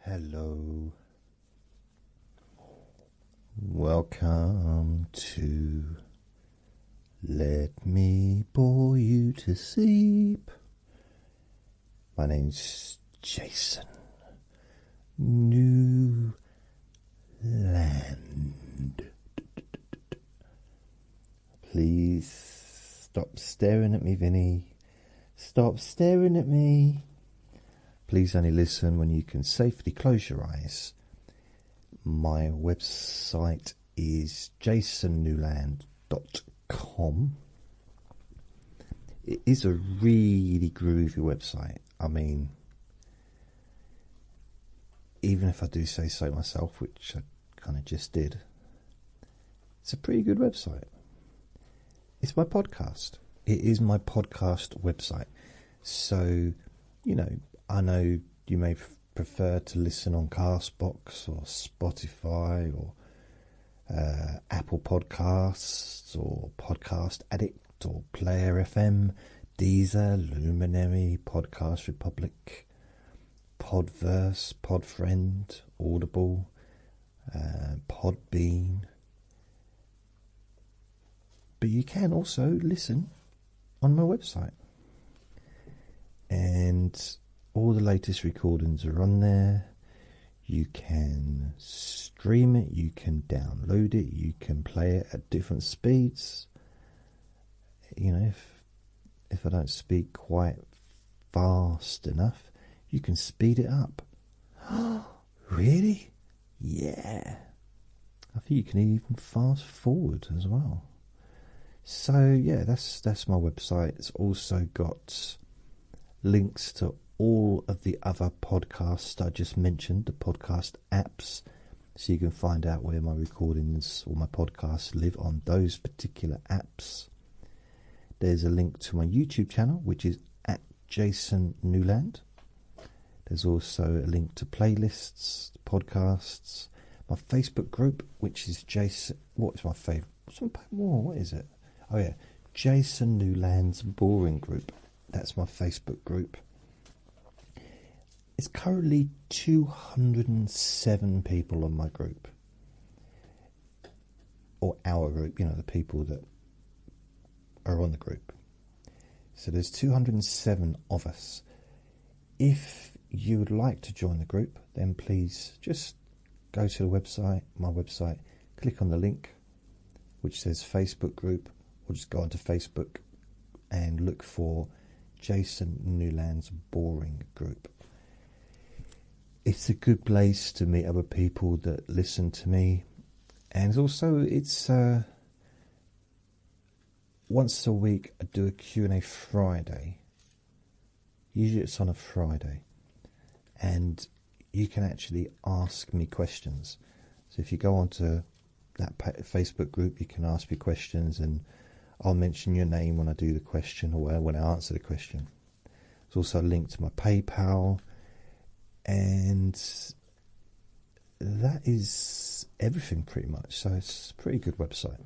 Hello. Welcome to Let Me Bore You to Sleep. My name's Jason Newland. Please stop staring at me, Vinny. Stop staring at me. Please only listen when you can safely close your eyes. My website is jasonnewland.com. It is a really groovy website. I mean, even if I do say so myself, which I kind of just did, it's a pretty good website. It's my podcast. It is my podcast website. So, you know, I know you may prefer to listen on Castbox or Spotify or Apple Podcasts or Podcast Addict or Player FM, Deezer, Luminary, Podcast Republic, Podverse, Podfriend, Audible, Podbean. But you can also listen on my website. And all the latest recordings are on there. You can stream it, you can download it, you can play it at different speeds. You know, if I don't speak quite fast enough, you can speed it up. Really? Yeah. I think you can even fast forward as well. So yeah, that's my website. It's also got links to all of the other podcasts I just mentioned, the podcast apps, so you can find out where my recordings or my podcasts live on those particular apps. There's a link to my YouTube channel, which is at Jason Newland. There's also a link to playlists, podcasts, my Facebook group, which is Jason. What is my favourite? What is it? Oh yeah, Jason Newland's Boring Group. That's my Facebook group. It's currently 207 people on my group. Or our group, you know, the people that are on the group. So there's 207 of us. If you would like to join the group, then please just go to the website, my website, click on the link which says Facebook group, or just go onto Facebook and look for Jason Newland's Boring Group. It's a good place to meet other people that listen to me, and also it's once a week I do a Q&A Friday. Usually it's on a Friday, and you can actually ask me questions. So if you go onto that Facebook group, you can ask me questions, and I'll mention your name when I do the question or when I answer the question. There's also a link to my PayPal, and that is everything pretty much. So it's a pretty good website.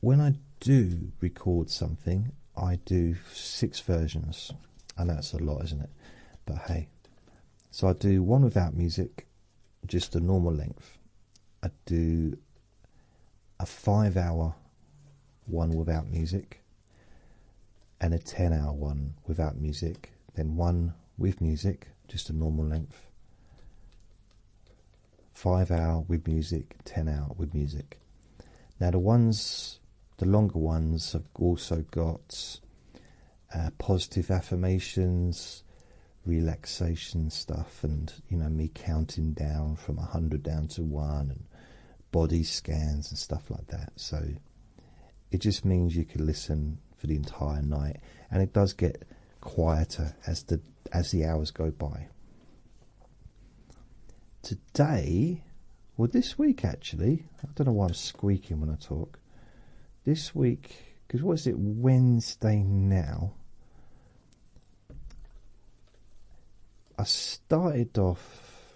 When I do record something, I do 6 versions. I know it's a lot, isn't it? But hey, so I do one without music, just a normal length. I do a 5-hour one without music, and a 10-hour one without music, then one with music, just a normal length. 5-hour with music, 10-hour with music. Now the longer ones have also got positive affirmations, relaxation stuff, and you know, me counting down from 100 down to 1, and body scans and stuff like that. So it just means you can listen for the entire night, and it does get quieter as the hours go by. Today, well, this week actually, I don't know why I'm squeaking when I talk. This week, because what is it, Wednesday now? I started off,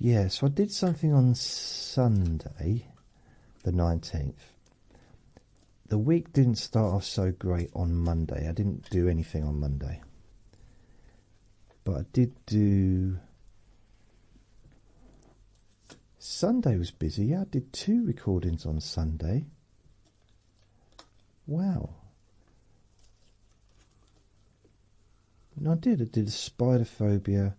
so I did something on Sunday, the 19th. The week didn't start off so great on Monday. I didn't do anything on Monday. But I did do... Sunday was busy. Yeah, I did 2 recordings on Sunday. Wow. No, I did a spider phobia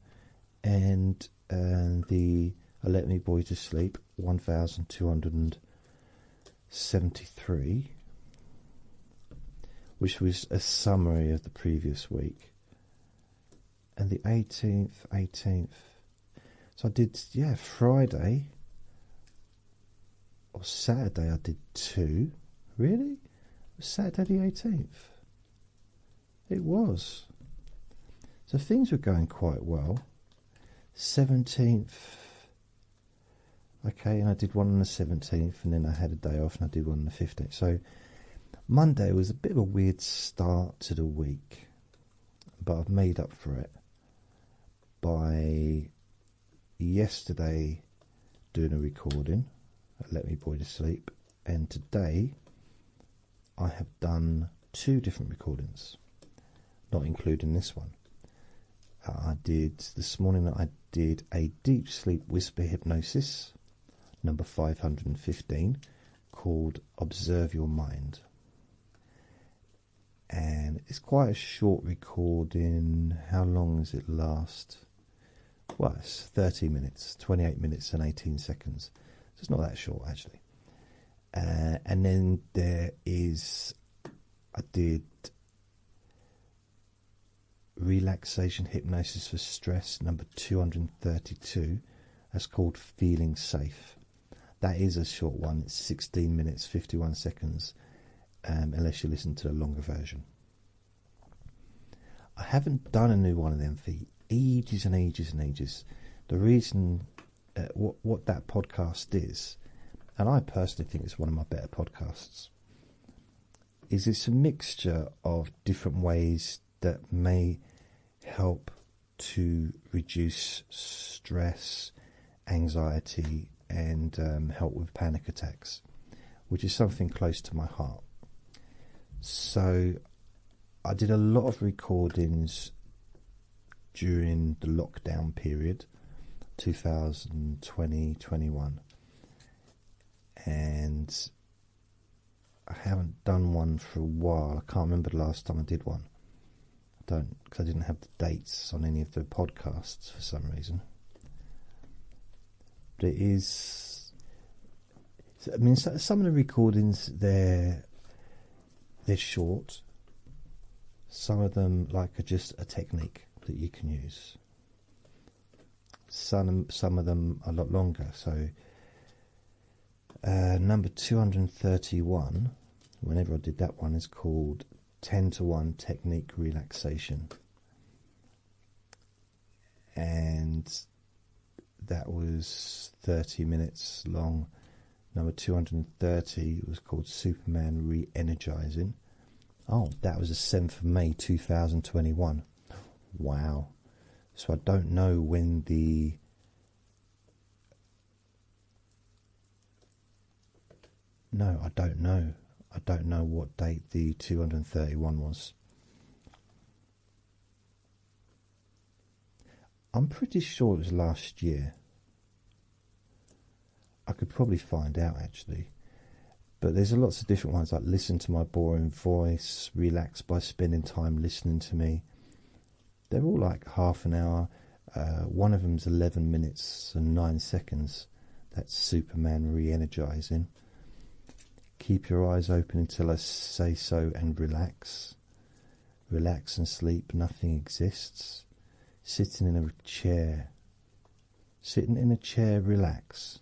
and the I Let Me Boy to Sleep, 1273, which was a summary of the previous week. And the 18th. So I did, yeah, Friday or Saturday I did 2. Really? It was Saturday the 18th. It was. So things were going quite well. 17th. Okay, and I did one on the 17th, and then I had a day off and I did one on the 15th. So Monday was a bit of a weird start to the week, but I've made up for it by yesterday doing a recording, Let Me Boy to Sleep, and today I have done 2 different recordings, not including this one. This morning I did a deep sleep whisper hypnosis, number 515, called Observe Your Mind. And it's quite a short recording. How long does it last? Well, it's 30 minutes, 28 minutes and 18 seconds. So it's not that short, actually. And then I did relaxation hypnosis for stress, number 232. That's called Feeling Safe. That is a short one. It's 16 minutes 51 seconds, unless you listen to the longer version. I haven't done a new one of them for ages and ages and ages. The reason what that podcast is, and I personally think it's one of my better podcasts, is it's a mixture of different ways that may help to reduce stress, anxiety, and help with panic attacks, which is something close to my heart. So I did a lot of recordings during the lockdown period, 2020-21, and I haven't done one for a while. I can't remember the last time I did one. Because I didn't have the dates on any of the podcasts for some reason. But it is, I mean, some of the recordings, they're short. Some of them are just a technique that you can use. Some of them are a lot longer. So number 231, whenever I did that one, is called 10-to-1 Technique Relaxation. And that was 30 minutes long. Number 230 was called Superman Re-Energizing. Oh, that was the 7th of May 2021. Wow. So I don't know when the... No, I don't know. I don't know what date the 231 was. I'm pretty sure it was last year. I could probably find out, actually. But there's lots of different ones, like Listen to My Boring Voice, Relax by Spending Time Listening to Me. They're all like half an hour. One of them's 11 minutes and 9 seconds. That's Superman Re-Energizing. Keep your eyes open until I say so and relax. Relax and sleep, nothing exists. Sitting in a chair. Sitting in a chair, relax.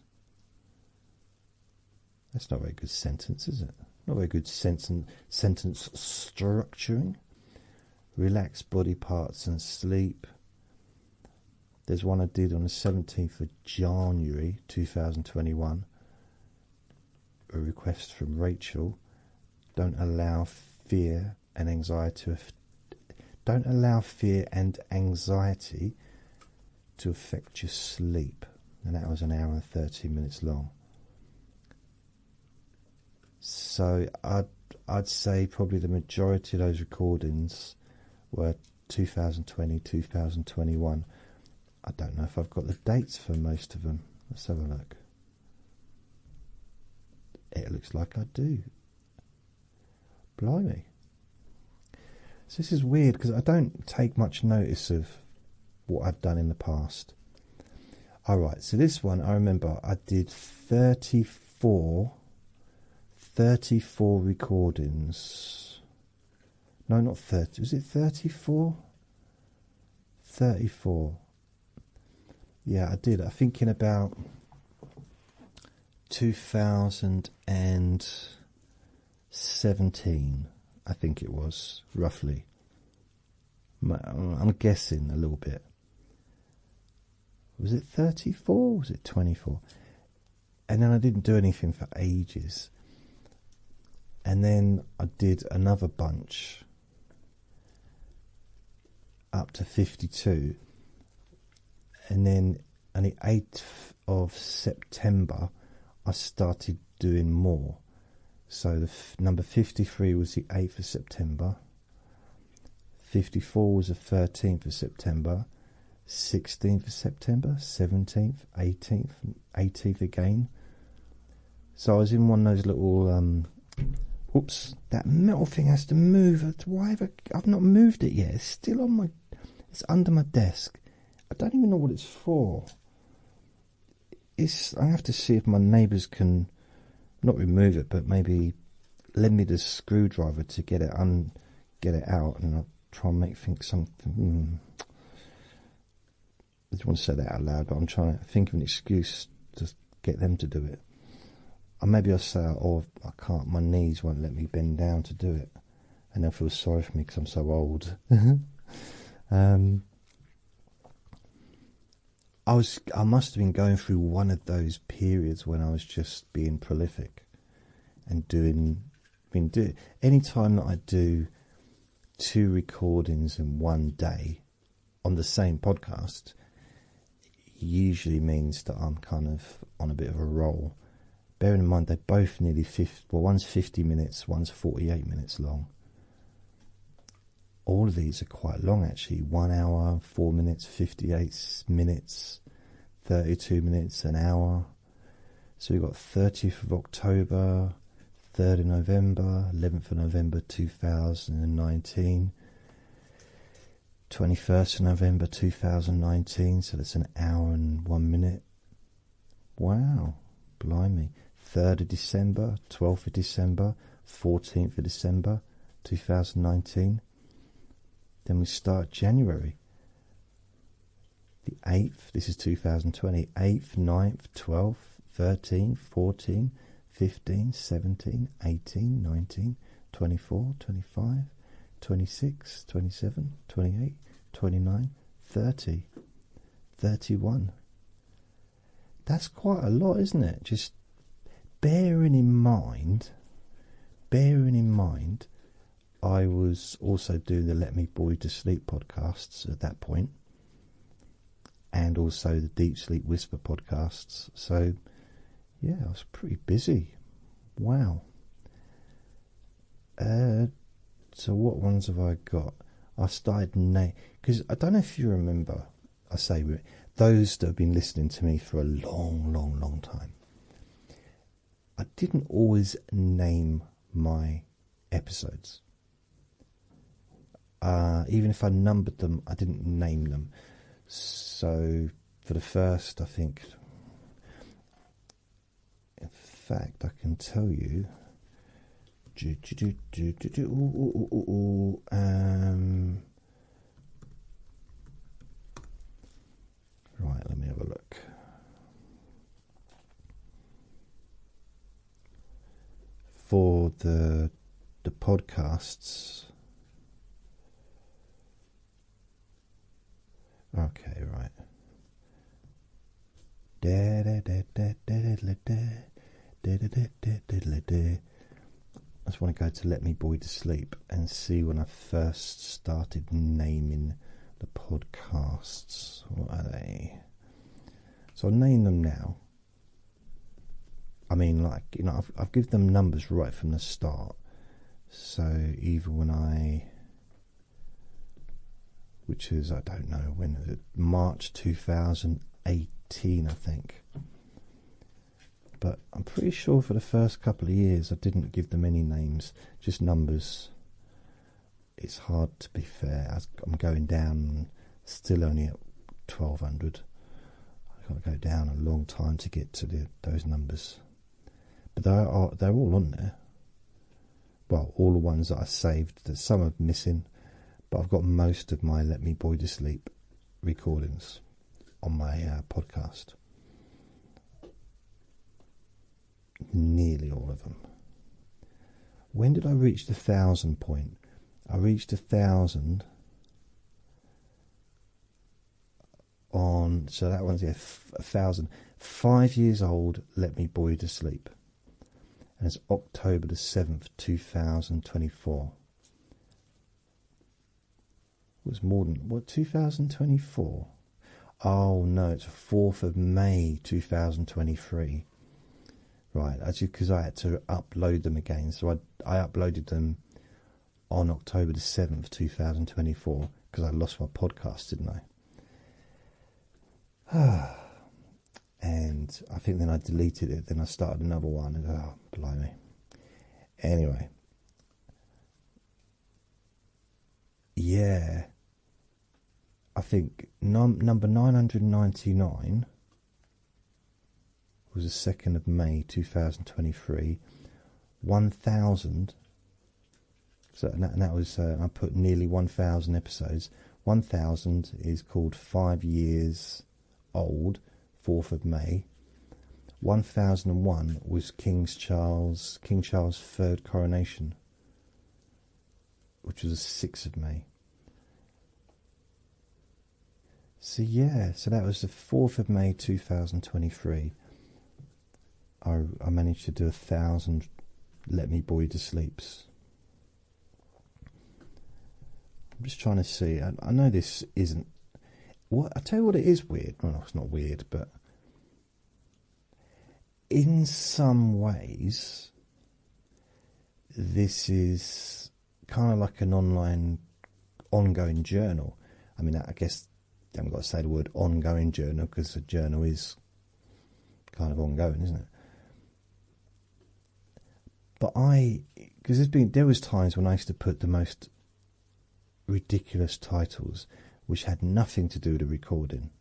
That's not a very good sentence, is it? Not very good sentence structuring. Relax body parts and sleep. There's one I did on the 17th of January 2021. A request from Rachel. Don't allow fear and anxiety to affect your sleep. And that was an hour and 30 minutes long. So I'd say probably the majority of those recordings were 2020, 2021. I don't know if I've got the dates for most of them. Let's have a look. It looks like I do. Blimey. So this is weird because I don't take much notice of what I've done in the past. Alright, so this one I remember I did 34 recordings. No, not 30. Was it 34? 34. Yeah, I did. I think in about 2017, I think it was, roughly. I'm guessing a little bit. Was it 34? Was it 24? And then I didn't do anything for ages. And then I did another bunch up to 52. And then on the 8th of September, I started doing more. So the number 53 was the 8th of September. 54 was the 13th of September. 16th of September, 17th, 18th, 18th again. So I was in one of those little, oops, that metal thing has to move. Why have I've not moved it yet? It's still on my, it's under my desk. I don't even know what it's for. I have to see if my neighbours can, not remove it, but maybe lend me the screwdriver to get it out, and I'll try and make something. I don't want to say that out loud, but I'm trying to think of an excuse to get them to do it. Or maybe I'll say, oh, I can't, my knees won't let me bend down to do it. And they'll feel sorry for me because I'm so old. I must have been going through one of those periods when I was just being prolific and any time that I do 2 recordings in one day on the same podcast usually means that I'm kind of on a bit of a roll. Bearing in mind they're both nearly 50, well, one's 50 minutes, one's 48 minutes long. All of these are quite long actually. 1 hour, 4 minutes, 58 minutes, 32 minutes, an hour. So we've got 30th of October, 3rd of November, 11th of November 2019, 21st of November 2019, so that's an hour and 1 minute. Wow, blimey. 3rd of December, 12th of December, 14th of December 2019. Then we start January. The 8th, this is 2020, 8th, 9th, 12th, 13th, 14th, 15, 17, 18, 19, 24, 25, 26, 27, 28, 29, 30, 31. That's quite a lot, isn't it? Just bearing in mind, I was also doing the Let Me Bore You to Sleep podcasts at that point, and also the Deep Sleep Whisper podcasts. So yeah, I was pretty busy. Wow. So what ones have I got? I started because I don't know if you remember. I say those that have been listening to me for a long time. I didn't always name my episodes. Even if I numbered them, I didn't name them. So for the first, I think, in fact, I can tell you. Right, let me have a look. For the podcasts. Okay, right. I just want to go to Let Me Bore You to Sleep and see when I first started naming the podcasts. What are they? So I'll name them now. I mean, like, you know, I've given them numbers right from the start. So even when I which is, I don't know, when was it? March 2018, I think. But I'm pretty sure for the first couple of years I didn't give them any names, just numbers. It's hard to be fair. I'm going down, still only at 1200. I've got to go down a long time to get to those numbers. But they're all on there. Well, all the ones that I saved. There's some are missing, but I've got most of my Let Me Boy to Sleep recordings on my podcast. Nearly all of them. When did I reach the 1,000 point? I reached 1,000 on, so that one's 1,000. 5 years old, Let Me Boy to Sleep. And it's October the 7th, 2024. It was more than, what, 2024? Oh no, it's 4th of May 2023. Right, actually, because I had to upload them again. So I uploaded them on October the 7th, 2024, because I lost my podcast, didn't I? And I think then I deleted it, then I started another one, and oh, blimey. Anyway. Yeah. I think number 999 was the 2nd of May 2023. 1,000. So and that was I put nearly 1,000 episodes. 1,000 is called 5 years old, 4th of May. 1001 was King Charles' third coronation, which was the 6th of May. So yeah, so that was the 4th of May 2023. I managed to do 1,000 Let Me Boy to Sleeps. I'm just trying to see. I know this isn't. What I tell you what, it is weird. Well, it's not weird, but in some ways, this is kind of like an ongoing journal. I mean, I guess I haven't got to say the word ongoing journal, because a journal is kind of ongoing, isn't it? But because there was times when I used to put the most ridiculous titles which had nothing to do with the recording.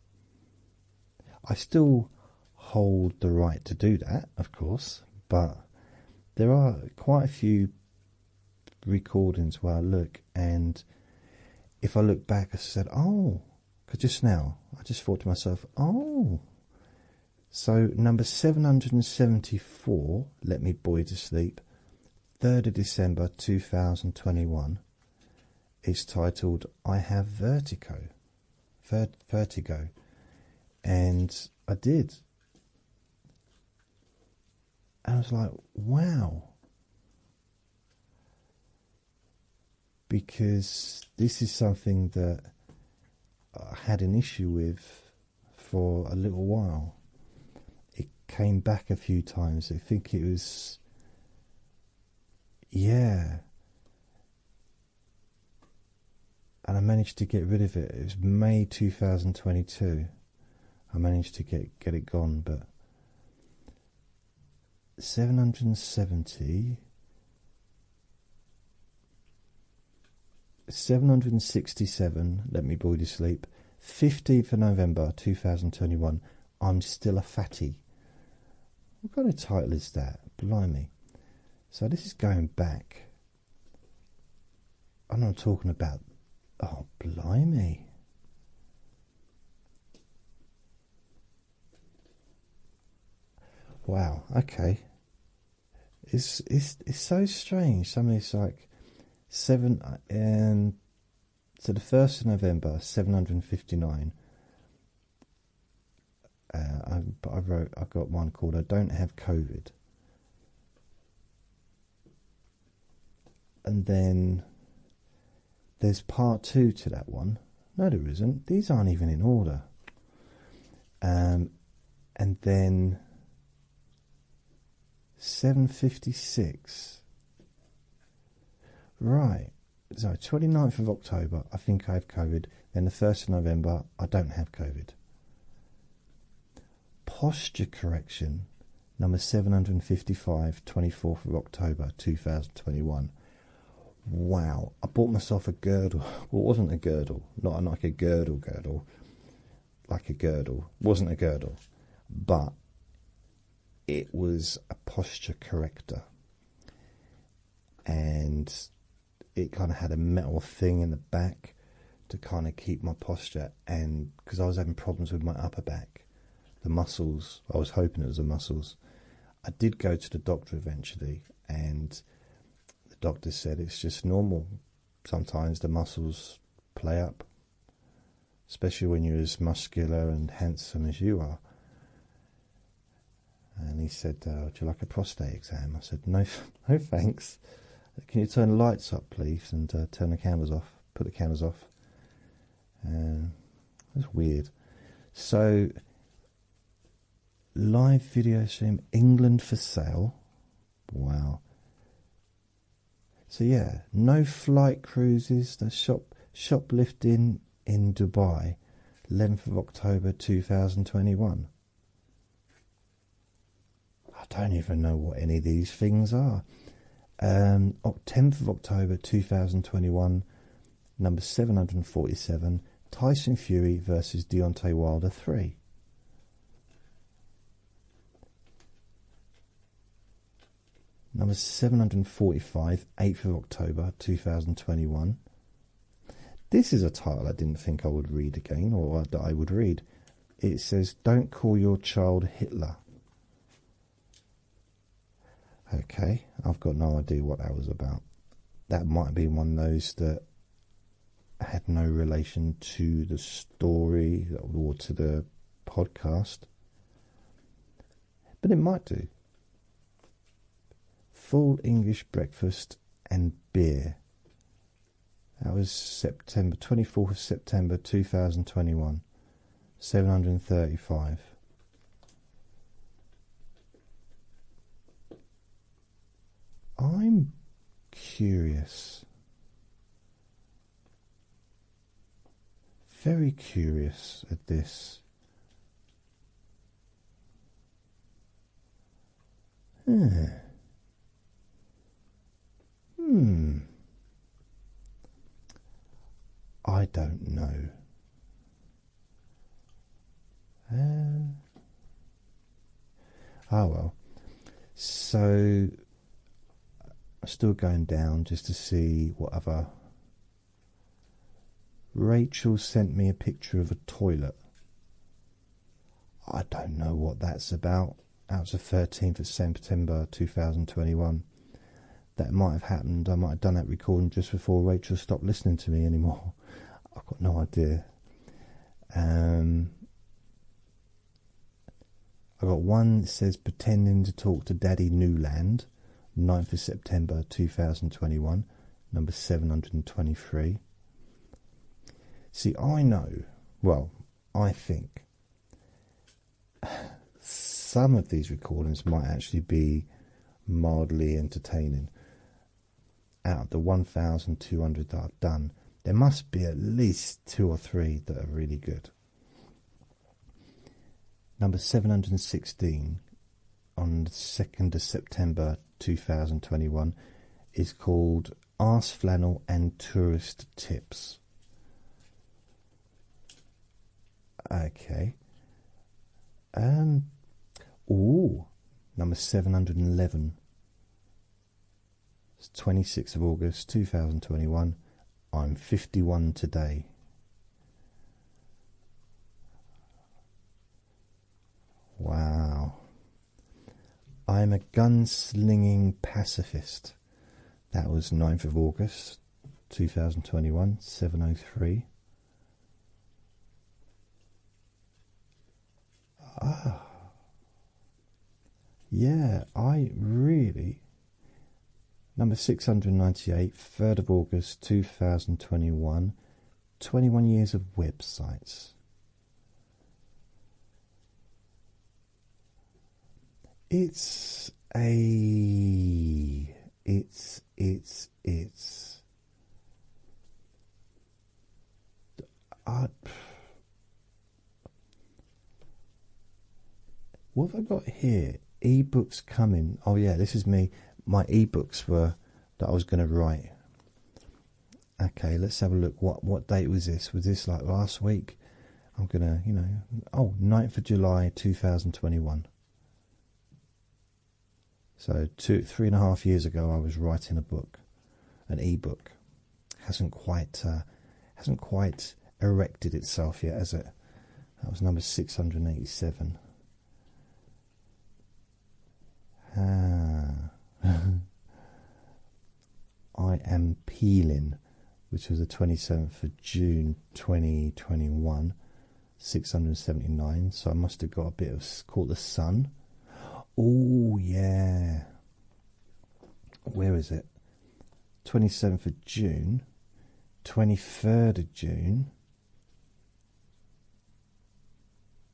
I still hold the right to do that, of course, but there are quite a few recordings where I look, and if I look back, I said, oh, because just now I just thought to myself, oh, so number 774, Let Me Boy to Sleep, 3rd of December 2021, is titled I Have Vertigo. Vertigo. And I did. And I was like, wow. Because this is something that I had an issue with for a little while. It came back a few times. I think it was, yeah. And I managed to get rid of it. It was May 2022. I managed to get it gone, but 770, 767, Let Me Boy to Sleep, 15th of November 2021, I'm Still a Fatty. What kind of title is that? Blimey. So this is going back. I'm not talking about, oh, blimey. Wow, okay. It's so strange. Some of it's like 7 and so the 1st of November 759. I got one called I Don't Have COVID. And then there's part 2 to that one. No, there isn't. These aren't even in order. And then 756. Right. So 29th of October, I think I have COVID. Then the 1st of November, I don't have COVID. Posture correction, number 755, 24th of October 2021. Wow, I bought myself a girdle. Well, it wasn't a girdle, not like a girdle, like a girdle. It wasn't a girdle, but it was a posture corrector. And it kind of had a metal thing in the back to kind of keep my posture, and because I was having problems with my upper back, the muscles, I was hoping it was the muscles. I did go to the doctor eventually, and the doctor said it's just normal. Sometimes the muscles play up, especially when you're as muscular and handsome as you are. And he said, would you like a prostate exam? I said, no, no thanks. Can you turn the lights up, please, and turn the cameras off? Put the cameras off. That's weird. So, live video stream, England for sale. Wow. So yeah, no flight cruises. The shoplifting in Dubai, 11th of October 2021. I don't even know what any of these things are. 10th of October 2021, number 747, Tyson Fury versus Deontay Wilder 3. Number 745, 8th of October 2021. This is a title I didn't think I would read again, or that I would read. It says, Don't Call Your Child Hitler. Okay, I've got no idea what that was about. That might be one of those that had no relation to the story or to the podcast, but it might do. Full English breakfast and beer. That was September 24th of September 2021. 735. I'm curious. Very curious at this. I don't know. Oh well. So still going down just to see what other. Rachel sent me a picture of a toilet. I don't know what that's about. That was the 13th of September 2021. That might have happened. I might have done that recording just before Rachel stopped listening to me anymore. I've got no idea. I got one that says pretending to talk to Daddy Newland, 9th of September 2021, number 723. See, I know, well, I think some of these recordings might actually be mildly entertaining. Out of the 1,200 that I've done, there must be at least 2 or 3 that are really good. Number 716 on the 2nd of September 2021 is called Arse Flannel and Tourist Tips. Okay. Number 711. It's 26th of August 2021. I'm 51 today. Wow. I'm a gunslinging pacifist. That was 9th of August 2021, 703. Yeah, I really. Number 698, 3rd of August 2021, 21 years of websites. It's I, what have I got here? Ebooks coming. Oh yeah, this is me. My ebooks were that I was going to write. Okay, let's have a look. What date was this? Was this like last week? I'm gonna, 9th of July 2021. So 3.5 years ago, I was writing a book, an ebook. Hasn't quite erected itself yet, has it? That was number 687. I Am Peeling, which was the 27th of June 2021, 679. So I must have got a bit of caught the sun. Oh yeah, where is it? 27th of June, 23rd of June,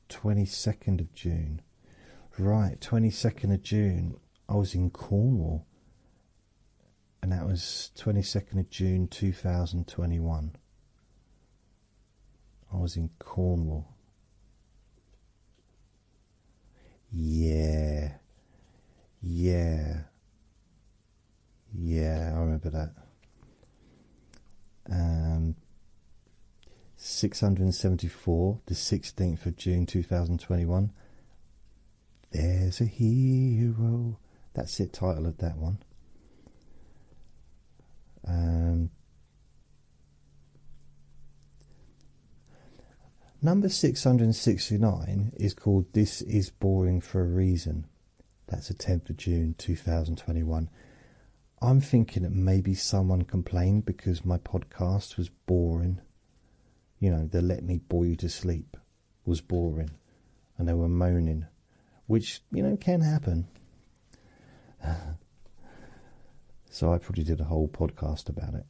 22nd of June. Right, 22nd of June, I was in Cornwall, and that was 22nd of June 2021. I was in Cornwall. Yeah, I remember that. 674, the 16th of June 2021. There's a hero. That's the title of that one. Number 669 is called This Is Boring for a Reason. That's the 10th of June 2021. I'm thinking that maybe someone complained because my podcast was boring. The Let Me Bore You to Sleep was boring. And they were moaning. Which, can happen. So I probably did a whole podcast about it.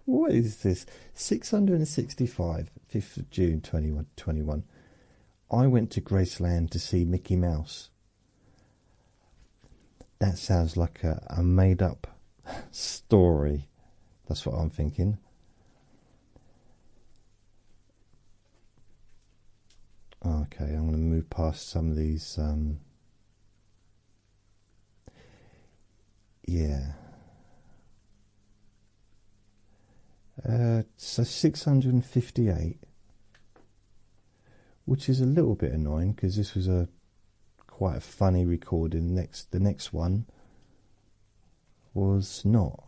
What is this? 665, 5th of June 2021. I went to Graceland to see Mickey Mouse. That sounds like a made-up story. That's what I'm thinking. Okay, I'm going to move past some of these. Yeah. So 658, which is a little bit annoying because this was quite a funny recording. The next one was not.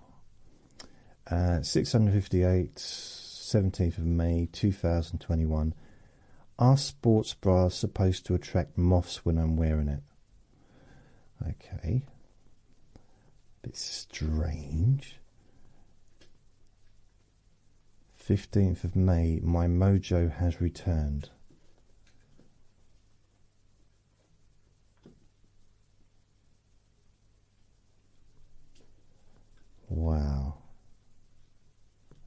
658, 17th of May 2021. Are sports bras supposed to attract moths when I'm wearing it? Okay. Bit strange. 15th of May, my mojo has returned. Wow.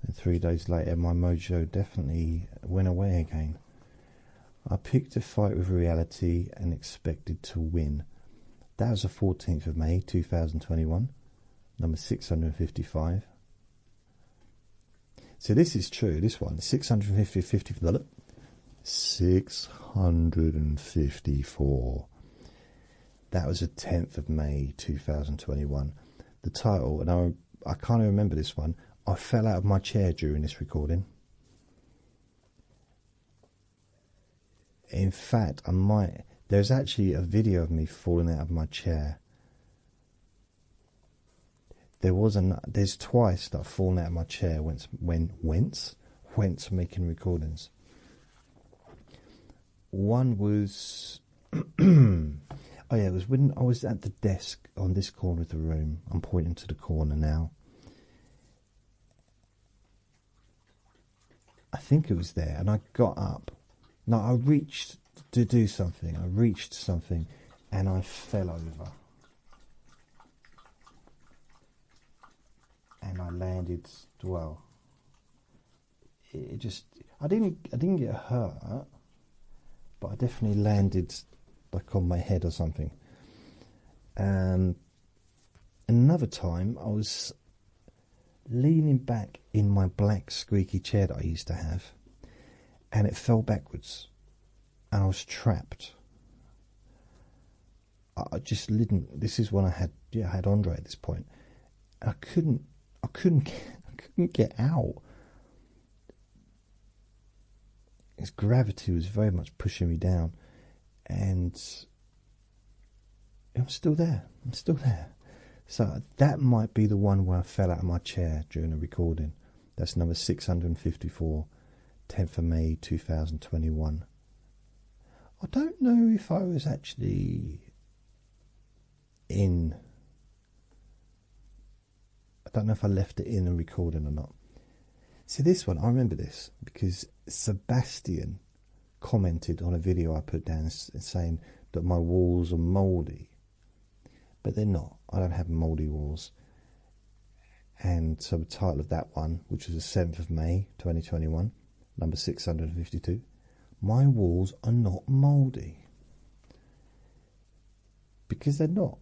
And 3 days later, my mojo definitely went away again. I picked a fight with reality and expected to win. That was the 14th of May 2021, number 655. So this is true, this one, 654. That was the 10th of May 2021. The title, and I can't even remember this one, I fell out of my chair during this recording. In fact, there's actually a video of me falling out of my chair. There's twice that I've fallen out of my chair went making recordings. One was, oh yeah, it was when I was at the desk on this corner of the room. I'm pointing to the corner now. I think it was there, and I got up. No, I reached to do something. I reached something, and I fell over. And I landed well. I didn't get hurt, but I definitely landed like on my head or something. Another time, I was leaning back in my black squeaky chair that I used to have, and it fell backwards, and I was trapped. I just didn't. This is when I had Andre at this point, and I couldn't get out. His gravity was very much pushing me down, and I'm still there. So that might be the one where I fell out of my chair during the recording. That's number 654, 10th of May 2021. I don't know if I was actually in. I don't know if I left it in a recording or not. See, this one, I remember this because Sebastian commented on a video I put down saying that my walls are mouldy. But they're not. I don't have mouldy walls. And so the title of that one, which was the 7th of May 2021, number 652, my walls are not mouldy. Because they're not.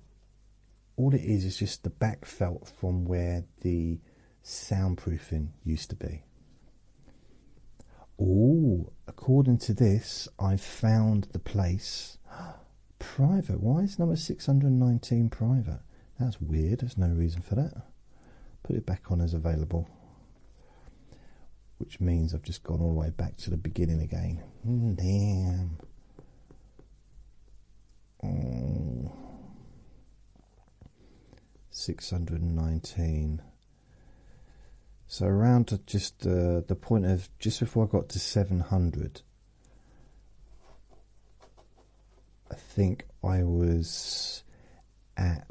All it is just the back felt from where the soundproofing used to be. Oh, according to this, I've found the place. Private. Why is number 619 private? That's weird. There's no reason for that. Put it back on as available. Which means I've just gone all the way back to the beginning again. Damn. Oh. 619. So around to just the point of just before I got to 700, I think I was at,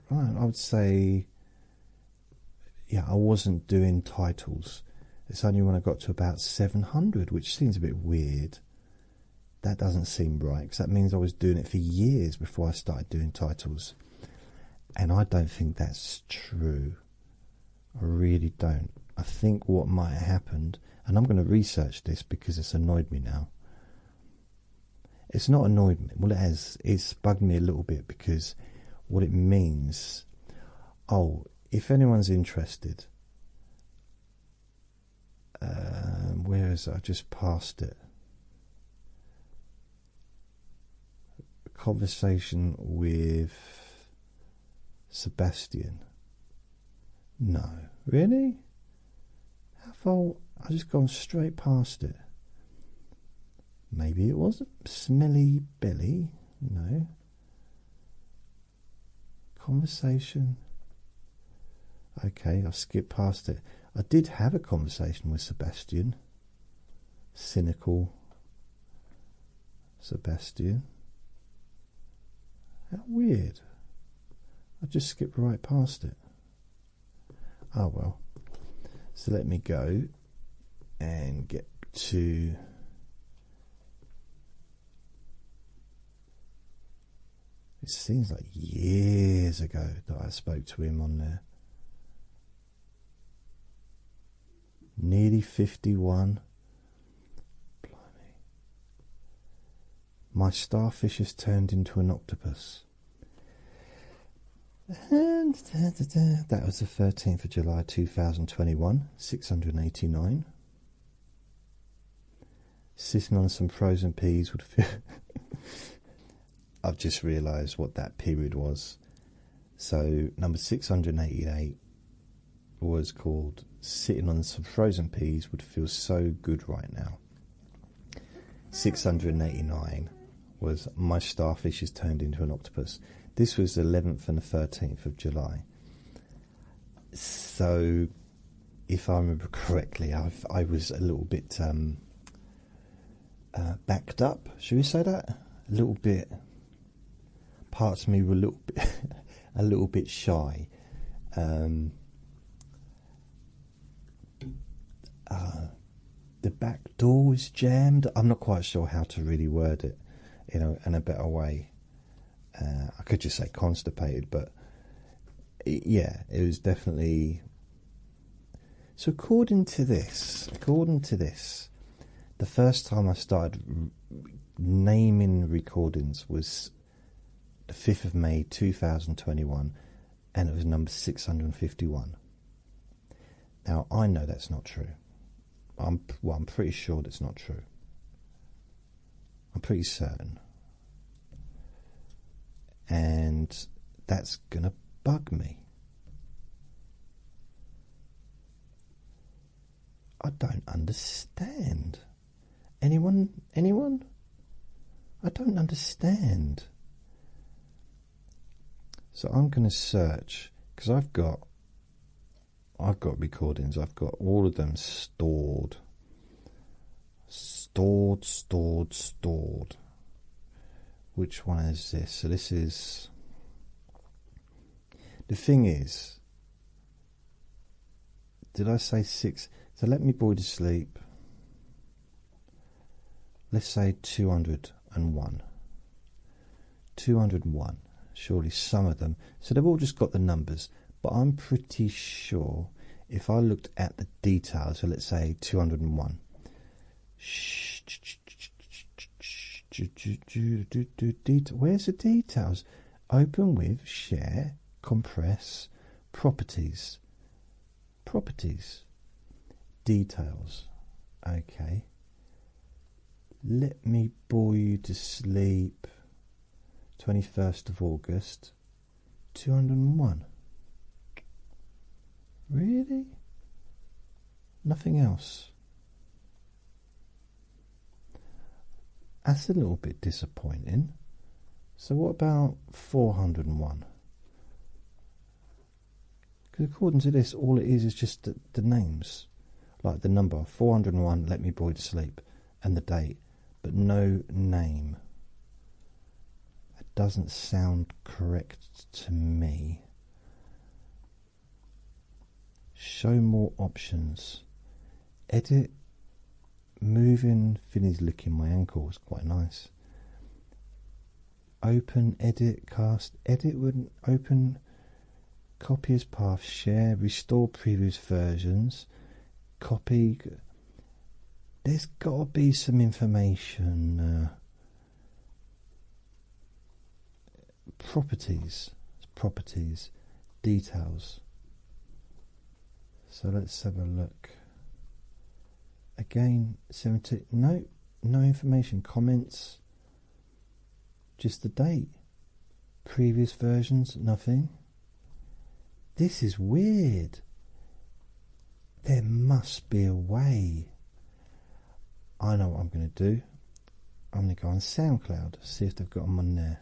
I would say, yeah, I wasn't doing titles. It's only when I got to about 700, which seems a bit weird. That doesn't seem right, because that means I was doing it for years before I started doing titles. And I don't think that's true. I really don't. I think what might have happened, and I'm going to research this because it's annoyed me now. It's not annoyed me. Well, it has. It's bugged me a little bit because what it means. Oh, if anyone's interested, where is it? I just passed it. A conversation with Sebastian. No, really? How far? I just gone straight past it. Maybe it wasn't Smelly Belly. No. Conversation. Okay, I've skipped past it. I did have a conversation with Sebastian. Cynical Sebastian. How weird. I just skipped right past it. Oh well. So let me go and get to... It seems like years ago that I spoke to him on there. Nearly 51. Blimey. My starfish has turned into an octopus. And that was the 13th of July 2021, 689. Sitting on some frozen peas would feel... I've just realised what that period was. So number 688 was called Sitting on Some Frozen Peas Would Feel So Good Right Now. 689 was My Starfish Has Turned Into an Octopus. This was the 11th and the 13th of July. So if I remember correctly, I was a little bit backed up, should we say that? A little bit... Parts of me were a little bit shy. The back door was jammed. I'm not quite sure how to really word it, in a better way. I could just say constipated, but yeah, it was definitely. So according to this, the first time I started naming recordings was the 5th of May 2021, and it was number 651. Now, I know that's not true. I'm pretty sure that's not true. I'm pretty certain. And that's going to bug me. I don't understand. Anyone? I don't understand. So I'm going to search, because I've got recordings. I've got all of them stored. Which one is this? So this is... The thing is, did I say 6? So let me bore you to sleep. Let's say 201. 201. Surely some of them. So they've all just got the numbers. But I'm pretty sure if I looked at the details, so let's say 201. Where's the details? Open with, share, compress, properties. Details. Okay. Let me bore you to sleep. 21st of August, 201. Really? Nothing else? That's a little bit disappointing. So what about 401? Because according to this, all it is just the names. Like the number 401, let me bore you to sleep, and the date, but no name. It doesn't sound correct to me. Show more options. Edit. Moving. Finney's licking my ankle is quite nice. Open, edit, cast. Edit wouldn't open. Copy as path. Share. Restore previous versions. Copy. There's got to be some information. Properties. Details. So let's have a look. Again, 70. No information. Comments. Just the date. Previous versions. Nothing. This is weird. There must be a way. I know what I'm going to do. I'm going to go on SoundCloud, see if they've got them on there.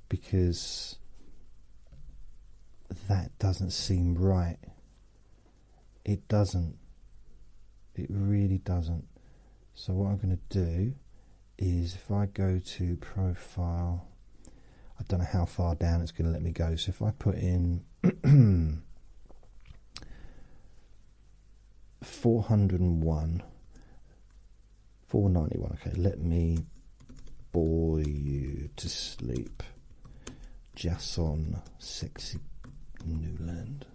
Because that doesn't seem right. It doesn't. It really doesn't. So what I'm going to do is, if I go to profile, I don't know how far down it's going to let me go. So if I put in 401, 491. Okay, let me bore you to sleep. Jason Sexy Newland.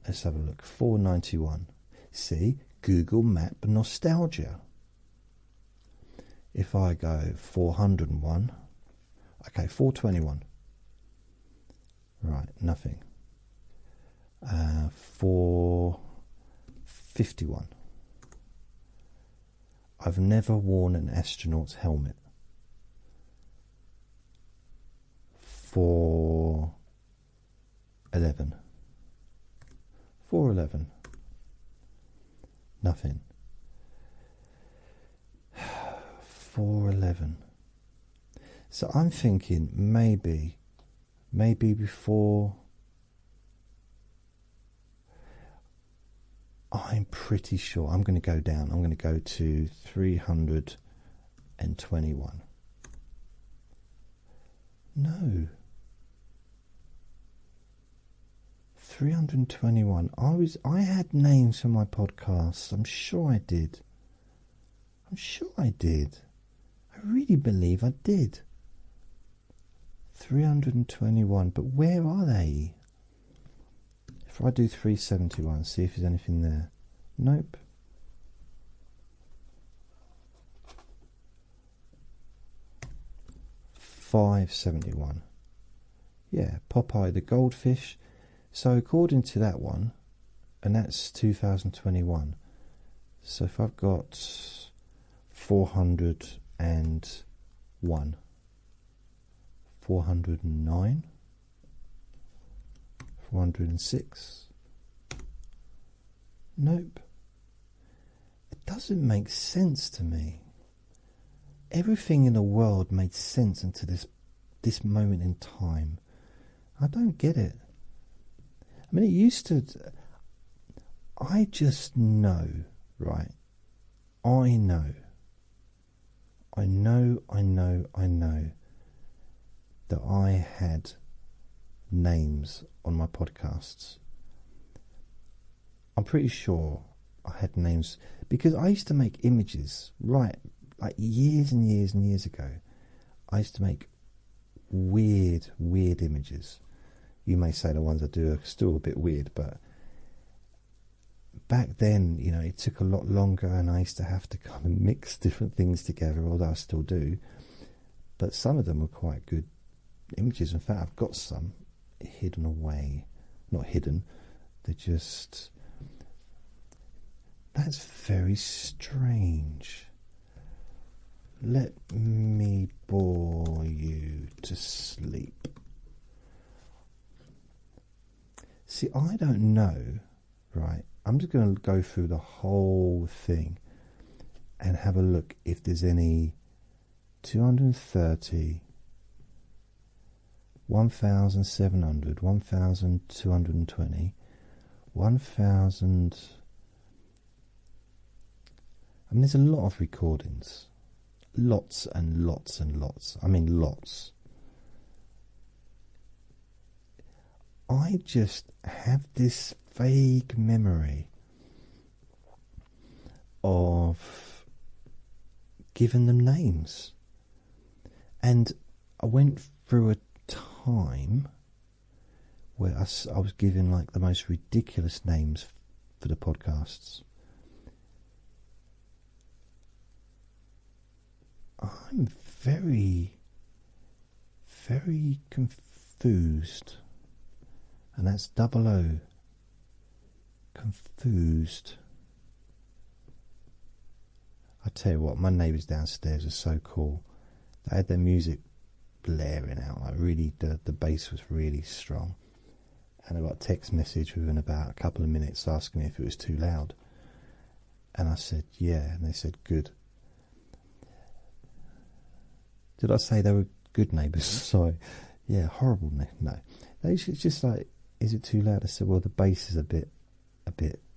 Let's have a look. 491. See, Google Map nostalgia. If I go 401, okay, 421. Right, nothing. 451. I've never worn an astronaut's helmet. 411. 411. Nothing. 411. So I'm thinking maybe before. I'm pretty sure I'm going to go down. I'm going to go to 321. No. 321. I had names for my podcasts. I'm sure I did. I really believe I did. 321. But where are they? If I do 371, see if there's anything there. Nope. $571. Yeah, Popeye the Goldfish. So according to that one, and that's 2021. So if I've got 401, 409, 406. Nope. It doesn't make sense to me. Everything in the world made sense until this moment in time. I don't get it. I mean, it used to. I just know, right? I know that I had names on my podcasts. I'm pretty sure I had names because I used to make images, right? Like years and years and years ago. I used to make weird images. You may say the ones I do are still a bit weird, but back then, you know, it took a lot longer and I used to have to kind of mix different things together, although I still do. But some of them were quite good images. In fact, I've got some hidden away. Not hidden, they're just... That's very strange. Let me bore you to sleep. See, I don't know, right? I'm just going to go through the whole thing and have a look if there's any 230, 1,700, 1,220, 1,000. I mean, there's a lot of recordings. Lots and lots and lots. I mean, lots. I just have this vague memory of giving them names. And I went through a time where I was given like the most ridiculous names for the podcasts. I'm very, very confused. And that's double O. Confused. I tell you what, my neighbours downstairs are so cool. They had their music blaring out, like really, the bass was really strong. And I got a text message within about a couple of minutes asking me if it was too loud. And I said, yeah, and they said, good. Did I say they were good neighbours? Sorry. Yeah, horrible. No. It's just like, is it too loud? I said, well, the bass is a bit,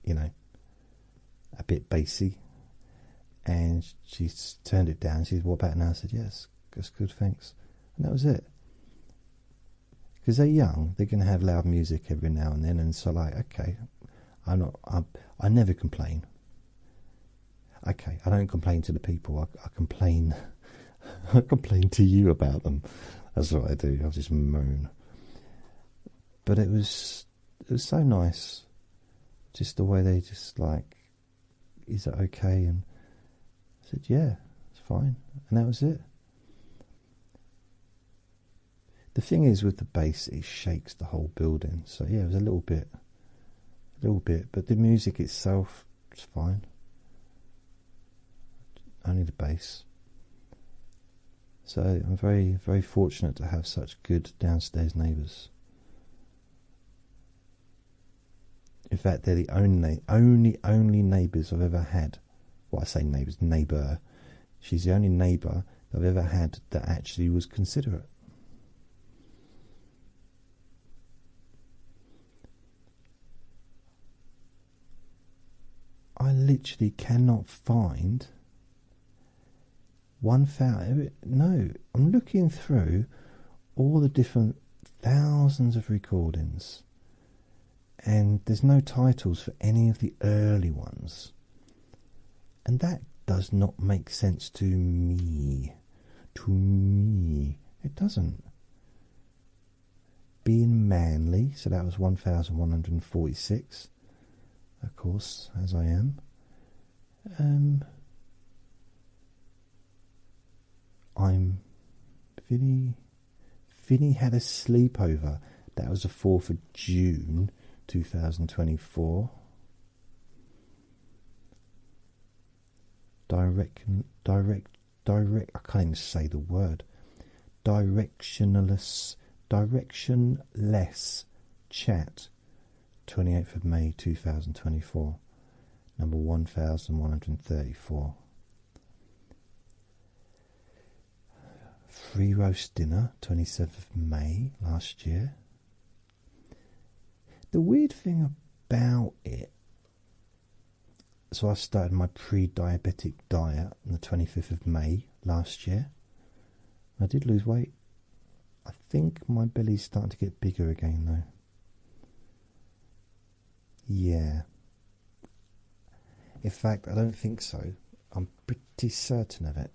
you know, a bit bassy. And she turned it down. She said, what about now? I said, yes, that's good, thanks. And that was it. Because they're young, they're going to have loud music every now and then. And so, like, okay, I never complain. Okay, I don't complain to the people. I complain. I complain to you about them. That's what I do. I just moan. But it was so nice, just the way they just like, is it okay? And I said, yeah, it's fine. And that was it. The thing is with the bass, it shakes the whole building. So yeah, it was a little bit, but the music itself is fine. Only the bass. So I'm very, very fortunate to have such good downstairs neighbours. In fact, they're the only neighbours I've ever had. Well, I say neighbours, neighbour. She's the only neighbour I've ever had that actually was considerate. I literally cannot find 1,000. No, I'm looking through all the different thousands of recordings, and there's no titles for any of the early ones. And that does not make sense to me. It doesn't. Being manly, so that was 1,146. Of course, as I am. I'm Vinny had a sleepover. That was the 4th of June 2024. Direct, I can't even say the word. Directionless chat, 28th of May 2024, number 1134. Free roast dinner, 27th of May last year. The weird thing about it, so I started my pre-diabetic diet on the 25th of May last year. I did lose weight. I think my belly's starting to get bigger again though. Yeah. In fact, I don't think so. I'm pretty certain of it.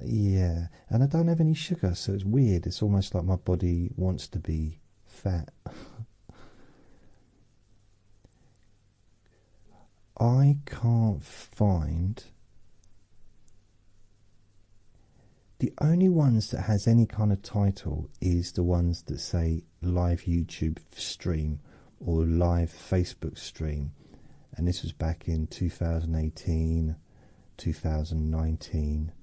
Yeah, and I don't have any sugar, so it's weird. It's almost like my body wants to be fat. I can't find... The only ones that has any kind of title is the ones that say live YouTube stream or live Facebook stream. And this was back in 2018, 2019.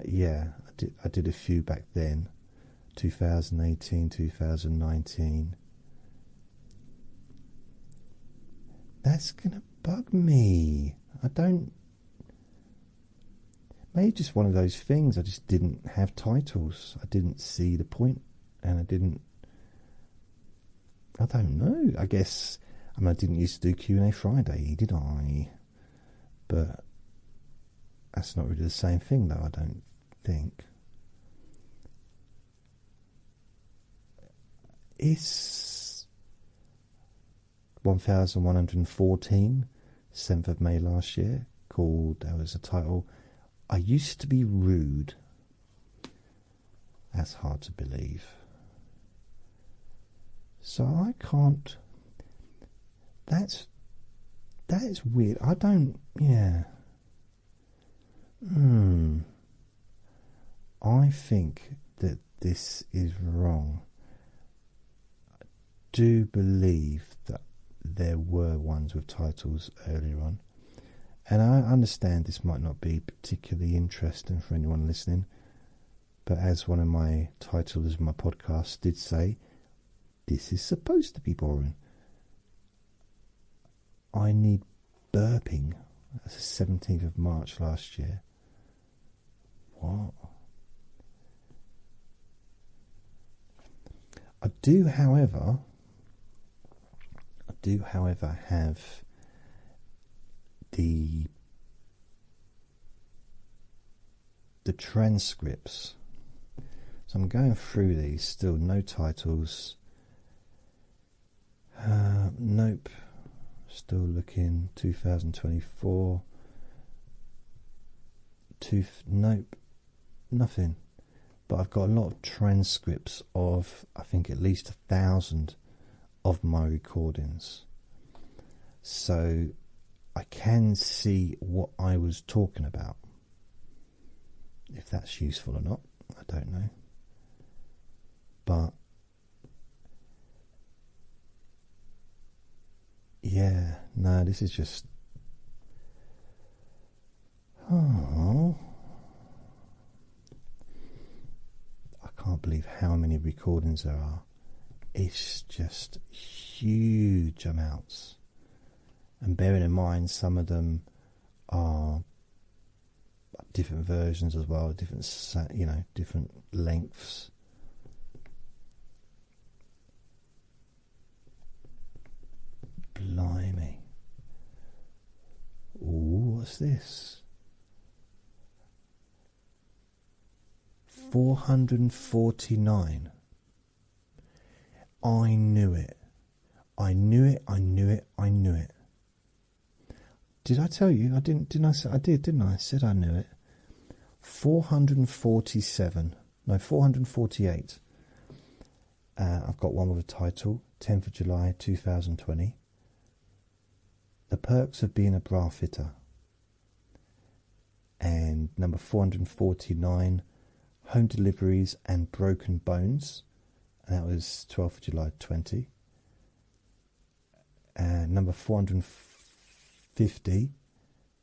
Yeah, I did a few back then. 2018, 2019. That's gonna bug me. I don't... Maybe just one of those things. I just didn't have titles. I didn't see the point, and I didn't... I don't know. I guess... I mean, I didn't used to do Q&A Friday, did I? But that's not really the same thing, though, I don't think. It's 1114, 7th of May last year, called, there was a title, I Used to Be Rude. That's hard to believe. So I can't... That is weird. I don't... Yeah. I think that this is wrong. I do believe that there were ones with titles earlier on. And I understand this might not be particularly interesting for anyone listening, but as one of my titles of my podcast did say, this is supposed to be boring. I need burping. That's the 17th of March last year. What? I do, however, have the transcripts. So I'm going through these, still no titles. Nope. Still looking. 2024. Nope. Nothing. But I've got a lot of transcripts of, I think, at least 1,000 of my recordings. So I can see what I was talking about. If that's useful or not, I don't know. But yeah, no, this is just... Oh, I can't believe how many recordings there are. It's just huge amounts. And bearing in mind, some of them are different versions as well, different, different lengths. Blimey. Ooh, what's this? 449. I knew it. I knew it. Did I tell you? I didn't. Didn't I say I did? Didn't I? I said I knew it. 447. No, 448. I've got one with a title. 10th of July 2020. The Perks of Being a Bra Fitter. and number 449, Home Deliveries and Broken Bones, and that was 12th of July 20. And number 450,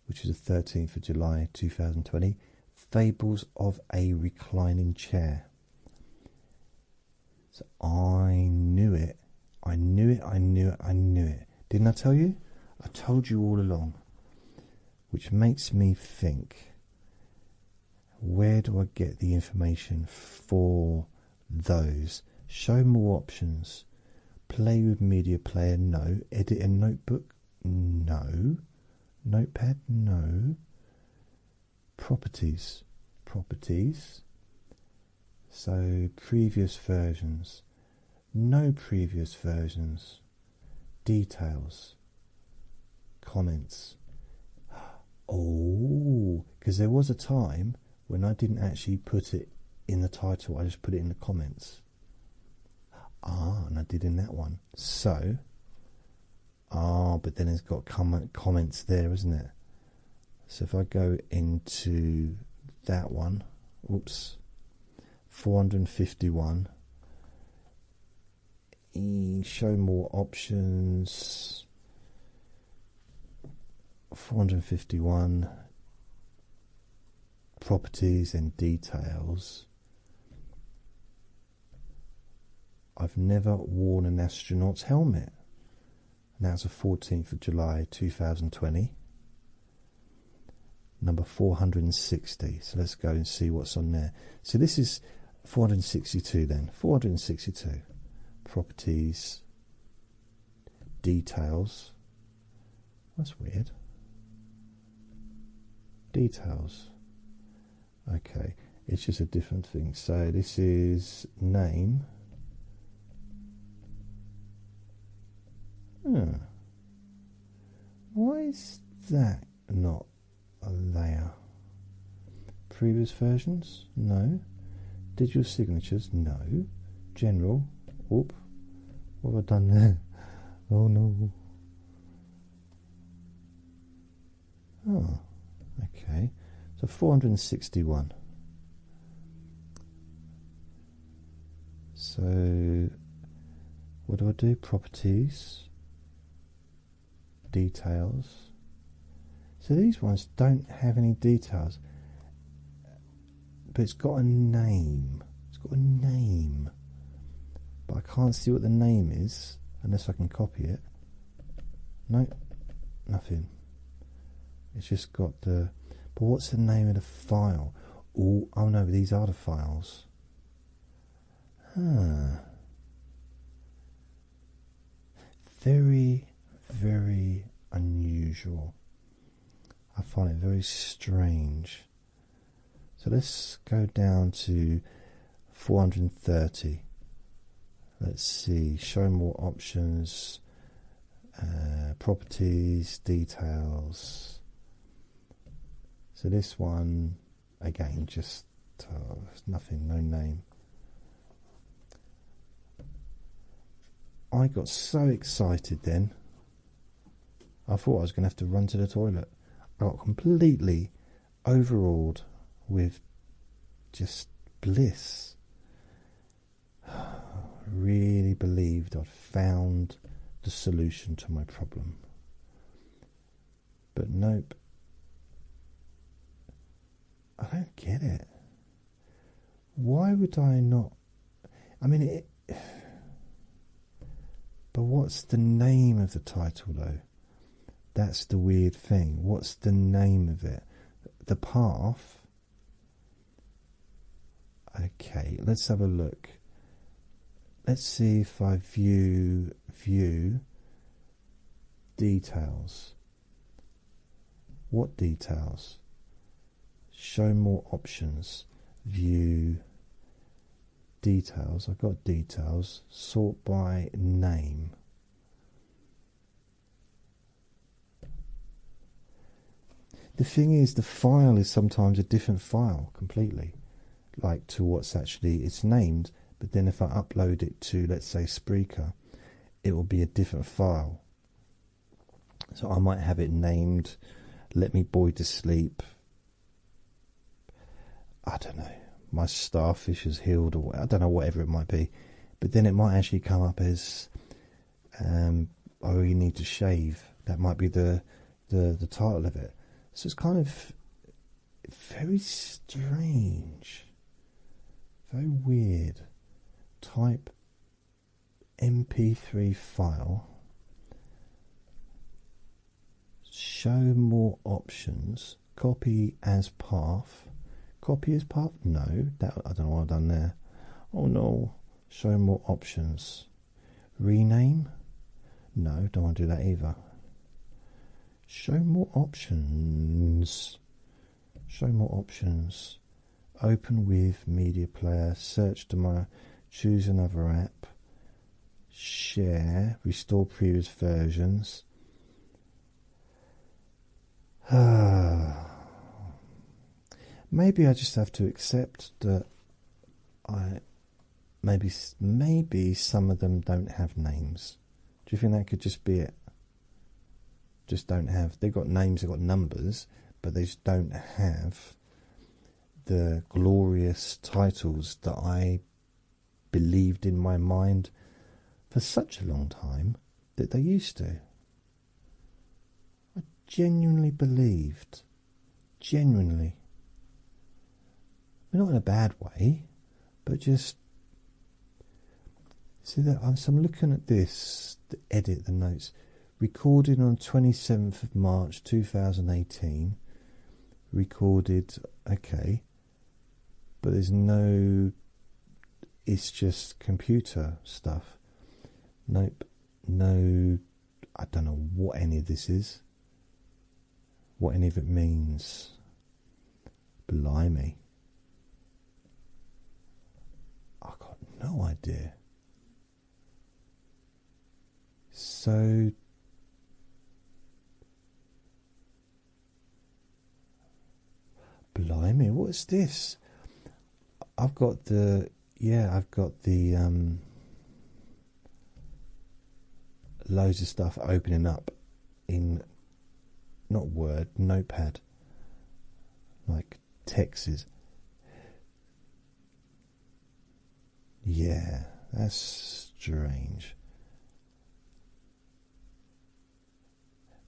which is the 13th of July 2020, Fables of a Reclining Chair. So I knew it. I knew it. Didn't I tell you? I told you all along. Which makes me think, where do I get the information for those? Show more options. Play with media player, no. Edit a notebook, no. Notepad, no. Properties. So previous versions, no previous versions. Details, comments. Oh, because there was a time when I didn't actually put it in the title, I just put it in the comments. And I did in that one. So, but then it's got comments there, isn't it? So if I go into that one, 451, show more options. 451, properties and details. I've never worn an astronaut's helmet. And that's the 14th of July 2020. Number 460. So let's go and see what's on there. So this is 462 then. 462. Properties. Details. That's weird. Details. Okay. It's just a different thing. So this is name. Why is that not a layer? Previous versions? No. Digital signatures? No. General? Whoop. What have I done there? Oh no. Oh, okay. So 461. So what do I do? Properties. Details. So these ones don't have any details, but it's got a name. It's got a name, but I can't see what the name is unless I can copy it. No, nothing. It's just got the. But what's the name of the file? Oh no, these are the files. Very, very unusual. I find it very strange. So let's go down to 430. Let's see. Show more options. Properties, details. So this one, again, just nothing, no name. I got so excited then. I thought I was going to have to run to the toilet. I got completely overawed with just bliss. Really believed I'd found the solution to my problem. But nope. I don't get it. Why would I not? I mean, but what's the name of the title though? That's the weird thing. What's the name of it? The path. Okay, let's have a look. Let's see if I view details. What details? Show more options. View details. I've got details. Sort by name. The thing is, the file is sometimes a different file completely, like to what's actually it's named. But then if I upload it to, let's say, Spreaker, it will be a different file. So I might have it named "Let Me Boy to Sleep" I don't know, my starfish has healed, or I don't know, whatever it might be. But then it might actually come up as, oh, you need to shave. That might be the title of it. So it's kind of very strange, very weird. Type MP3 file. Show more options. Copy as path. Copy as path? No, that I don't know what I've done there. Oh no. Show more options. Rename? No, don't want to do that either. Show more options. Show more options. Open with media player. Search tomorrow. Choose another app. Share. Restore previous versions. Maybe I just have to accept that maybe some of them don't have names. Do you think that could just be it? Just don't have. They've got names, they've got numbers, but they just don't have the glorious titles that I believed in my mind for such a long time that they used to. I genuinely believed. Genuinely. Not in a bad way, but just see that. So I'm looking at this to edit the notes. Recorded on 27th of March 2018. Recorded, okay, but there's no. It's just computer stuff. Nope, no. I don't know what any of this is. What any of it means. Blimey. I've got no idea. So blimey, what's this? I've got the loads of stuff opening up in not Word, Notepad, like texts. Yeah, that's strange.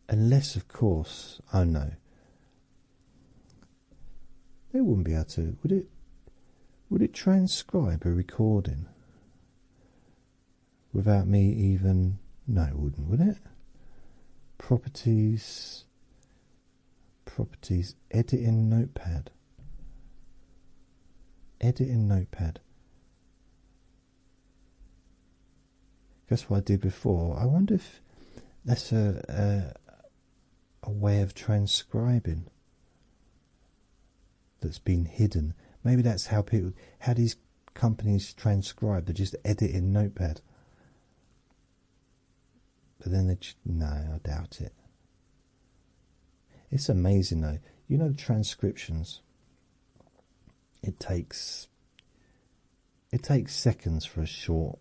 Unless, of course, oh no, they wouldn't be able to. Would it transcribe a recording without me even? No, it wouldn't, would it? Properties, edit in Notepad. Edit in Notepad. Guess what I did before? I wonder if that's a way of transcribing that's been hidden. Maybe that's how these companies transcribe. They just edit in Notepad. But then no, I doubt it. It's amazing though. You know, the transcriptions. It takes seconds for a short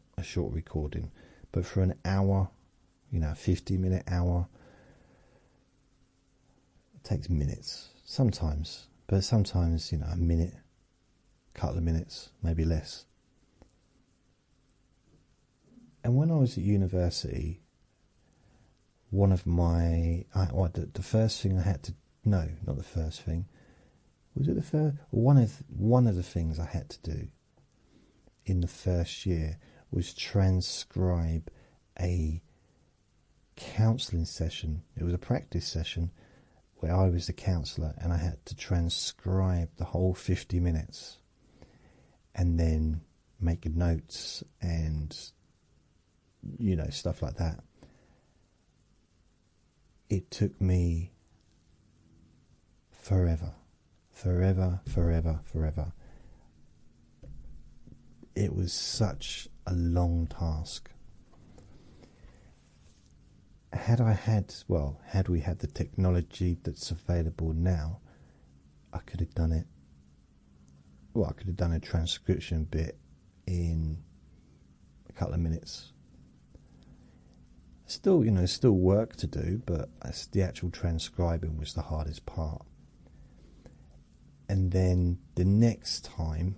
recording, but for an hour, 50-minute hour, it takes minutes sometimes. But sometimes, a minute, couple of minutes, maybe less. And when I was at university, one of my the first thing I had to no, not the first thing. Was it the first? One of the things I had to do in the first year was transcribe a counselling session. It was a practice session where I was the counsellor and I had to transcribe the whole 50 minutes and then make notes and stuff like that. It took me forever. It was such a long task. Had we had the technology that's available now, I could have done it. Well, I could have done a transcription bit in a couple of minutes. Still, still work to do, but the actual transcribing was the hardest part. And then the next time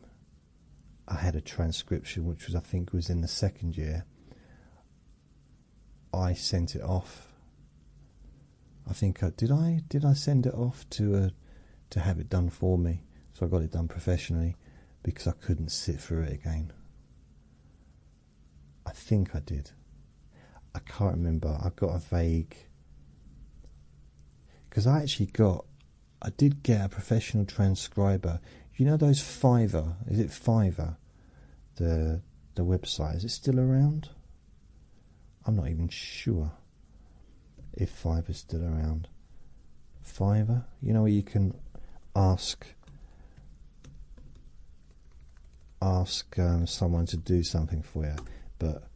I had a transcription, which was, I think, was in the second year, I sent it off. I think did I send it off to have it done for me? So I got it done professionally because I couldn't sit through it again. I think I did. I can't remember. I got a vague, because I did get a professional transcriber. You know those Fiverr? Is it Fiverr? The website, is it still around? I'm not even sure if Fiverr's still around. Fiverr, you know, where you can ask someone to do something for you, but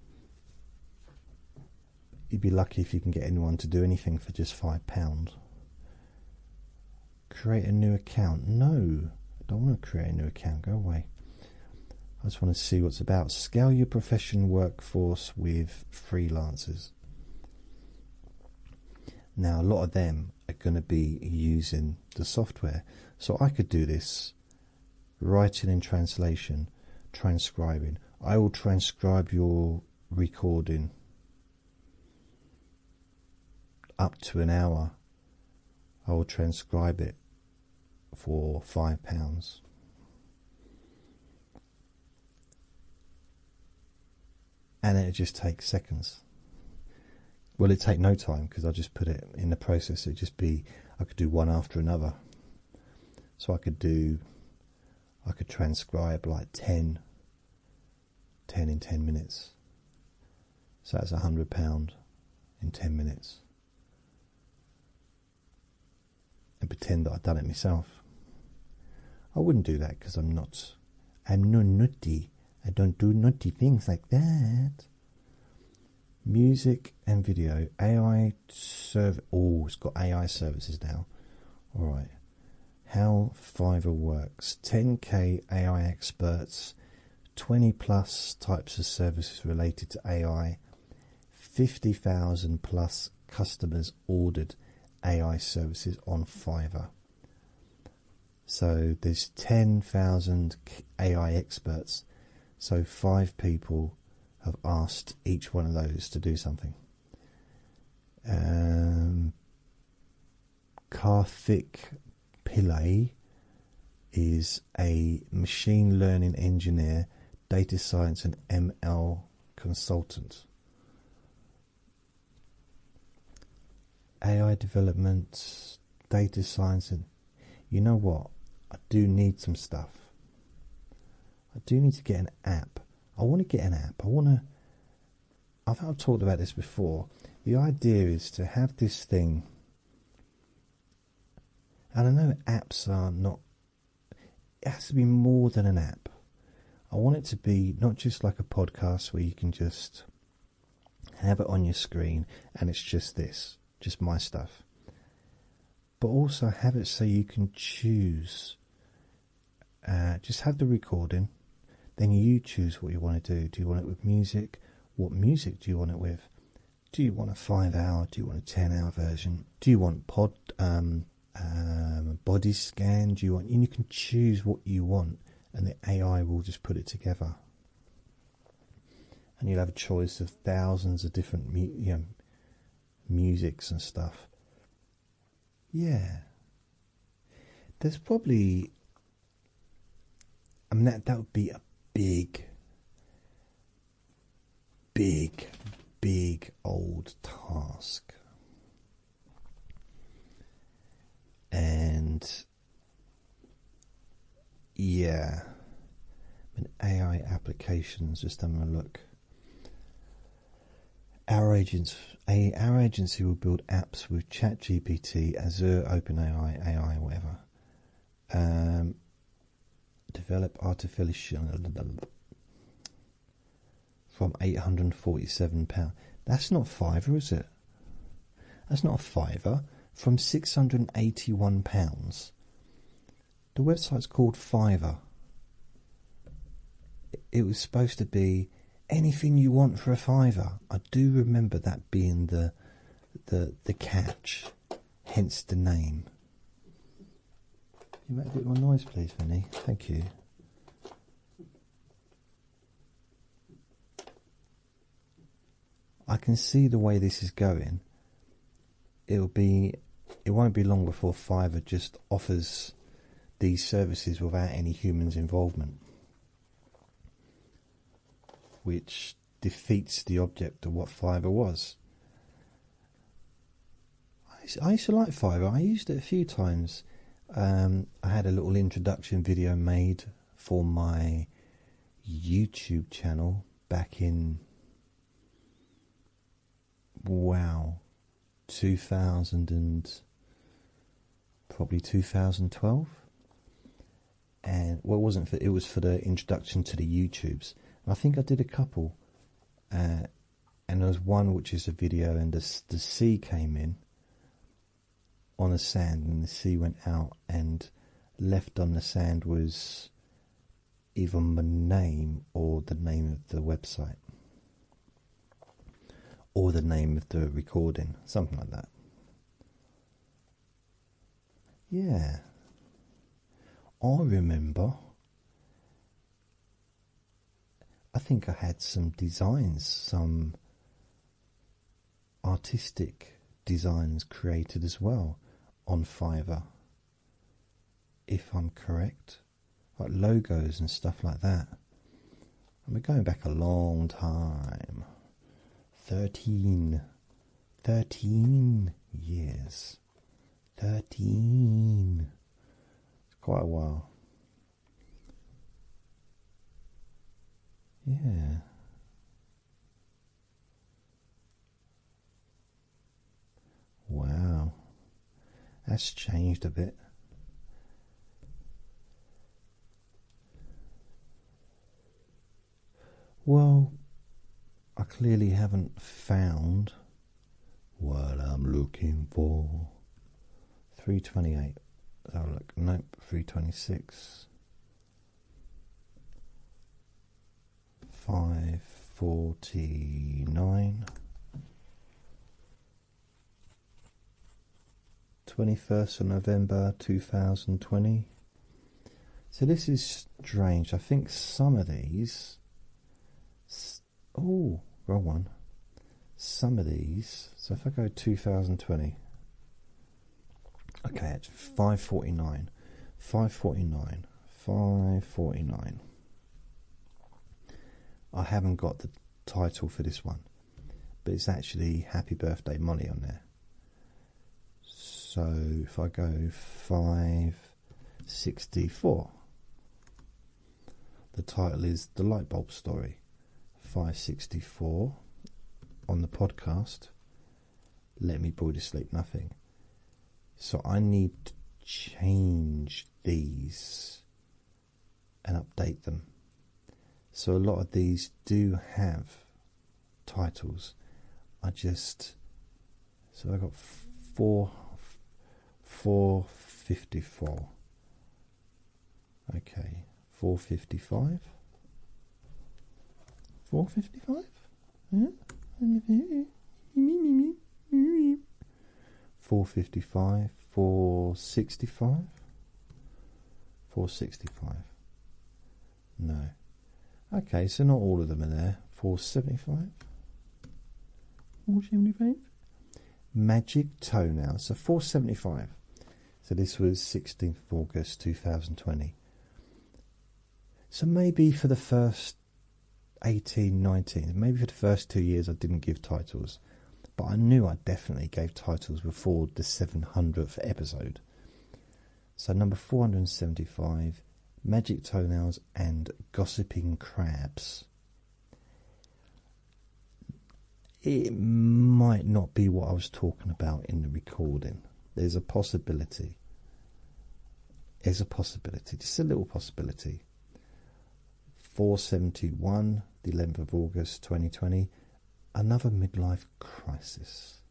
you'd be lucky if you can get anyone to do anything for just £5. Create a new account. No, I don't want to create a new account. Go away. I just want to see what's about. Scale your professional workforce with freelancers. Now, a lot of them are going to be using the software. So I could do this, writing and translation, transcribing. I will transcribe your recording up to an hour. I will transcribe it for £5. And it just takes seconds. Well, it'd take no time because I just put it in the process. It'd just be, I could do one after another. So I could transcribe like 10 in 10 minutes. So that's £100 in 10 minutes. And pretend that I've done it myself. I wouldn't do that because I'm not naughty. I don't do naughty things like that. Music and video. AI serve. Oh, it's got AI services now. Alright. How Fiverr works. 10k AI experts. 20 plus types of services related to AI. 50,000 plus customers ordered AI services on Fiverr. So there's 10,000 AI experts. So 5 people have asked each one of those to do something. Karthik Pillai is a machine learning engineer, data science and ML consultant. AI development, data science, and you know what? I do need some stuff. I do need to get an app. I want to get an app. I've talked about this before. The idea is to have this thing, and I know apps are not, it has to be more than an app. I want it to be not just like a podcast where you can just have it on your screen and it's just this, just my stuff. But also have it so you can choose, just have the recording. Then you choose what you want to do. Do you want it with music? What music do you want it with? Do you want a 5-hour? Do you want a 10-hour version? Do you want body scan? Do you want? And you can choose what you want, and the AI will just put it together. And you'll have a choice of thousands of different musics and stuff. Yeah, there's probably. I mean that would be a big old task, and yeah, I mean, AI applications. Just having a look. Our agency will build apps with ChatGPT, Azure, OpenAI, AI, whatever. Develop artificial from £847. That's not Fiverr, is it? That's not a Fiverr. From £681. The website's called Fiverr. It was supposed to be anything you want for a £5. I do remember that being the catch, hence the name. you make a bit more noise, please, Vinny? Thank you. I can see the way this is going. It won't be long before Fiverr just offers these services without any humans' involvement, which defeats the object of what Fiverr was. I used to like Fiverr. I used it a few times. I had a little introduction video made for my YouTube channel back in 2012, and well, it was for the introduction to the YouTubes. And I think I did a couple, and there was one which is a video, and the sea came in on the sand, and the sea went out, and left on the sand was either my name or the name of the website, or the name of the recording, something like that. Yeah, I remember. I think I had some designs, some artistic designs created as well on Fiverr, if I'm correct, like logos and stuff like that. And we're going back a long time. 13 years. 13. It's quite a while. Yeah. Wow. That's changed a bit. Well, I clearly haven't found what I'm looking for. 328. Oh look, nope, 326. 549. 21st of November 2020. So this is strange. I think some of these. Oh, wrong one. Some of these. So if I go 2020. Okay, it's 549. 549. 549. I haven't got the title for this one, but it's actually Happy Birthday Molly on there. So if I go 564, the title is The Light Bulb Story. 564 on the podcast, Let Me Bore You to Sleep Nothing. So I need to change these and update them. So a lot of these do have titles. So I got 454. Okay, 455. 455? Yeah. 455, 465, 465. No. Okay, so not all of them are there. 475, 475. Magic Toenail. So 475. So this was 16th of August 2020. So maybe for the first 18, 19, maybe for the first 2 years I didn't give titles, but I knew I definitely gave titles before the 700th episode. So number 475, Magic Toenails and Gossiping Crabs. It might not be what I was talking about in the recording. There's a possibility. Just a little possibility. 471, the 11th of August 2020, another midlife crisis.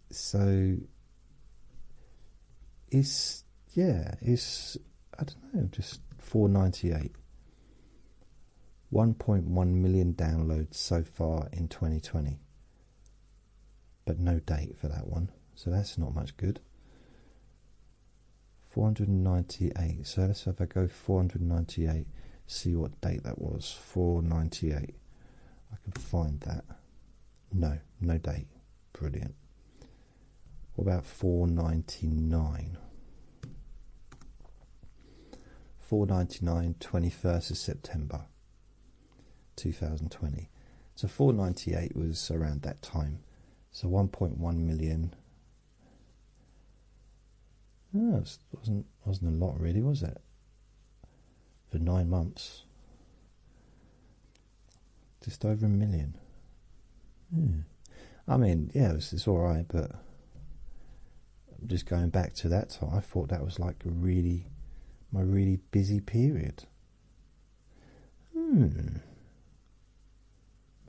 So it's I don't know, just 498. 1.1 million downloads so far in 2020, but no date for that one, so that's not much good. 498. So let's have a go. 498. See what date that was. 498. I can find that. No, no date. Brilliant. What about 499? 499, 21st of September 2020. So 498 was around that time. So 1.1 million. Oh, it wasn't a lot really, was it? For 9 months. Just over a million. I mean, yeah, it's alright, but just going back to that time, I thought that was like my really busy period.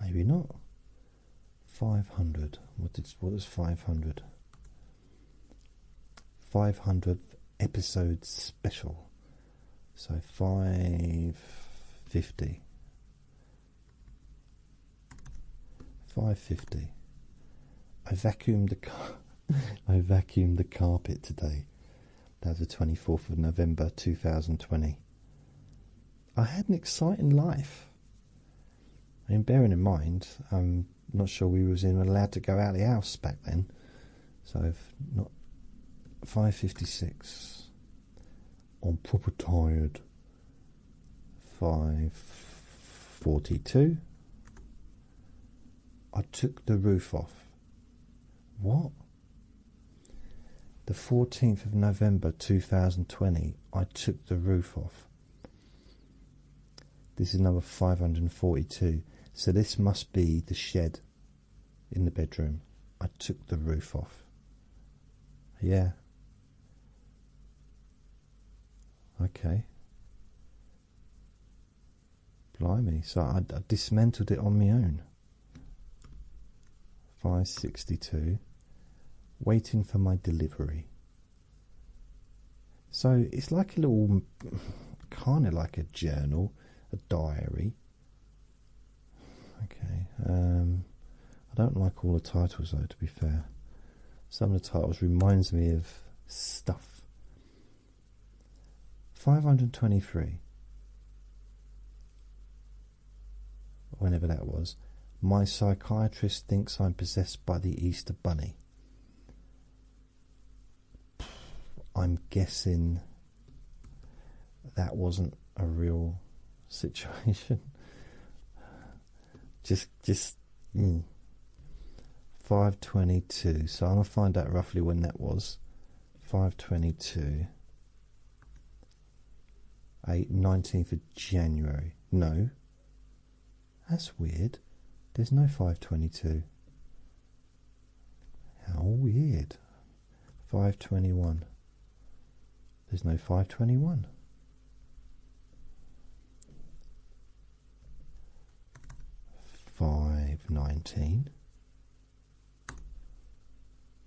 Maybe not. 500. What is 500? 500th episode special. So 550. 550. I vacuumed the carpet today. That was the 24th of November 2020. I had an exciting life. I mean, bearing in mind, I'm not sure we was even allowed to go out of the house back then. So if not 5:56. I'm proper tired. 5:42. I took the roof off. What? The 14th of November 2020, I took the roof off. This is number 542. So this must be the shed in the bedroom. I took the roof off. Yeah. Okay. Blimey. So I dismantled it on my own. 562. Waiting for my delivery. So it's like a little, kind of like a journal, a diary. Okay. I don't like all the titles though, to be fair. Some of the titles reminds me of stuff. 523. Whenever that was. My psychiatrist thinks I'm possessed by the Easter Bunny. I'm guessing that wasn't a real situation. Just 522. So I'm going to find out roughly when that was. 522. 19th of January. No. That's weird. There's no 522. How weird. 521. There's no 521. 519.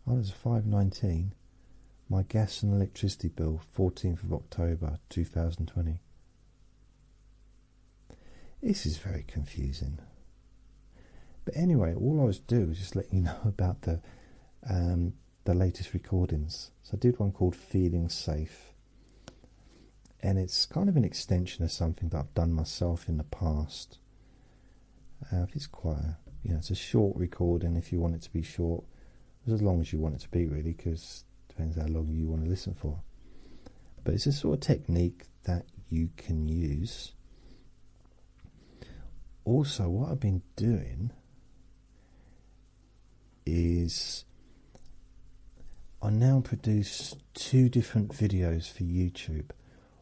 Oh, there's a 519. My gas and electricity bill, 14th of October 2020. This is very confusing. But anyway, all I was doing was just letting you know about the latest recordings. So I did one called Feeling Safe. And it's kind of an extension of something that I've done myself in the past. It's quite it's a short recording if you want it to be short. As long as you want it to be, really, because it depends how long you want to listen for. But it's a sort of technique that you can use. Also, what I've been doing is I now produce 2 different videos for YouTube.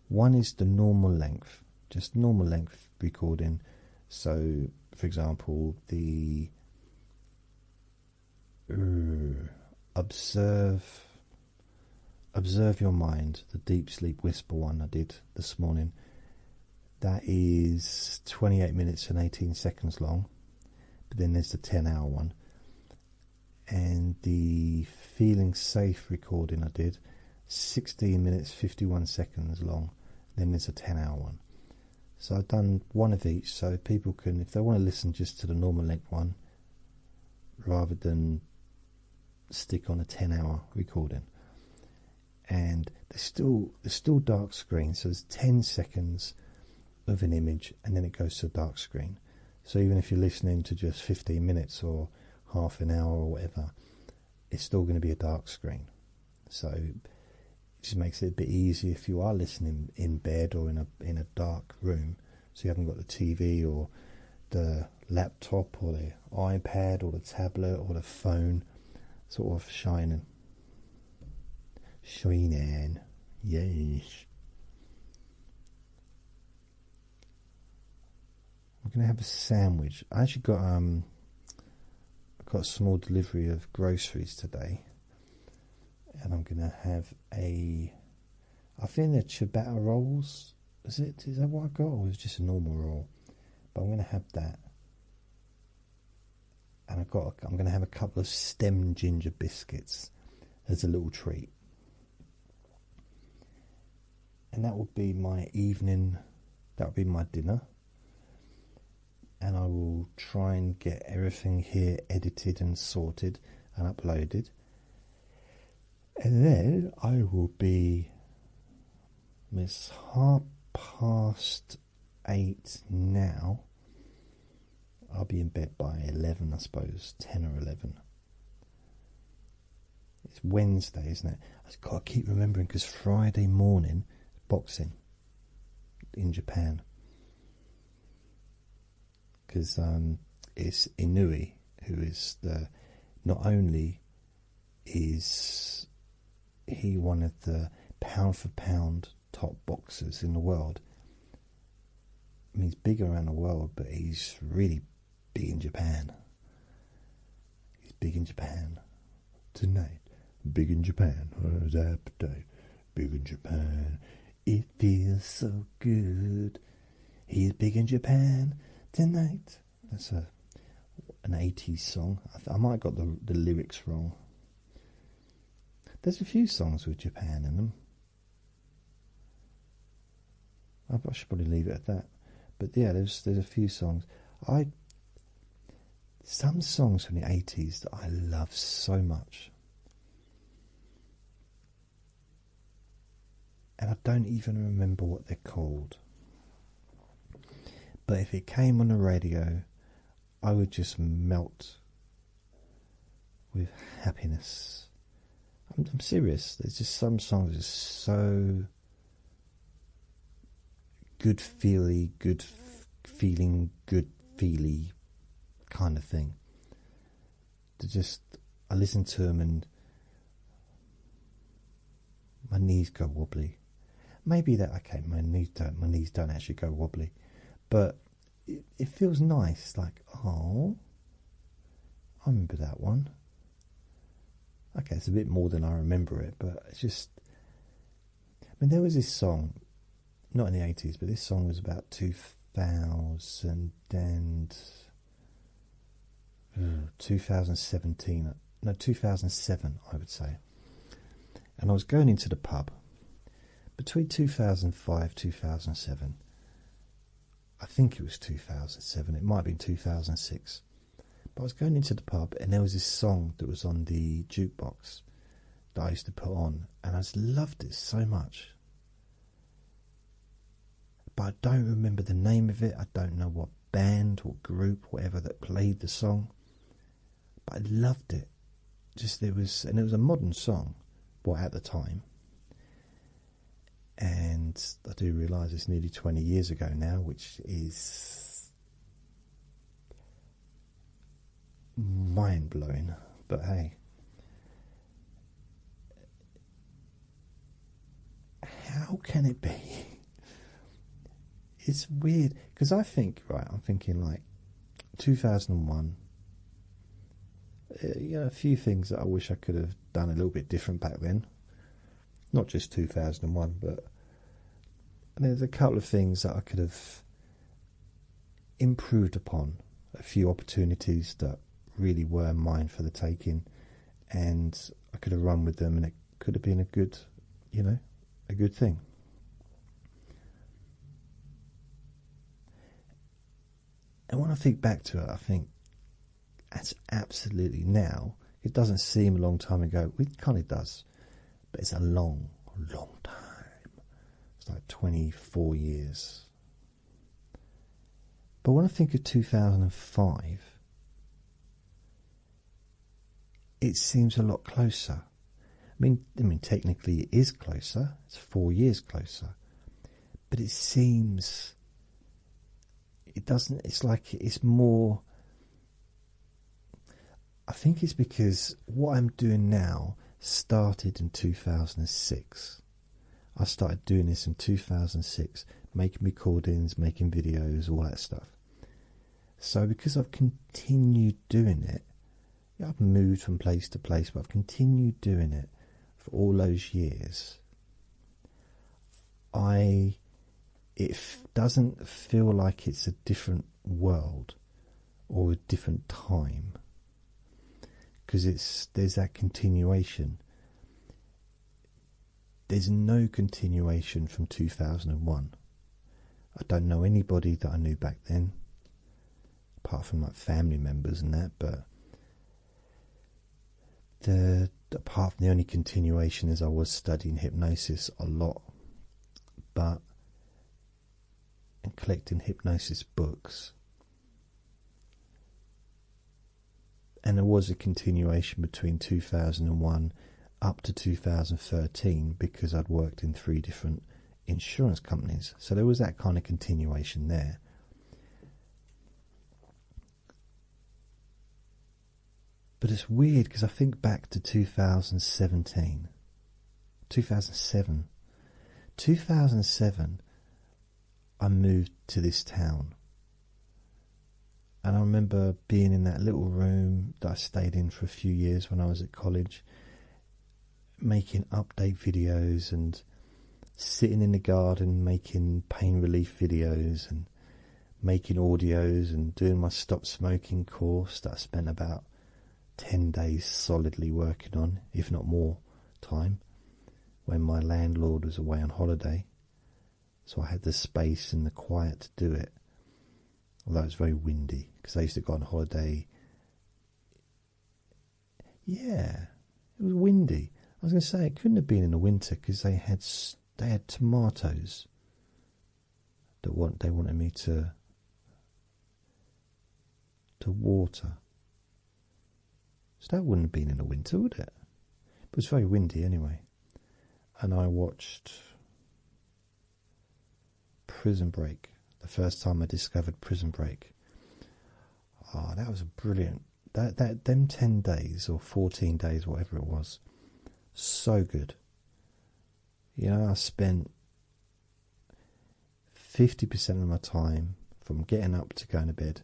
One is the normal length, just normal length recording. So, for example, the observe your mind, the deep sleep whisper one I did this morning. That is 28 minutes and 18 seconds long. But then there's the 10-hour one. And the Feeling Safe recording I did, 16 minutes 51 seconds long. Then there's a 10-hour one. So I've done one of each, so people can, if they want to listen just to the normal length one, rather than stick on a 10-hour recording. and there's still dark screen. So there's 10 seconds of an image, and then it goes to a dark screen. So even if you're listening to just 15 minutes or half an hour or whatever, it's still going to be a dark screen. So it just makes it a bit easier if you are listening in bed or in a dark room, so you haven't got the TV or the laptop or the iPad or the tablet or the phone sort of shining. Yes. I'm going to have a sandwich. I actually got a small delivery of groceries today, and I'm going to have I think they're ciabatta rolls. Is that what I got, or is it just a normal roll? But I'm going to have that, and I'm going to have a couple of stem ginger biscuits as a little treat, and that will be my evening. That will be my dinner. And I will try and get everything here edited and sorted and uploaded. And then I will be... It's 8:30 now. I'll be in bed by 11, I suppose. 10 or 11. It's Wednesday, isn't it? I've got to keep remembering, because Friday morning, boxing in Japan. Because it's Inui who is not only is he one of the pound for pound top boxers in the world. I mean, he's big around the world, but he's really big in Japan. He's big in Japan tonight. Big in Japan. Where's appetite? Big in Japan. It feels so good. He's big in Japan tonight. That's an 80s song. I might have got the lyrics wrong. There's a few songs with Japan in them. I should probably leave it at that. But yeah, there's a few songs. Some songs from the 80s that I love so much. And I don't even remember what they're called. But if it came on the radio, I would just melt with happiness. I'm serious. There's just some songs that are so good feely, good feeling, good feely kind of thing. I listen to them and my knees go wobbly. Maybe my knees don't actually go wobbly. But it feels nice, like, oh, I remember that one. Okay, it's a bit more than I remember it, but it's just... I mean, there was this song, not in the 80s, but this song was about 2017, no, 2007, I would say. And I was going into the pub between 2005, 2007. I think it was 2007, it might have been 2006. But I was going into the pub and there was this song that was on the jukebox that I used to put on, and I just loved it so much. But I don't remember the name of it. I don't know what band or group, whatever, that played the song. But I loved it. It was a modern song, at the time. And I do realise it's nearly 20 years ago now, which is mind-blowing. But hey, how can it be? It's weird, because I'm thinking like 2001, a few things that I wish I could have done a little bit different back then. Not just 2001, but there's a couple of things that I could have improved upon, a few opportunities that really were mine for the taking, and I could have run with them, and it could have been a good thing. And when I think back to it, I think that's absolutely, now, it doesn't seem a long time ago. It kind of does, but it's a long, a long time. It's like 24 years. But when I think of 2005, it seems a lot closer. I mean, technically it is closer. It's 4 years closer. But it seems, it doesn't, it's like it's more, I think it's because what I'm doing now started in 2006. I started doing this in 2006, making recordings, making videos, all that stuff. So because I've continued doing it, I've moved from place to place, but I've continued doing it for all those years. It doesn't feel like it's a different world or a different time, because there's that continuation. There's no continuation from 2001. I don't know anybody that I knew back then, apart from like family members and that, but apart from the only continuation is I was studying hypnosis a lot, and collecting hypnosis books. And there was a continuation between 2001 up to 2013 because I'd worked in 3 different insurance companies. So there was that kind of continuation there. But it's weird because I think back to 2007. 2007, I moved to this town. And I remember being in that little room that I stayed in for a few years when I was at college, making update videos and sitting in the garden making pain relief videos and making audios and doing my stop smoking course that I spent about 10 days solidly working on, if not more time, when my landlord was away on holiday. So I had the space and the quiet to do it. Although it was very windy, because I used to go on holiday. Yeah, it was windy. I was going to say it couldn't have been in the winter because they had tomatoes that they wanted me to water. So that wouldn't have been in the winter, would it? It was very windy anyway. And I watched Prison Break. The first time I discovered Prison Break. Oh, that was brilliant. Them 10 days or 14 days, whatever it was, so good. You know, I spent 50% of my time from getting up to going to bed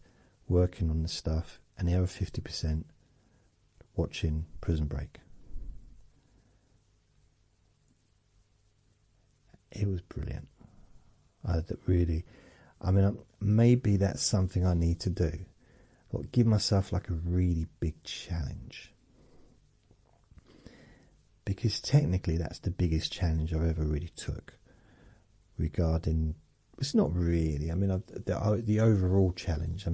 working on the stuff, and the other 50% watching Prison Break. It was brilliant. Maybe that's something I need to do. Or give myself like a really big challenge. Because technically that's the biggest challenge I've ever really took regarding, it's not really, the overall challenge,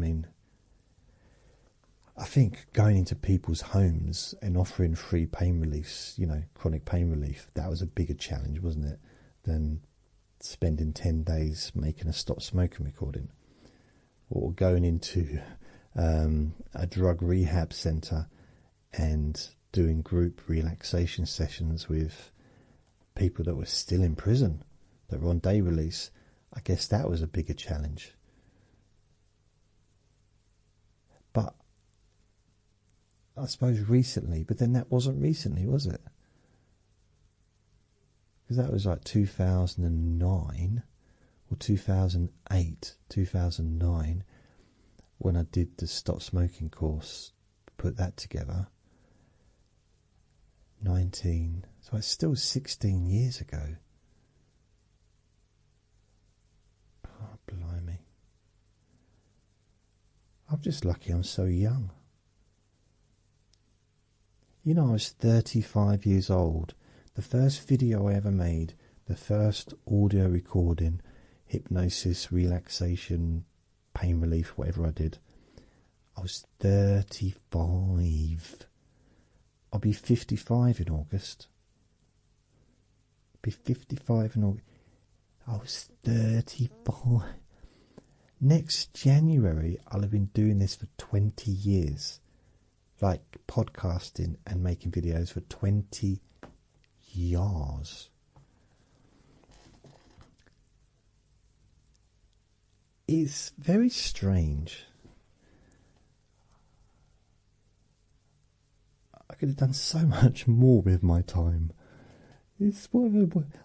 I think going into people's homes and offering free pain reliefs, chronic pain relief, that was a bigger challenge, wasn't it, than spending 10 days making a stop smoking recording, or going into a drug rehab centre and doing group relaxation sessions with people that were still in prison, that were on day release. I guess that was a bigger challenge. But I suppose recently, but then that wasn't recently, was it? Because that was like 2009 or 2008, 2009, when I did the stop smoking course, put that together. 19, so it's still 16 years ago. Oh, blimey. I'm just lucky I'm so young. I was 35 years old. The first video I ever made, the first audio recording, hypnosis, relaxation, pain relief, whatever I did, I was 35. I'll be 55 in August. Be 55 in August. I was 35. Next January, I'll have been doing this for 20 years. Like podcasting and making videos for 20 years. It's very strange. I could have done so much more with my time. It's what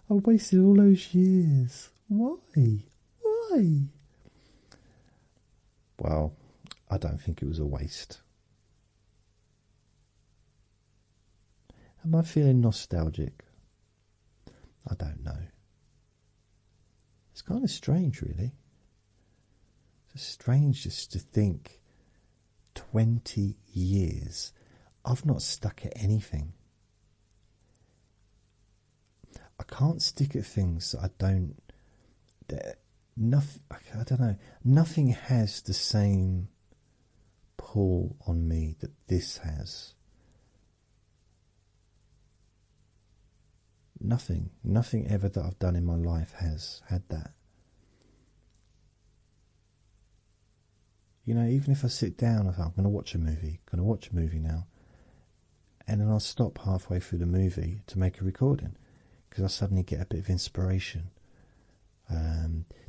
I wasted all those years. Why? Why? Well, I don't think it was a waste. Am I feeling nostalgic? I don't know. It's kind of strange, really. It's strange just to think 20 years. I've not stuck at anything. I can't stick at things that I don't. Nothing. I don't know. Nothing has the same pull on me that this has. Nothing ever that I've done in my life has had that. You know, even if I sit down, I think I'm going to watch a movie now, and then I'll stop halfway through the movie to make a recording because I suddenly get a bit of inspiration.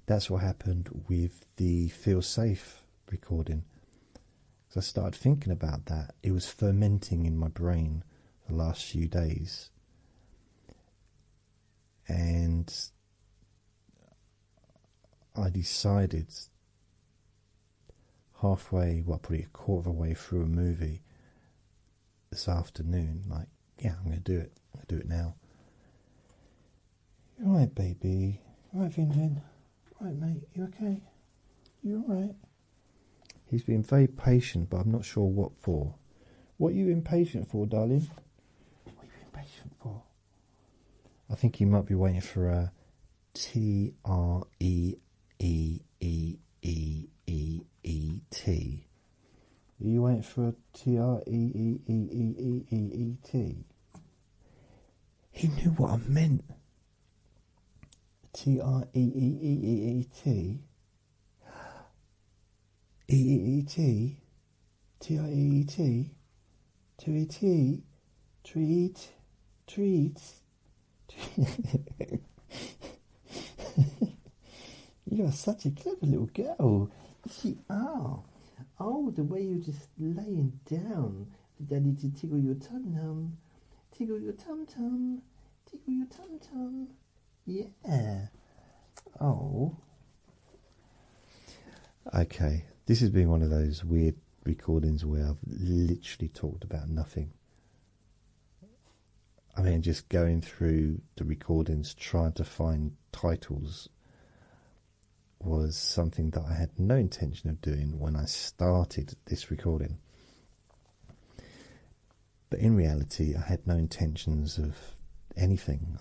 That's what happened with the Feel Safe recording. Because I started thinking about that. It was fermenting in my brain the last few days. And I decided halfway, probably a quarter of a way through a movie this afternoon, like, yeah, I'm going to do it. I'm going to do it now. You alright, baby? You alright, Vinvin? Right, mate, you okay? You alright? He's been very patient, but I'm not sure what for. What are you impatient for, darling? What are you impatient for? I think he might be waiting for a T-R-E-E-E-E-E-E-E-T. Are you waiting for a T-R-E-E-E-E-E-E-E-T? He knew what I meant. T-R-E-E-E-E-E-T. E-E-E-T. T-R-E-E-T. T-E-T. Treat. Treats. You are such a clever little girl. She are. Oh, the way you're just laying down for Daddy to tickle your tum-tum. Tickle your tum-tum. Tickle your tum-tum. Yeah. Oh. Okay. This has been one of those weird recordings where I've literally talked about nothing. I mean, just going through the recordings, trying to find titles was something that I had no intention of doing when I started this recording. But in reality, I had no intentions of anything.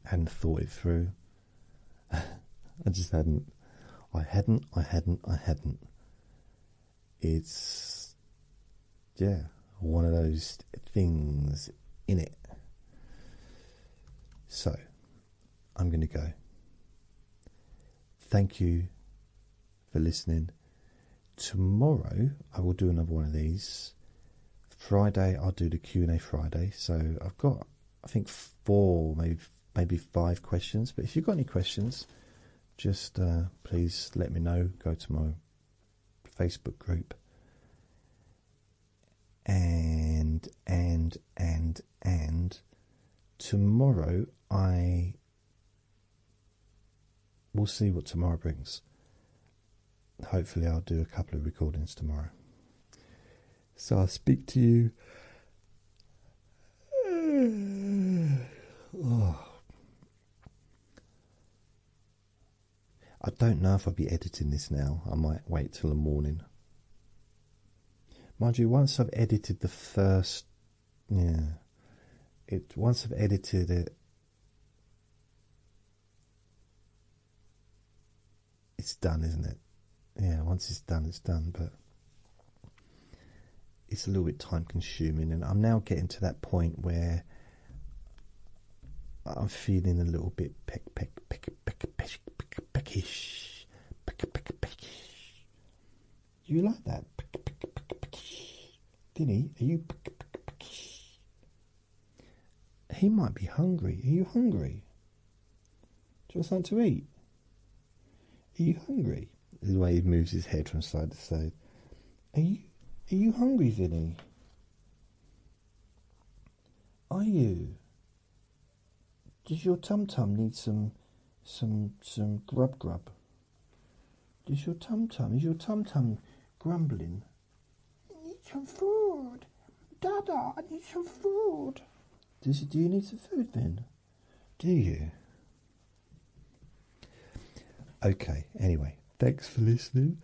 Hadn't thought it through. I just hadn't. I hadn't. It's, yeah, one of those things in it. So, I'm going to go. Thank you for listening. Tomorrow, I will do another one of these. Friday, I'll do the Q&A Friday. So, I've got, I think, 4, maybe 5 questions. But if you've got any questions, just please let me know. Go to my Facebook group. And tomorrow we'll see what tomorrow brings. Hopefully I'll do a couple of recordings tomorrow. So I'll speak to you. Oh. I don't know if I'll be editing this now. I might wait till the morning. Mind you, once I've edited the first, once I've edited it, it's done, isn't it? Yeah, once it's done, but it's a little bit time consuming, and I'm now getting to that point where I'm feeling a little bit peckish. Peckish. You like that? Dinny, are you peckish? He might be hungry. Are you hungry? Do you want something to eat? Are you hungry? The way he moves his head from side to side. Are you hungry, Vinny? Are you? Does your tum tum need some grub? Is your tum tum grumbling? I need some food. Dada, I need some food. Do you need some food then? Do you? Okay, anyway, thanks for listening.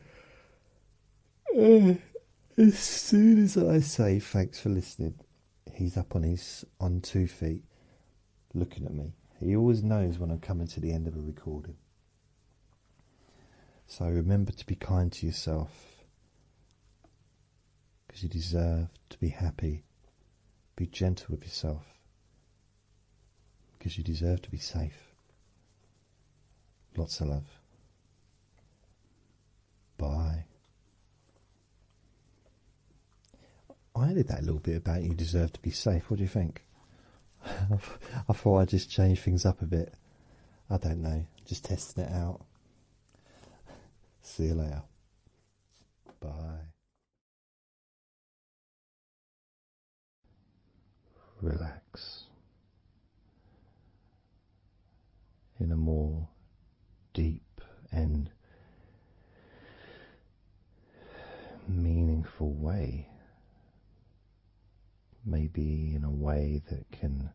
As soon as I say thanks for listening, he's up on 2 feet, looking at me. He always knows when I'm coming to the end of a recording. So remember to be kind to yourself, because you deserve to be happy. Be gentle with yourself, because you deserve to be safe. Lots of love. Bye. I added that little bit about you deserve to be safe. What do you think? I thought I'd just change things up a bit. I don't know. Just testing it out. See you later. Bye. Relax in a more deep and meaningful way. Maybe in a way that can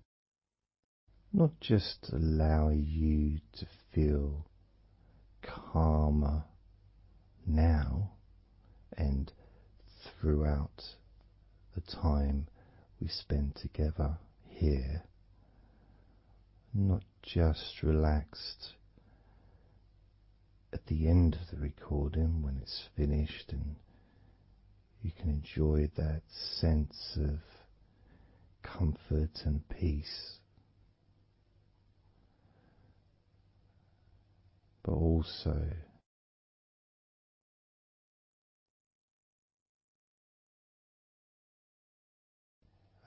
not just allow you to feel calmer now and throughout the time we spend together here, not just relaxed at the end of the recording when it's finished and you can enjoy that sense of comfort and peace, but also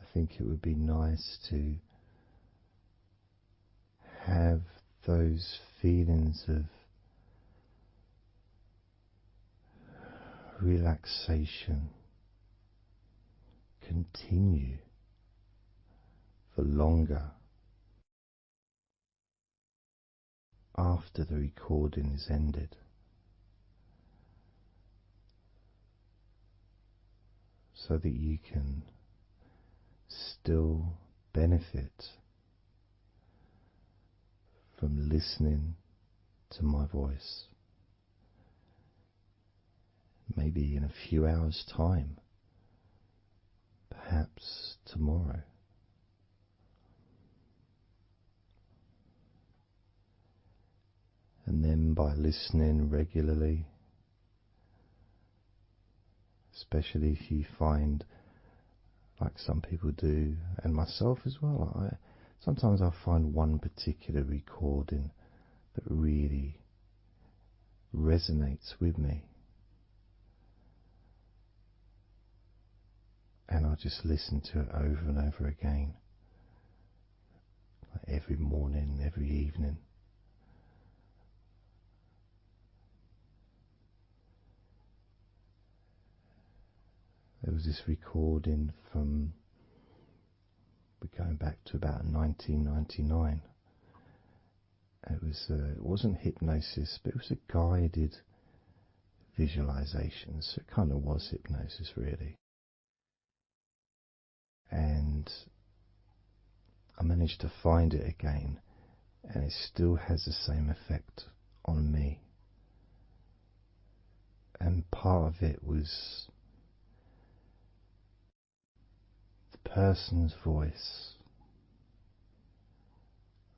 I think it would be nice to have those feelings of relaxation continue for longer after the recording is ended, so that you can still benefit from listening to my voice, maybe in a few hours' time, perhaps tomorrow. And then by listening regularly, especially if you find, like some people do, and myself as well, sometimes I find one particular recording that really resonates with me, and I just listen to it over and over again, like every morning, every evening. There was this recording from, we're going back to about 1999. It wasn't hypnosis, but it was a guided visualization, so it kind of was hypnosis really. And I managed to find it again, and it still has the same effect on me. And part of it was the person's voice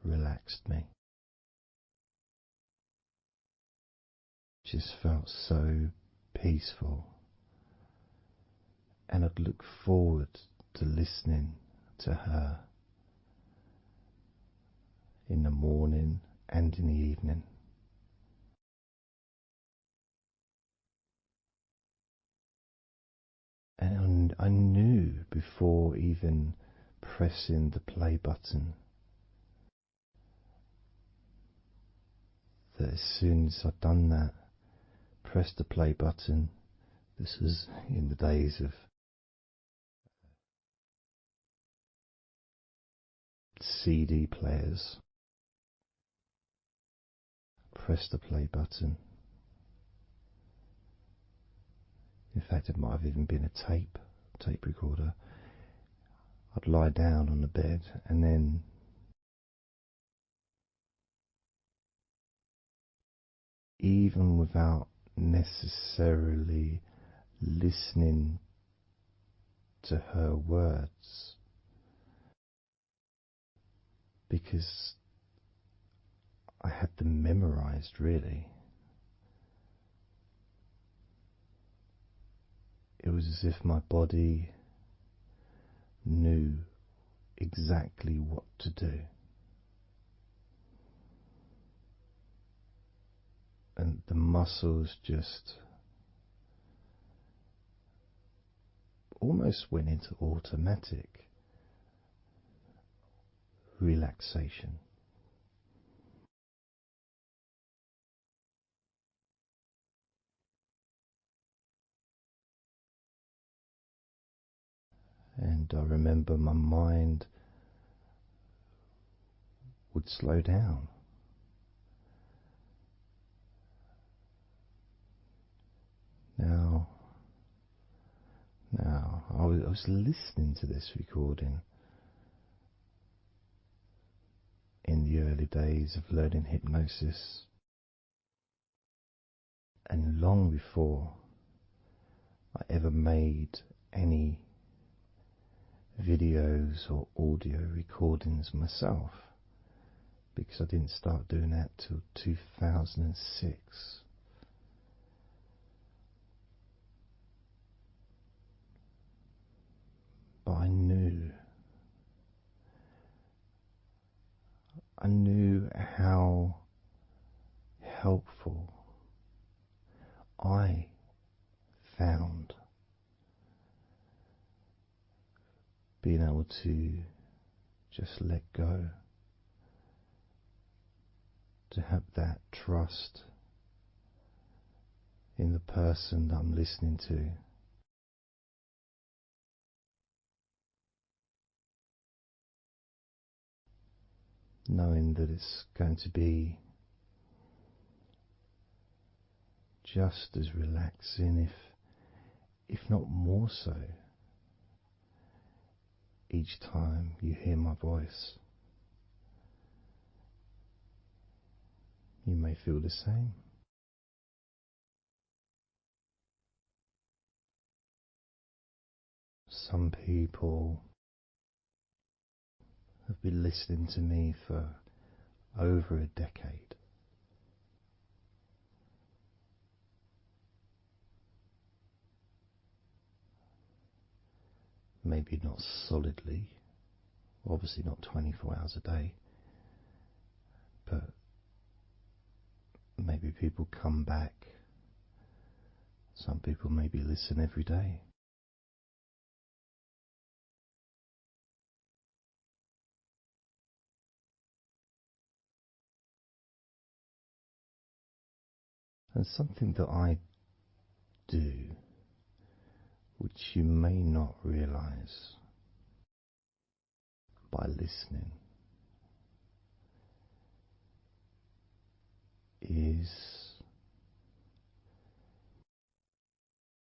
relaxed me. Just felt so peaceful, and I'd look forward to listening to her in the morning and in the evening. And I knew before even pressing the play button that as soon as I'd done that, pressed the play button, this was in the days of CD players, press the play button. In fact, it might have even been a tape recorder. I'd lie down on the bed and then even without necessarily listening to her words, because I had them memorized really. It was as if my body knew exactly what to do. And the muscles just almost went into automatic relaxation. And I remember my mind would slow down. Now, I was listening to this recording in the early days of learning hypnosis, and long before I ever made any videos or audio recordings myself, because I didn't start doing that till 2006. But I knew how helpful I found being able to just let go, to have that trust in the person that I'm listening to. Knowing that it's going to be just as relaxing, if not more so, each time you hear my voice. You may feel the same. Some people have been listening to me for over a decade. Maybe not solidly, obviously not 24 hours a day, but maybe people come back. Some people maybe listen every day. And something that I do, which you may not realize by listening, is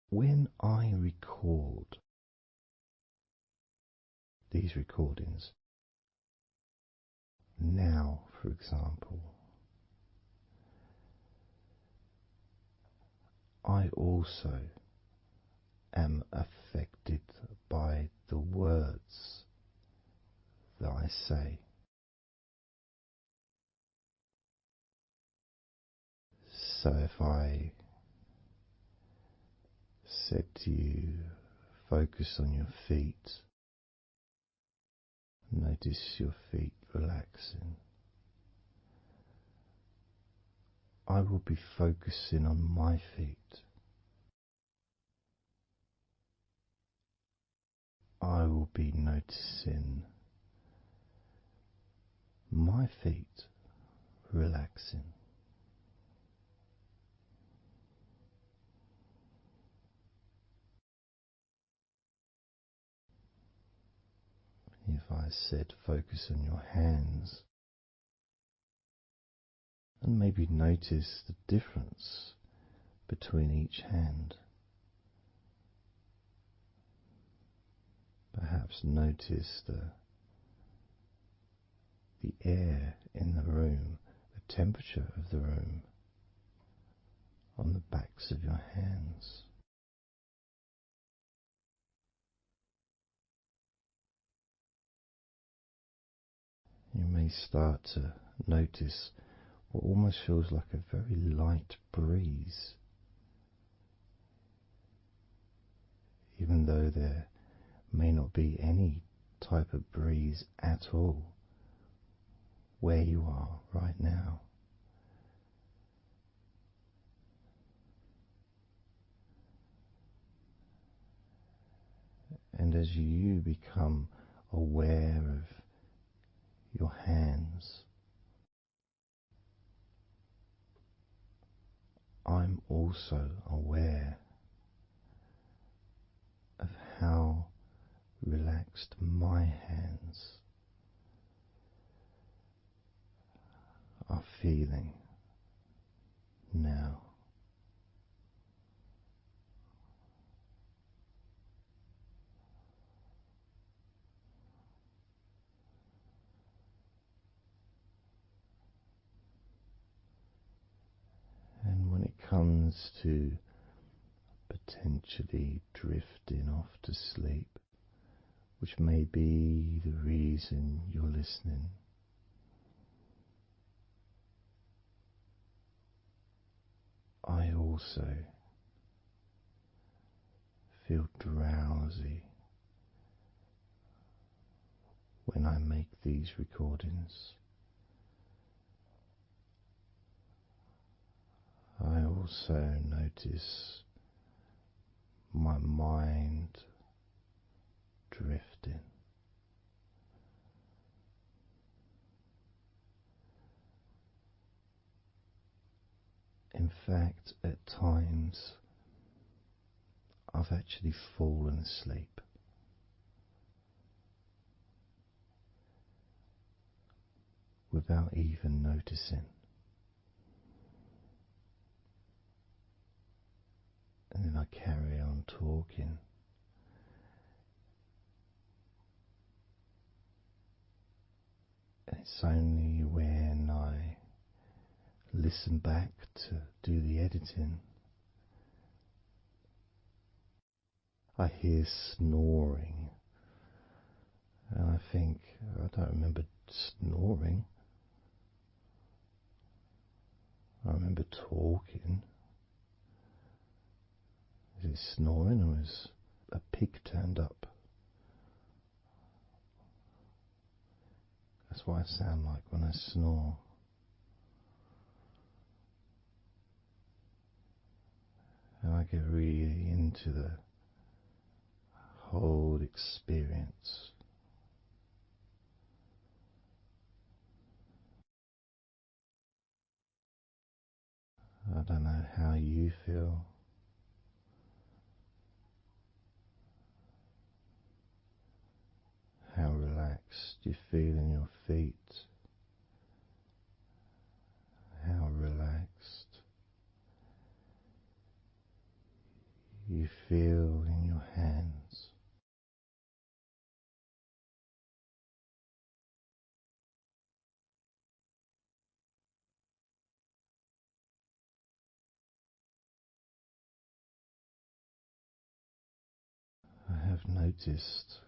when I record these recordings, now for example, I also am affected by the words that I say. So if I said to you, focus on your feet, notice your feet relaxing, I will be focusing on my feet. I will be noticing my feet relaxing. If I said focus on your hands, and maybe notice the difference between each hand. Perhaps notice the air in the room, the temperature of the room on the backs of your hands. You may start to notice what almost feels like a very light breeze, even though there may not be any type of breeze at all where you are right now. And as you become aware of your hands, I'm also aware of how relaxed my hands are feeling now. And when it comes to potentially drifting off to sleep, which may be the reason you're listening, I also feel drowsy when I make these recordings. I also notice my mind drifting. In fact, at times I've actually fallen asleep without even noticing. And then I carry on talking. And it's only when I listen back to do the editing, I hear snoring. And I think, I don't remember snoring. I remember talking. Is it snoring or is a pig turned up? That's what I sound like when I snore. And I get really into the whole experience. I don't know how you feel. How relaxed you feel in your feet. How relaxed you feel in your hands. I have noticed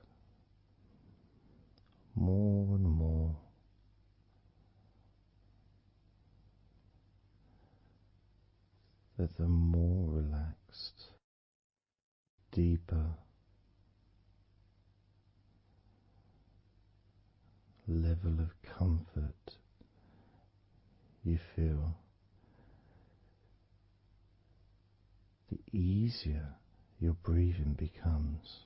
more and more that the more relaxed, deeper level of comfort you feel the easier your breathing becomes.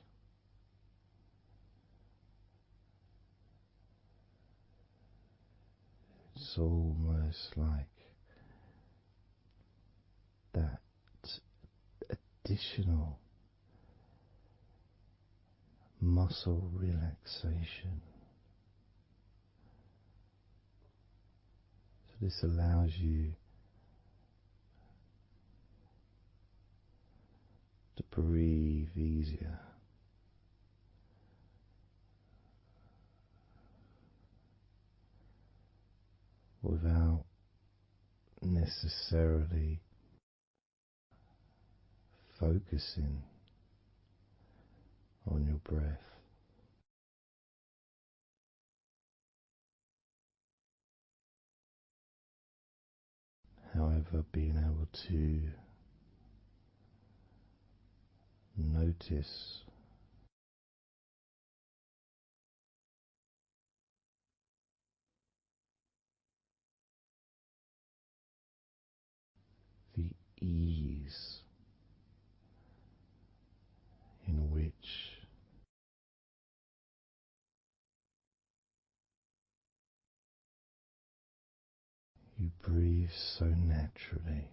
It's almost like that additional muscle relaxation. So this allows you to breathe easier. Without necessarily focusing on your breath. However, being able to notice the ease in which you breathe so naturally.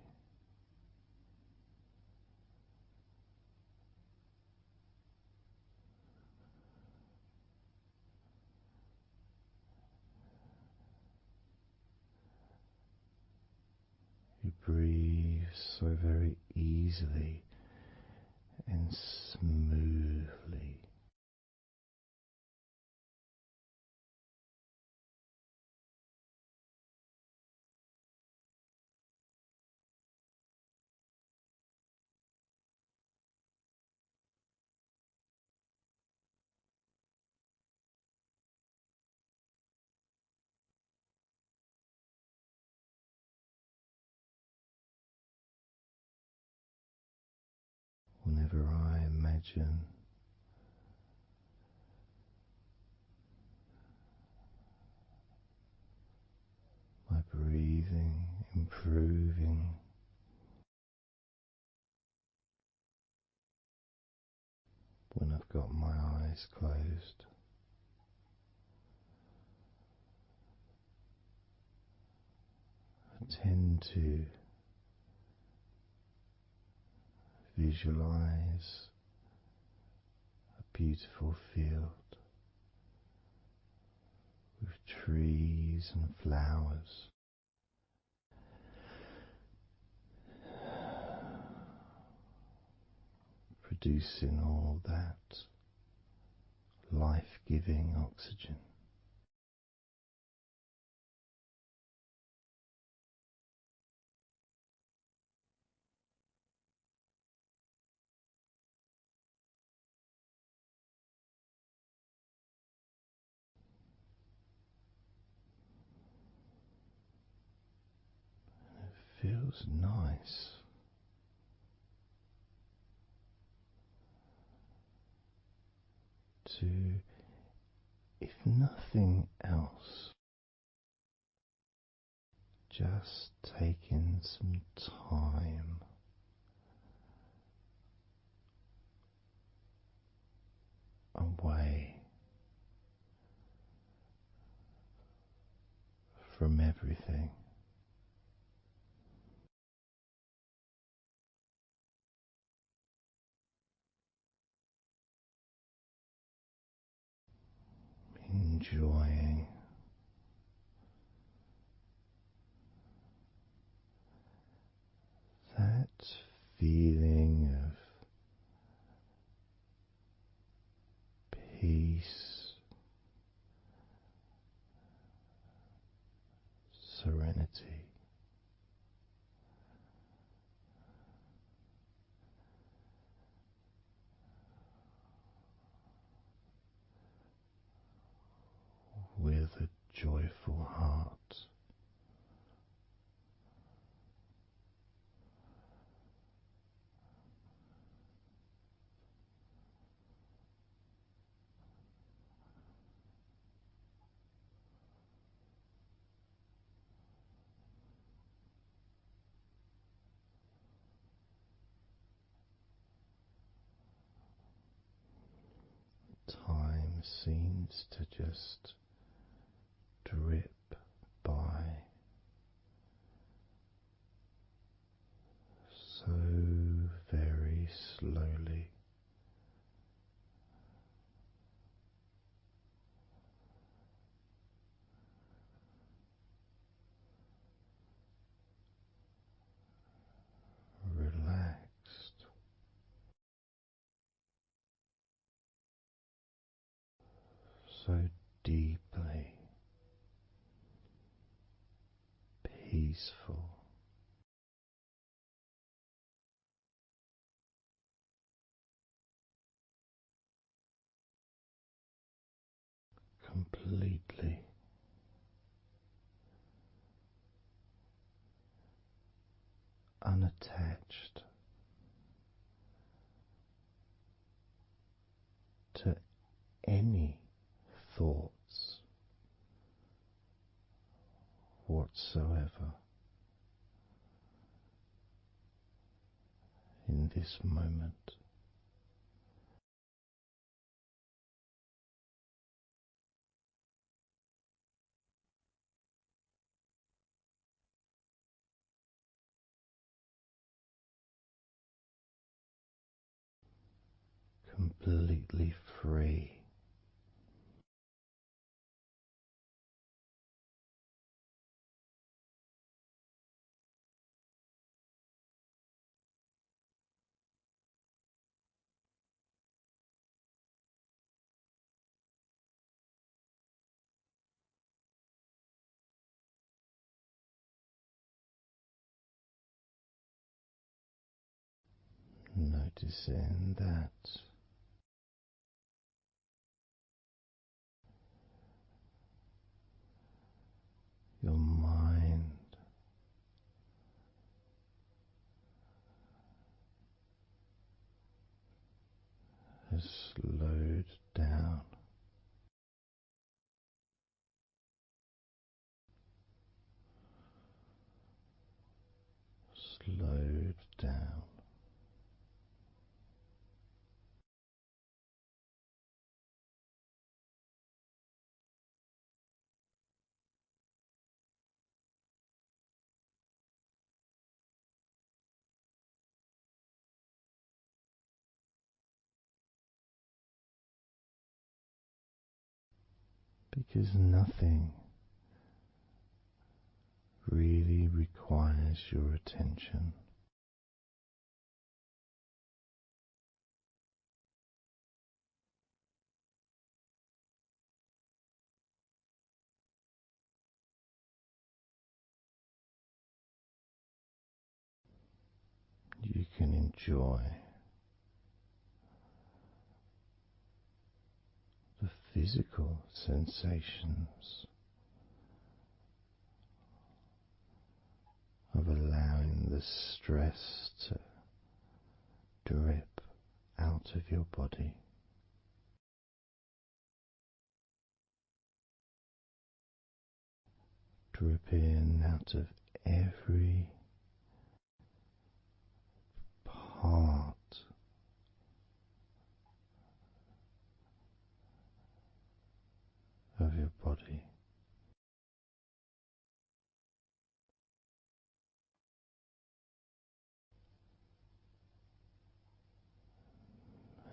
You breathe so very easily and smoothly. Whenever I imagine my breathing improving, when I've got my eyes closed, I tend to visualize a beautiful field with trees and flowers, producing all that life-giving oxygen. It feels nice to, if nothing else, just taking some time away from everything. Enjoying that feeling of peace, serenity, with a joyful heart. seems to just drip by so very slowly. Relaxed, so deeply peaceful, completely unattached to any thoughts whatsoever in this moment. Completely free, noticing that your mind has slowed down, slowed down, because nothing really requires your attention. You can enjoy the physical sensations of allowing the stress to drip out of your body, dripping out of every part of your body.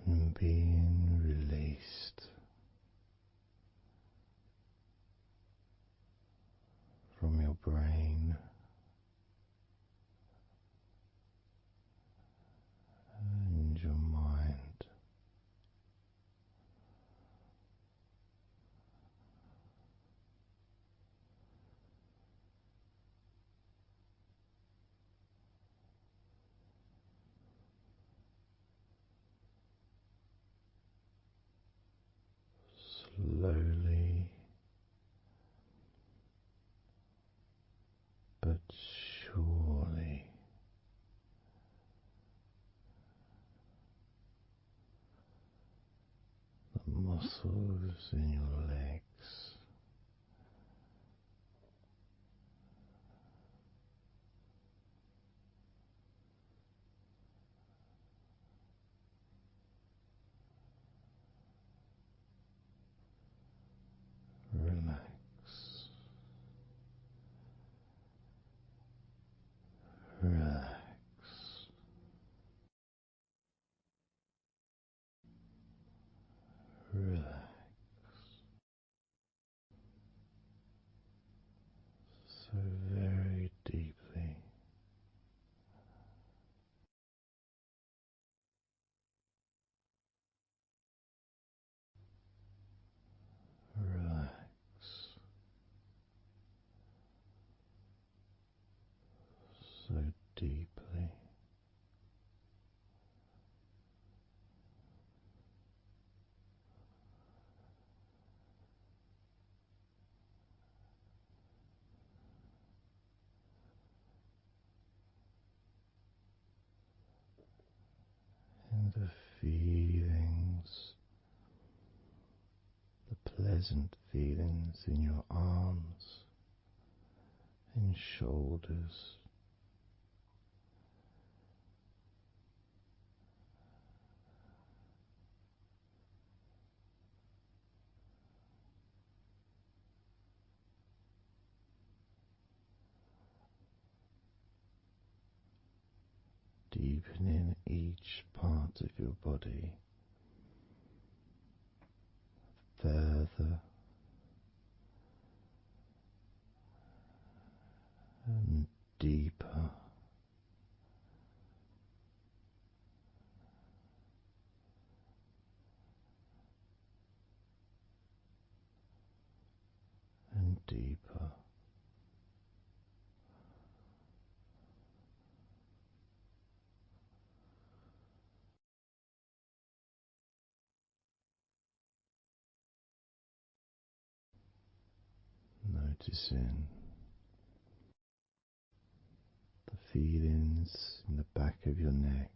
And being released from your brain and your mind. Slowly but surely, the muscles in your legs deeply. And the feelings, the pleasant feelings in your arms and shoulders, deepening each part of your body further and deeper. And deeper. Noticing the feelings in the back of your neck,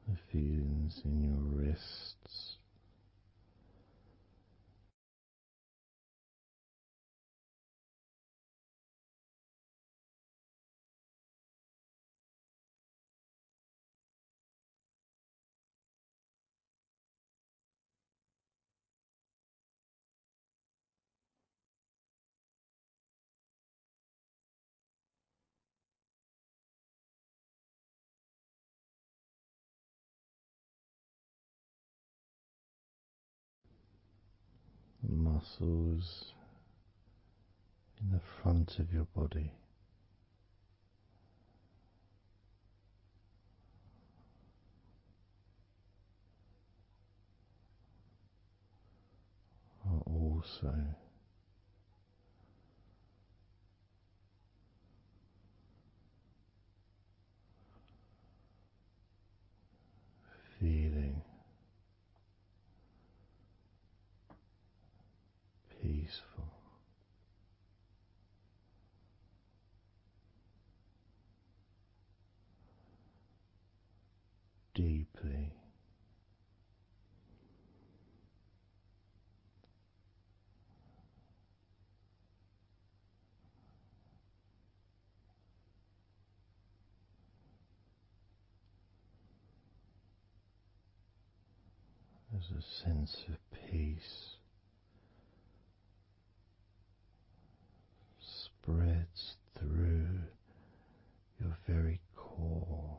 the feelings in your wrists, the muscles in the front of your body, are also feeling peaceful. Deeply as a sense of peace spreads through your very core.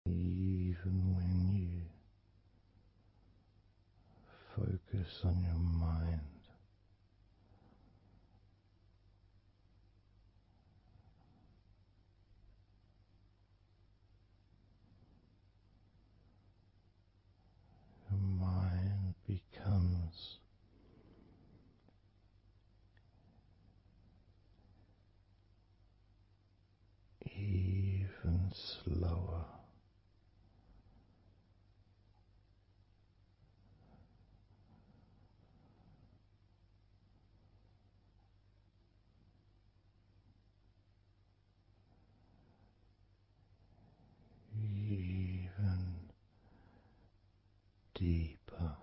Even when you focus on your mind, your mind becomes even slower, even deeper.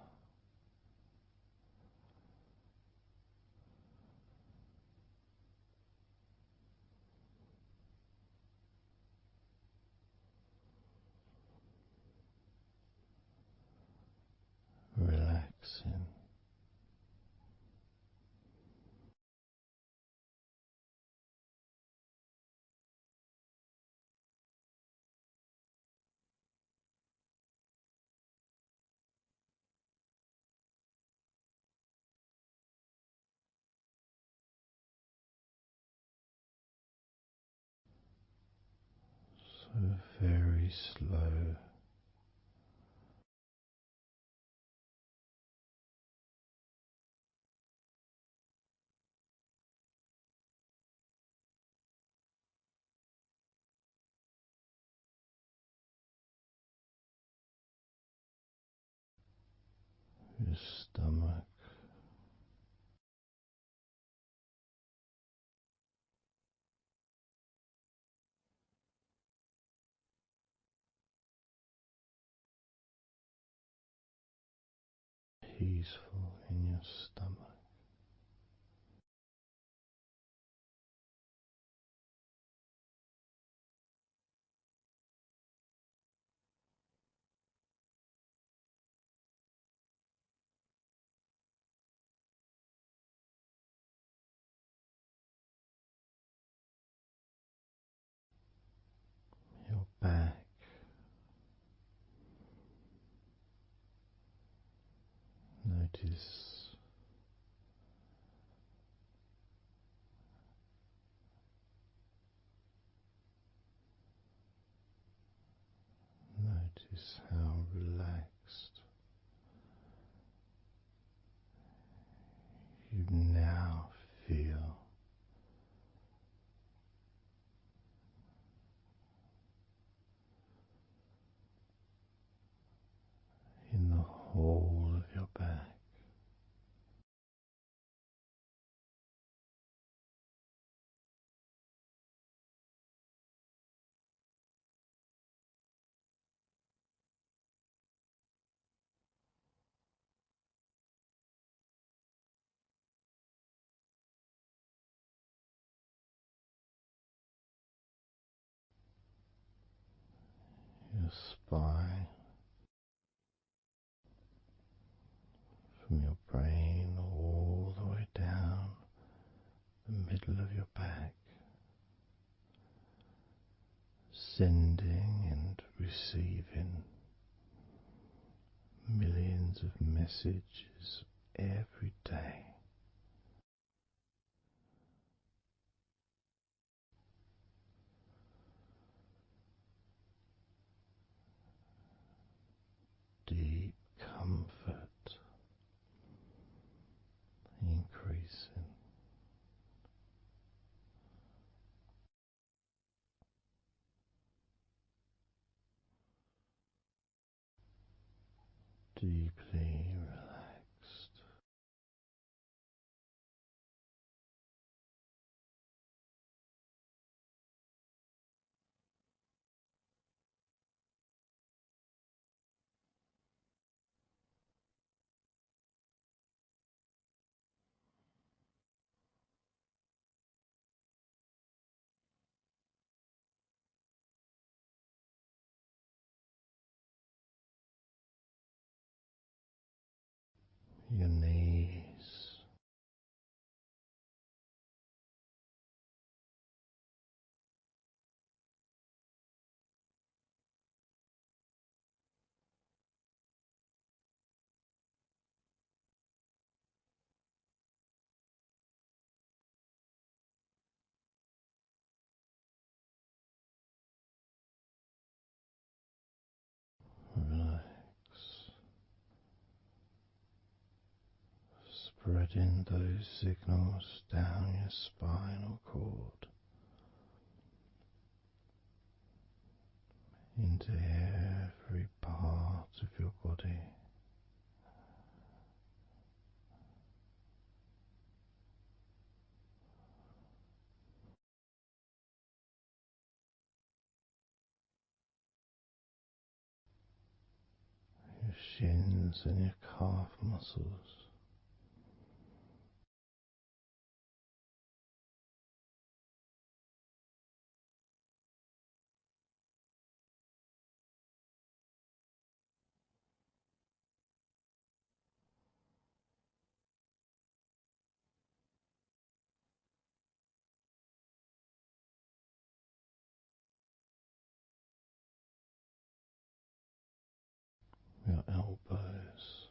very slow your stomach, peaceful in your stomach. Your back, notice notice how relaxed you now feel in the whole of your back. Your spine, from your brain all the way down the middle of your back, sending and receiving millions of messages every day. Deep comfort increasing, deeply relaxed. Your knees, relax, spreading those signals down your spinal cord into every part of your body. Your shins and your calf muscles, your elbows,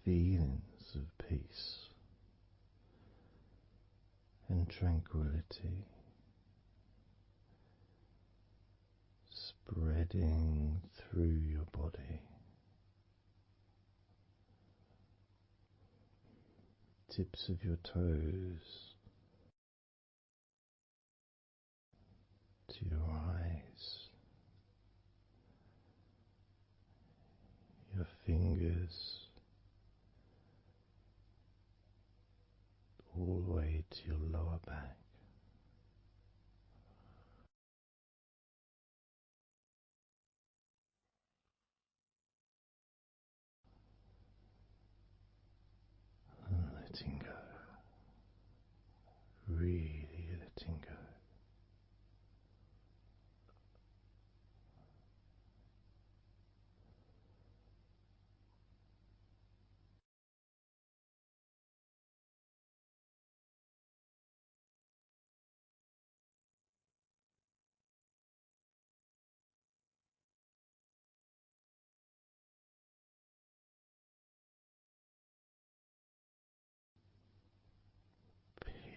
feelings of peace and tranquility spreading through your body, tips of your toes to your eyes, your fingers all the way to your lower back. And letting go, really letting go.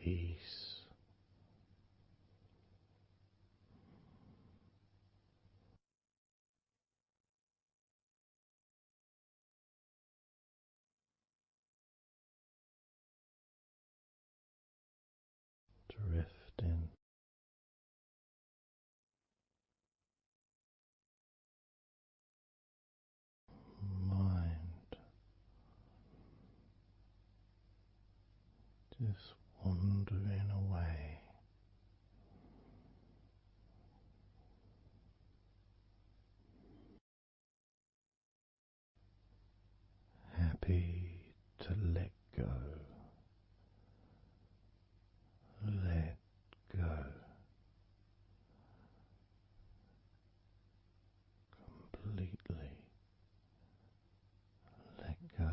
Peace. Drifting, mind just wandering away, happy to let go, let go, completely let go.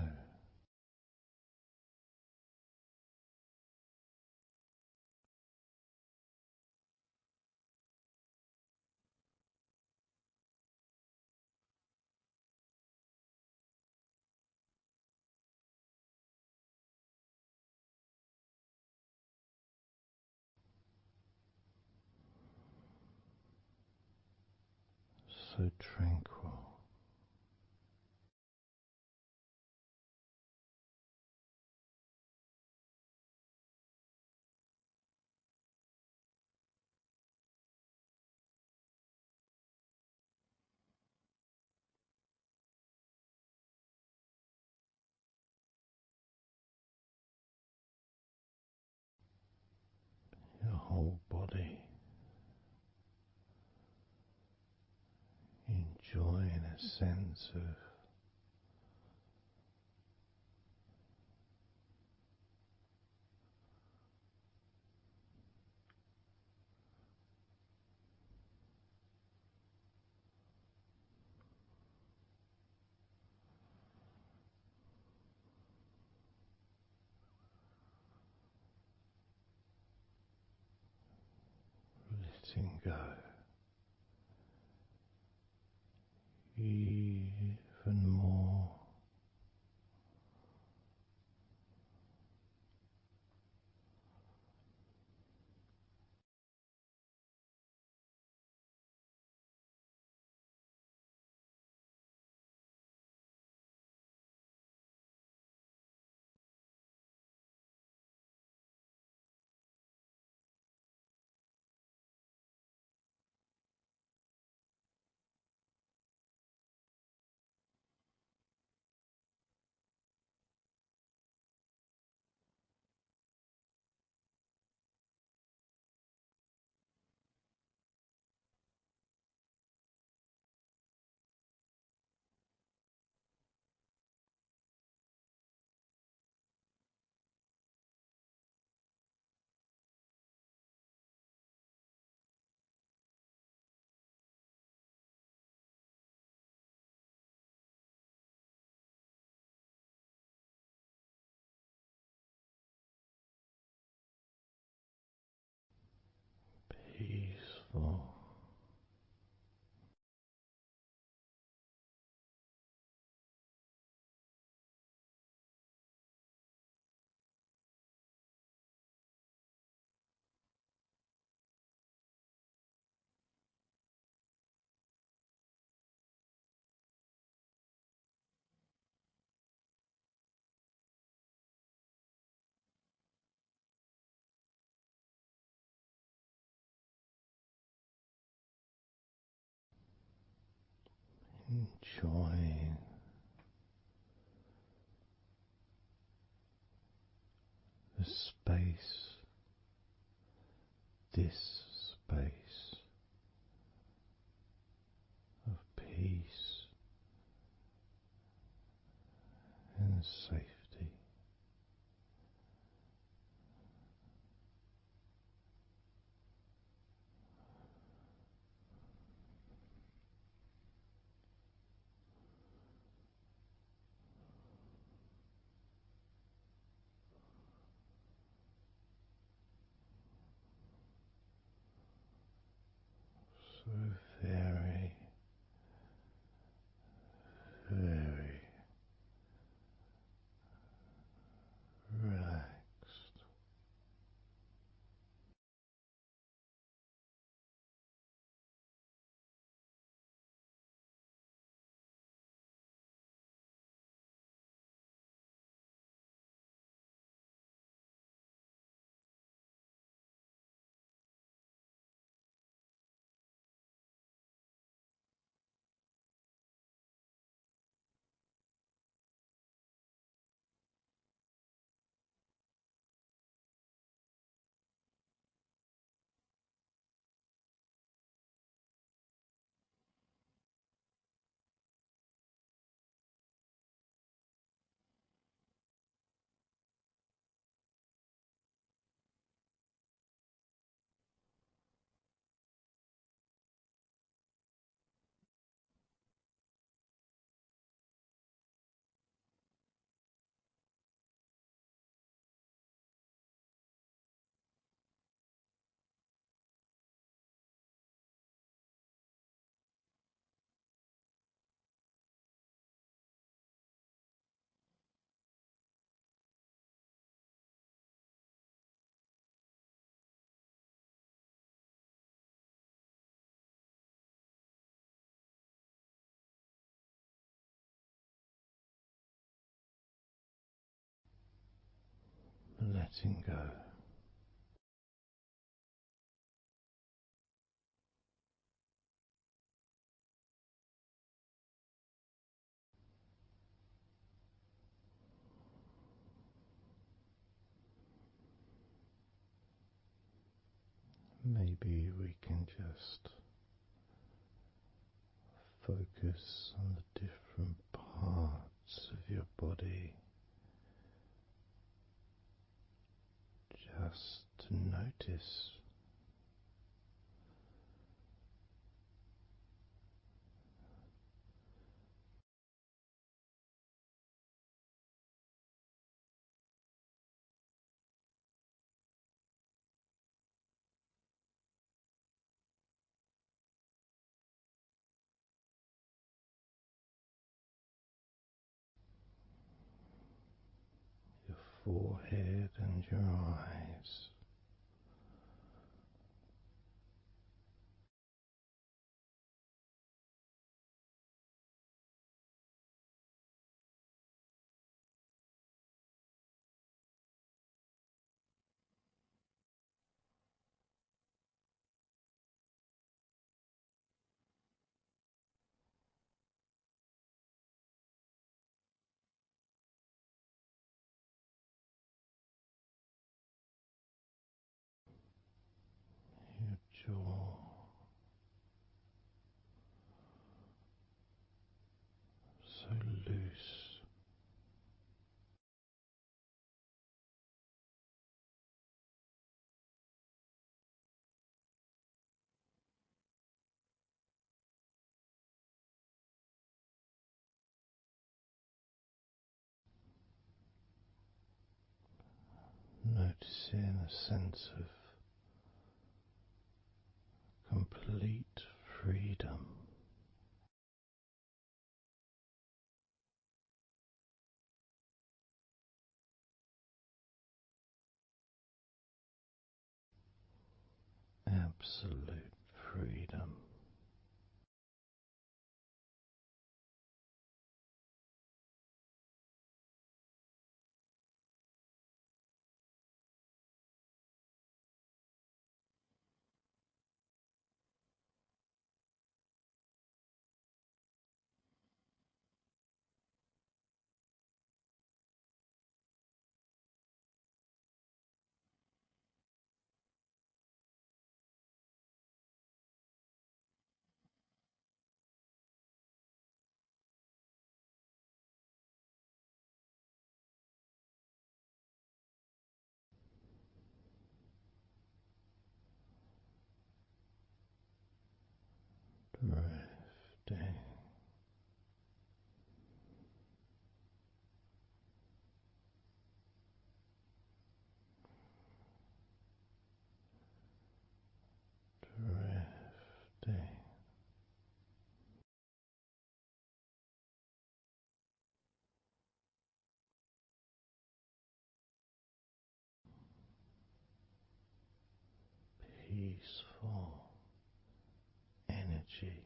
So tranquil, your whole body enjoying a sense of letting go even more. Peaceful, enjoying the space, this space of peace and safety. So very, very relaxed. Letting go. Maybe we can just focus on the different parts of your body, just to notice your forehead and your eyes. Your jaw, so loose. Noticing a sense of complete freedom. Absolute freedom. drifting, drifting, peaceful energy.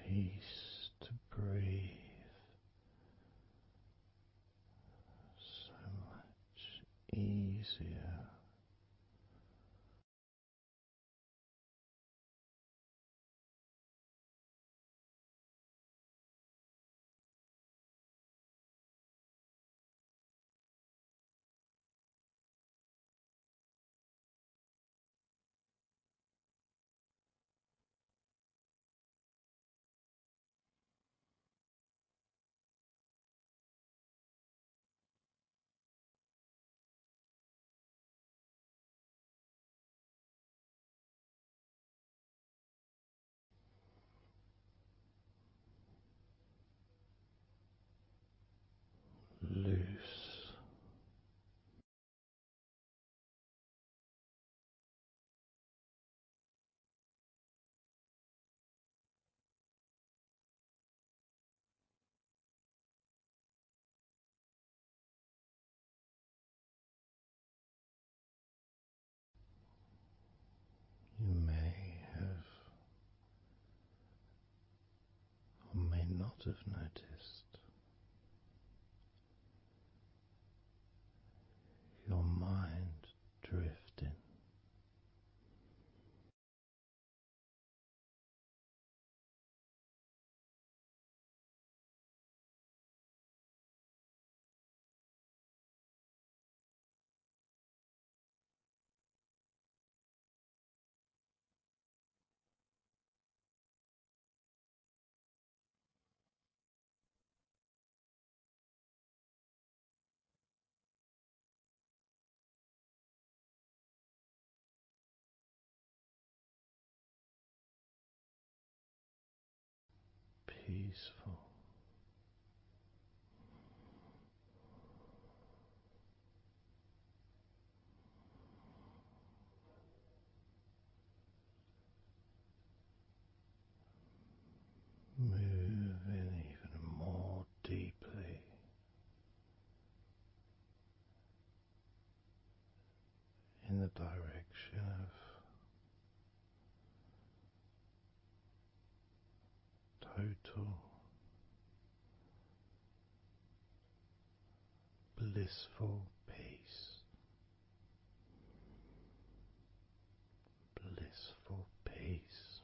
Peace to breathe, so much easier. Loose. You may have or may not have noticed your mind drifting. Peaceful. Moving even more deeply in the direction of total blissful peace. Blissful peace.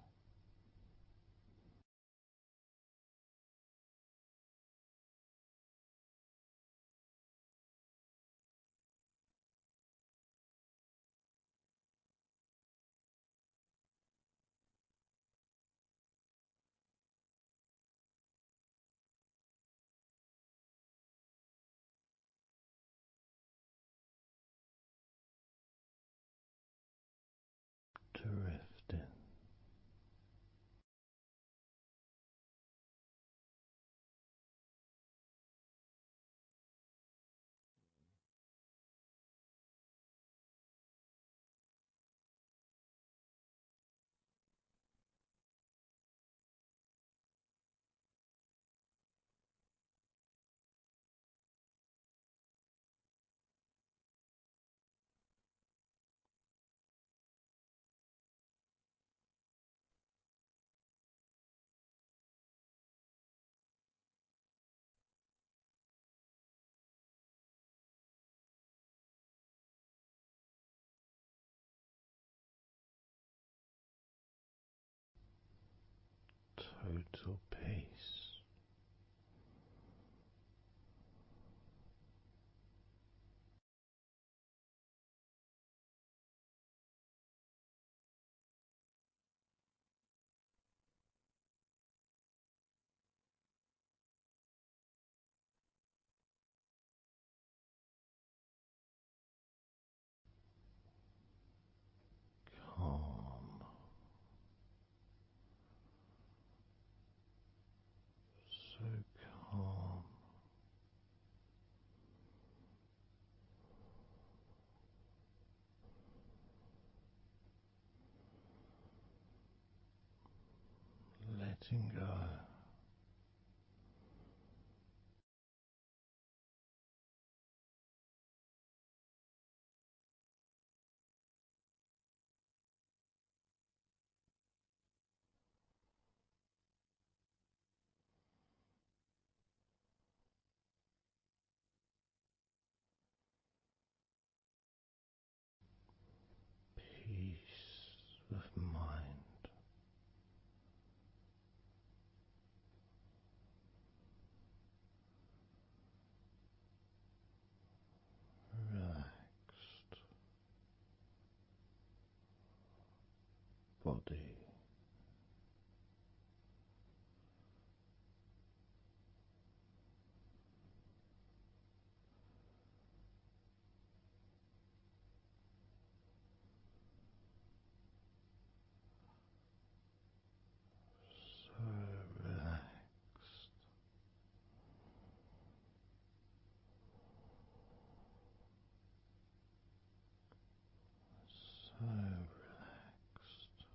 total peace. Calm, so calm, letting go. Peace of mind, relaxed body, so relaxed, so relaxed.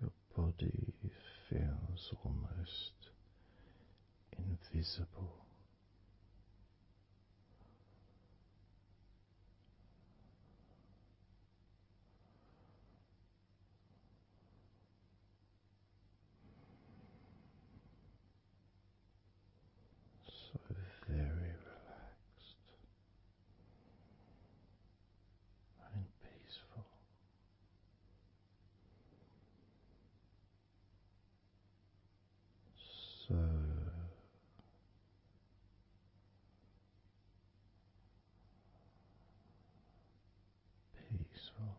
Your body feels almost invisible. So very relaxed and peaceful. So peaceful.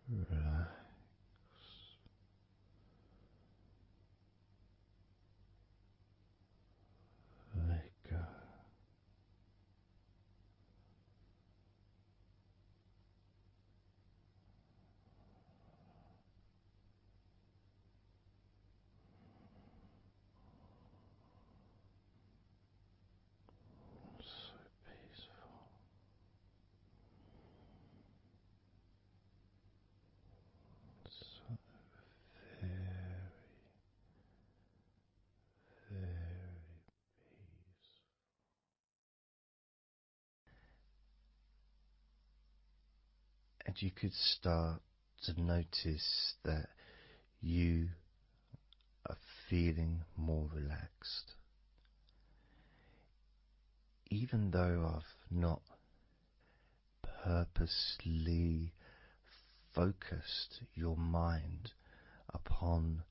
Relax, let go. So peaceful. So very, very peaceful. And you could start to notice that you are feeling more relaxed. Even though I've not purposely focused your mind upon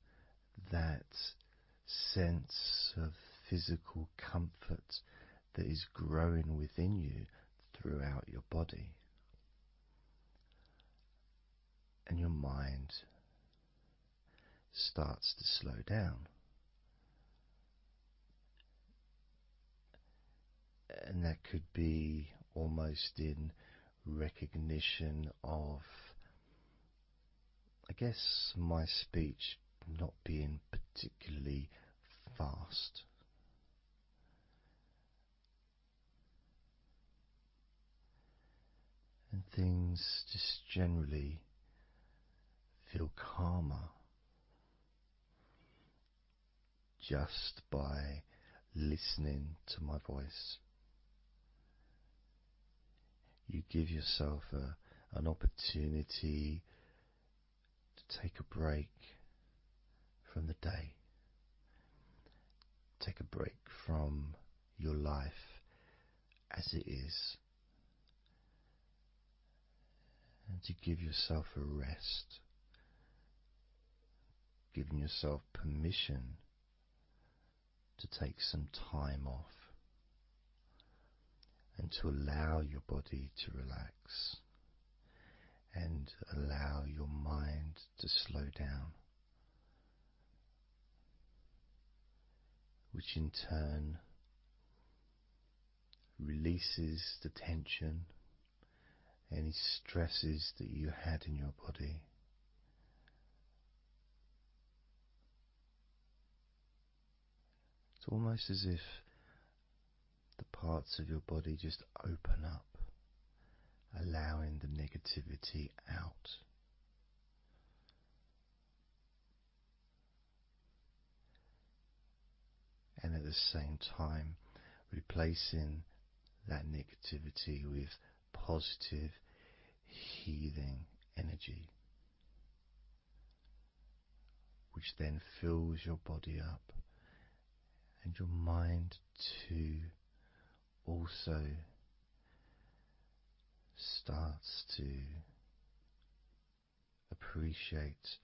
that sense of physical comfort that is growing within you throughout your body, and your mind starts to slow down. And that could be almost in recognition of, I guess, my speech not being particularly fast. things just generally feel calmer just by listening to my voice. You give yourself an opportunity to take a break from the day, take a break from your life as it is, and to give yourself a rest, giving yourself permission to take some time off and to allow your body to relax and allow your mind to slow down, which in turn releases the tension, any stresses that you had in your body. It's almost as if the parts of your body just open up, allowing the negativity out. And at the same time, replacing that negativity with positive, healing energy, which then fills your body up and your mind too also starts to appreciate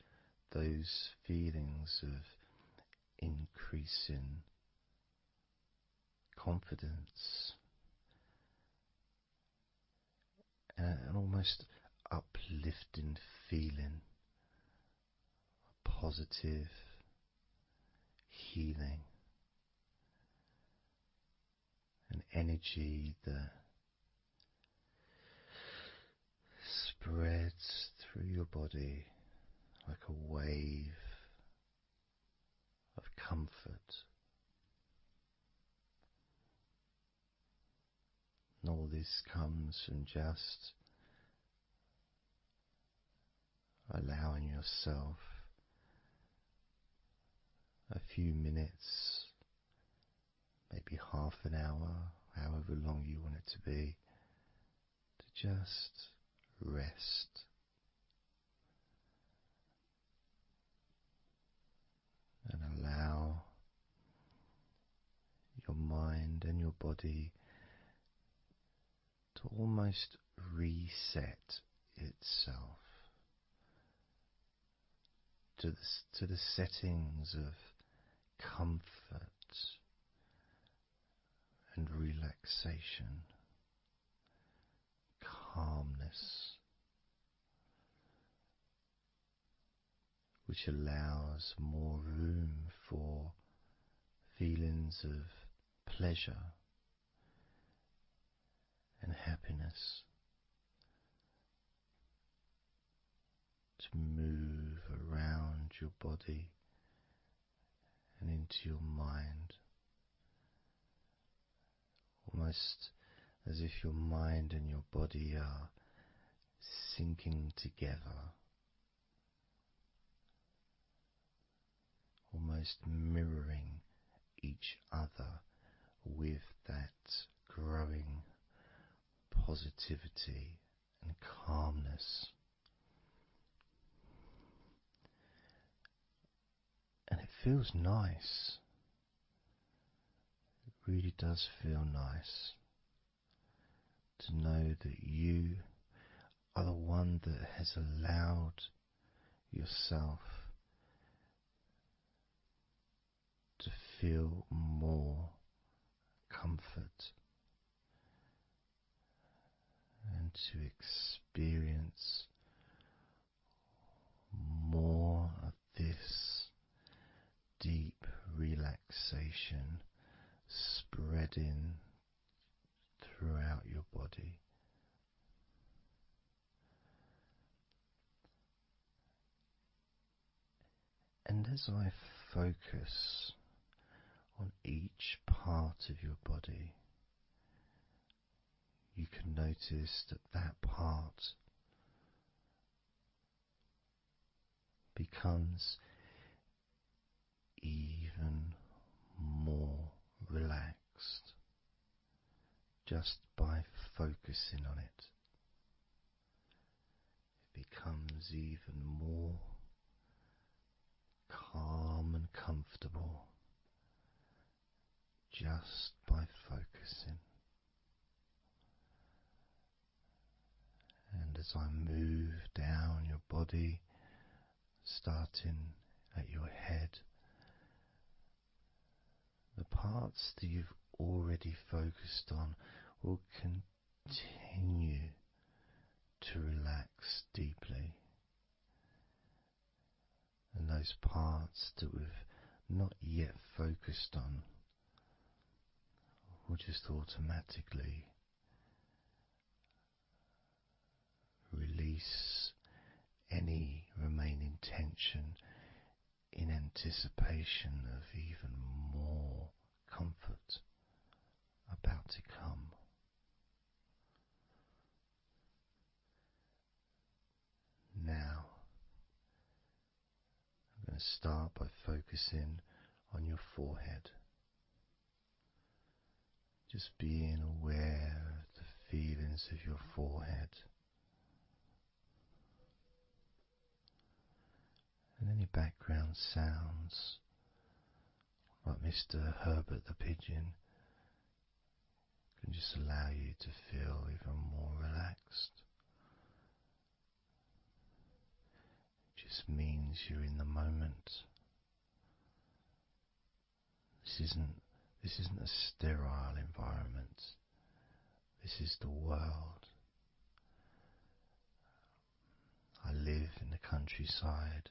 those feelings of increasing confidence and an almost uplifting feeling, a positive healing, an energy that spreads through your body like a wave of comfort. And all this comes from just allowing yourself a few minutes, maybe half an hour, however long you want it to be, to just rest and allow your mind and your body to almost reset itself to the settings of comfort and relaxation, calmness, which allows more room for feelings of pleasure and happiness to move around your body and into your mind, almost as if your mind and your body are sinking together, almost mirroring each other with that growing positivity and calmness. And it feels nice. It really does feel nice to know that you are the one that has allowed yourself to feel more comfort and to experience more of this deep relaxation spreading throughout your body. And as I focus on each part of your body, you can notice that that part becomes even more relaxed just by focusing on it. It becomes even more calm and comfortable just by focusing. And as I move down your body, starting at your head, the parts that you've already focused on will continue to relax deeply, and those parts that we've not yet focused on will just automatically release any remaining tension in anticipation of even more comfort about to come. Now, I'm going to start by focusing on your forehead. Just being aware of the feelings of your forehead and any background sounds, like Mr. Herbert the pigeon, can just allow you to feel even more relaxed. It just means you're in the moment. This isn't a sterile environment. This is the world. I live in the countryside,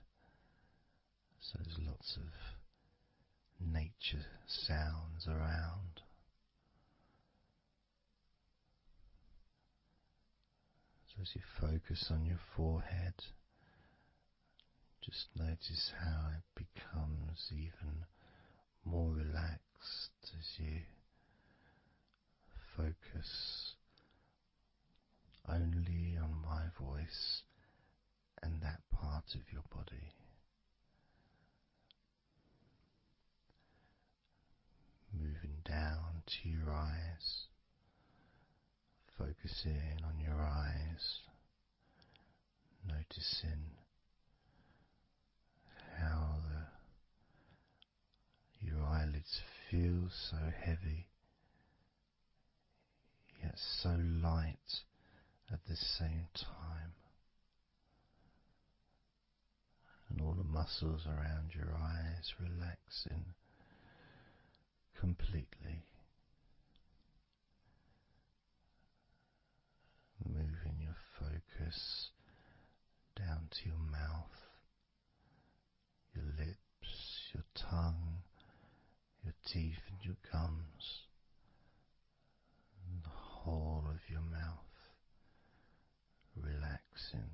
so there's lots of nature sounds around. So as you focus on your forehead, just notice how it becomes even more relaxed as you focus only on my voice and that part of your body. Moving down to your eyes, focusing on your eyes, noticing how your eyelids feel so heavy, yet so light at the same time, and all the muscles around your eyes relaxing completely. Moving your focus down to your mouth, your lips, your tongue, your teeth and your gums, and the whole of your mouth relaxing,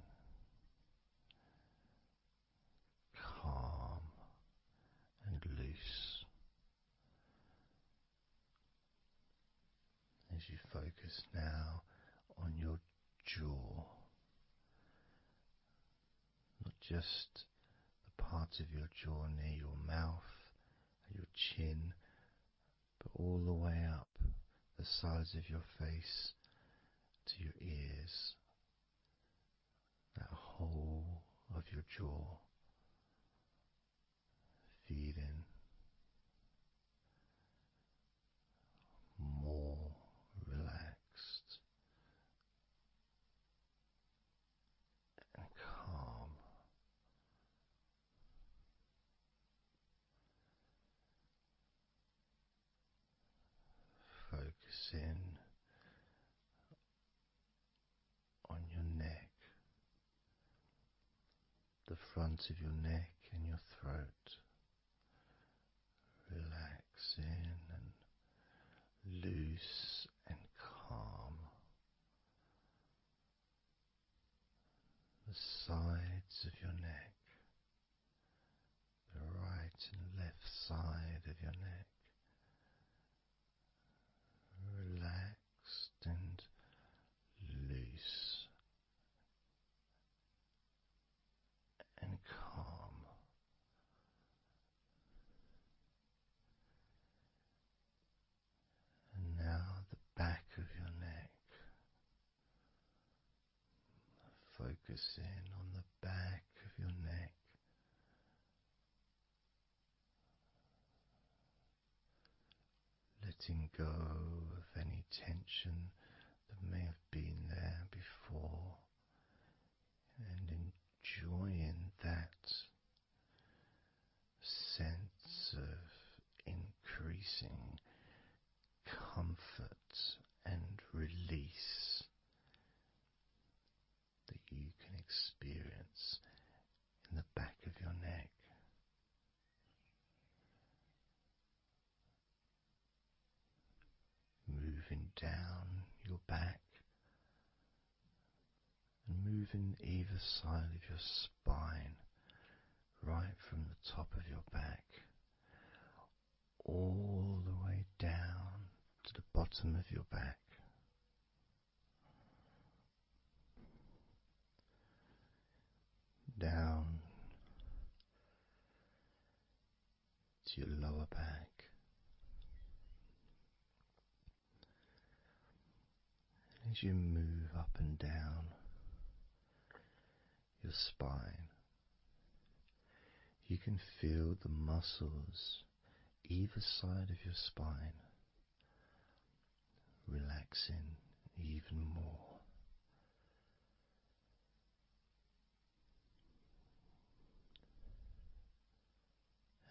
calm and loose. As you focus now on your jaw, not just the part of your jaw near your mouth and your chin, but all the way up the sides of your face to your ears, that whole of your jaw, feeling more relaxed and calm. Focusing on your neck, the front of your neck and your throat, relaxing and loose and calm. The sides of your neck, the right and left side of your neck, relaxed and focusing on the back of your neck, letting go of any tension that may have been there before, and enjoying that sense of increasing comfort and release that you can experience in the back of your neck. Moving down your back and moving either side of your spine, right from the top of your back all the way down to the bottom of your back. Down to your lower back. As you move up and down your spine, you can feel the muscles either side of your spine relaxing even more.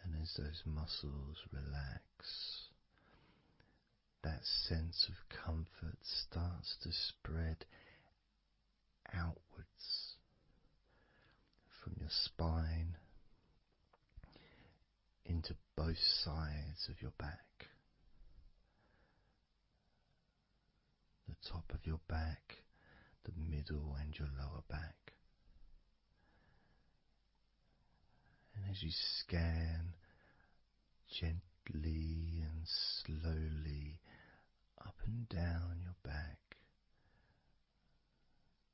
And as those muscles relax, that sense of comfort starts to spread outwards from your spine into both sides of your back. The top of your back, the middle and your lower back. And as you scan gently and slowly up and down your back,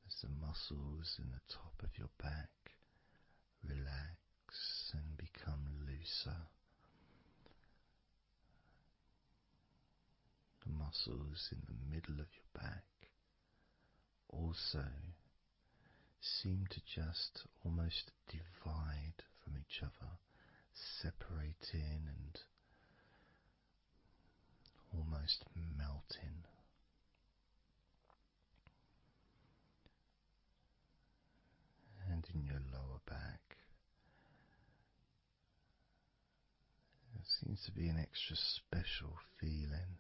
as the muscles in the top of your back relax and become looser, the muscles in the middle of your back also seem to just almost divide from each other, separating and almost melting. And in your lower back, there seems to be an extra special feeling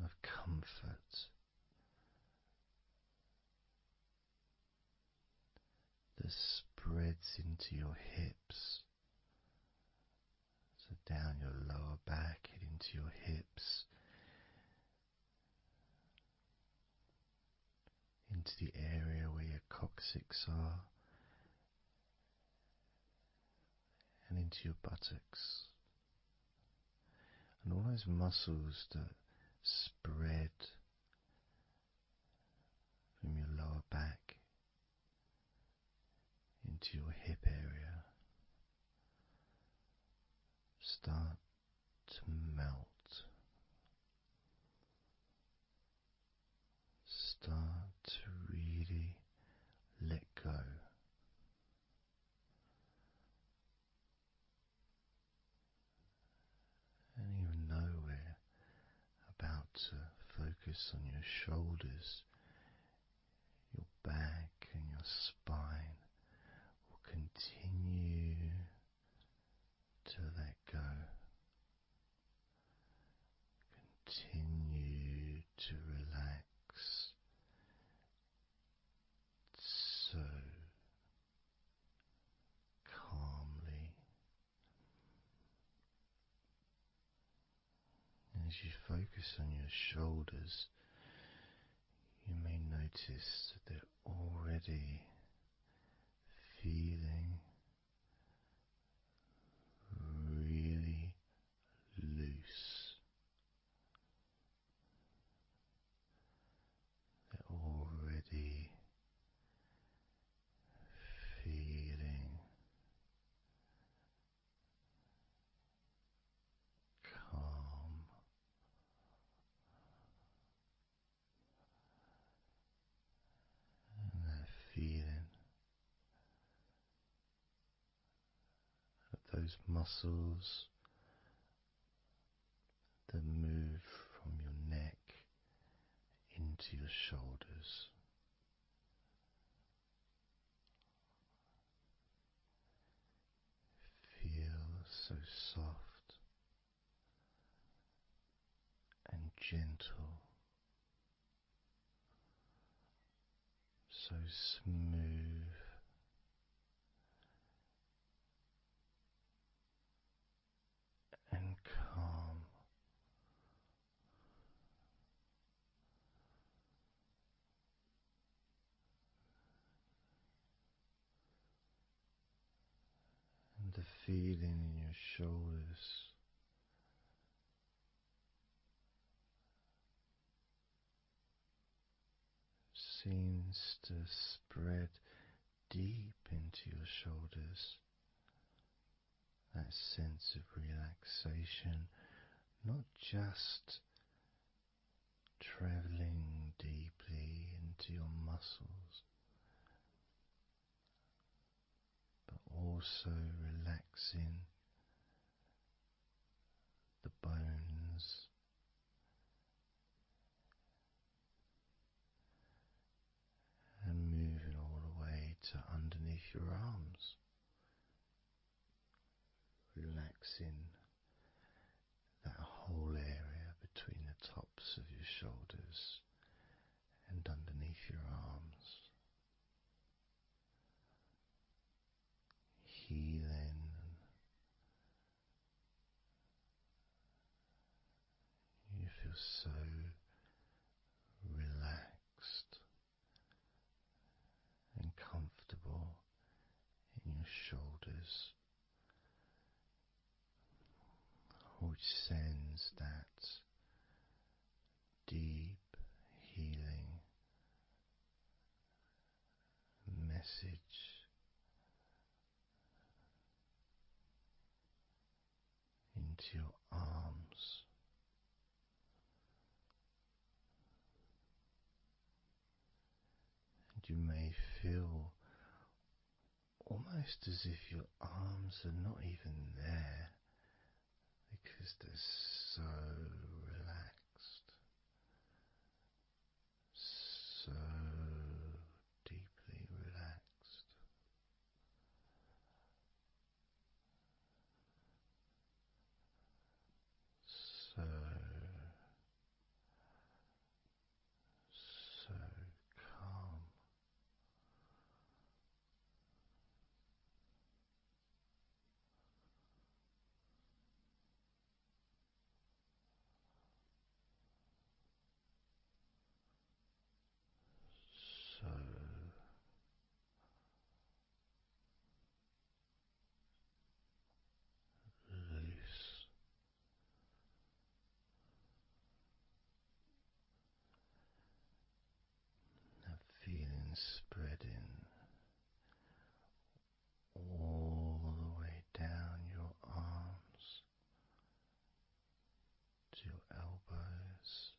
of comfort that spreads into your hips. So down your lower back and into your hips, into the area where your coccyx are, and into your buttocks. And all those muscles that spread from your lower back into your hip area start to melt, start to really let go. And even though we're about to focus on your shoulders, your back and your spine will continue to let go. Continue to relax so calmly. As you focus on your shoulders, you may notice that they're already feeling really loose. They're already feeling calm. those muscles that move from your neck into your shoulders. Feel so soft and gentle, so smooth and calm. And the feeling in your shoulders seems to spread deep into your shoulders. That sense of relaxation, not just traveling deeply into your muscles, but also relaxing the bones and moving all the way to underneath your arms, relaxing that whole area between the tops of your shoulders and underneath your arms, healing. You feel so relaxed and comfortable in your shoulders, which sends that deep healing message into your arms. And you may feel almost as if your arms are not even there because they're so relaxed, so deeply relaxed. So, so calm. So loose. That feeling spreading all the way down your arms to your elbows,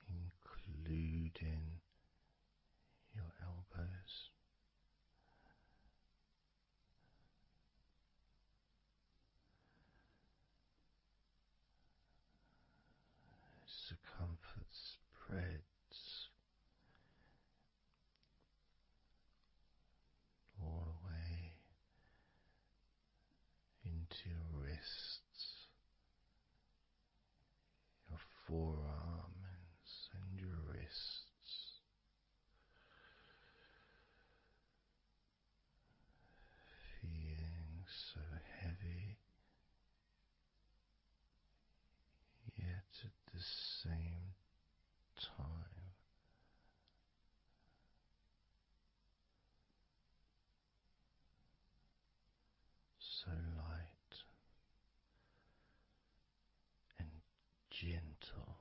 including your elbows. As the comfort spreads all the way into your wrists, your forearms and your wrists, feeling so heavy, yet at the same time so light and gentle.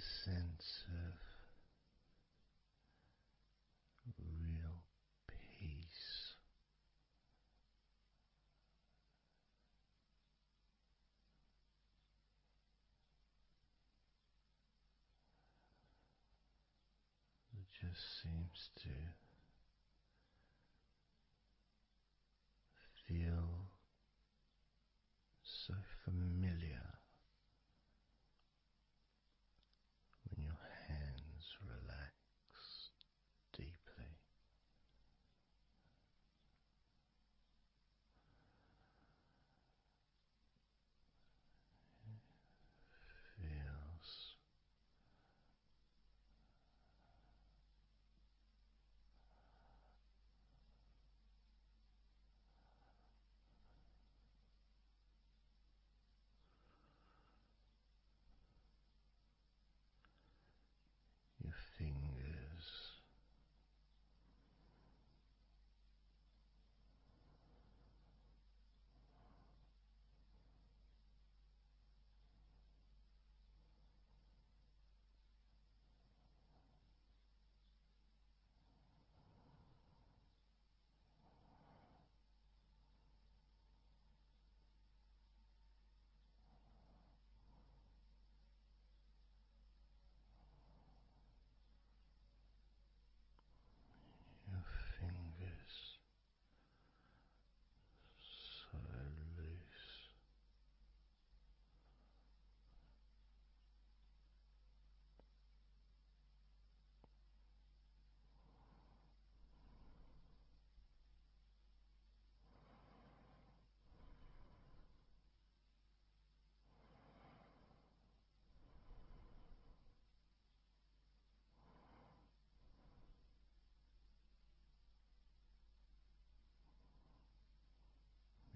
a sense of real peace. It just seems to feel so familiar when your hands relax deeply. Feels your fingers your fingers so loose.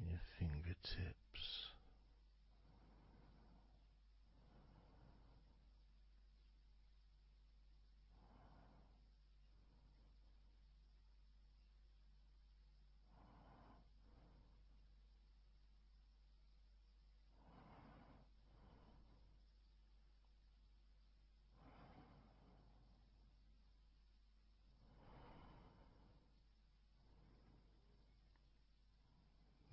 Your fingertips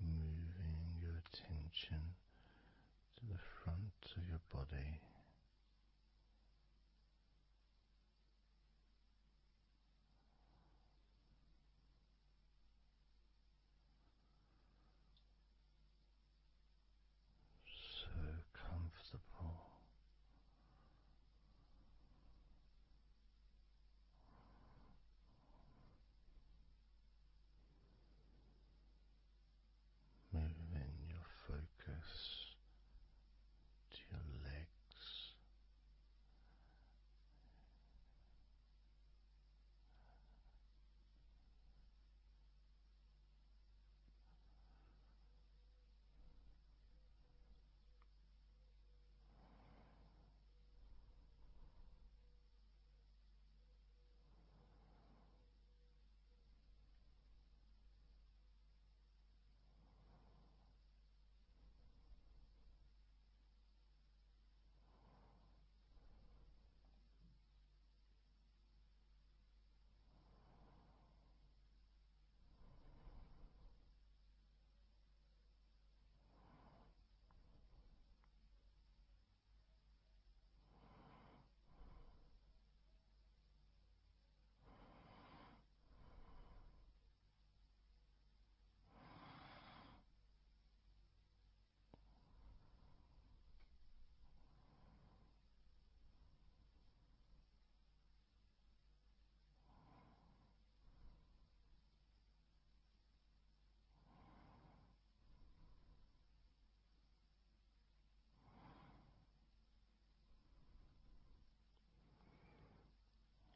moving your attention to the front of your body. So comfortable. Moving your focus to your legs,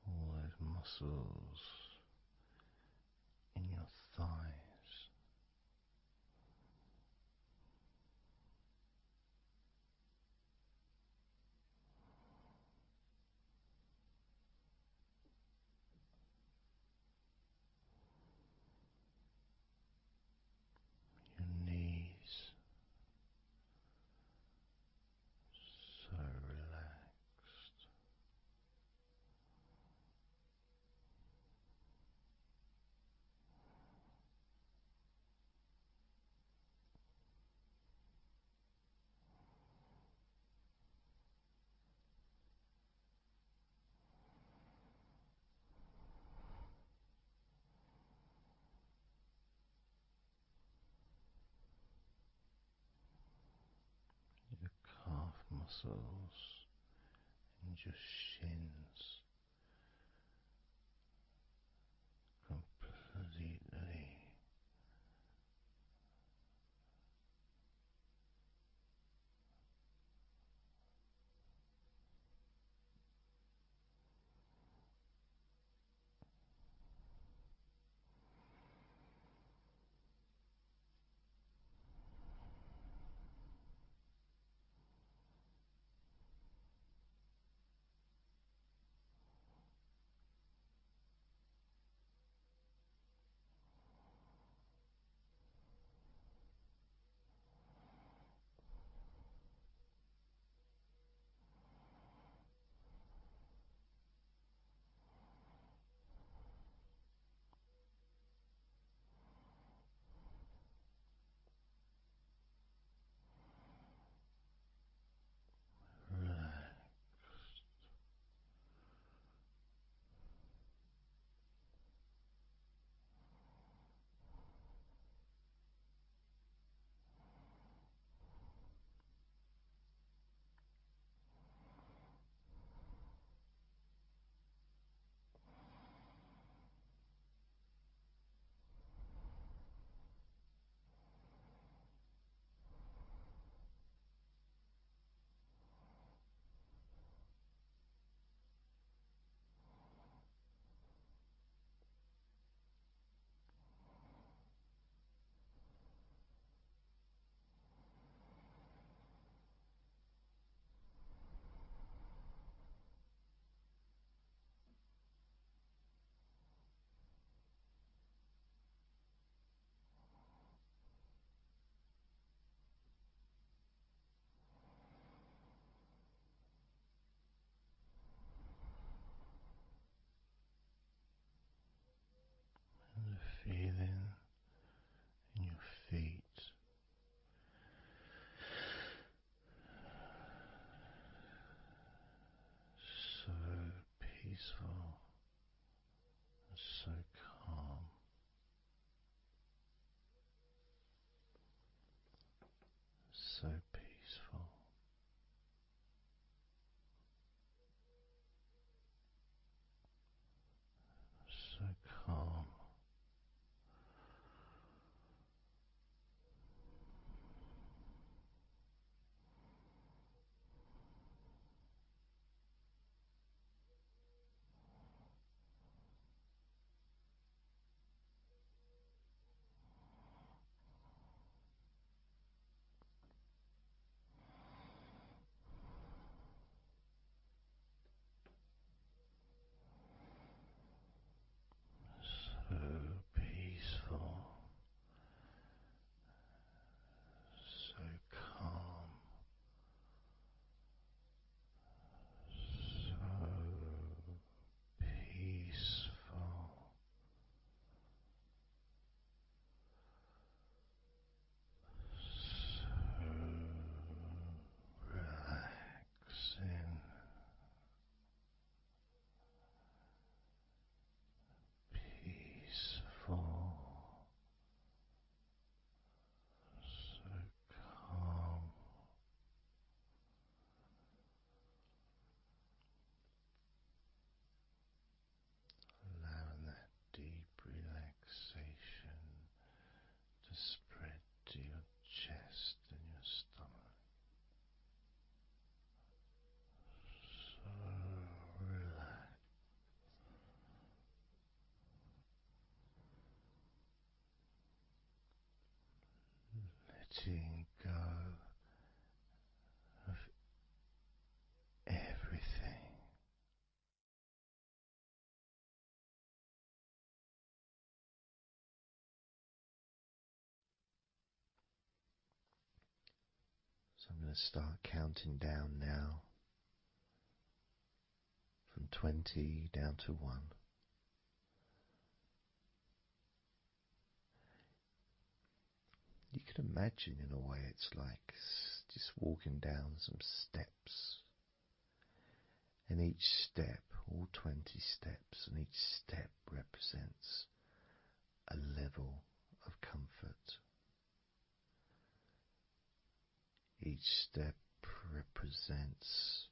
all those muscles in your thighs. Your knees so relaxed. muscles and your shins completely relaxed. And the feeling in your feet so peaceful and so calm, so peaceful, so calm. So peaceful, so calm, so peaceful, so relaxing, peaceful, so calm, allowing that deep relaxation to spread to your chest and your stomach. So relaxed, letting go of everything. So I'm going to start counting down now from 20 down to 1. You can imagine, in a way, it's like just walking down some steps, and each step, all 20 steps, and each step represents a level of comfort. Each step represents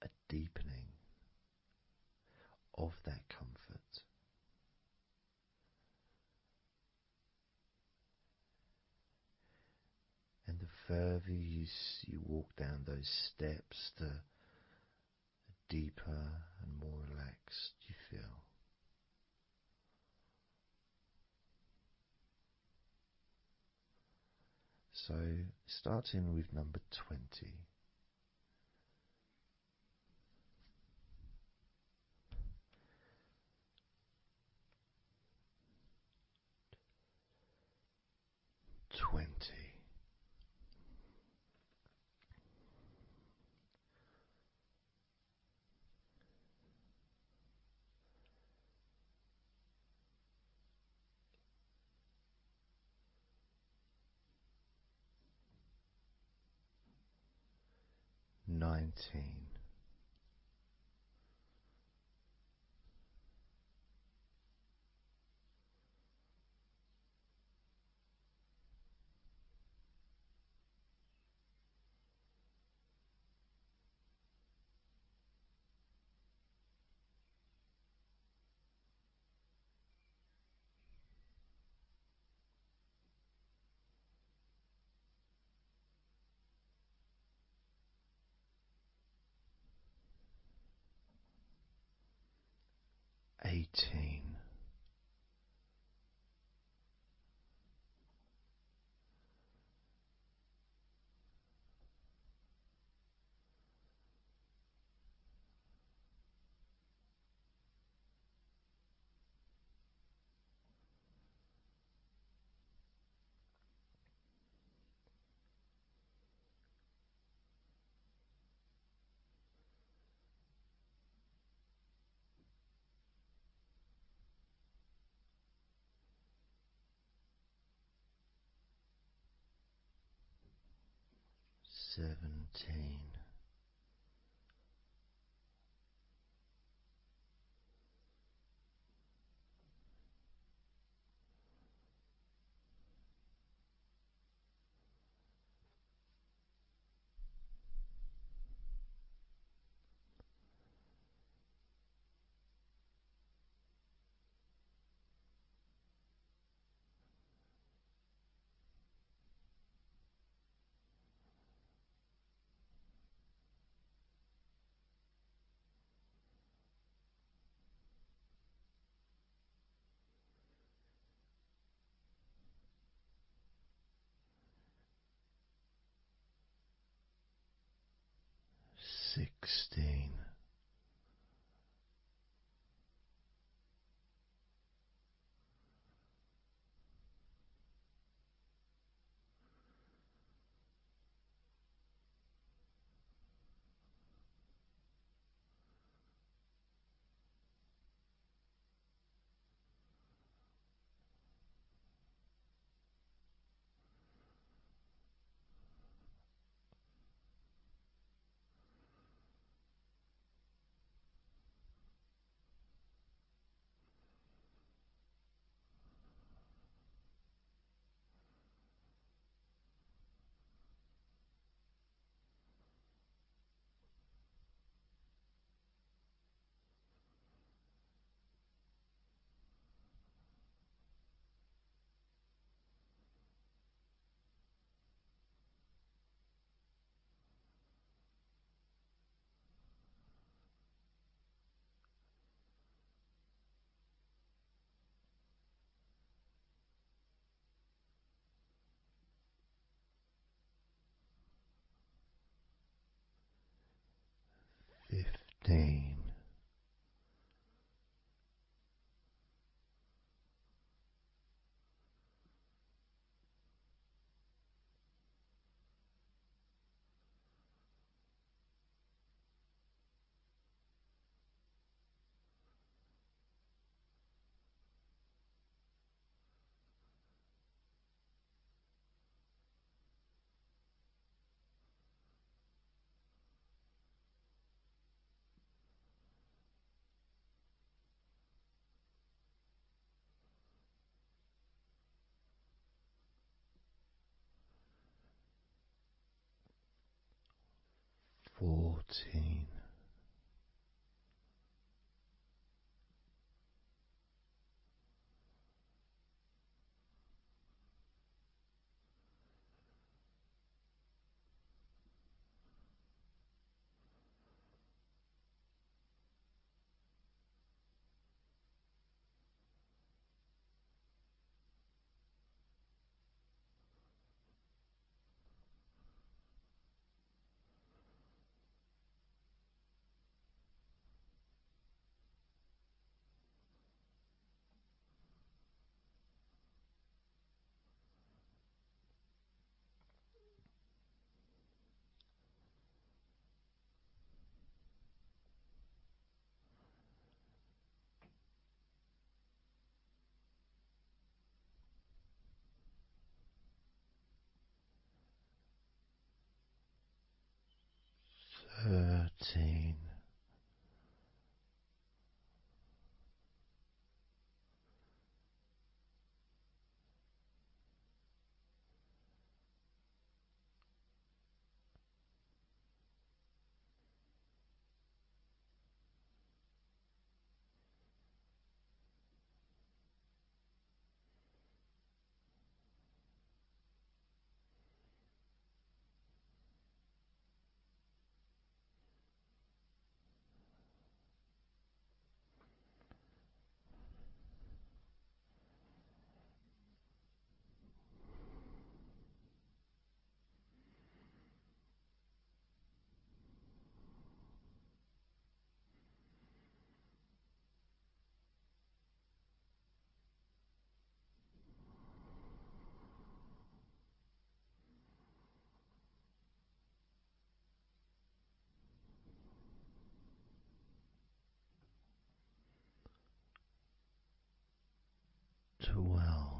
a deepening of that comfort. And the further you walk down those steps, the deeper and more relaxed you feel. So, starting with number 20. Nineteen. 18. 17. 16. 15. 14. 13. 12.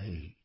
8.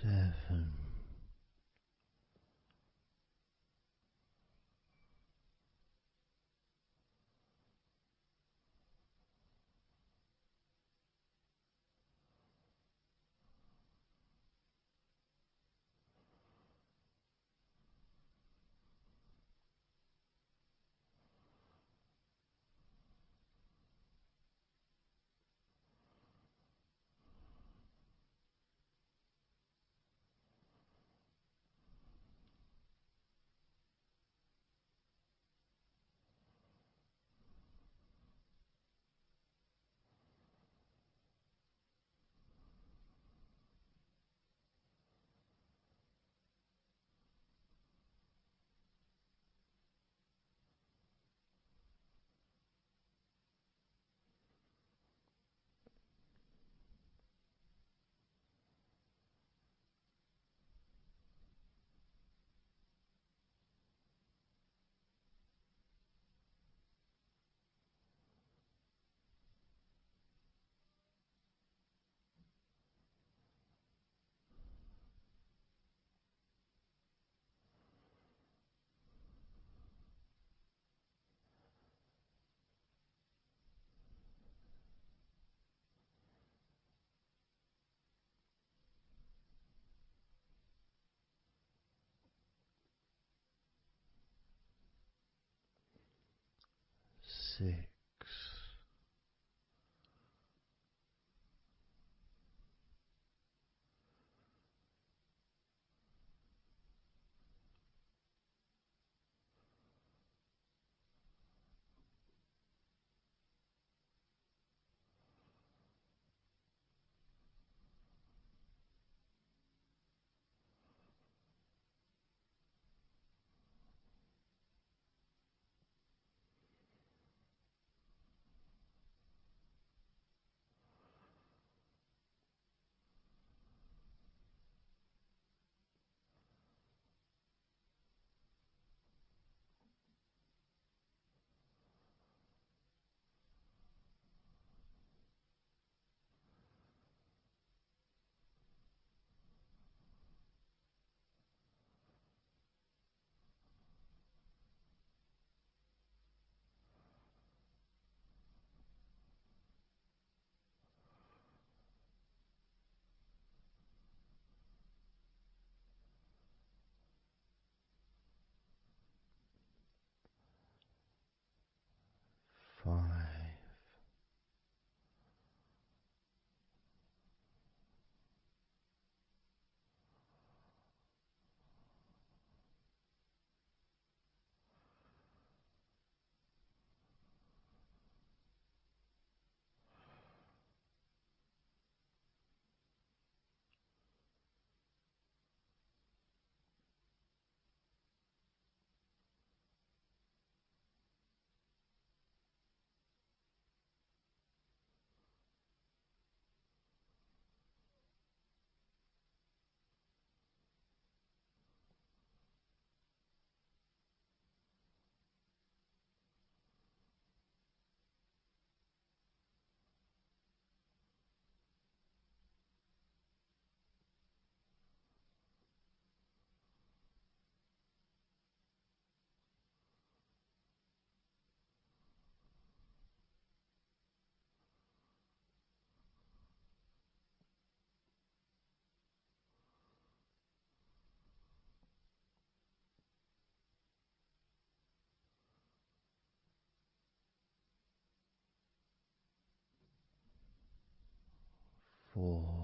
Seven, 6. 4.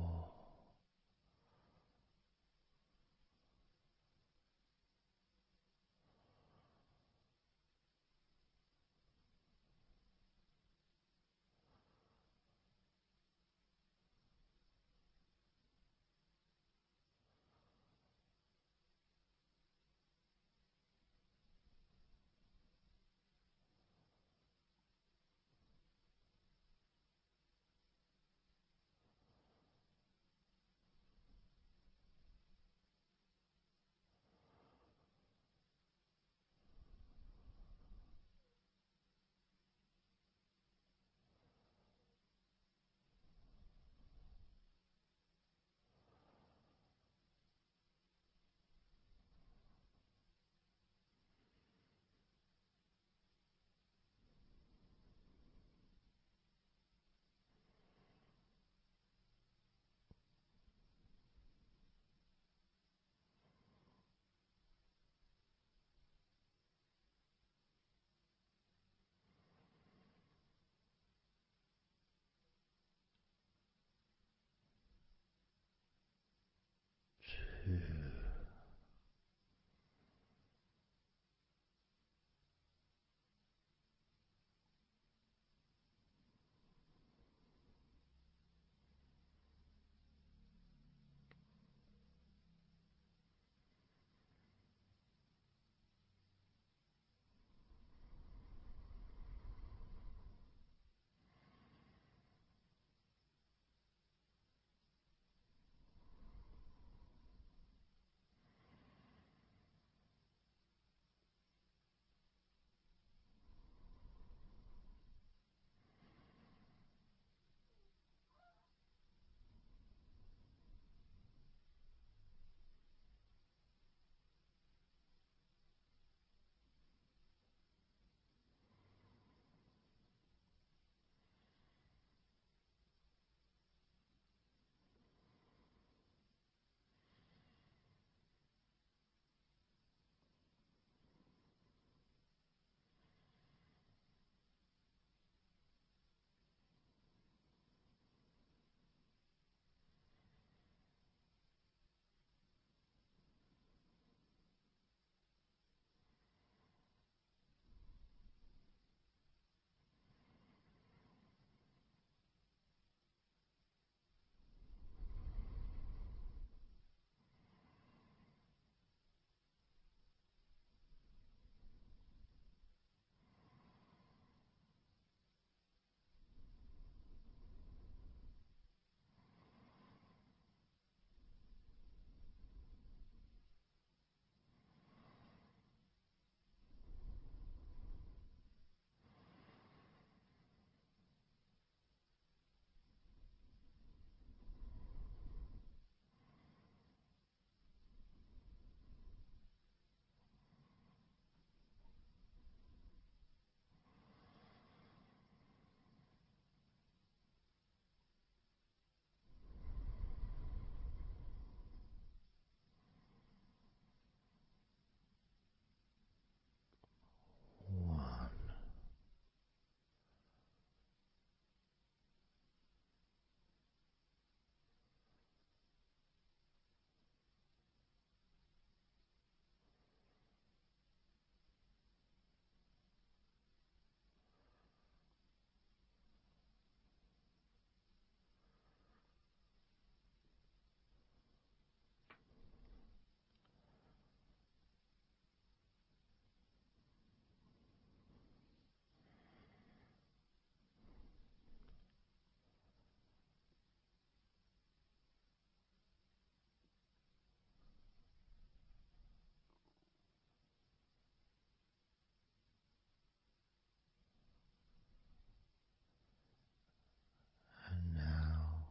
And now,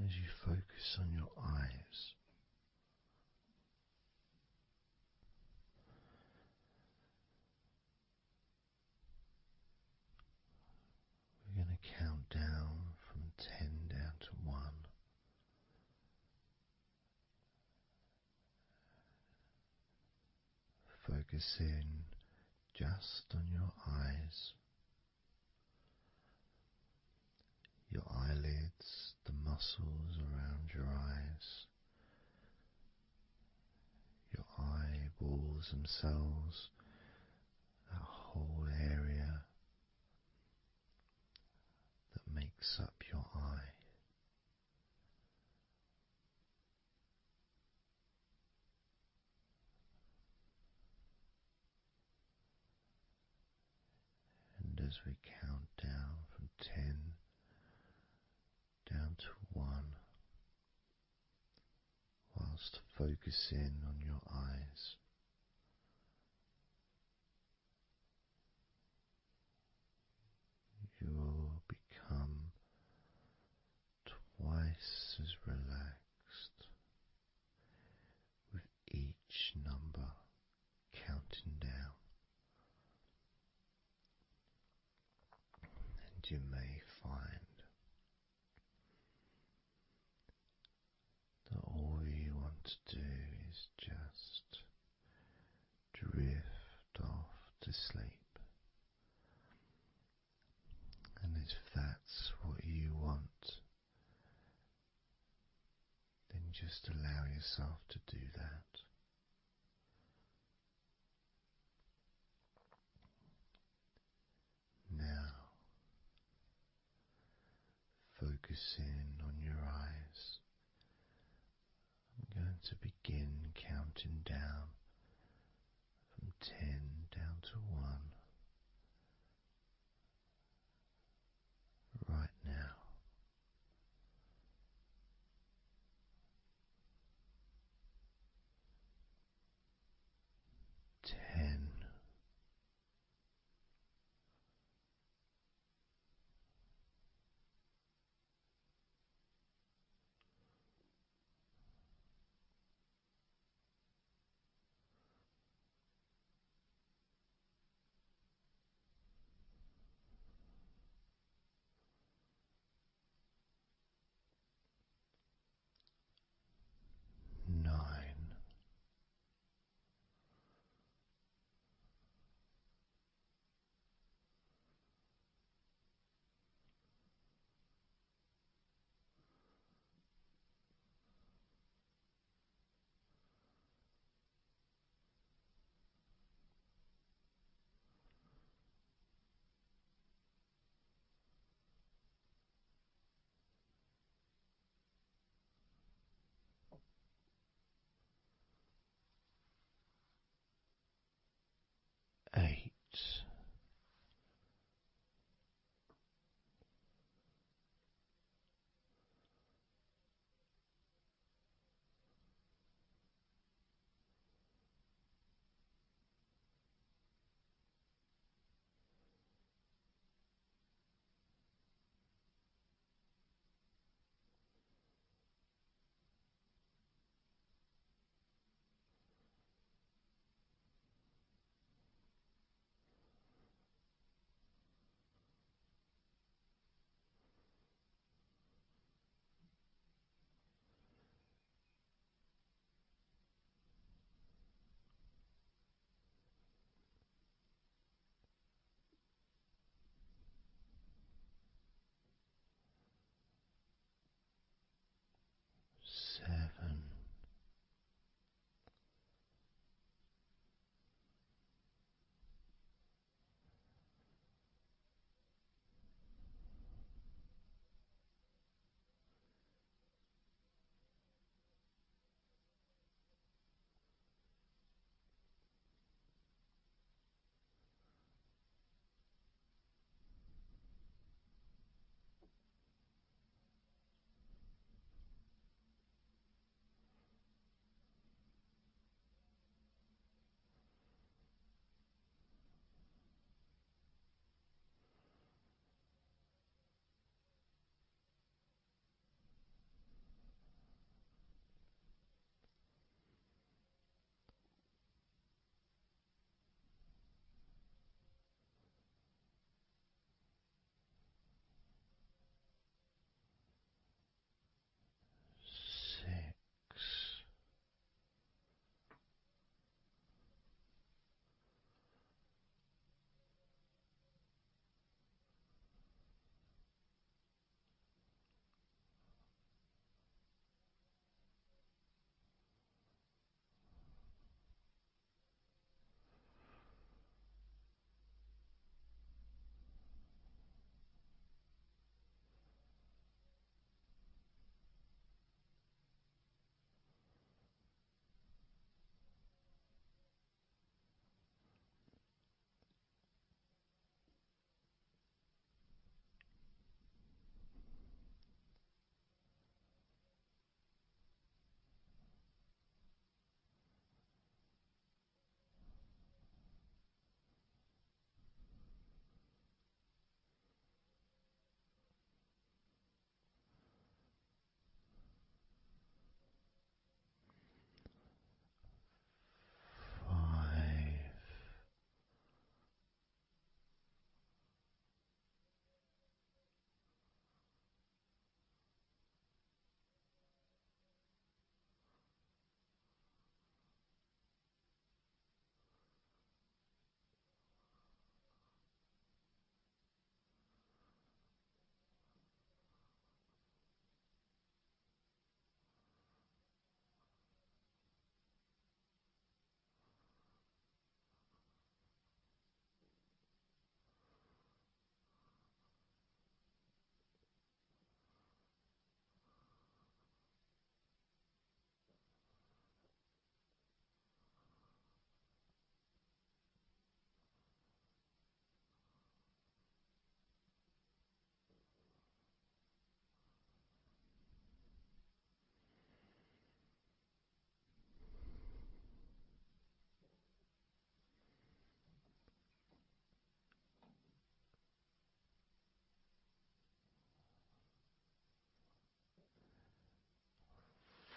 as you focus on your eyes, we're going to count down from 10 down to 1. Focus in just on your eyes. your eyelids, the muscles around your eyes, your eyeballs themselves, that whole area that makes up your eye. And as we count down from 10 down to 1, whilst focusing on your eyes, you will become twice as relaxed with each number counting down, and you may find that all you want to do is just drift off to sleep. And if that's what you want, then just allow yourself to do that. Now, focusing on your eyes, I'm going to begin counting down from 10 down to 1 right now. 10. 9.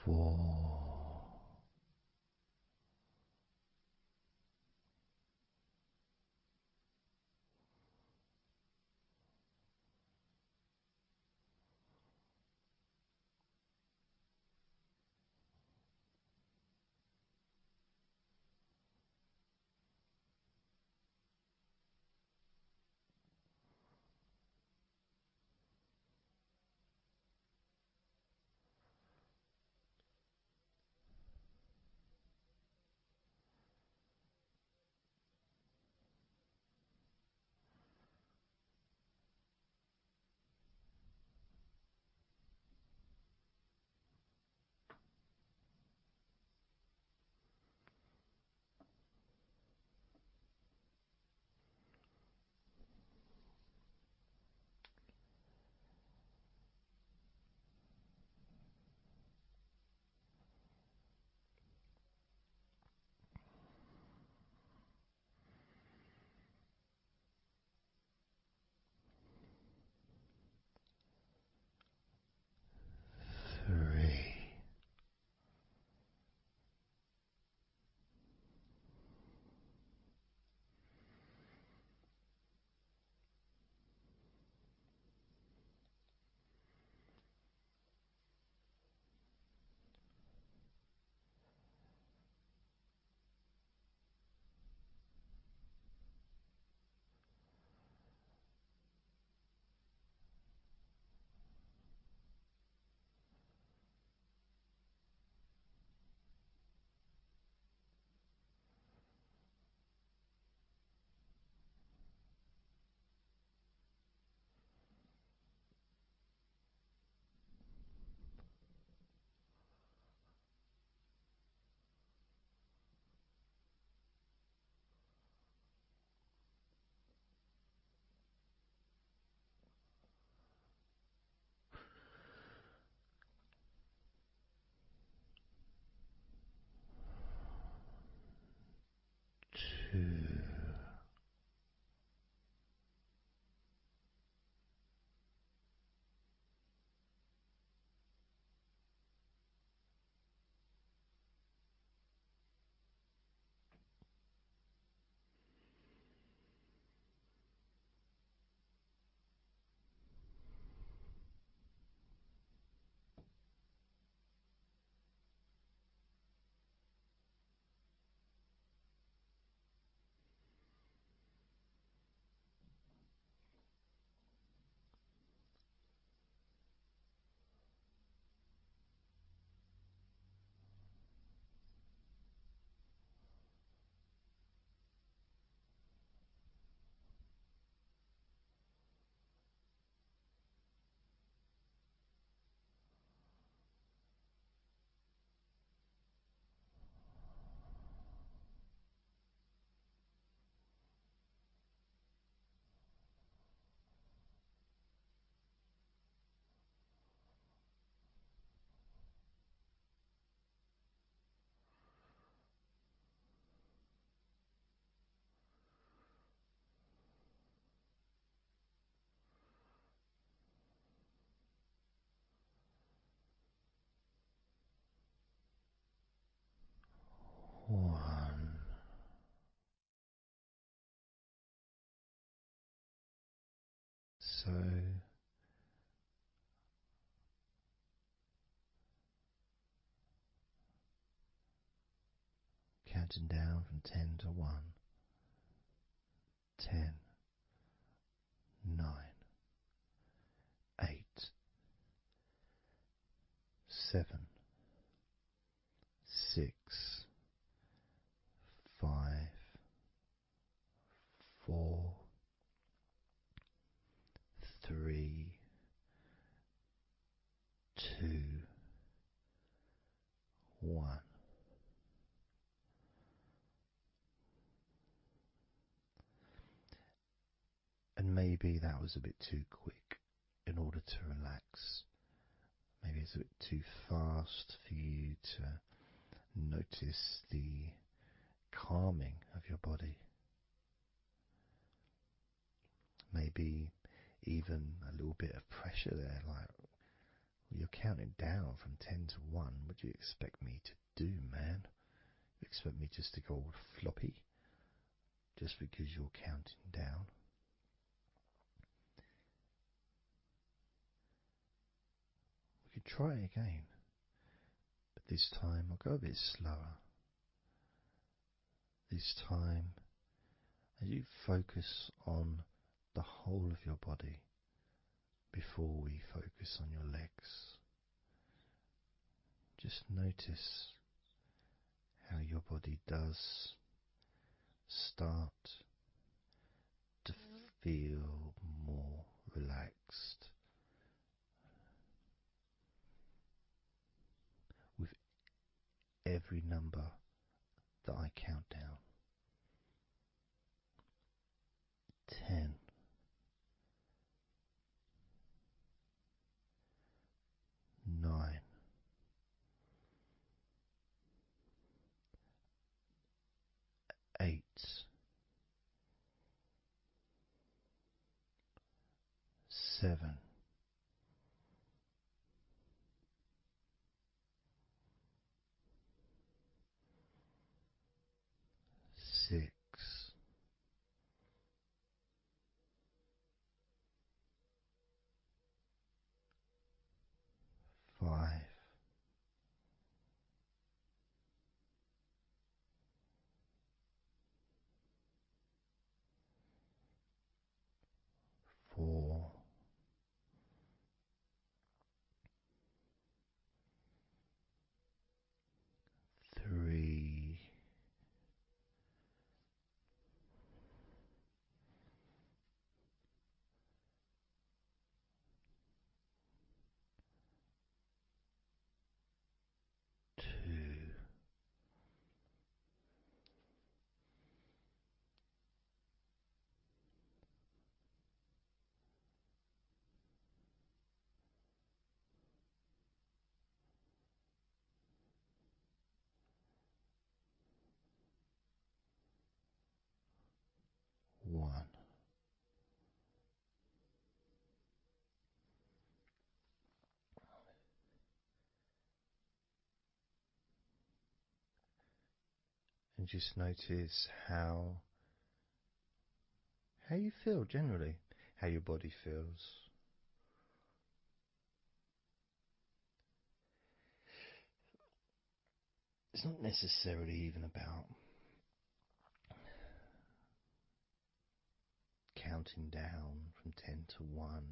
4. 3. Two, 1. So counting down from 10 to 1. 10, 9, 8, 7, 6, 5, 4, 3, 2, 1. And maybe that was a bit too quick in order to relax. Maybe it's a bit too fast for you to notice the calming of your body. Maybe even a little bit of pressure there, like You're counting down from 10 to 1. What do you expect me to do, man? You expect me just to go all floppy just because you're counting down? We could try again, but this time I'll go a bit slower. This time, as you focus on the whole of your body before we focus on your legs, just notice how your body does start to feel more relaxed with every number that I count down. 10, 9, 8, 7, 6, 5, 4, 3, 2, 1. And just notice how you feel generally, how your body feels. It's not necessarily even about counting down from 10 to 1.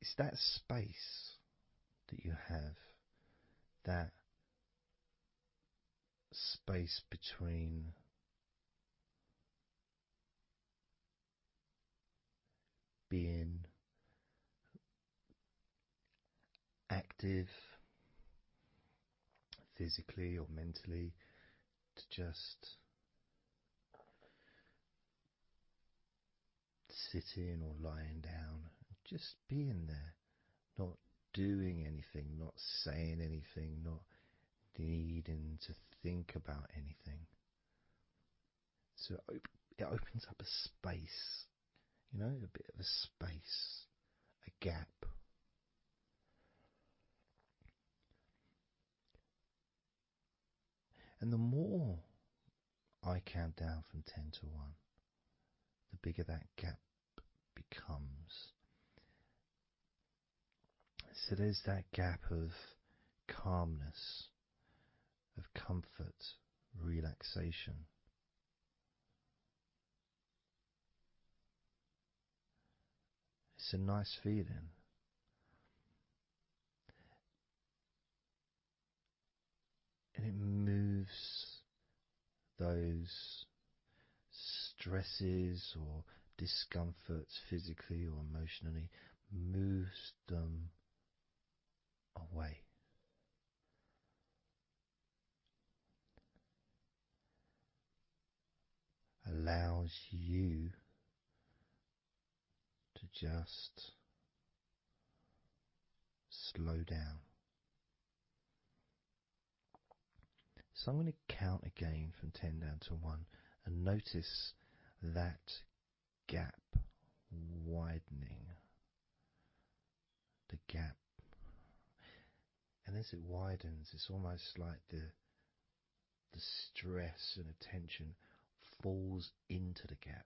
It's that space that you have, that space between being active physically or mentally to just sitting or lying down, just being there, not doing anything, not saying anything, not needing to think about anything. So it opens up a space, a bit of a space, a gap. And the more I count down from 10 to 1, the bigger that gap becomes. So there's that gap of calmness, of comfort, relaxation. It's a nice feeling. And it moves those stresses or discomforts physically or emotionally, moves them away. Allows you to just slow down. So I'm going to count again from 10 down to 1 and notice that gap widening. the gap. And as it widens, it's almost like the stress and attention falls into the gap.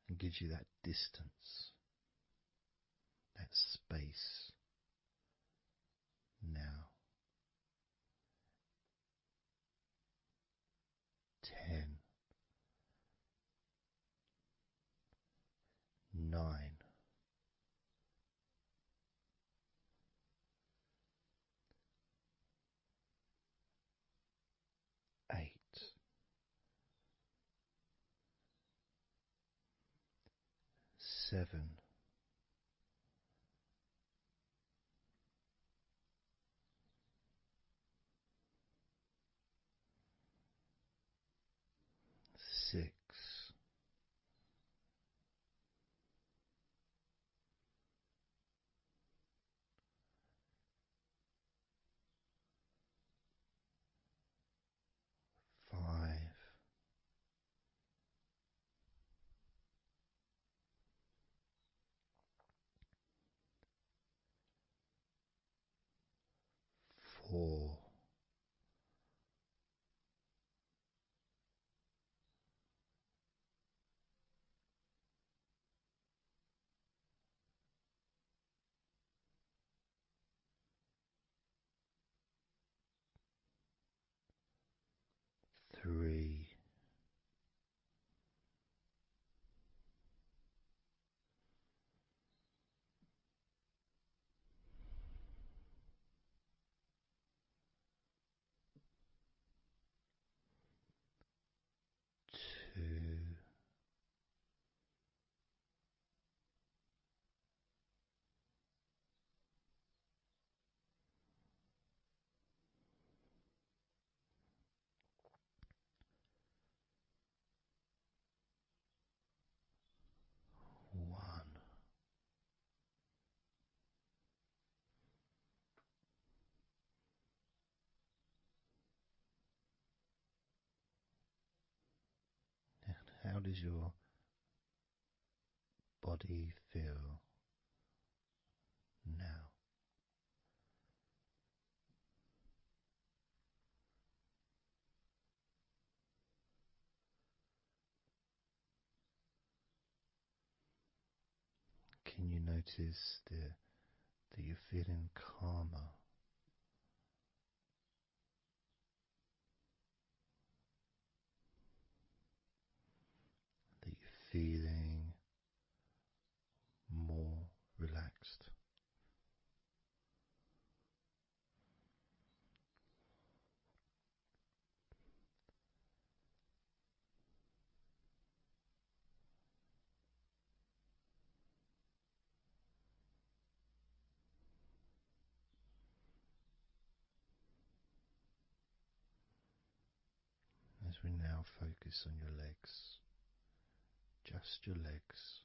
And gives you that distance, that space. Now, 10, 9, 8, 7, 6, 5, 4, 3, 2, 1. How does your body feel now? Can you notice that you're feeling calmer? That you're feeling more relaxed? As we now focus on your legs, just your legs.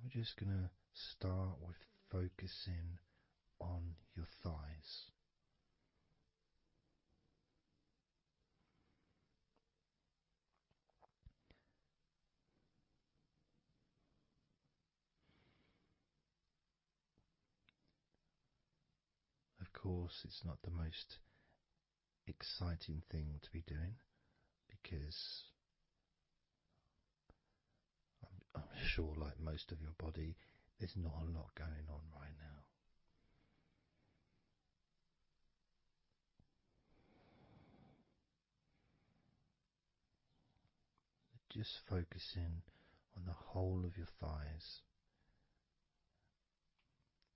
We're just going to start with focusing on your thighs. Of course, it's not the most exciting thing to be doing because I'm sure, like most of your body, there's not a lot going on right now. Just focusing on the whole of your thighs,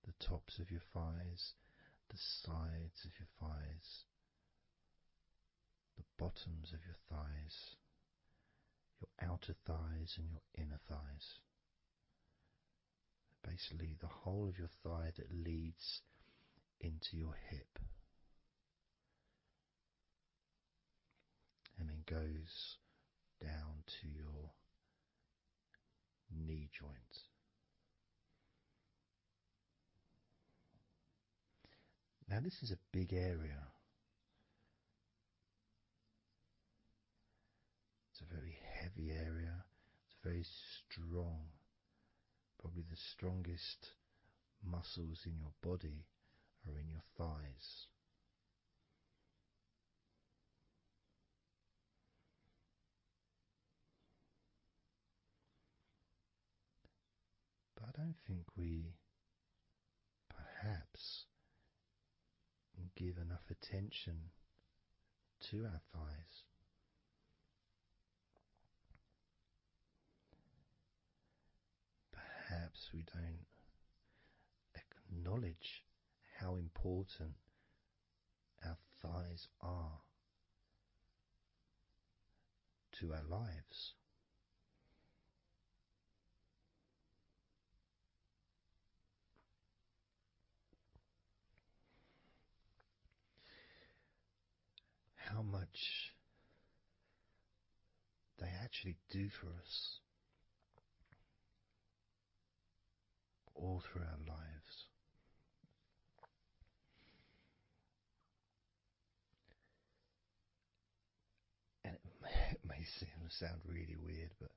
the tops of your thighs, the sides of your thighs, the bottoms of your thighs, your outer thighs and your inner thighs. Basically, the whole of your thigh that leads into your hip goes down to your knee joint. Now, this is a big area. It's a very heavy area. It's very strong. Probably the strongest muscles in your body are in your thighs. But I don't think we perhaps give enough attention to our thighs. Perhaps we don't acknowledge how important our thighs are to our lives. How much they actually do for us all through our lives. And it may sound really weird, but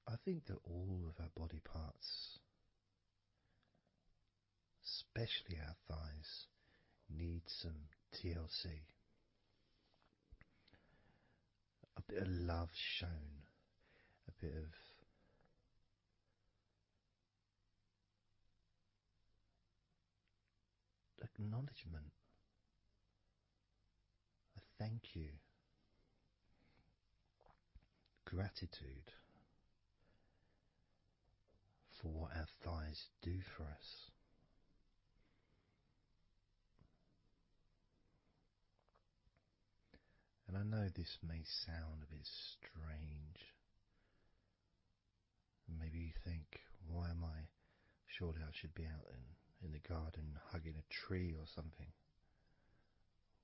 I think that all of our body parts, especially our thighs, need some TLC. A bit of love shown, a bit of acknowledgement, a thank you, gratitude for what our thighs do for us. And I know this may sound a bit strange. Maybe you think, why am I? Surely I should be out in the garden hugging a tree or something.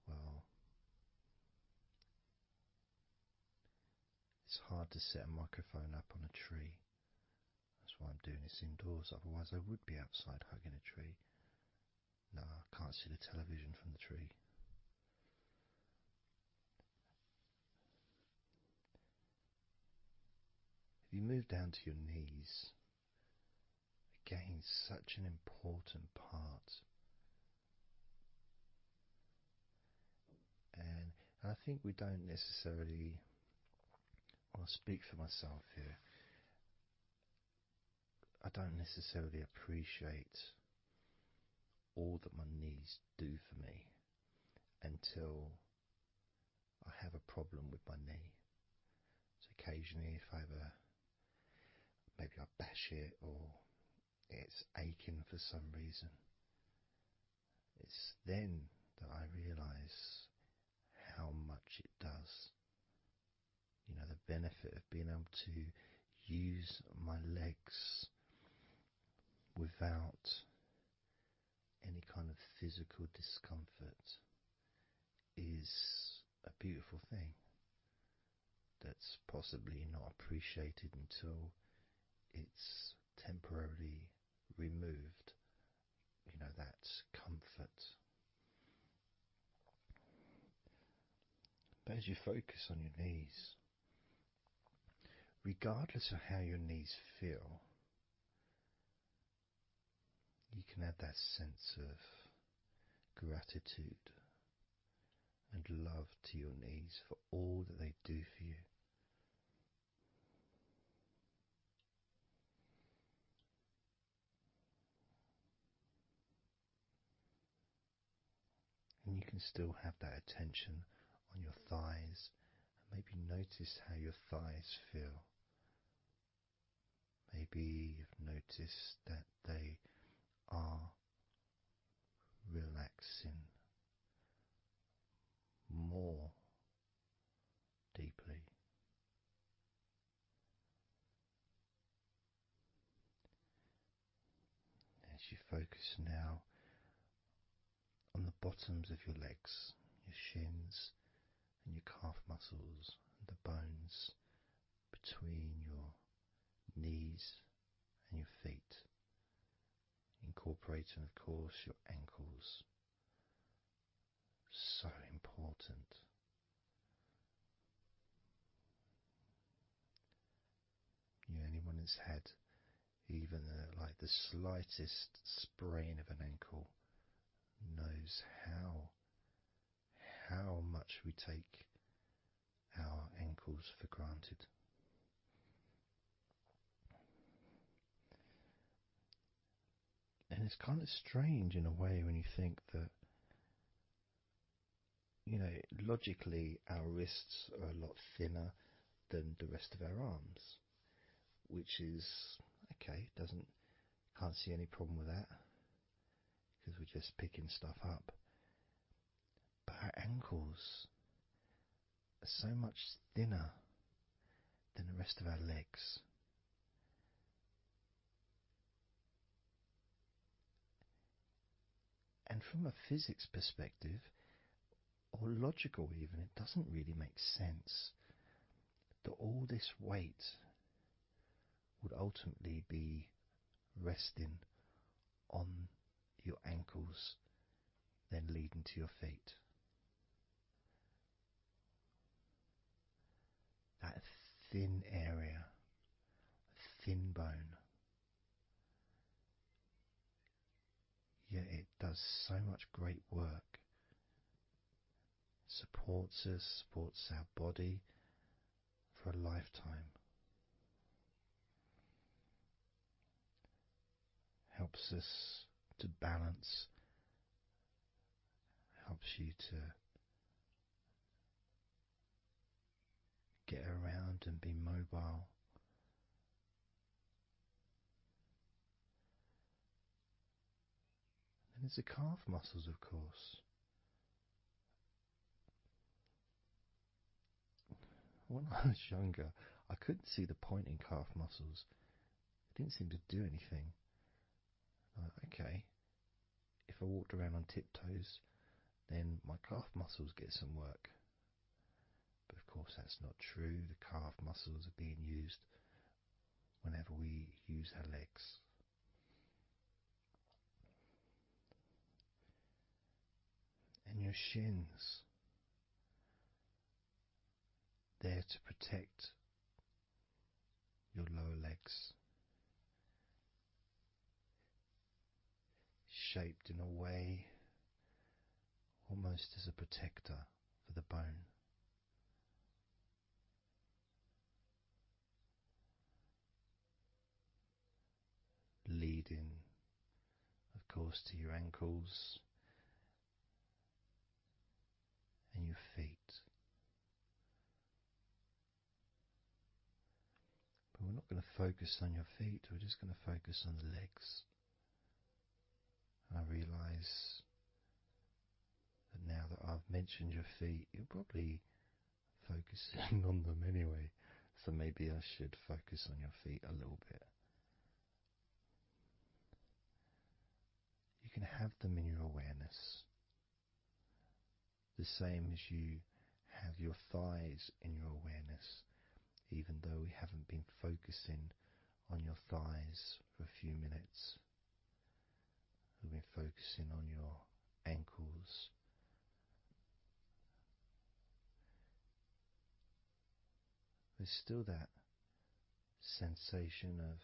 Well, it's hard to set a microphone up on a tree. That's why I'm doing this indoors, otherwise I would be outside hugging a tree. No, I can't see the television from the tree. If you move down to your knees, again, such an important part. And I think we don't necessarily, I'll speak for myself here, I don't necessarily appreciate all that my knees do for me until I have a problem with my knee. So occasionally if I have maybe I bash it or it's aching for some reason, it's then that I realise how much it does. You know, the benefit of being able to use my legs without any kind of physical discomfort is a beautiful thing that's possibly not appreciated until it's temporarily removed, you know, that comfort. But as you focus on your knees, regardless of how your knees feel, you can add that sense of gratitude and love to your knees for all that they do for you. And you can still have that attention on your thighs and maybe notice how your thighs feel. Maybe you've noticed that they are relaxing more deeply. As you focus now on the bottoms of your legs, your shins, and your calf muscles, and the bones between your knees and your feet, incorporating, of course, your ankles. So important. Anyone that's had even like the slightest sprain of an ankle knows how much we take our ankles for granted. And it's kind of strange in a way when you think that, logically our wrists are a lot thinner than the rest of our arms, which is okay, can't see any problem with that because we're just picking stuff up. But our ankles are so much thinner than the rest of our legs. And from a physics perspective, or logical even, it doesn't really make sense that all this weight would ultimately be resting on your ankles, then leading to your feet. That thin area, thin bone, yet it does so much great work. Supports us, supports our body for a lifetime. Helps us to balance, helps you to get around and be mobile. And there's the calf muscles, of course. When I was younger, I couldn't see the point in calf muscles. It didn't seem to do anything. Okay, if I walked around on tiptoes, then my calf muscles get some work. But of course that's not true. The calf muscles are being used whenever we use our legs. And your shins, there to protect your lower legs, shaped in a way almost as a protector for the bone. Leading, of course, to your ankles and your feet. But we're not going to focus on your feet, we're just going to focus on the legs. And I realise that now that I've mentioned your feet, you're probably focusing on them anyway. So maybe I should focus on your feet a little bit. You can have them in your awareness, the same as you have your thighs in your awareness, even though we haven't been focusing on your thighs for a few minutes. We've been focusing on your ankles, there's still that sensation of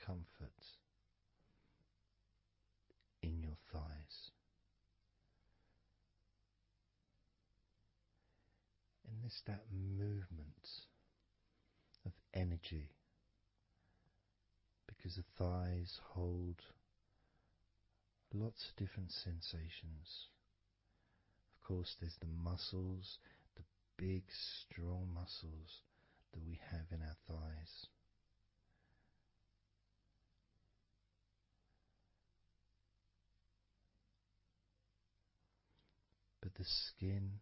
comfort in your thighs. And there's that movement of energy, because the thighs hold lots of different sensations. Of course, there's the muscles, the big, strong muscles that we have in our thighs. But the skin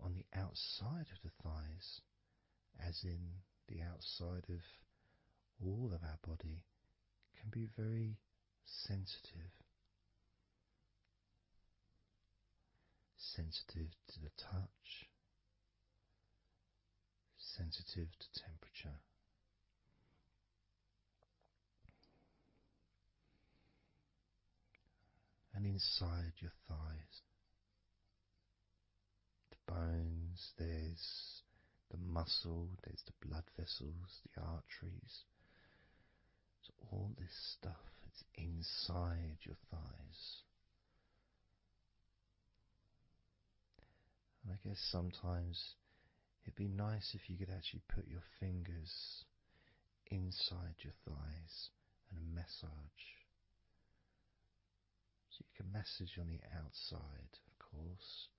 on the outside of the thighs, as in the outside of all of our body, can be very sensitive. sensitive to the touch, sensitive to temperature. And inside your thighs, the bones, there's the muscle, there's the blood vessels, the arteries. So all this stuff, it's inside your thighs. And I guess sometimes it'd be nice if you could actually put your fingers inside your thighs and massage. So you can massage on the outside, of course,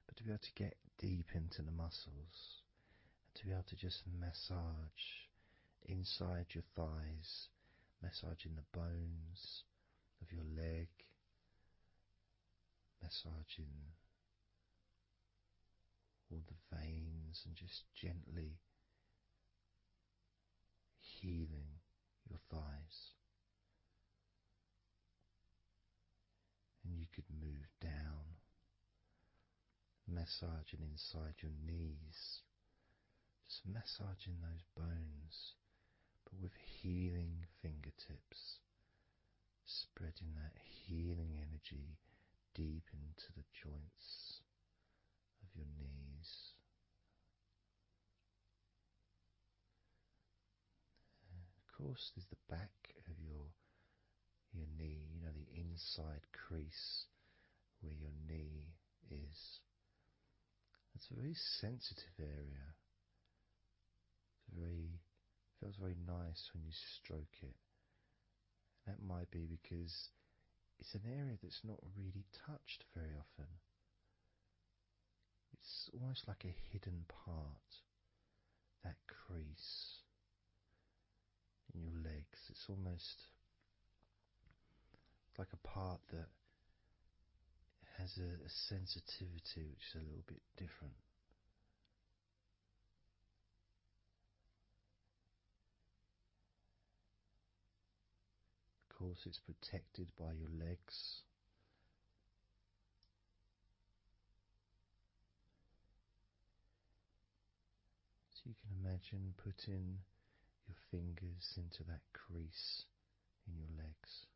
but to be able to get deep into the muscles, and to be able to just massage inside your thighs, massaging the bones of your leg, massaging all the veins, and just gently healing your thighs. And you could move down, massaging inside your knees, just massaging those bones, but with healing fingertips, spreading that healing energy deep into the joints of your knees. Of course, there's the back of your knee, you know, the inside crease where your knee is. It's a very sensitive area. Feels very nice when you stroke it. That might be because it's an area that's not really touched very often. It's almost like a hidden part, that crease in your legs. It's almost like a part that has a sensitivity which is a little bit different. Of course, it's protected by your legs. So you can imagine putting your fingers into that crease in your legs.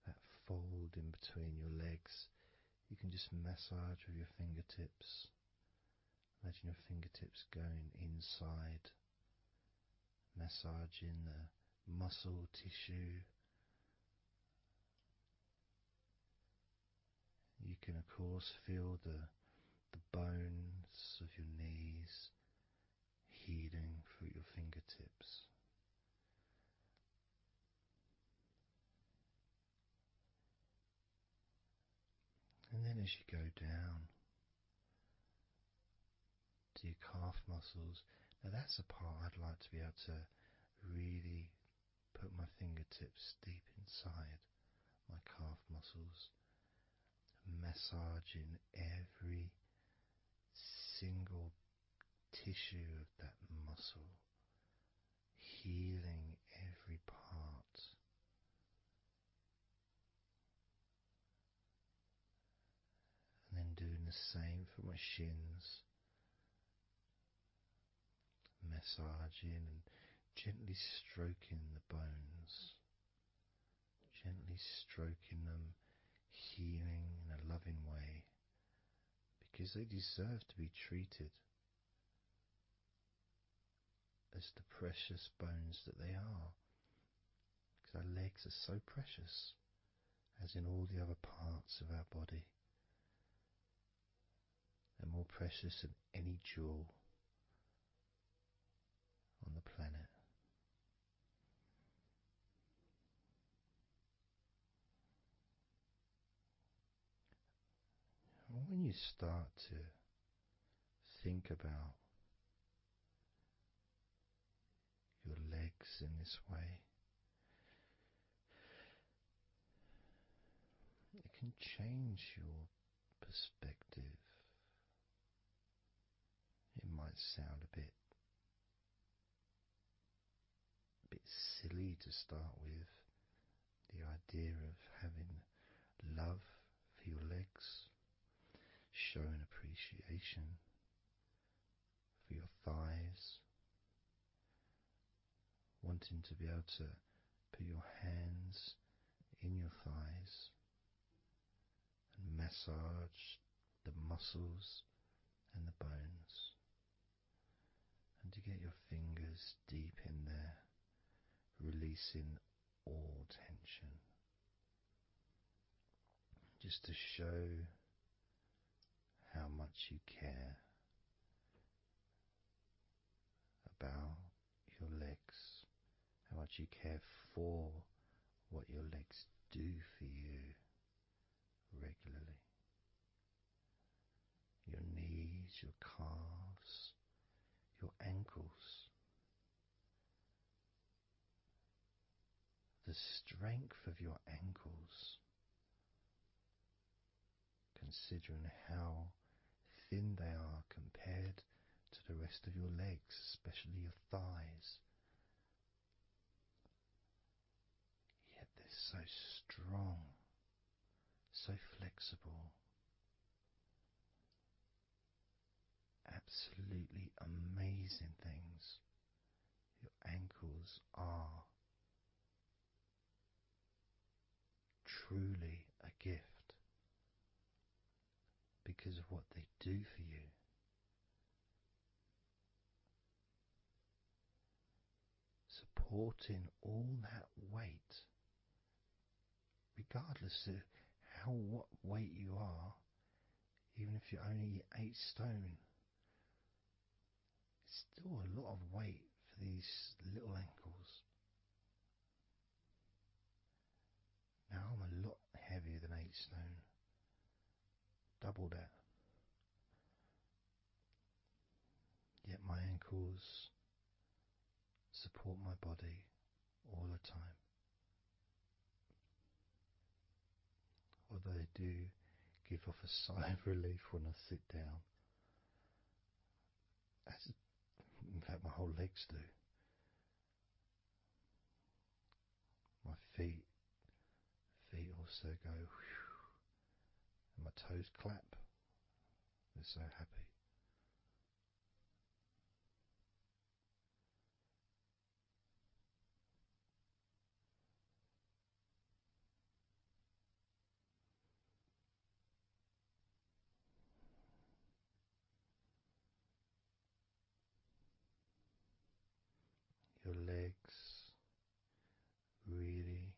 That fold in between your legs, you can just massage with your fingertips. Imagine your fingertips going inside, massaging the muscle tissue. You can of course feel the bones of your knees healing through your fingertips. And then as you go down to your calf muscles, now that's a part I'd like to be able to really put my fingertips deep inside my calf muscles, massaging every single tissue of that muscle, healing every part. And then doing the same for my shins, massaging and gently stroking the bones, gently stroking them, healing in a loving way, because they deserve to be treated as the precious bones that they are, because our legs are so precious, as in all the other parts of our body. They're more precious than any jewel on the planet. And when you start to think about your legs in this way, it can change your perspective. It might sound a bit silly to start with, the idea of sensation for your thighs, wanting to be able to put your hands in your thighs and massage the muscles and the bones, and to get your fingers deep in there, releasing all tension, just to show how much you care about your legs, how much you care for what your legs do for you regularly. Your knees, your calves, your ankles, the strength of your ankles, considering how thin they are compared to the rest of your legs, especially your thighs. Yet they're so strong, so flexible, absolutely amazing things. Your ankles are truly a gift because of what they do for you. Supporting all that weight, regardless of what weight you are, even if you're only 8 stone, it's still a lot of weight for these little ankles. Now I'm a lot heavier than 8 stone, double that. Yet my ankles support my body all the time. Although they do give off a sigh of relief when I sit down. As, in fact, my whole legs do. My feet also go whew, and my toes clap. They're so happy. Your legs really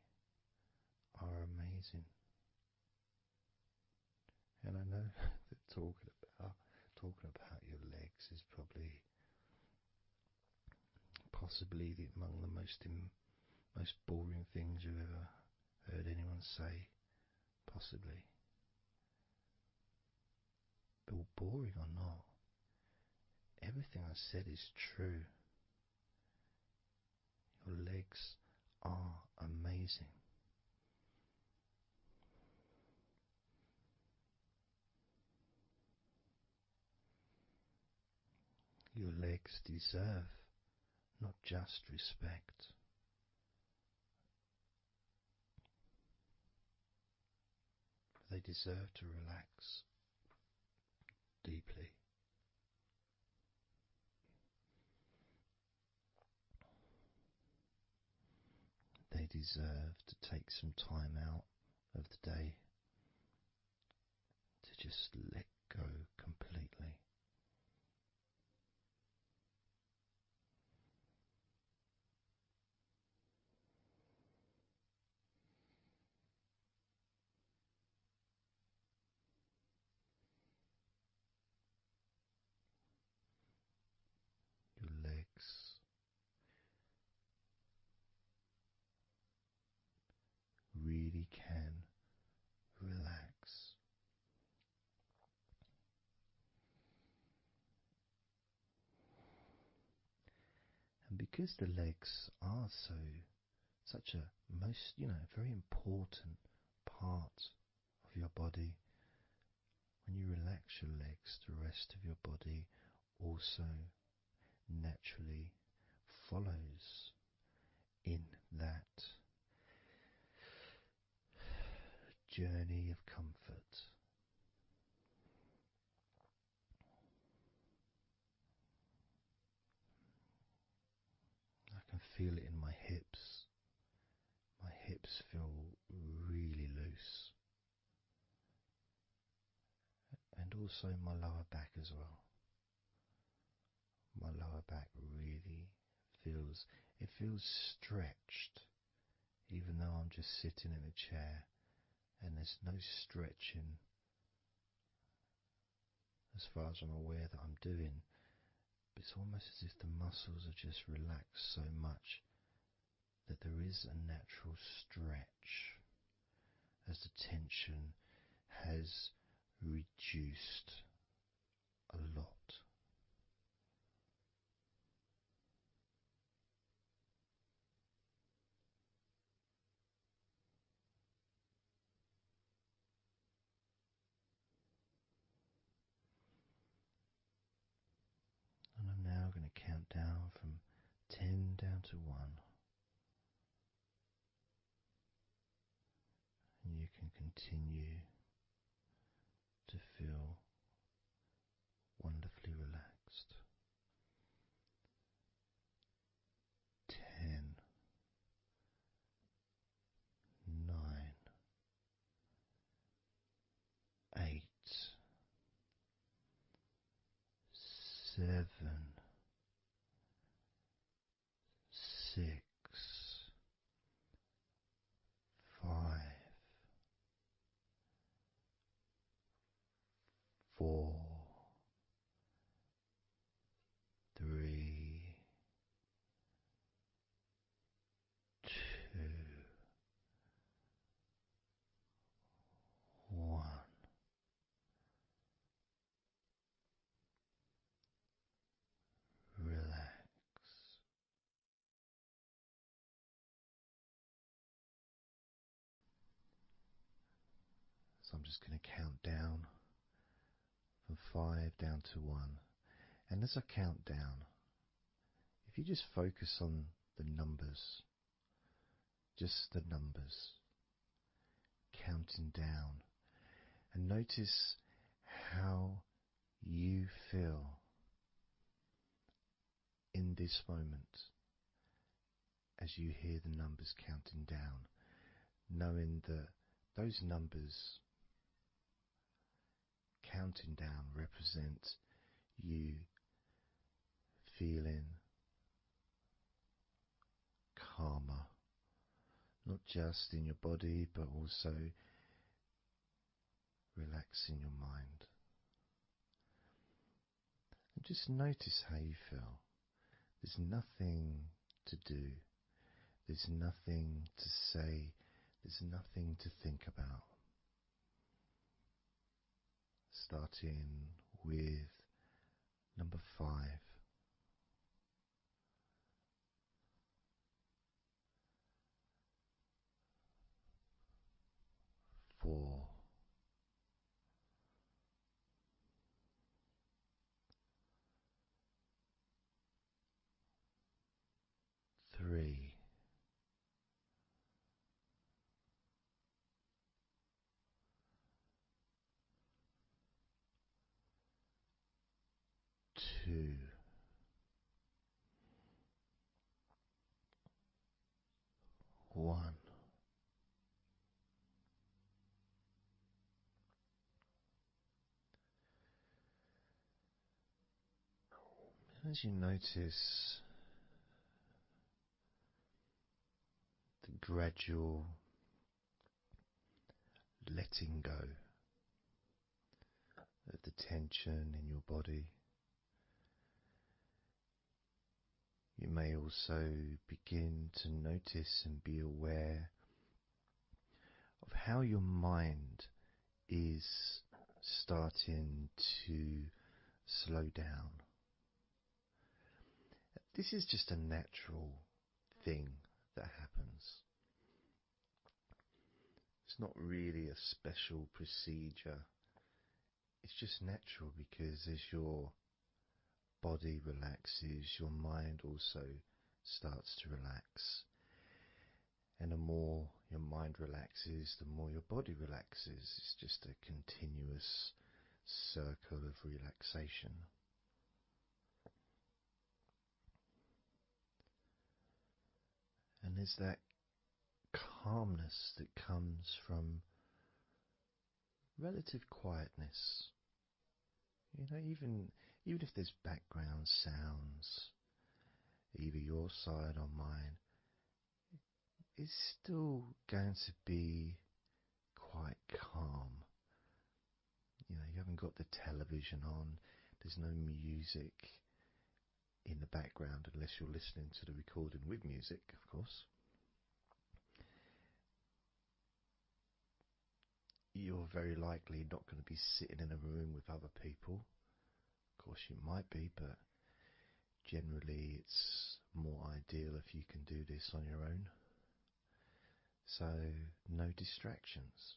are amazing. And I know that talking about your legs is possibly among the most boring things you've ever heard anyone say, possibly. But boring or not, everything I said is true. Your legs are amazing. Your legs deserve not just respect, but they deserve to relax deeply. They deserve to take some time out of the day to just let go completely. Your legs really can relax. And because the legs are such a very important part of your body, when you relax your legs, the rest of your body also naturally follows in that journey of comfort. feel it in my hips. My hips feel really loose. And also my lower back as well. My lower back really feels stretched, even though I'm just sitting in a chair and there's no stretching as far as I'm aware that I'm doing. But it's almost as if the muscles are just relaxed so much that there is a natural stretch as the tension has reduced a lot. And I'm now going to count down from 10 down to 1. And you can continue to feel wonderfully relaxed. 10, 9, 8, 7, 6, 5, 4, 3, 2, 1. Relax. So I'm just going to count down from 5 down to 1. And as I count down, if you just focus on the numbers, just the numbers, counting down, and notice how you feel in this moment as you hear the numbers counting down, knowing that those numbers counting down represent you feeling calmer, not just in your body but also relaxing your mind. And just notice how you feel. There's nothing to do, there's nothing to say, there's nothing to think about. Starting with number 5. 4. 3. 2. 1. As you notice the gradual letting go of the tension in your body, you may also begin to notice and be aware of how your mind is starting to slow down. This is just a natural thing that happens. It's not really a special procedure. It's just natural because as your body relaxes, your mind also starts to relax. And the more your mind relaxes, the more your body relaxes. It's just a continuous circle of relaxation. And there's that calmness that comes from relative quietness. Even if there's background sounds, either your side or mine, it's still going to be quite calm. You haven't got the television on, there's no music in the background unless you're listening to the recording with music, of course. You're very likely not going to be sitting in a room with other people. Of course you might be, but generally it's more ideal if you can do this on your own. So no distractions.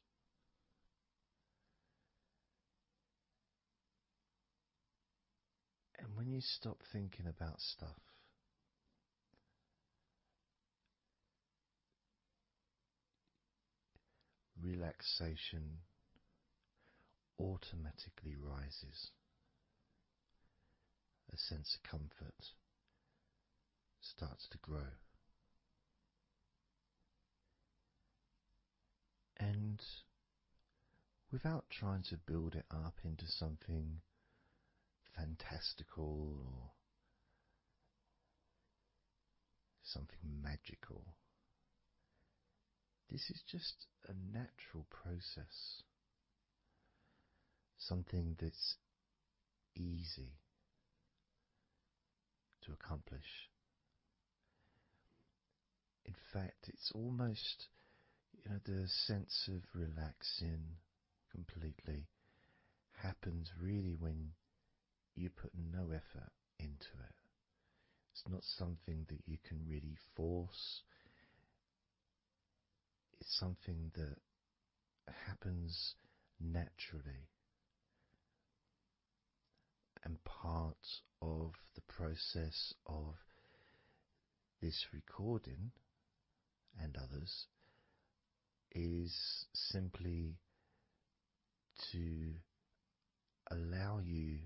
And when you stop thinking about stuff, relaxation automatically rises. A sense of comfort starts to grow. And without trying to build it up into something fantastical or something magical, this is just a natural process. Something that's easy to accomplish. In fact, it's almost, the sense of relaxing completely happens really when you put no effort into it. It's not something that you can really force. It's something that happens naturally. And part of the process of this recording and others is simply to allow you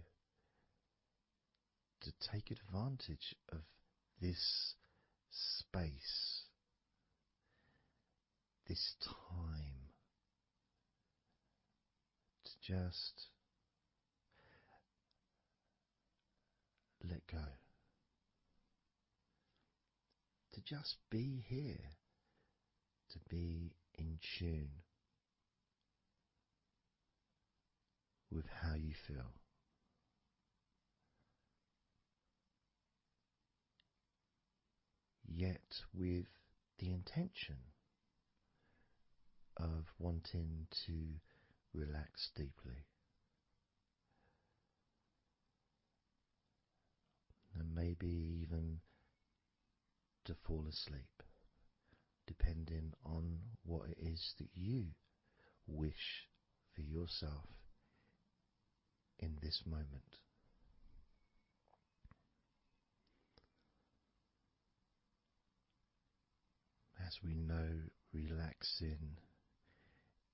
to take advantage of this space, this time, to just let go, to just be here, to be in tune with how you feel. Yet with the intention of wanting to relax deeply. And maybe even to fall asleep, depending on what it is that you wish for yourself in this moment. As we know, relaxing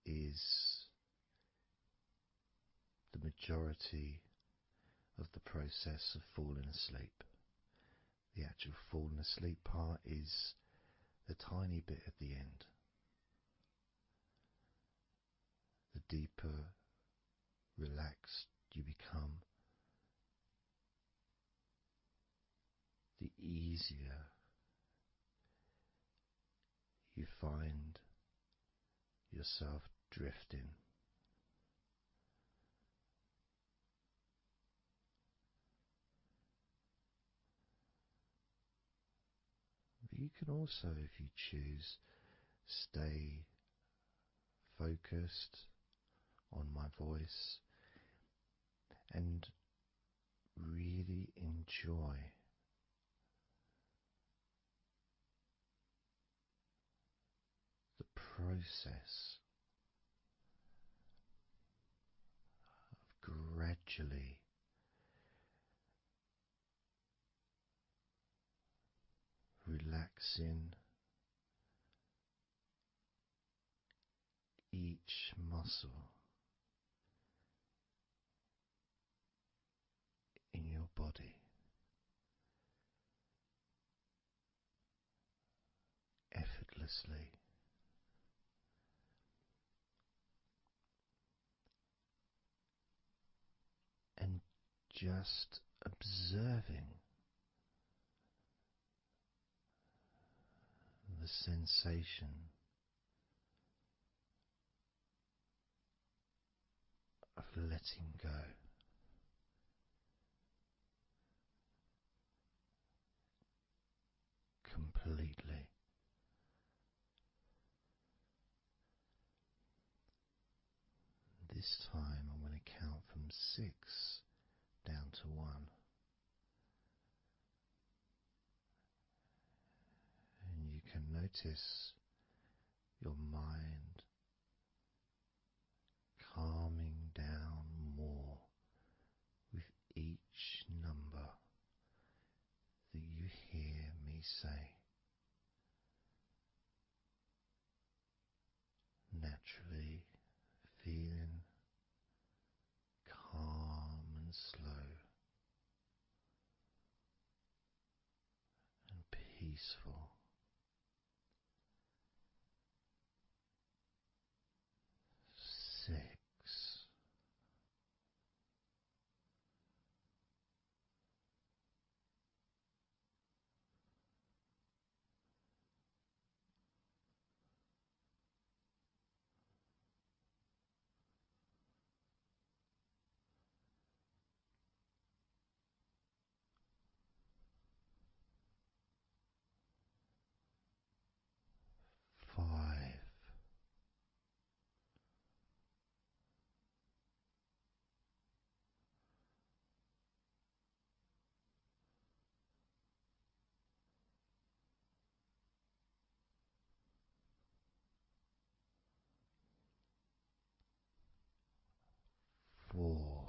is the majority of the process of falling asleep. The actual falling asleep part is the tiny bit at the end. The deeper relaxed you become, the easier you find yourself drifting. But you can also, if you choose, stay focused on my voice and really enjoy the process of gradually relaxing each muscle in your body, effortlessly, and just observing the sensation of letting go completely. This time I'm going to count from 6 down to 1, and you can notice your mind calming down more with each number that you hear me say. Naturally feeling calm and slow and peaceful. 6. 5. 4.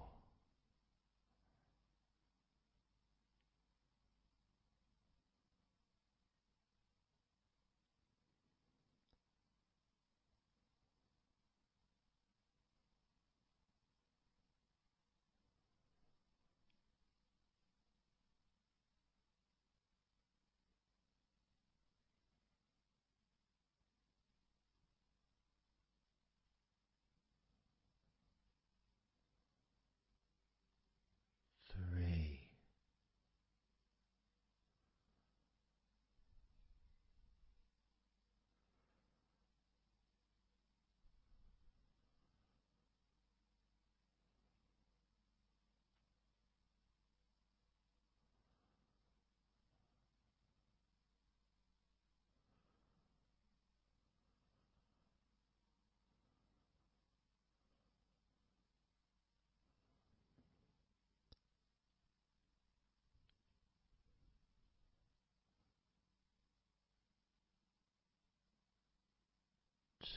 3.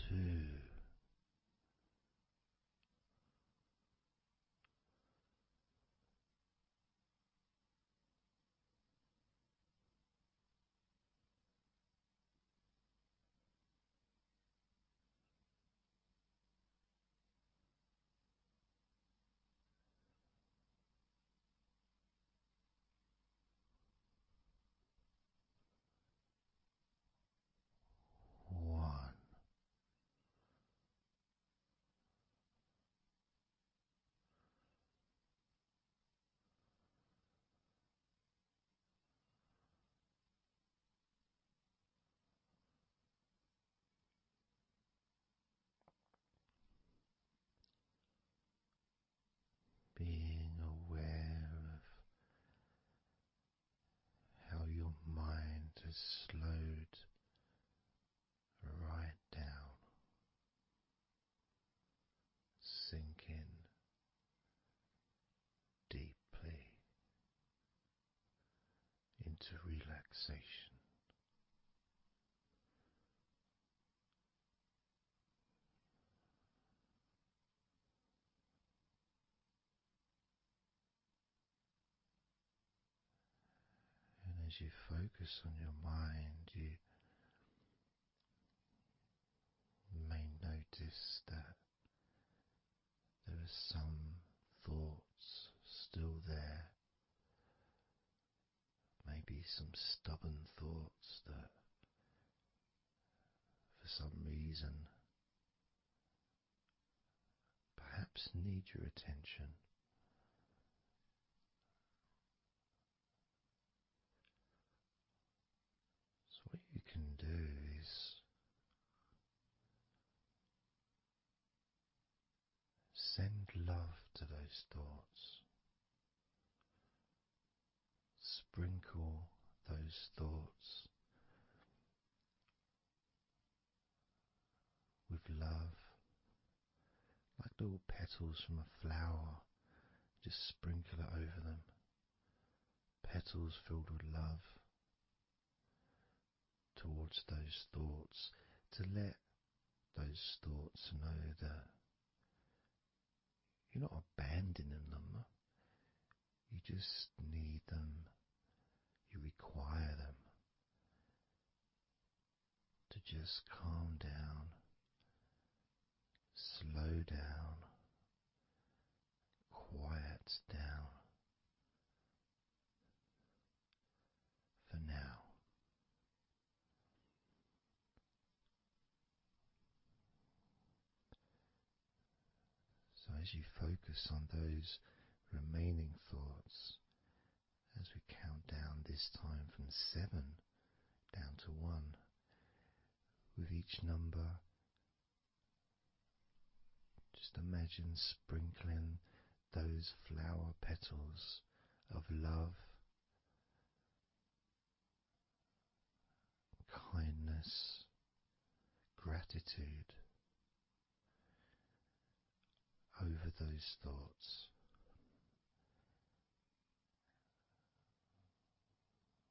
2. One. Being aware of how your mind has slowed right down, sinking deeply into relaxation. And as you focus on your mind, you may notice that there are some thoughts still there, maybe some stubborn thoughts that some reason perhaps need your attention. So, what you can do is send love to those thoughts. Sprinkle those thoughts with love, like little petals from a flower. Just sprinkle it over them. Petals filled with love towards those thoughts, to let those thoughts know that you're not abandoning them. You just need them. You require them to just calm down, slow down, quiet down for now. So as you focus on those remaining thoughts, as we count down this time from 7 down to 1, with each number, just imagine sprinkling those flower petals of love, kindness, gratitude over those thoughts,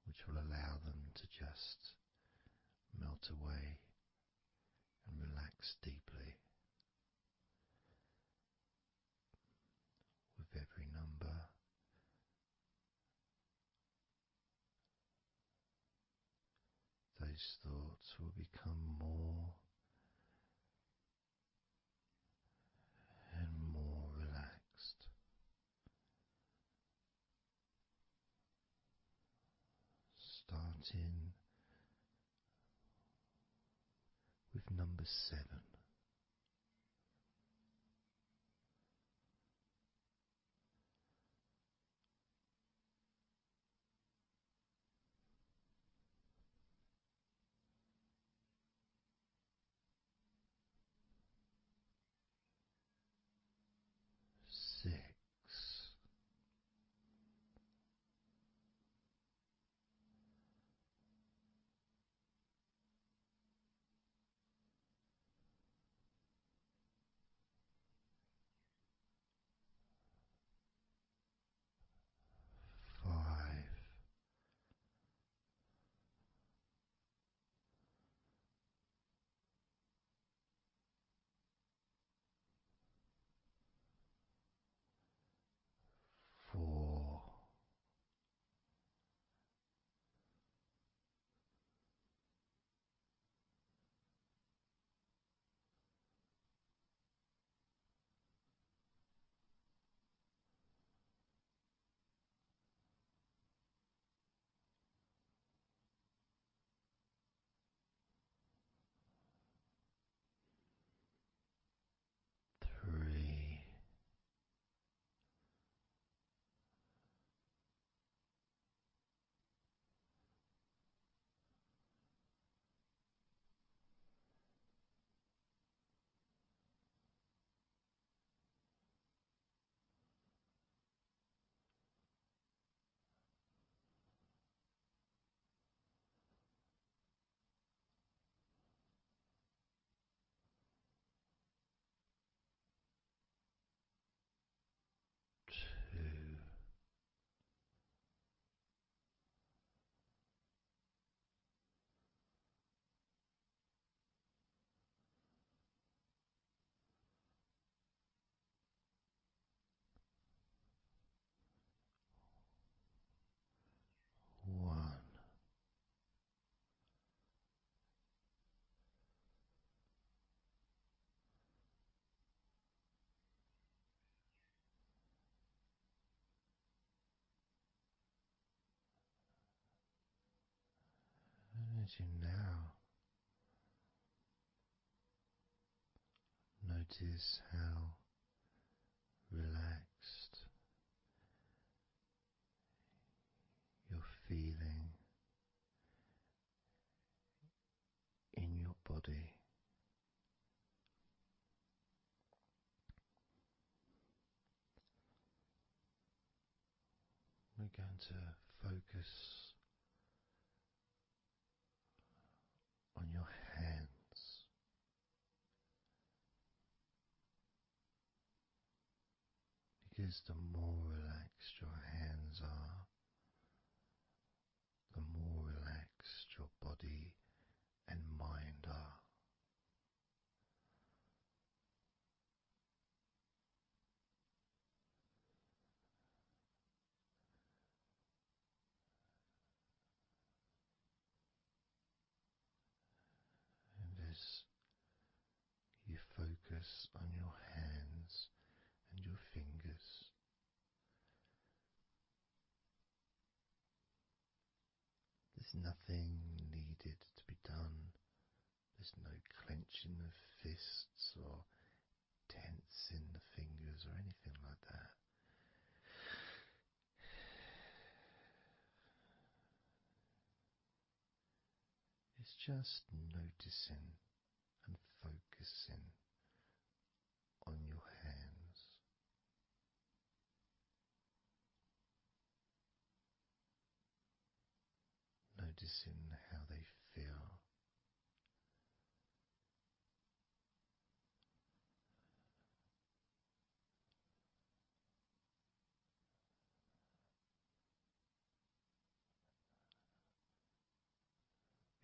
which will allow them to just melt away and relax deeply. With every number, those thoughts will become more and more relaxed, starting with number 7. 6. 5. 4. 3. Two. One. And as you now Notice how relaxed you're feeling in your body. We're going to focus on your hands, because the more relaxed your hands are, the more relaxed your body and mind are. And as you focus on your hands and your fingers, there's nothing needed to be done. There's no clenching of fists or tensing the fingers or anything like that. It's just noticing and focusing on your hands. Noticing how they feel.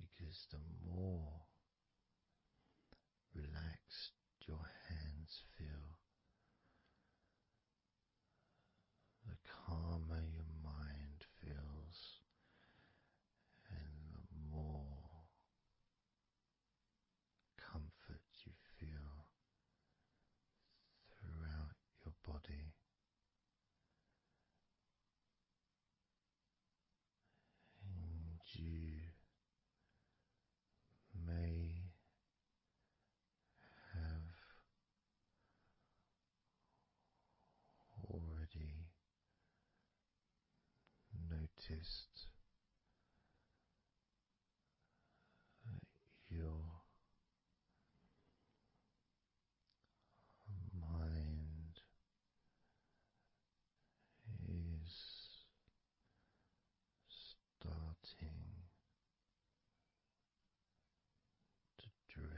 Because the more relaxed your hands feel, the calmer your mind feels, and the more comfort you feel throughout your body. And you may have already noticed that your mind is starting to drift.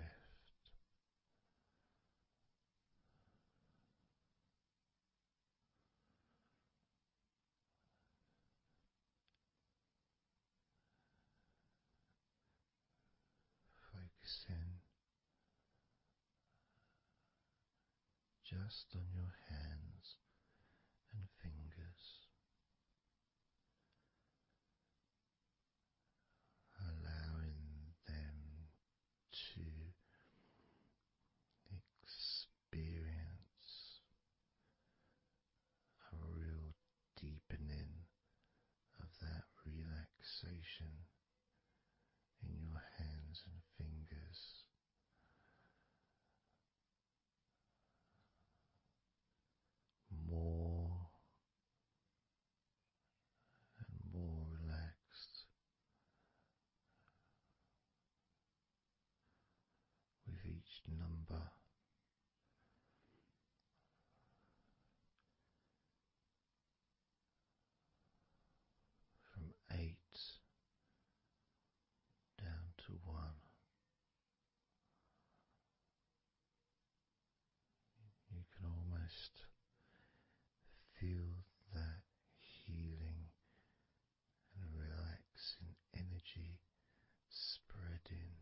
Focusing just on your hands and fingers, allowing them to experience a real deepening of that relaxation in your hands and fingers. More and more relaxed with each number. From 8 down to 1, you can almost feel that healing and relaxing energy spreading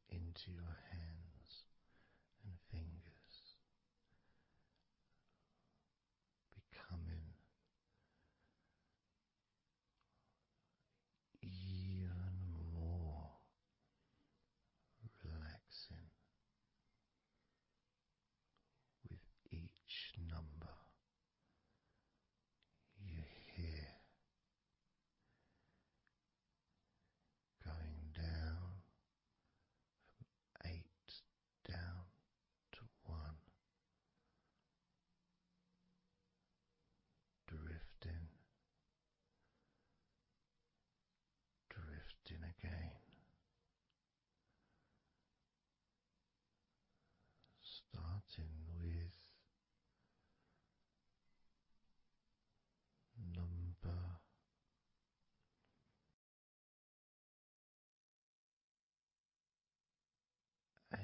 into your hands and fingers, becoming even more relaxing with each number you hear, going down from 8 Starting with number 8.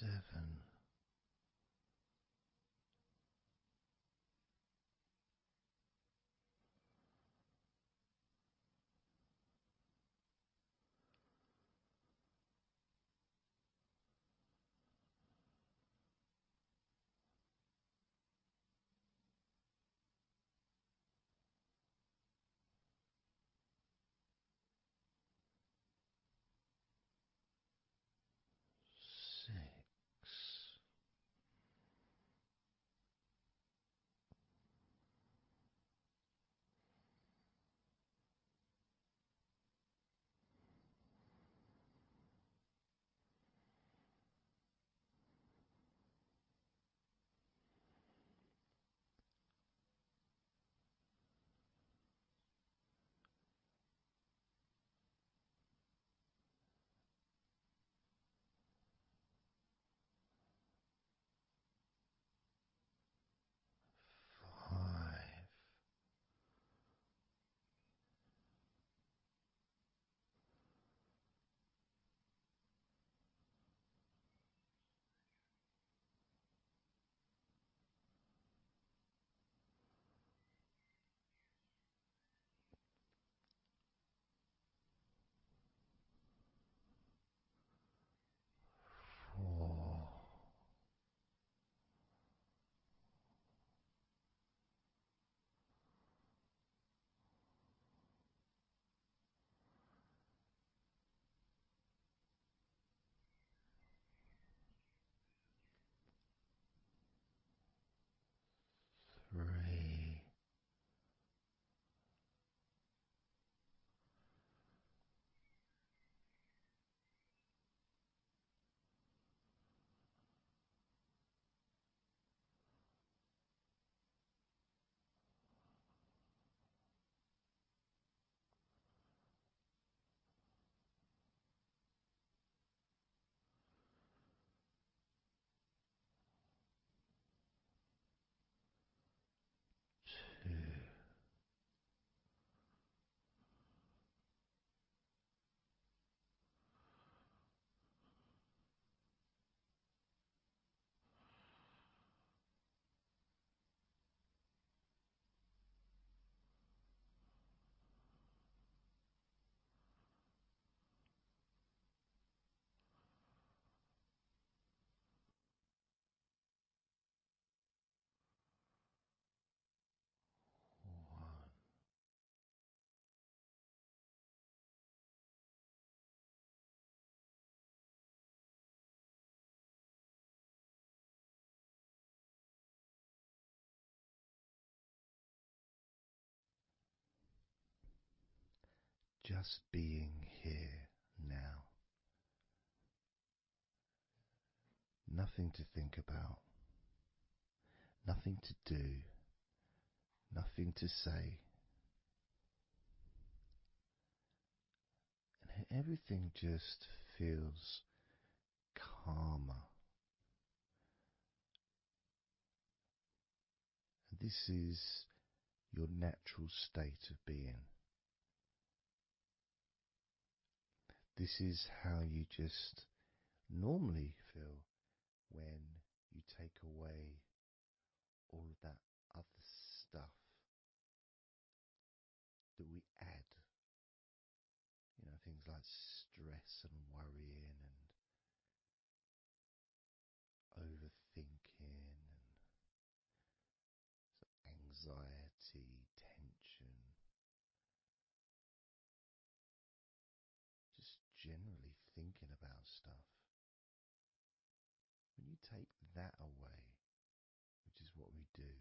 7. 6. 5. 4. 3. 2. 1. Just being here now. Nothing to think about, nothing to do, nothing to say, and everything just feels calmer. And this is your natural state of being. This is how you just normally feel when you take away all of that other stuff that we add. You know, things like stress and worrying and overthinking and anxiety, tension. generally thinking about stuff. When you take that away, which is what we do,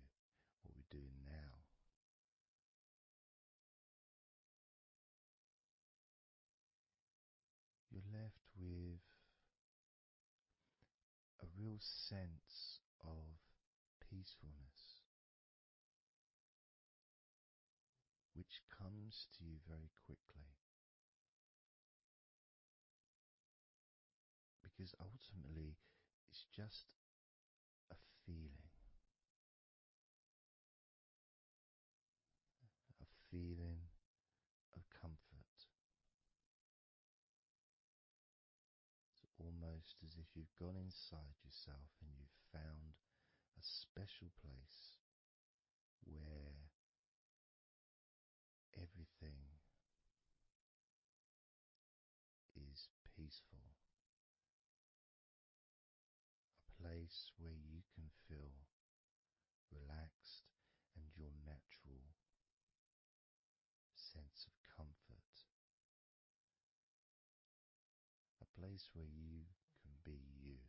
what we're doing now, you're left with a real sense of peacefulness, which comes to you very quickly. Because ultimately, it's just a feeling, a feeling of comfort. It's almost as if you've gone inside yourself and you've found a special place where everything is peaceful. A place where you can feel relaxed and your natural sense of comfort. A place where you can be you.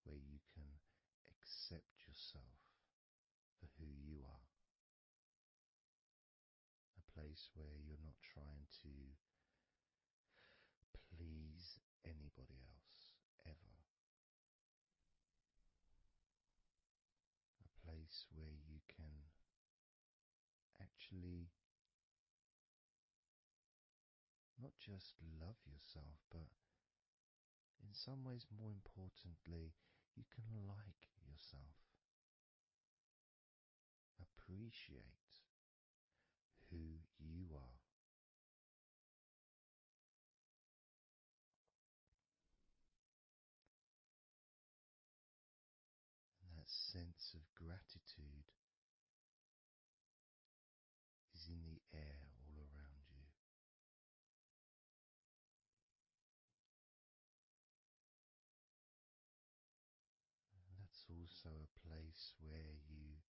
Where you can accept yourself for who you are. A place where you're not trying to please anybody else, ever. A place where you can actually not just love yourself, but in some ways, more importantly, you can like yourself. Appreciate who you are. And that sense of gratitude is in the air all around you. And that's also a place where you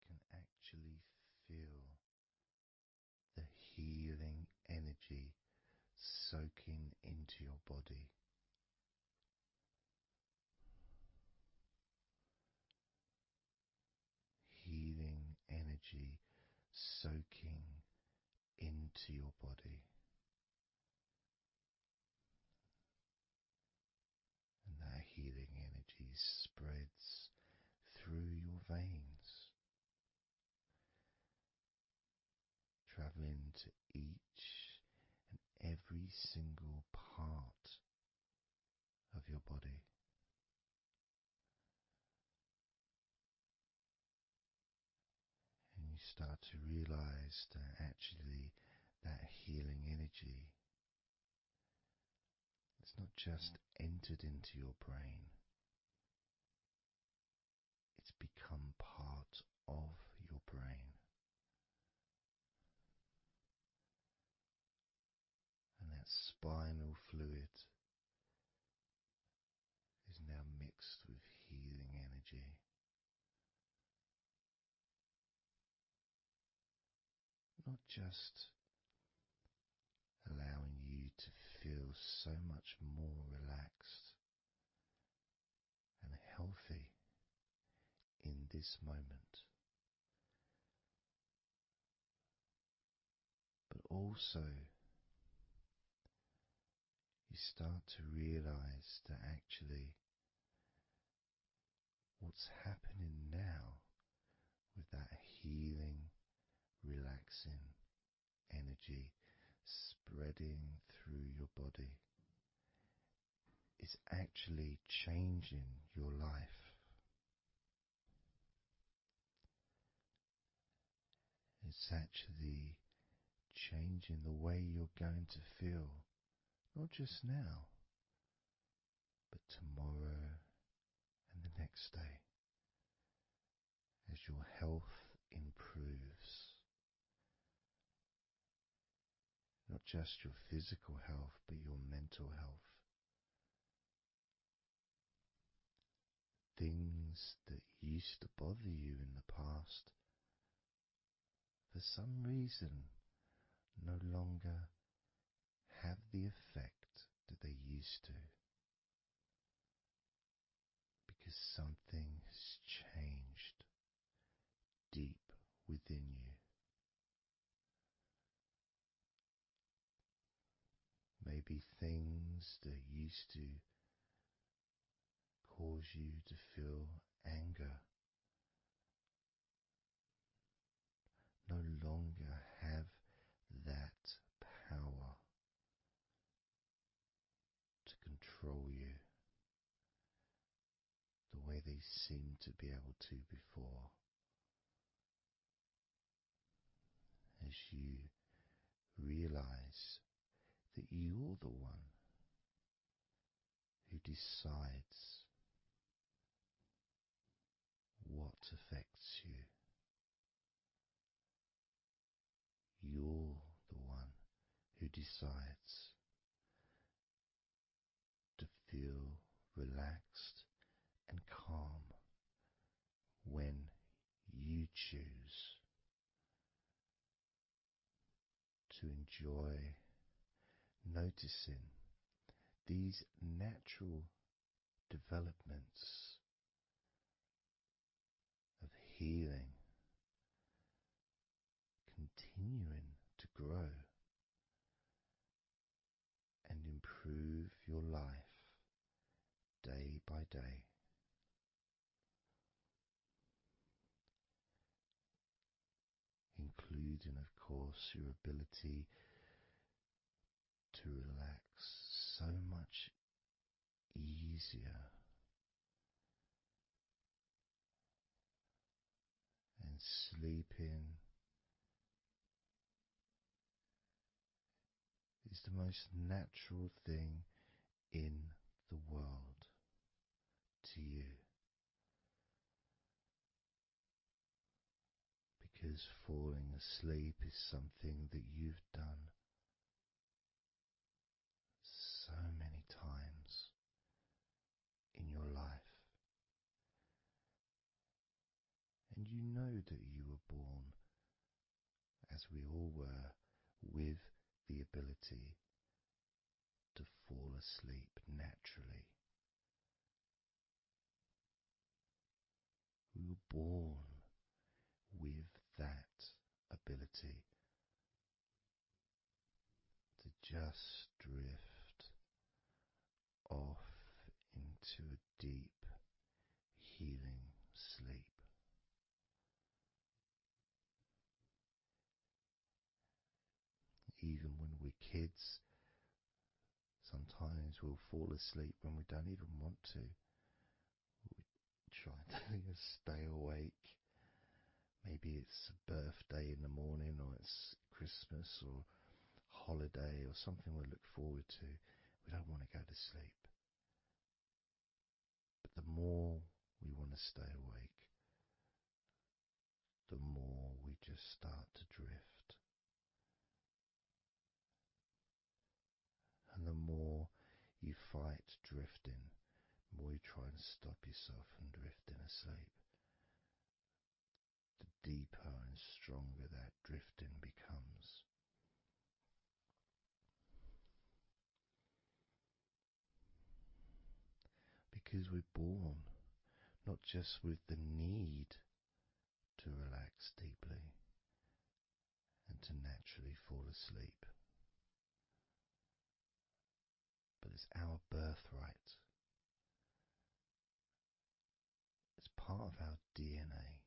can actually feel the healing energy soaking into your body. Healing energy soaking into your body. And that healing energy spreads through your veins, traveling to each and every single part of your body. And you start to realize that actually that healing energy has not just entered into your brain, it's become part of your brain. And that spinal fluid is now mixed with healing energy. Not just allowing you to feel so much more relaxed and healthy in this moment, but also you start to realize that actually what's happening now with that healing, relaxing energy spreading through your body is actually changing your life. It's actually changing the way you're going to feel, not just now, but tomorrow and the next day, as your health improves. Not just your physical health, but your mental health. Things that used to bother you in the past, for for some reason no longer have the effect that they used to, because something has changed deep within you. Maybe things that used to cause you to feel anger no longer have that power to control you the way they seemed to be able to before. As you realize that you're the one who decides what affects you. You're the one who decides to feel relaxed and calm when you choose to enjoy noticing these natural developments of healing continuing to grow and improve your life day by day. Including, of course, your ability to relax so much easier and sleeping is the most natural thing in the world to you, because falling asleep is something that you've done so many times in your life, and you know that you were born, as we all were, with the ability to fall asleep naturally. We were born with that ability to just drift off into a deep, healing sleep. Even when we're kids, sometimes we'll fall asleep when we don't even want to. We try to stay awake. Maybe it's a birthday in the morning, or it's Christmas or holiday or something we look forward to. We don't want to go to sleep. But the more we want to stay awake, the more we just start to drift. And the more you fight drifting, the more you try and stop yourself from drifting asleep, the deeper and stronger that drifting becomes. Because we're born not just with the need to relax deeply and to naturally fall asleep, but it's our birthright. It's part of our DNA.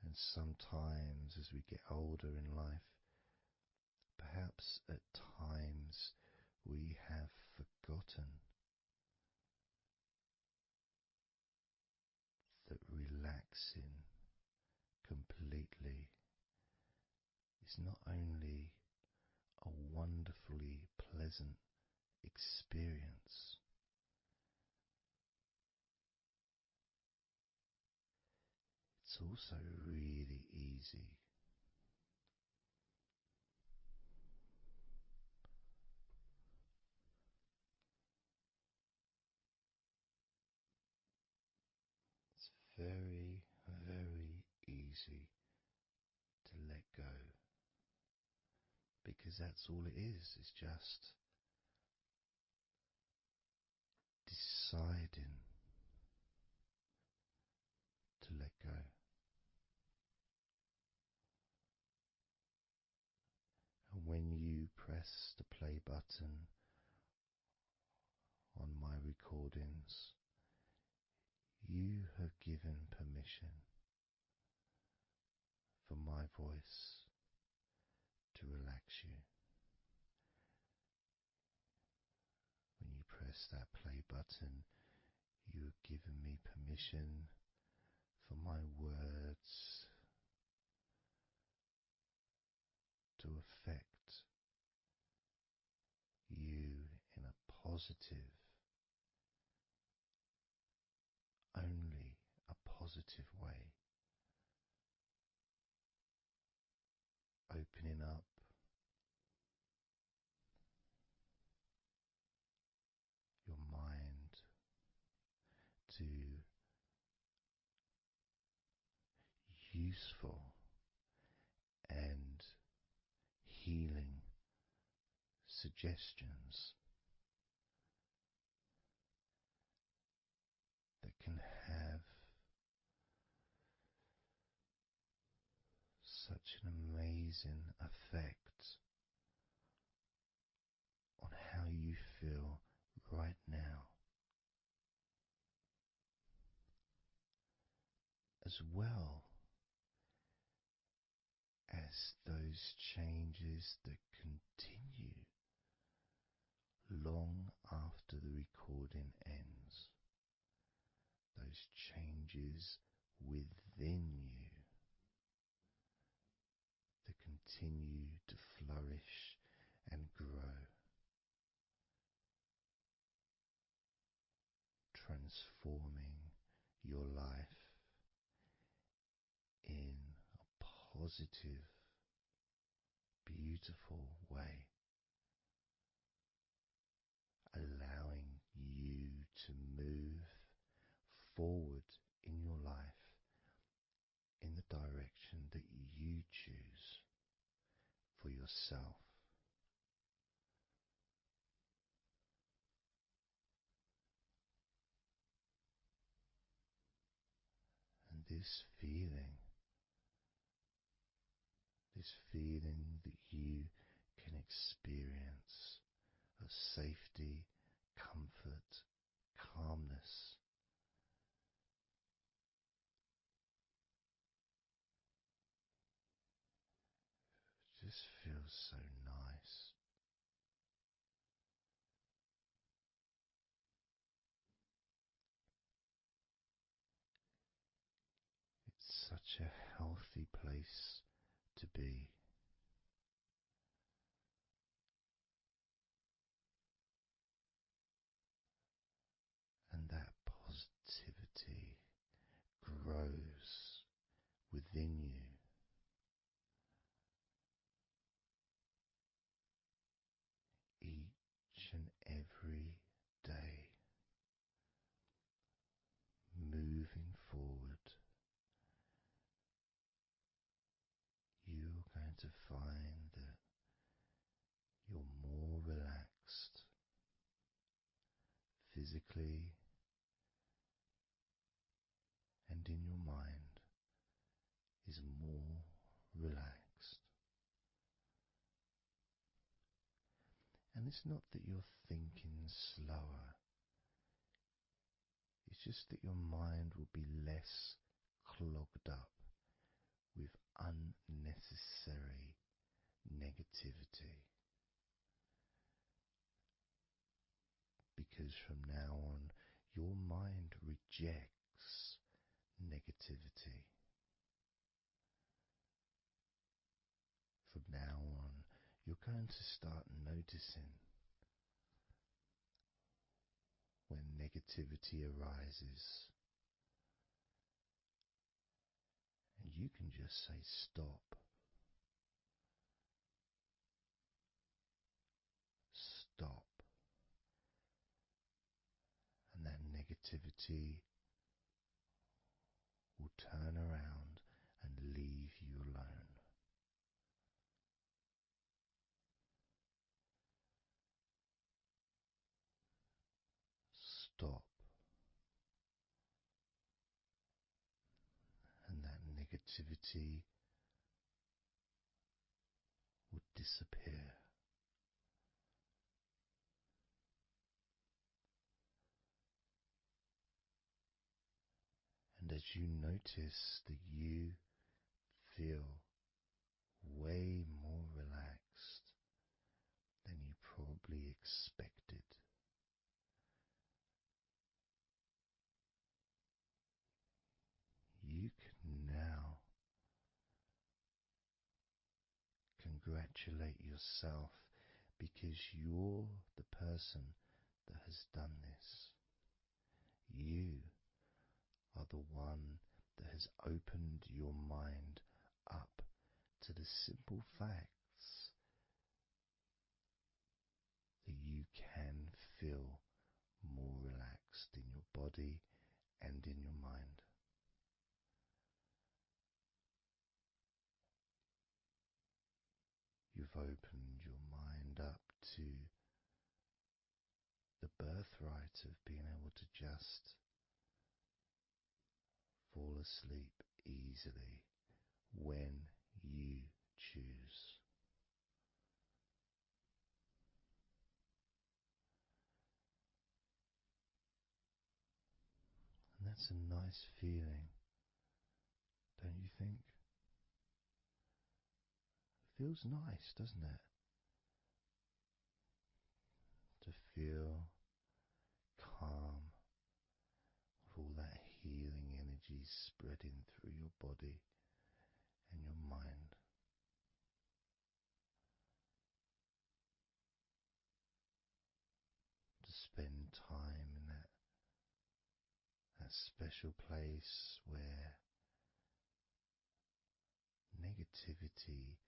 And sometimes as we get older in life, perhaps at times we have forgotten that relaxing completely is not only a wonderfully pleasant experience, it's also really easy. very, very easy to let go, because that's all it is. It's just deciding to let go. And when you press the play button on my recordings, you have given permission for my voice to relax you. When you press that play button, you have given me permission for my words to affect you in a positive, only a positive way, opening up your mind to useful and healing suggestions that can have such an amazing effect on how you feel right now, as well as those changes that continue long after the recording ends, those changes within you that continue to flourish and grow, transforming your life in a positive, beautiful way, allowing you to move forward in your life in the direction that you choose for yourself. And this feeling that you can experience of safety, comfort, calmness, just feels so nice. It's such a healthy place to be. And that positivity grows within you. Each and every day, moving forward, you're going to find that you're more relaxed physically and in your mind is more relaxed. And it's not that you're thinking slower, it's just that your mind will be less clogged up with unnecessary negativity. Because from now on, your mind rejects negativity. From now on, you're going to start noticing when negativity arises, and you can just say stop. Stop. And that negativity turn around and leave you alone. Stop, and that negativity would disappear. And as you notice that you feel way more relaxed than you probably expected, you can now congratulate yourself because you're the person that has done this. You are the one that has opened your mind up to the simple facts that you can feel more relaxed in your body and in your mind. You've opened your mind up to the birthright of being able to just fall asleep easily when you choose. And that's a nice feeling, don't you think? It feels nice, doesn't it? To feel calm with all that healing energy spreading through your body and your mind. To spend time in that special place where negativity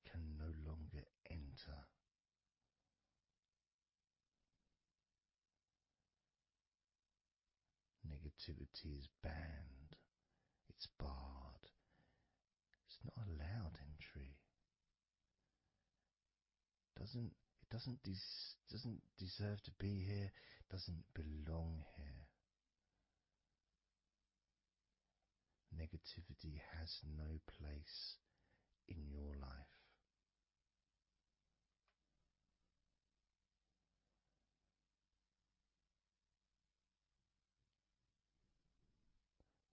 can no longer enter. Negativity is banned, it's barred, it's not allowed entry. Doesn't deserve to be here, doesn't belong here. Negativity has no place in your life.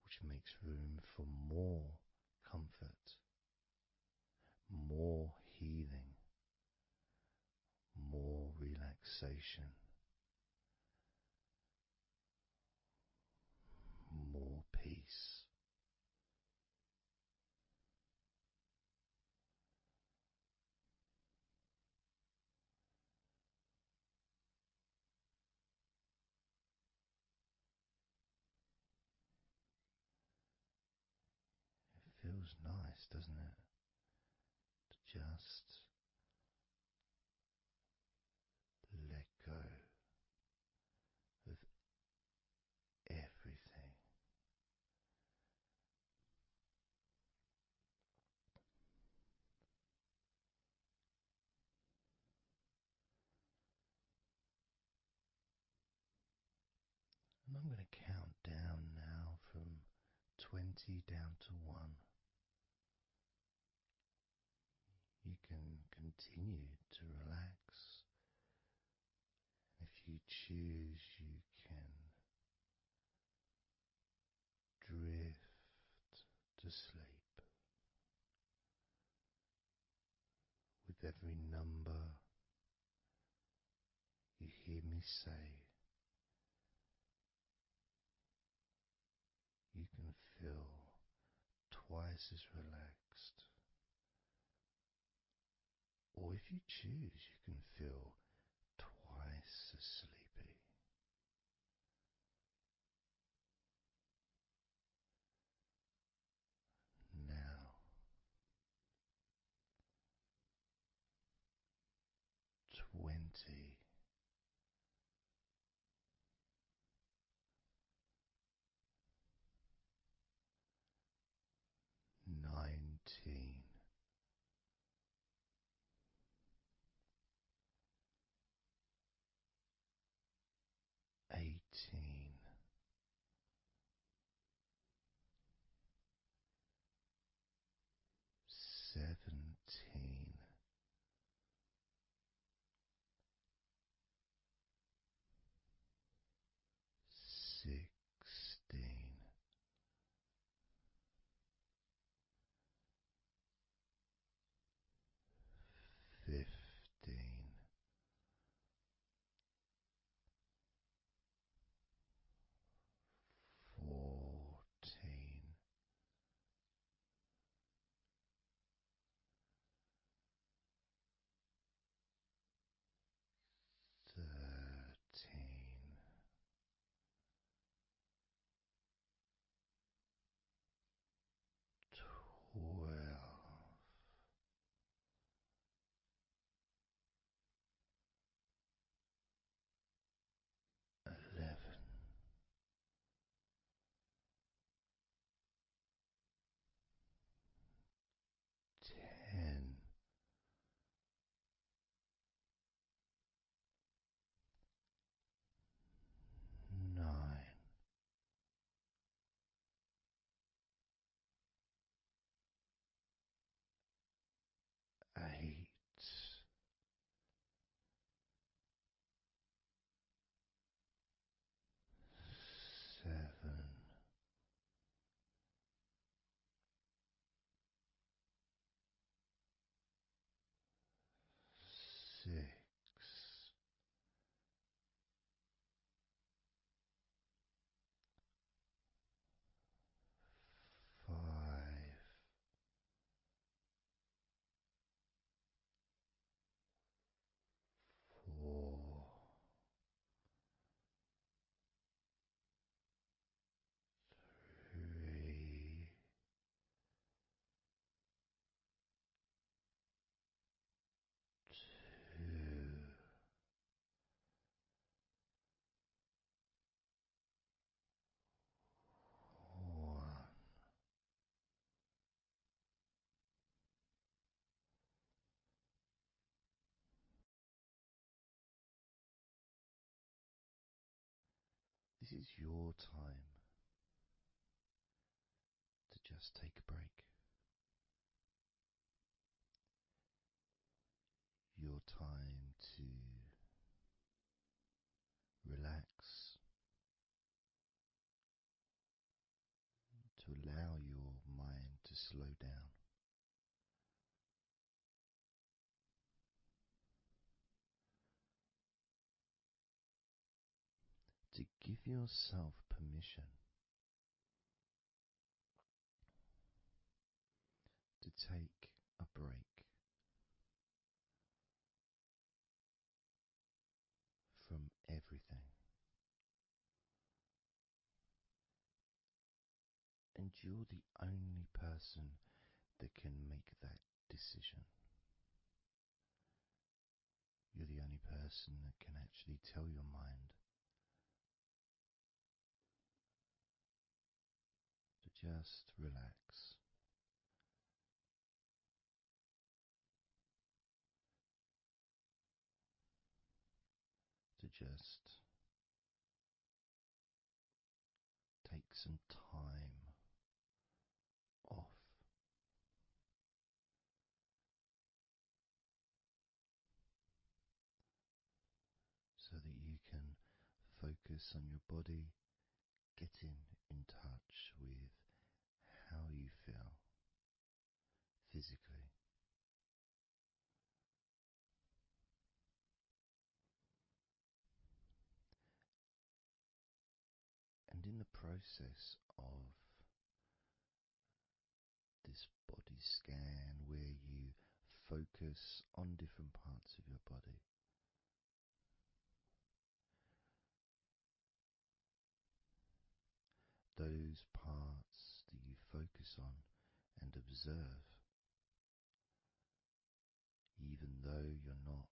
Which makes room for more comfort, more healing, more relaxation, more peace. It feels nice, doesn't it? To just let go of everything. And I'm going to count down now from 20 down to 1. You can continue to relax. If you choose, you can drift to sleep. With every number you hear me say, you can feel twice as relaxed. Or if you choose, you can feel twice as sleepy. Now, 20. 17, 16, 15, 14, 13, 12, 11, 10, 9, 8, 7, 6, 5, 4, 3, 2, 1. This is your time to just take a break. Your time to relax, to allow your mind to slow down. To give yourself permission to take a break from everything. And you're the only person that can make that decision. You're the only person that can actually tell your mind to just relax. To just take some time off. So that you can focus on your body, getting in touch with how you feel physically. And in the process of this body scan, where you focus on different parts of your body, those parts that you focus on and observe, even though you're not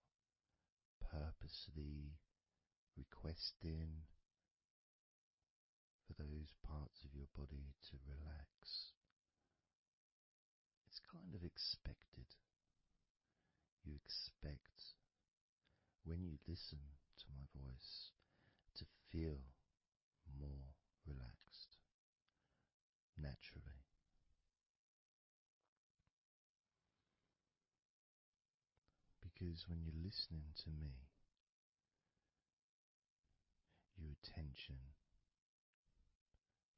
purposely requesting for those parts of your body to relax, it's kind of expected. You expect, when you listen to my voice, to feel Because when you're listening to me, your attention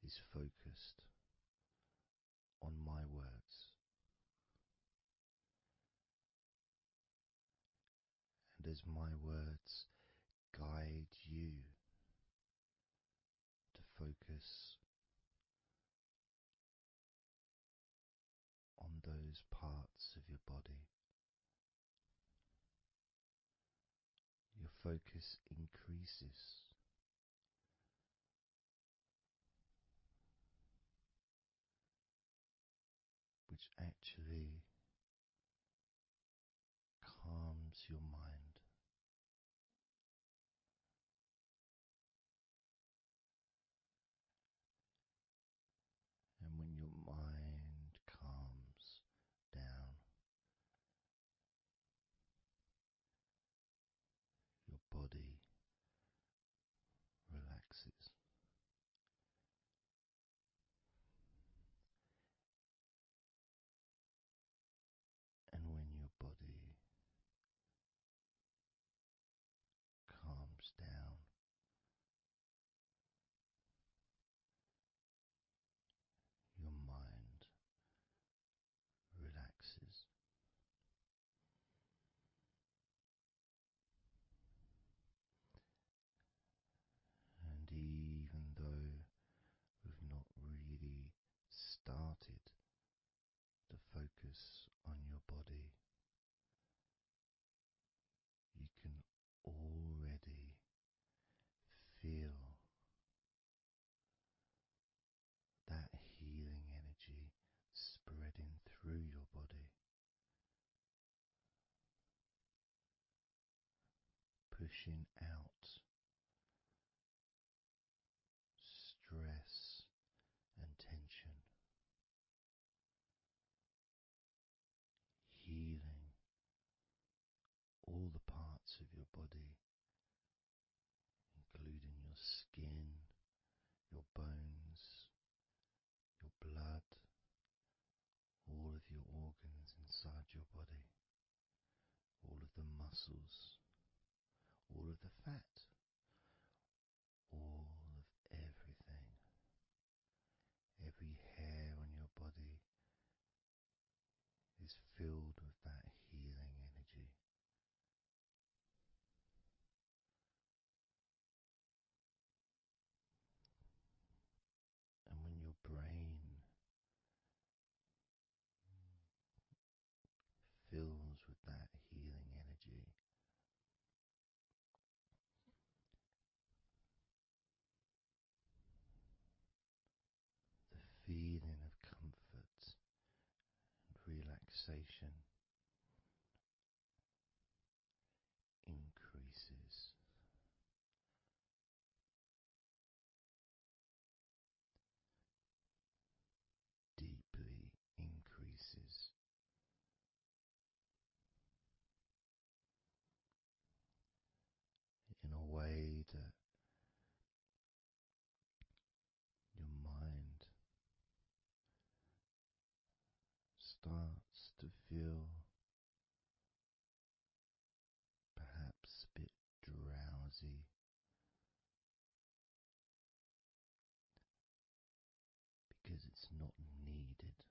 is focused on my words, and as my words guide you to focus on those parts of your body, your focus increases, which actually calms your mind. And when your mind calms down, your body relaxes. And when your body calms down, your mind relaxes. And even though we've not really started to focus on your body, you can already feel that healing energy spreading through your body, pushing out stress and tension, healing all the parts of your body, including your skin, your bones, your blood, all of your organs inside your body, all of the muscles, all of the fat, all of everything. Every hair on your body is filled with that healing energy. And when your brain fills with that healing energy, the feeling of comfort and relaxation increases. Deeply increases. In a way that your mind starts to feel perhaps a bit drowsy, because it's not needed,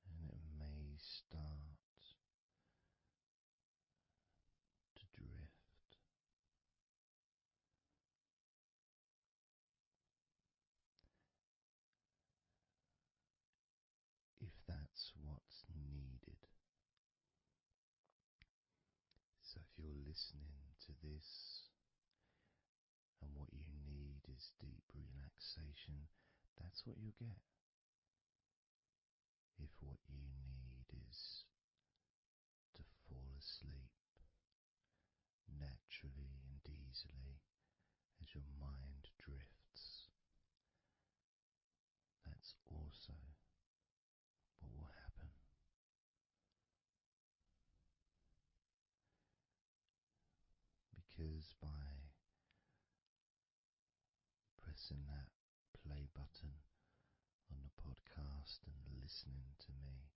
and it may start to drift. If that's what's needed. So if you're listening to this and what you need is deep relaxation, that's what you'll get. If what you need is to fall asleep naturally and easily as your mind drifts, that's also what will happen. Because by pressing that play button on the podcast and listening to me,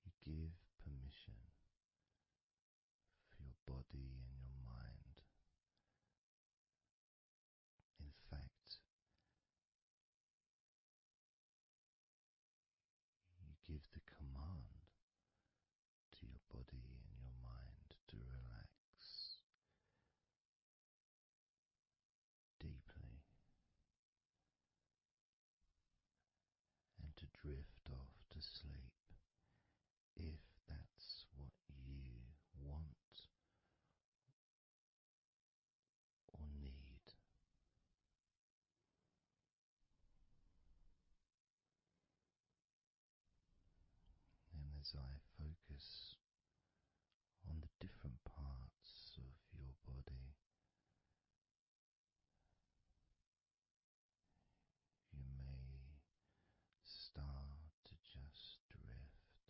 You give permission for your body and your mind. In fact, you give the command to your body and your mind to relax deeply and to drift off to sleep if that's what you want or need. And as I focus on the different parts of your body, you may start to just drift,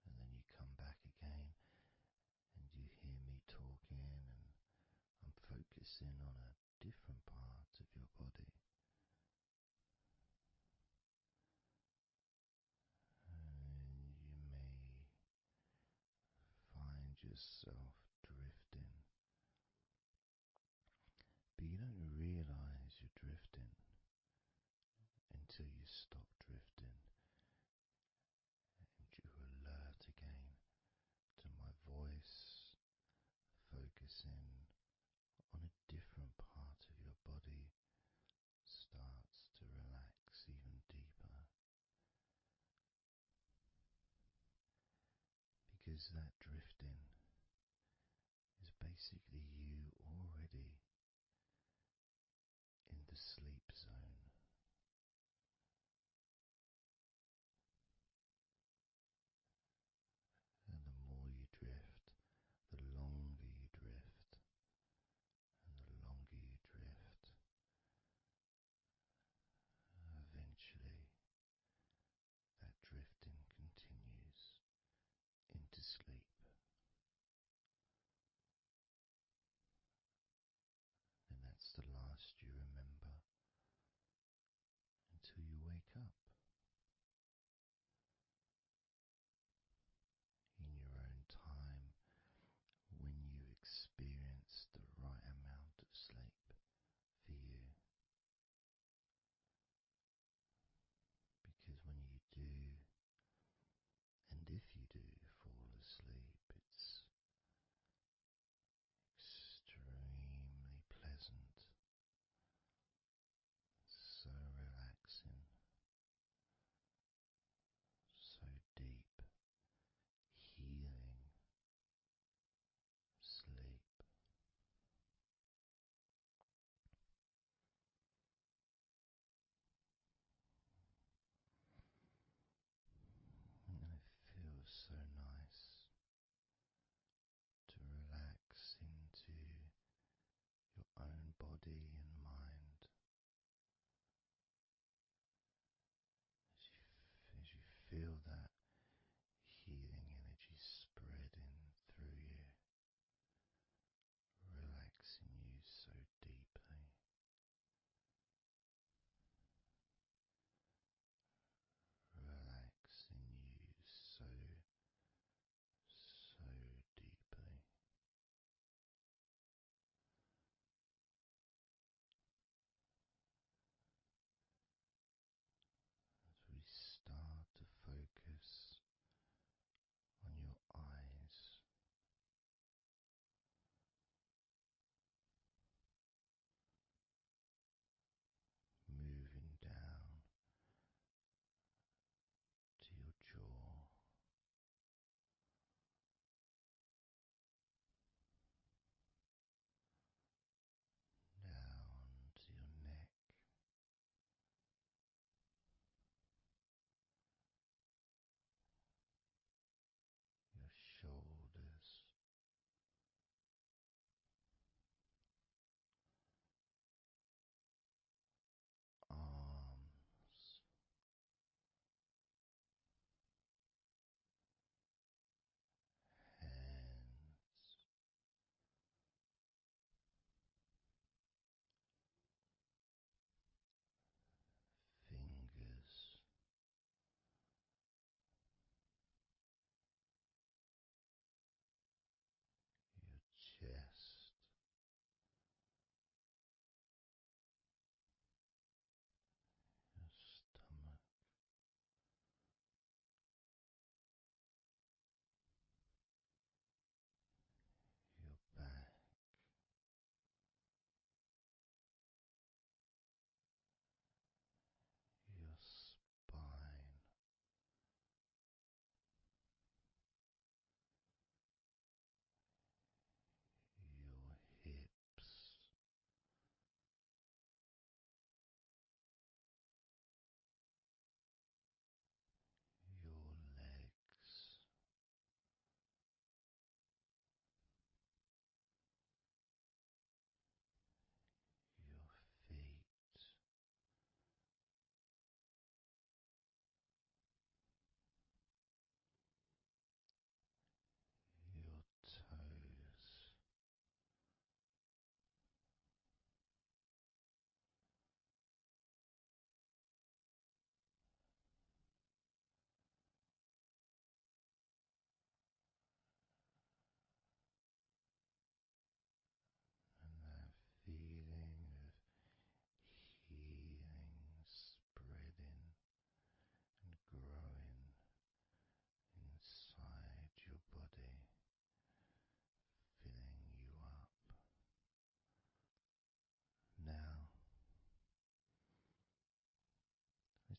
and then you come back again and you hear me talking, and I'm focusing on a different part of your body. And you may find yourself drifting, but you don't realize you're drifting until you stop drifting and you're alert again to my voice, focusing on a different part of your body starts to relax even deeper, because that drifting is basically you already in the sleep zone. And the more you drift, the longer you drift, and the longer you drift, eventually that drifting continues into sleep.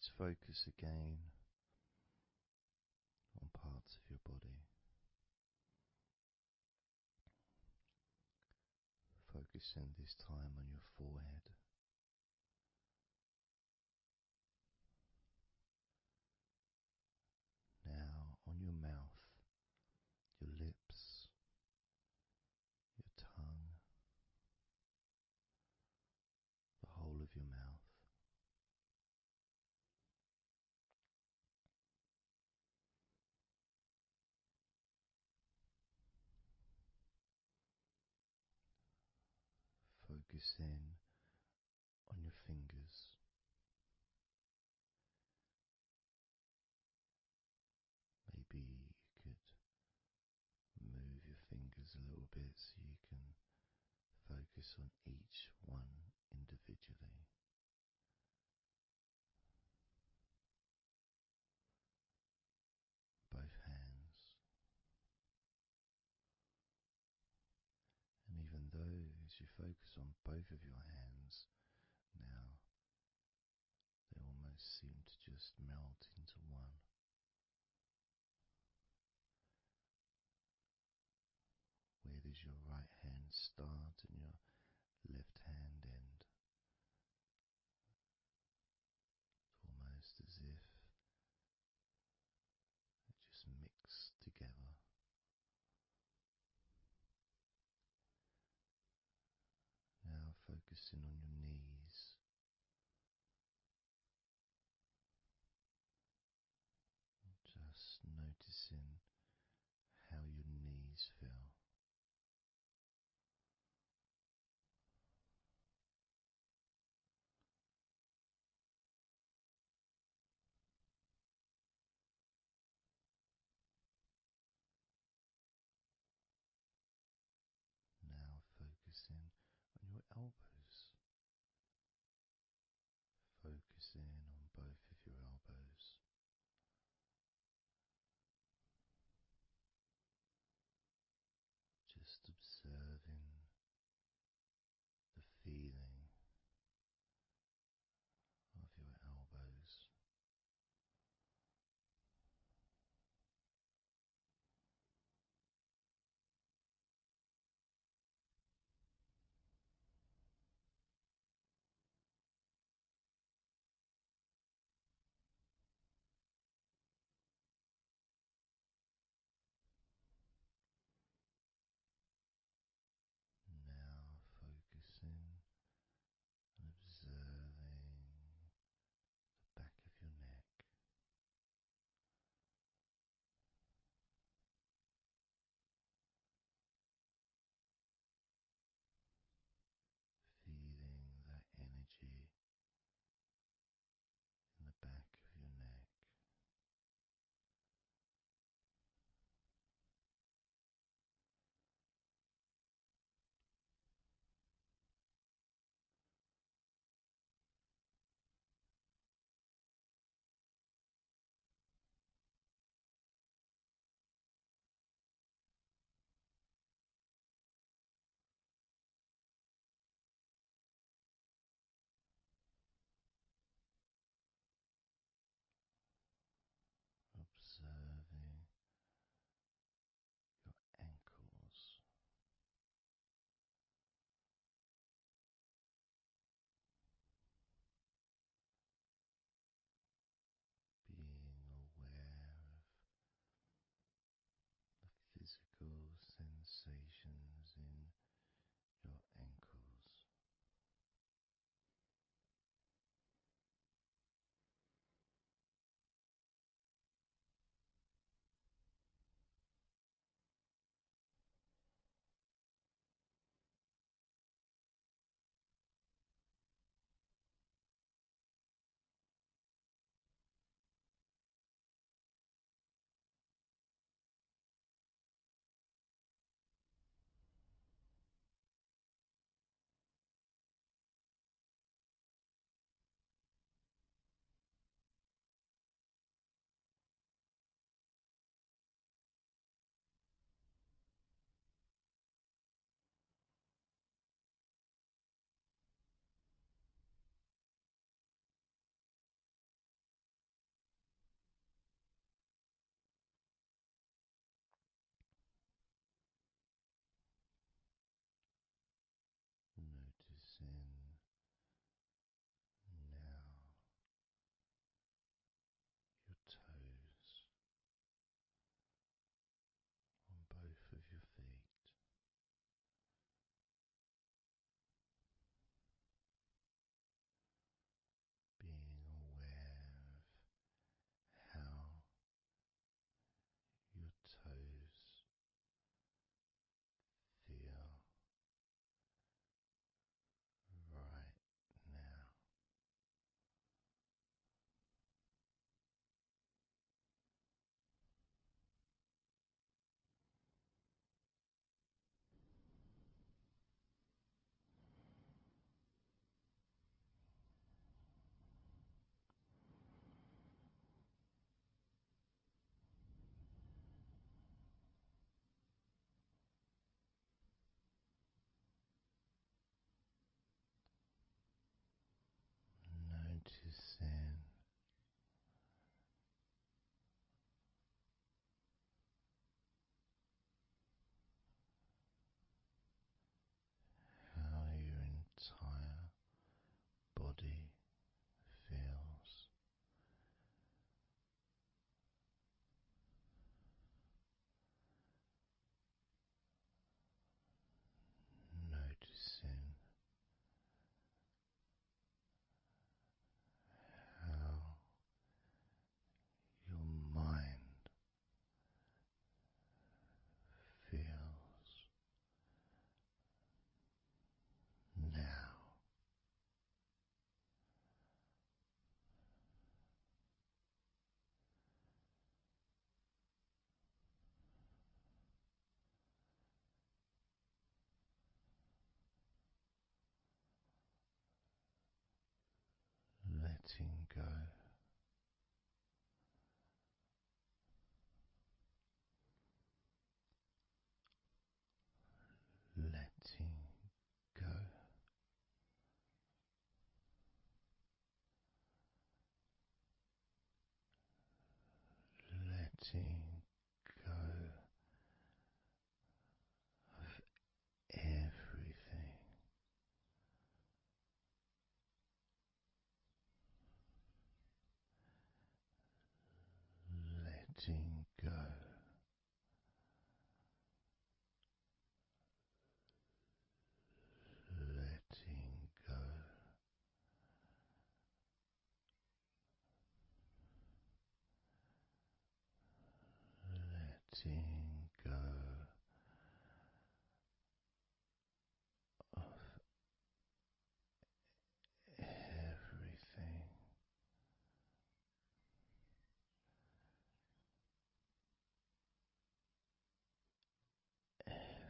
Let's focus again on parts of your body. Focusing this time on your forehead. Now on your mouth, your lips, your tongue, the whole of your mouth. Focus in on your fingers. Maybe you could move your fingers a little bit so you can focus on each one individually. Both hands. And even though as you focus on both of your hands now, they almost seem to just melt into one. Where does your right hand start and your left hand end? It's almost as if it just mix together. Now focusing on your knees. Just noticing how your knees feel. Now focusing on your elbows. letting go. Letting go. Letting go of everything. Letting go. Letting go. Letting go of everything. Everything.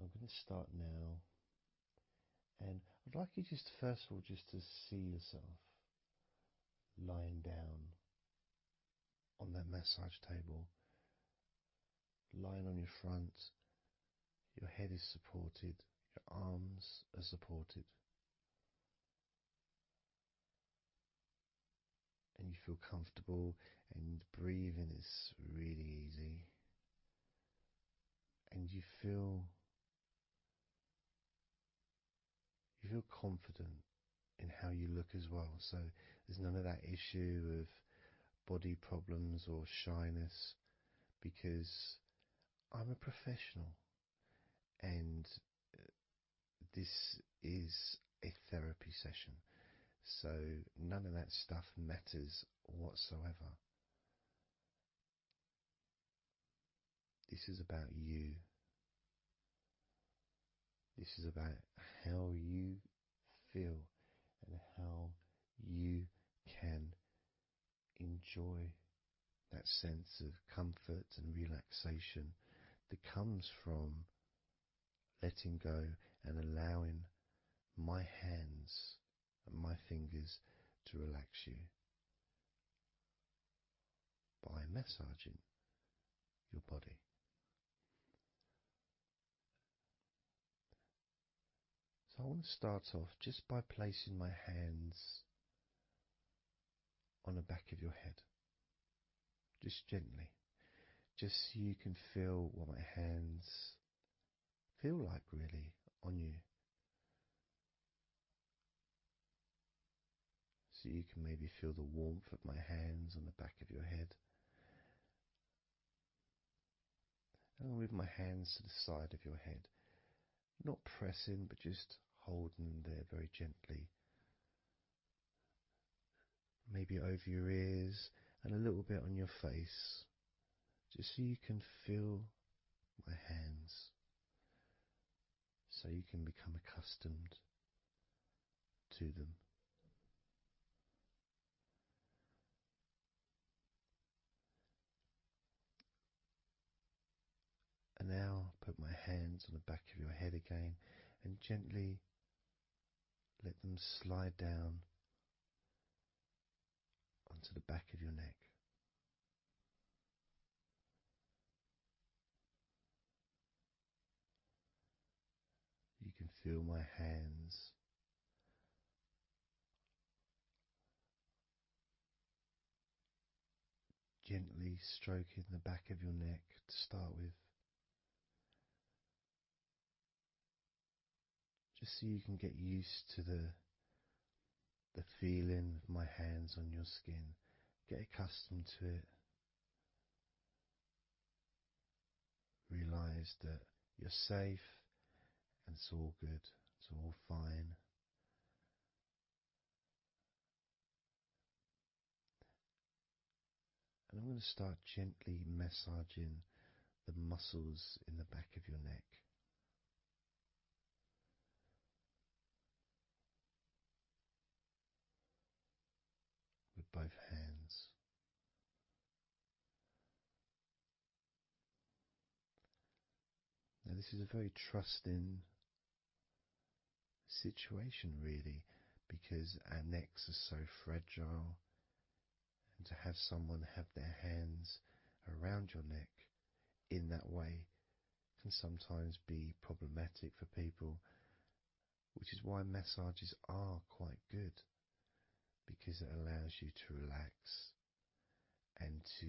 I'm going to start now, and I'd like you just first of all just to see yourself lying down on that massage table, lying on your front, your head is supported, your arms are supported, and you feel comfortable, and breathing is really easy, and you feel confident in how you look as well. So there's none of that issue of body problems or shyness, because I'm a professional, and this is a therapy session. So none of that stuff matters whatsoever. This is about you. This is about how you feel and how you can enjoy that sense of comfort and relaxation that comes from letting go and allowing my hands and my fingers to relax you by massaging your body. So I want to start off just by placing my hands on the back of your head, just gently, just so you can feel what my hands feel like really on you. So you can maybe feel the warmth of my hands on the back of your head. And I'll move my hands to the side of your head, not pressing, but just holding there very gently. Maybe over your ears and a little bit on your face, just so you can feel my hands, so you can become accustomed to them. And now put my hands on the back of your head again and gently let them slide down onto the back of your neck. You can feel my hands gently stroking the back of your neck to start with, just so you can get used to the feeling of my hands on your skin. Get accustomed to it. Realize that you're safe and it's all good. It's all fine. And I'm going to start gently massaging the muscles in the back of your neck. With both hands. this is a very trusting situation, really, because our necks are so fragile, and to have someone have their hands around your neck in that way can sometimes be problematic for people, which is why massages are quite good, because it allows you to relax and to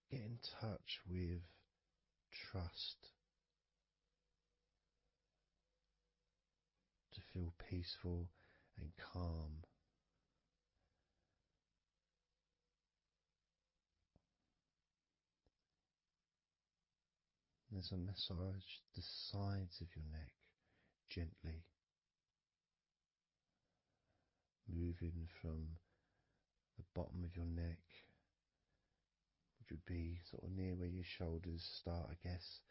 get in touch with trust, to feel peaceful and calm. There's a massage the sides of your neck gently, moving from the bottom of your neck, which would be sort of near where your shoulders start, I guess,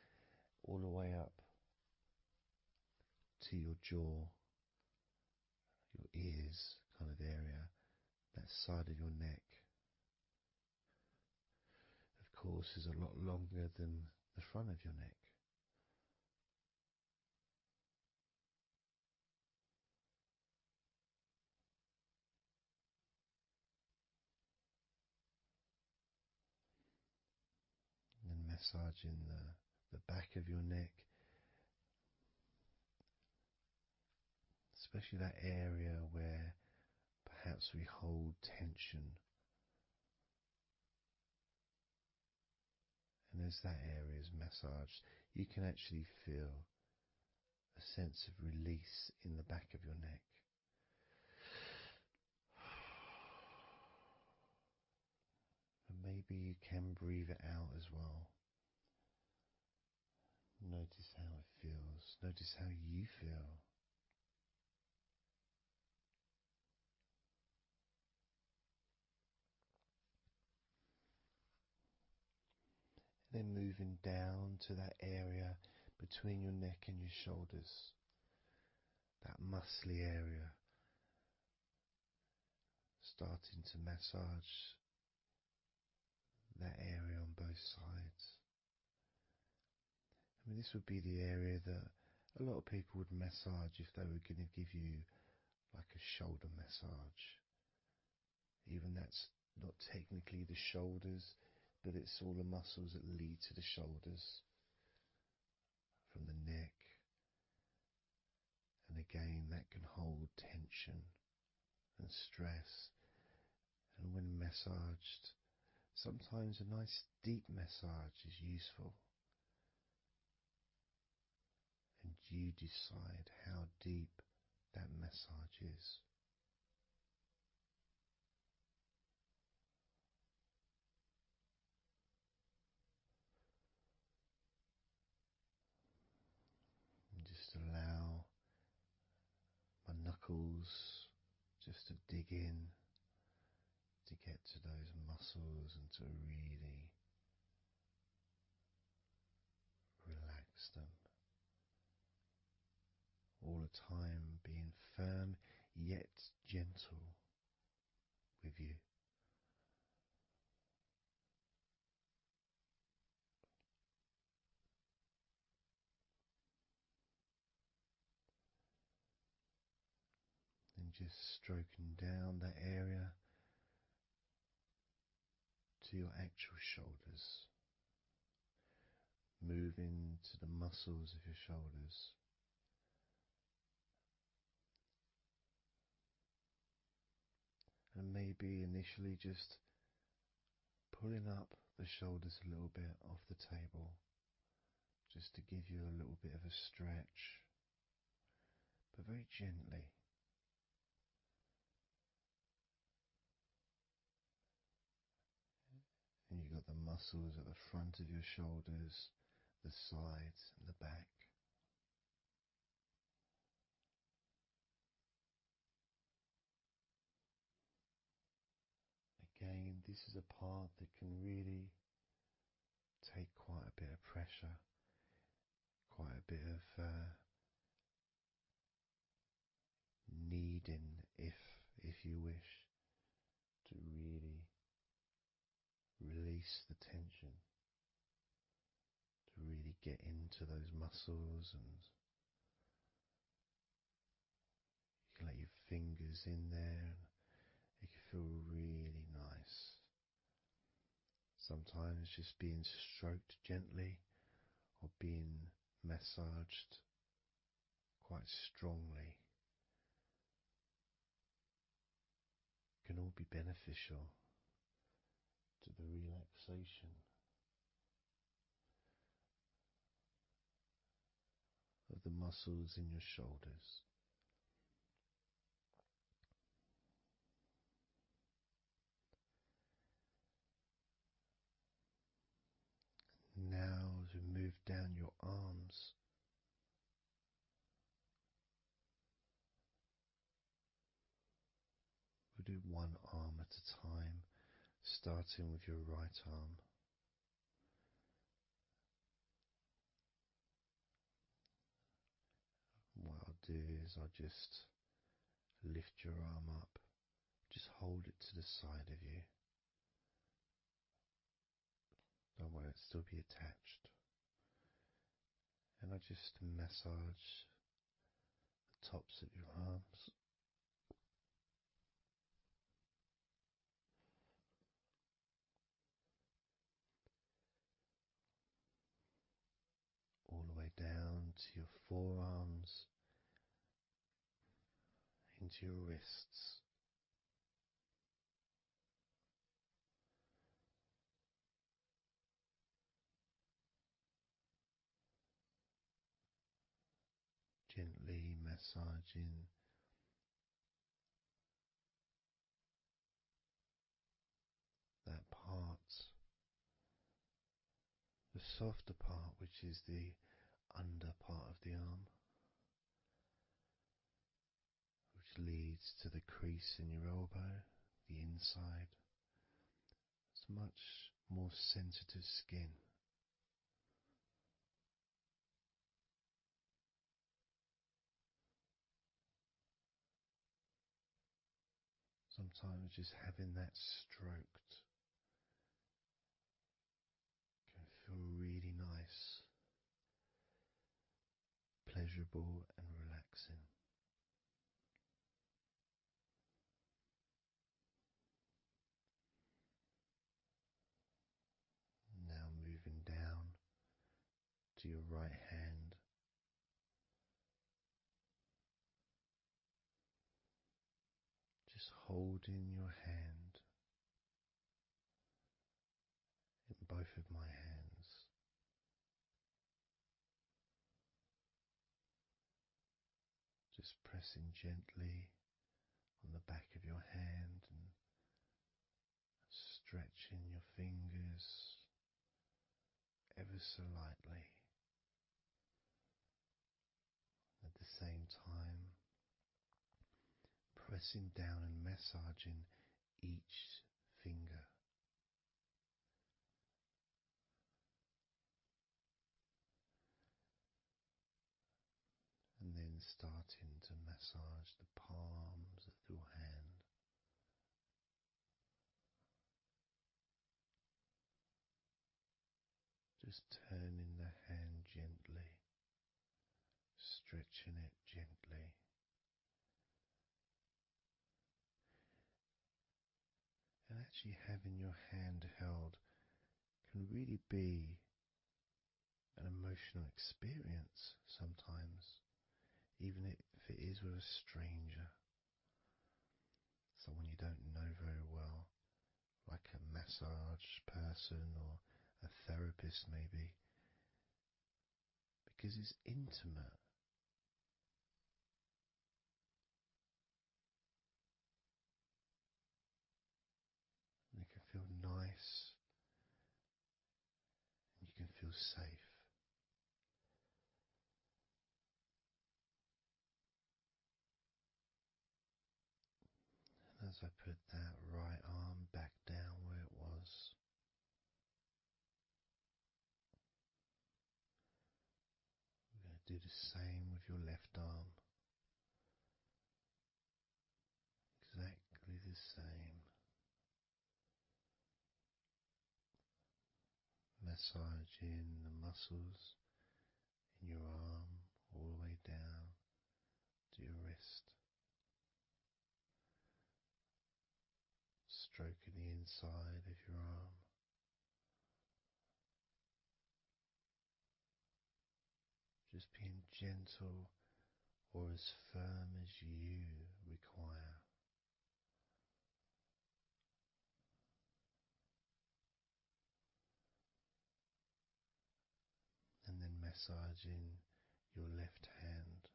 all the way up to your jaw, your ears kind of area, that side of your neck, of course, is a lot longer than the front of your neck. And massaging the back of your neck, especially that area where perhaps we hold tension. And as that area is massaged, you can actually feel a sense of release in the back of your neck. And maybe you can breathe it out as well. Notice how it feels. Notice how you feel. Then moving down to that area between your neck and your shoulders, that muscly area, starting to massage that area on both sides. I mean, this would be the area that a lot of people would massage if they were going to give you like a shoulder massage. Even that's not technically the shoulders, but it's all the muscles that lead to the shoulders, from the neck. And again, that can hold tension and stress. And when massaged, sometimes a nice deep massage is useful. And you decide how deep that massage is. And just allow my knuckles just to dig in, to get to those muscles and to really relax them. All the time being firm yet gentle with you. And just stroking down that area to your actual shoulders, moving to the muscles of your shoulders. And maybe initially just pulling up the shoulders a little bit off the table, just to give you a little bit of a stretch, but very gently. And you've got the muscles at the front of your shoulders, the sides and the back. Again, this is a part that can really take quite a bit of pressure, quite a bit of kneading, if you wish, to really release release the tension, to really get into those muscles, and you can let your fingers in there and it can feel really nice. Sometimes just being stroked gently or being massaged quite strongly can all be beneficial to the relaxation of the muscles in your shoulders. Now, as we move down your arms, we'll do one arm at a time, starting with your right arm. What I'll do is I'll just lift your arm up, just hold it to the side of you. Don't worry, it'll still be attached. And I just massage the tops of your arms. All the way down to your forearms, into your wrists. Gently massaging that part, the softer part, which is the under part of the arm, which leads to the crease in your elbow, the inside. It's much more sensitive skin. Sometimes just having that stroked can feel really nice, pleasurable and relaxing. Now moving down to your right hand. Just holding your hand in both of my hands. Just pressing gently on the back of your hand and stretching your fingers ever so lightly. At the same time, pressing down and massaging each finger. And then starting to massage the palms of your hand. Just turning the hand gently, stretching it gently. And actually having your hand held can really be an emotional experience sometimes, even if it is with a stranger, someone you don't know very well, like a massage person or a therapist maybe, because it's intimate. And it can feel nice and you can feel safe. And as I put that right arm back down where it was, we're going to do the same with your left arm. Exactly the same. massaging the muscles in your arm all the way down to your wrist, stroking the inside of your arm. Just being gentle or as firm as you require. And then massaging your left hand,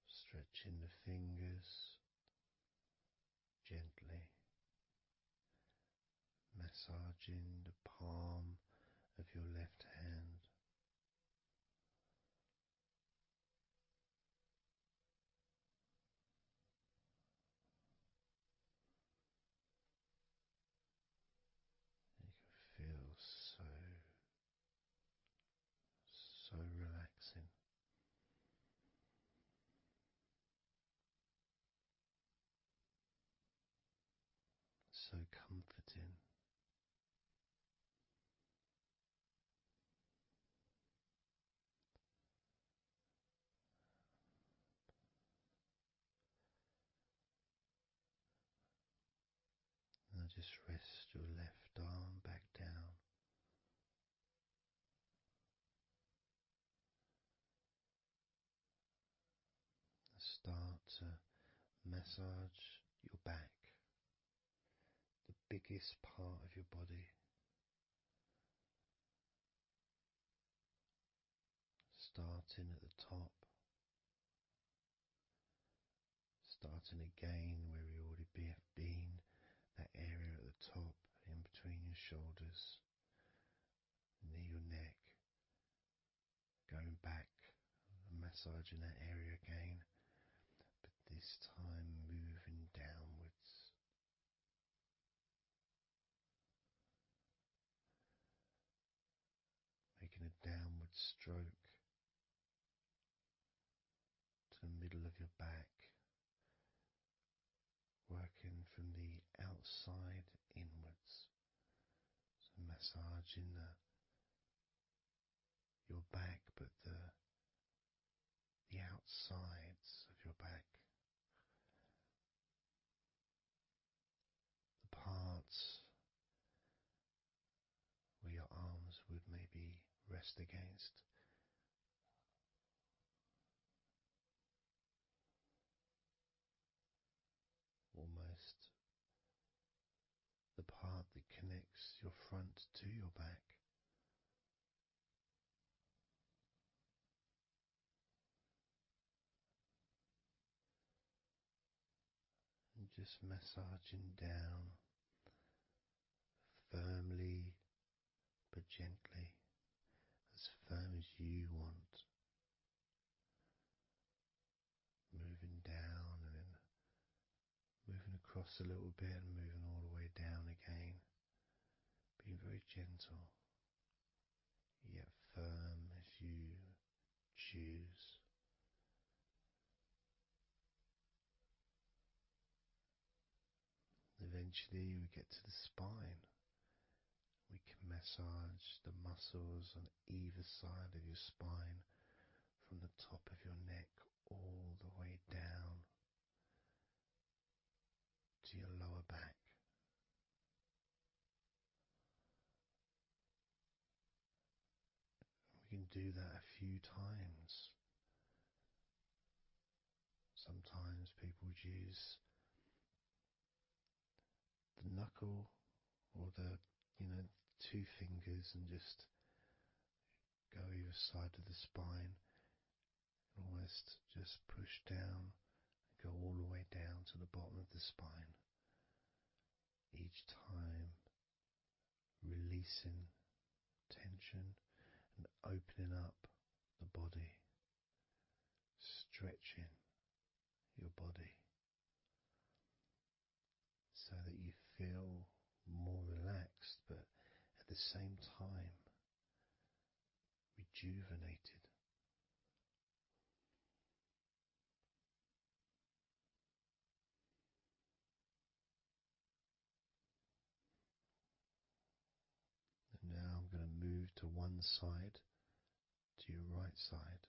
stretching the fingers gently, massaging the palm of your left hand. You can feel so relaxing. So comforting. Now just rest your left arm back down. Start to massage your back, the biggest part of your body. Starting at the top, starting again where you already have been, that area at the top in between your shoulders, near your neck, going back and massaging that area again, but this time moving downwards. Making a downward stroke to the middle of your back, working from the outside inwards. So massaging your back, but the outsides of your back, the parts where your arms would maybe rest against. Almost the part that connects your front to your back. And just massaging down firmly but gently, as firm as you want. Moving down and then moving across a little bit and moving all the way down again. Being very gentle, yet firm as you choose. Eventually we get to the spine. We can massage the muscles on either side of your spine from the top of your neck all the way down to your lower back. We can do that a few times. Sometimes people would use the knuckle or the two fingers and just go either side of the spine and almost just push down and go all the way down to the bottom of the spine. Each time releasing tension and opening up the body, stretching your body so that you feel more relaxed, but at the same time rejuvenated. move to one side, to your right side,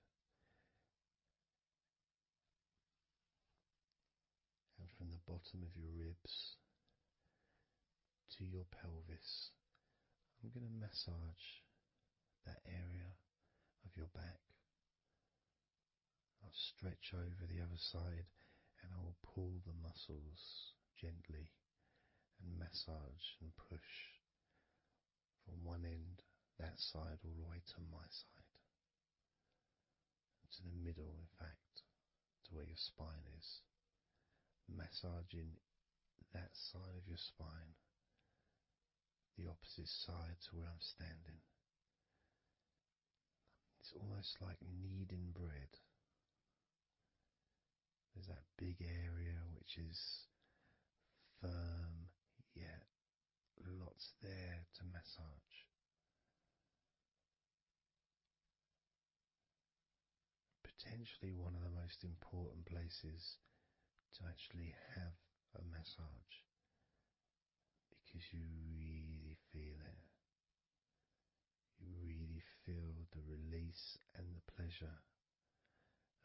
and from the bottom of your ribs to your pelvis. I'm going to massage that area of your back. I'll stretch over the other side and I will pull the muscles gently and massage and push from one end, that side, all the way to my side. To the middle, in fact, to where your spine is. Massaging that side of your spine, the opposite side to where I'm standing. It's almost like kneading bread. There's that big area which is firm, yet lots there to massage. Potentially one of the most important places to actually have a massage, because you really feel it. You really feel the release and the pleasure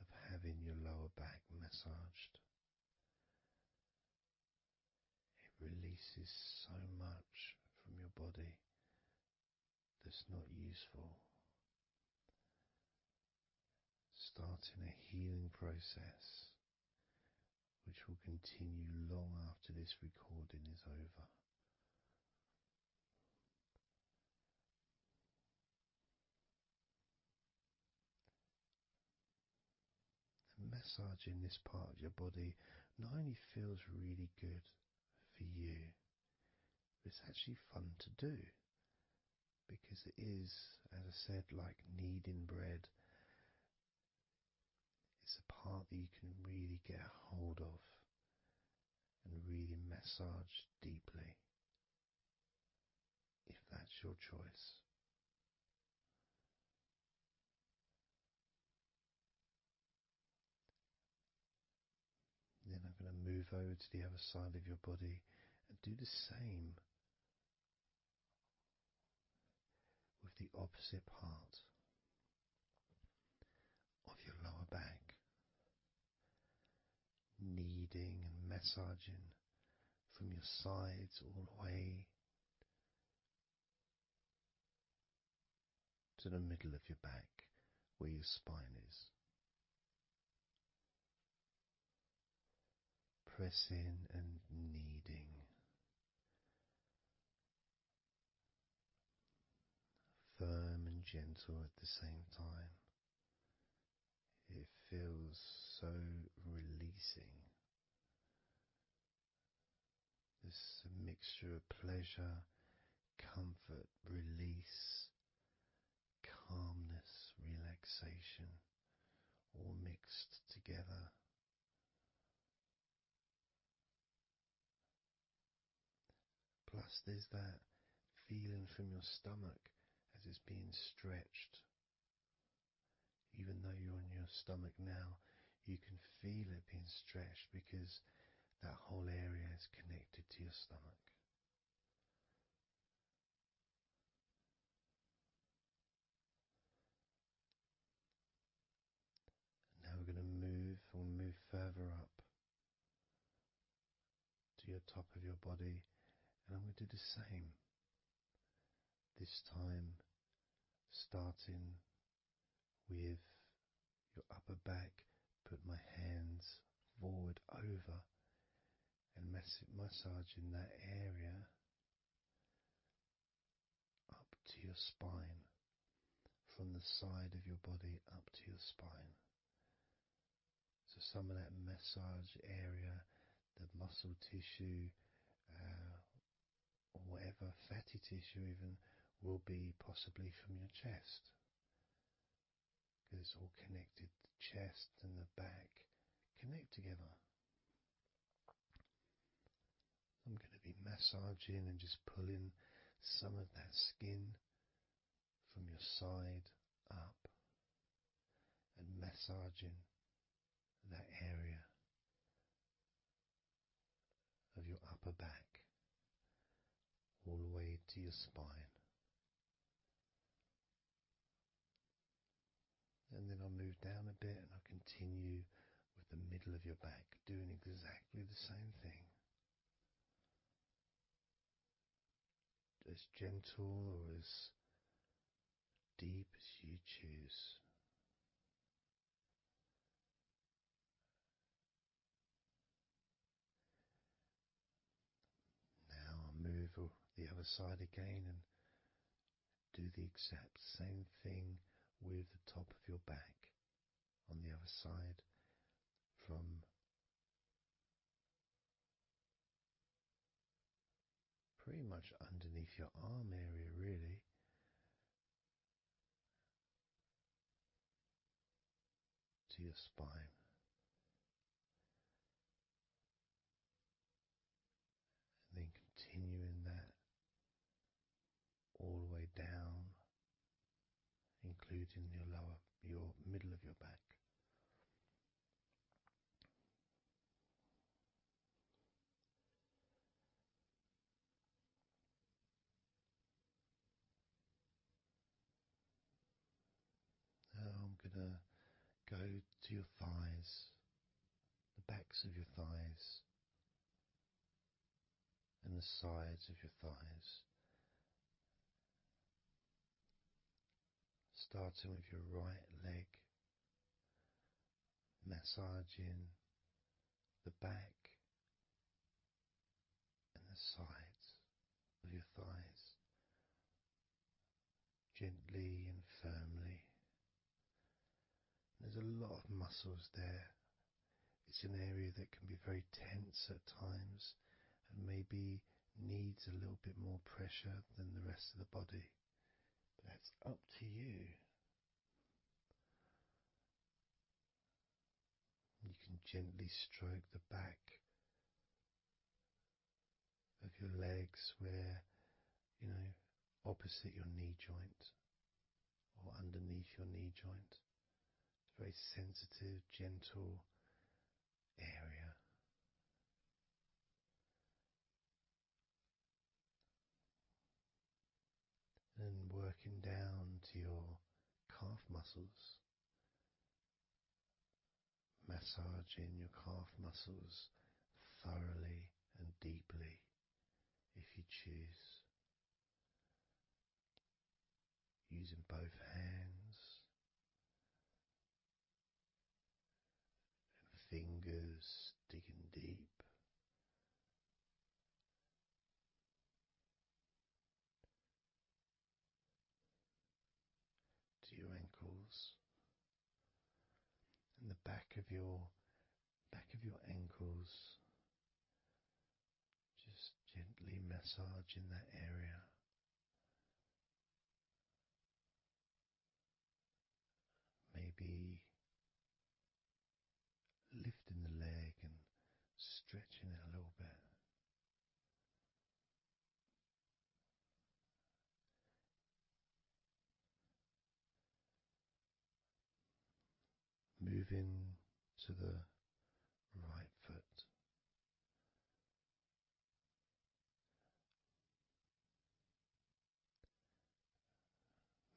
of having your lower back massaged. It releases so much from your body that's not useful, starting a healing process which will continue long after this recording is over. And massaging this part of your body not only feels really good for you, but it's actually fun to do, because it is, as I said, like kneading bread. It's a part that you can really get a hold of and really massage deeply, if that's your choice. Then I'm going to move over to the other side of your body and do the same with the opposite part of your lower back, kneading and massaging from your sides all the way to the middle of your back where your spine is. Pressing and kneading, firm and gentle at the same time. It feels so releasing. There's a mixture of pleasure, comfort, release, calmness, relaxation, all mixed together. Plus there's that feeling from your stomach as it's being stretched. Even though you're on your stomach now, you can feel it being stretched because that whole area is connected to your stomach. Now we're going to move further up to your top of your body, and I'm going to do the same. This time starting with your upper back, put my hands forward over and massaging that area up to your spine, from the side of your body up to your spine. So some of that massage area, the muscle tissue, or whatever, fatty tissue even, will be possibly from your chest, because it's all connected. The chest and the back connect together. I'm going to be massaging and just pulling some of that skin from your side up and massaging that area of your upper back all the way to your spine. I'll move down a bit and I'll continue with the middle of your back, doing exactly the same thing. As gentle or as deep as you choose. Now I'll move the other side again and do the exact same thing with the top of your back on the other side, from pretty much underneath your arm area, really, to your spine. And then continuing that all the way down, including your middle of your back. Now I'm gonna go to your thighs, the backs of your thighs, and the sides of your thighs. Starting with your right leg, massaging the back and the sides of your thighs, gently and firmly. There's a lot of muscles there. It's an area that can be very tense at times and maybe needs a little bit more pressure than the rest of the body. But that's up to you. You can gently stroke the back of your legs where, opposite your knee joint or underneath your knee joint. It's a very sensitive, gentle area. And working down to your calf muscles, massaging your calf muscles thoroughly and deeply if you choose, using both hands and fingers, digging deep. To your ankles and the back of your ankles, just gently massaging that area. Maybe lifting the leg and stretching it a little bit. Moving to the right foot.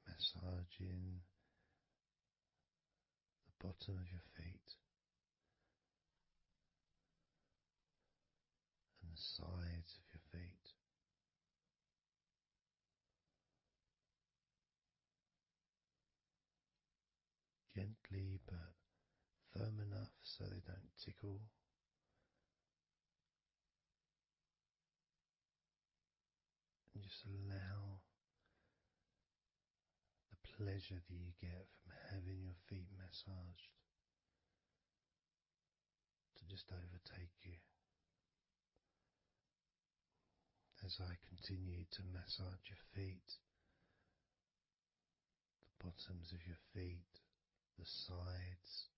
Massaging the bottom of your feet and the sides of your feet. Gently but firm enough so they don't tickle. And just allow the pleasure that you get from having your feet massaged to just overtake you. As I continue to massage your feet, the bottoms of your feet, the sides,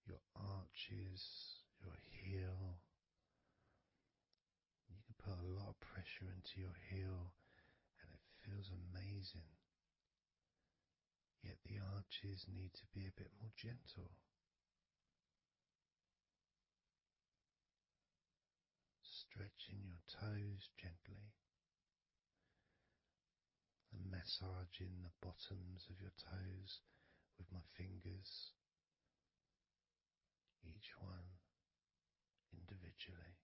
your arches, your heel. You can put a lot of pressure into your heel and it feels amazing. Yet the arches need to be a bit more gentle. Stretching your toes gently and massaging the bottoms of your toes with my fingers, each one individually.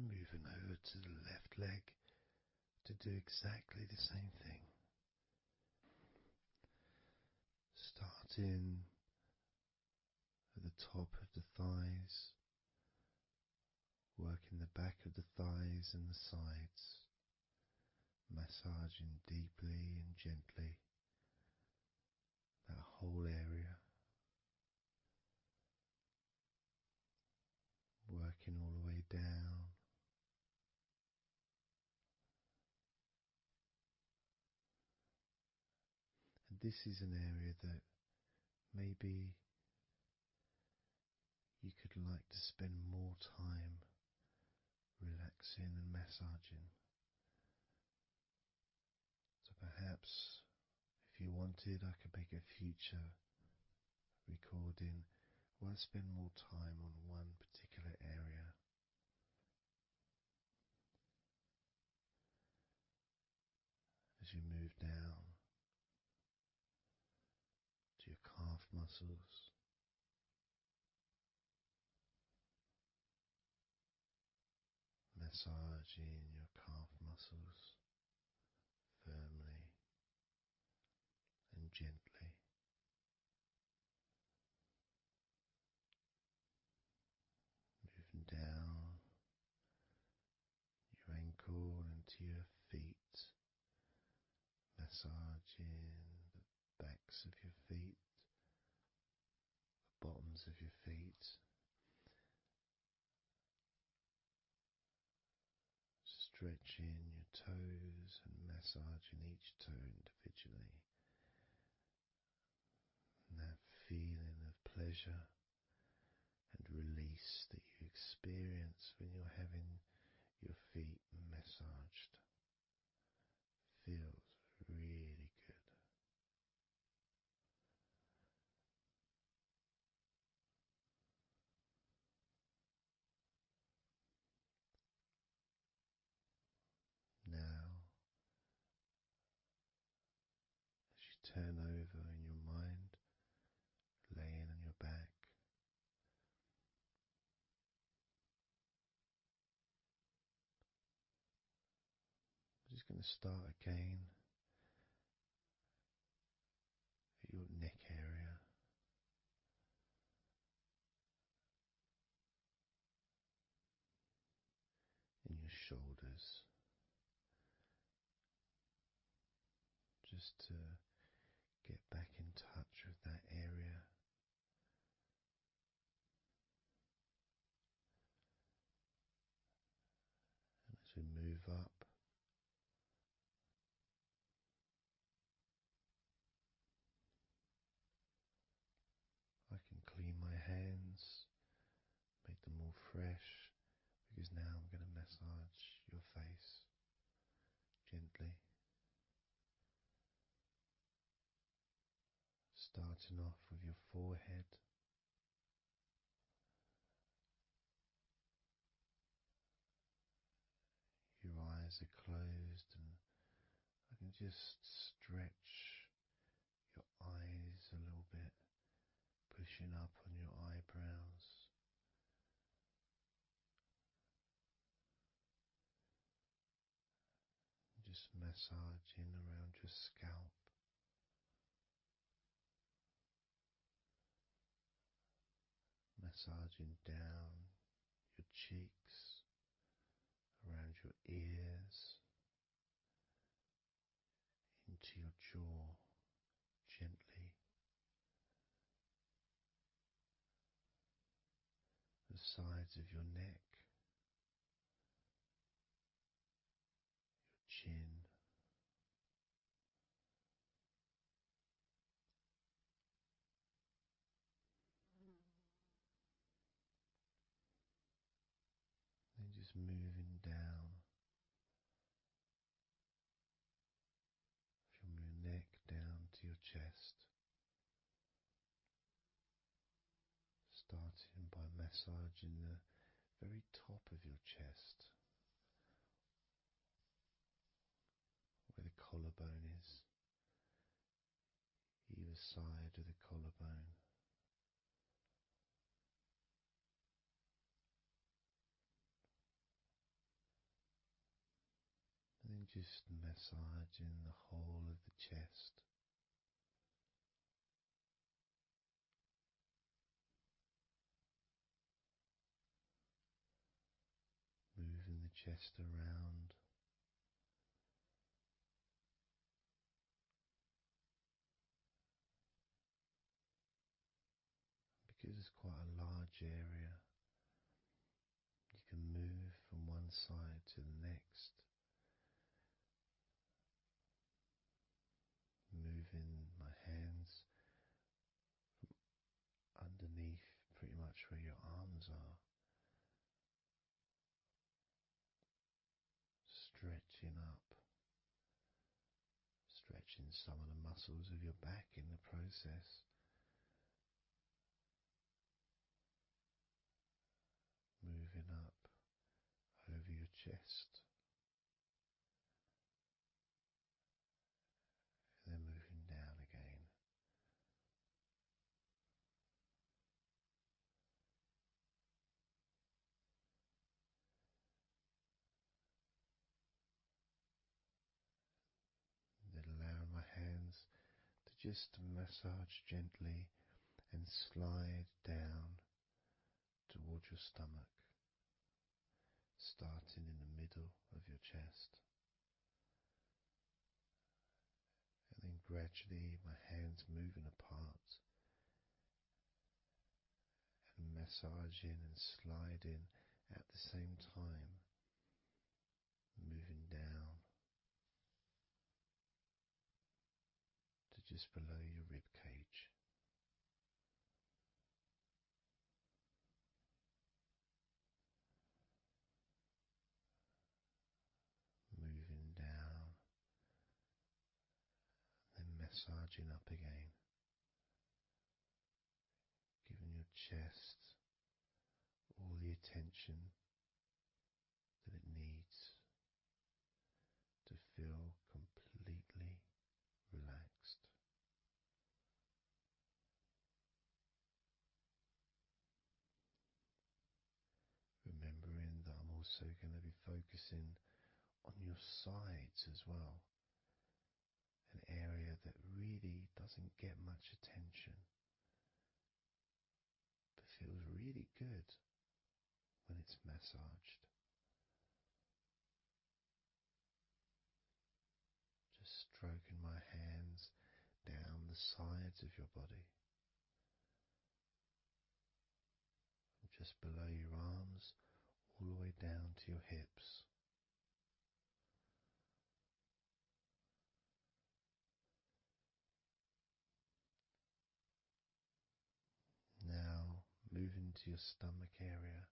And moving over to the left leg to do exactly the same thing. Starting at the top of the thighs, working the back of the thighs and the sides, massaging deeply and gently that whole area, working all the way down. And this is an area that maybe you could like to spend more time relaxing and massaging. So perhaps if you wanted, I could make a future recording where I spend more time on one particular area. As you move down to your calf muscles, massaging your calf muscles firmly and gently. Moving down your ankle and to your feet, massaging the backs of your feet, the bottoms of your feet, stretching your toes and massaging each toe individually. And that feeling of pleasure and release that you experience when you're having your feet massaged feels really good. Now, as you turn over in your mind, laying on your back, I'm just going to start again at your neck area, in your shoulders, just to get back in touch with that area. And as we move up, I can clean my hands, make them all fresh, because now I'm going to massage your face gently. Starting off with your forehead, your eyes are closed, and I can just stretch your eyes a little bit, pushing up on your eyebrows. Just massaging around your scalp, massaging down your cheeks, around your ears, into your jaw, gently, the sides of your neck, your chin, then just moving down from your neck down to your chest, starting by massaging massaging the very top of your chest, where the collarbone is, either side of the collarbone. And then just massaging the whole of the chest. Moving the chest around. Because it's quite a large area, you can move from one side to the next, moving my hands underneath pretty much where your arms are, stretching up, stretching some of the muscles of your back in the process. Moving up over your chest, and then moving down again. And then allowing my hands to just massage gently and slide down towards your stomach, starting in the middle of your chest. And then gradually my hands moving apart and massaging and sliding at the same time, moving down to just below your rib cage. Moving down, then massaging up again, giving your chest all the attention that it needs to feel completely relaxed. Remembering that I'm also going to be focusing on your sides as well, an area that really doesn't get much attention, but feels really good when it's massaged. Just stroking my hands down the sides of your body, and just below your arms, all the way down to your hips. Now, moving to your stomach area,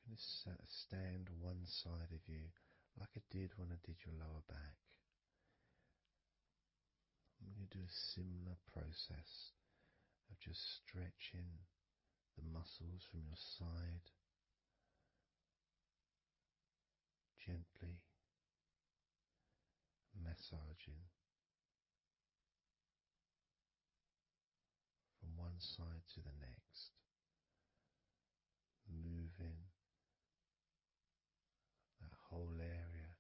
I'm going to stand one side of you like I did when I did your lower back. I'm going to do a similar process of just stretching the muscles from your side gently, massaging from one side to the next, moving that whole area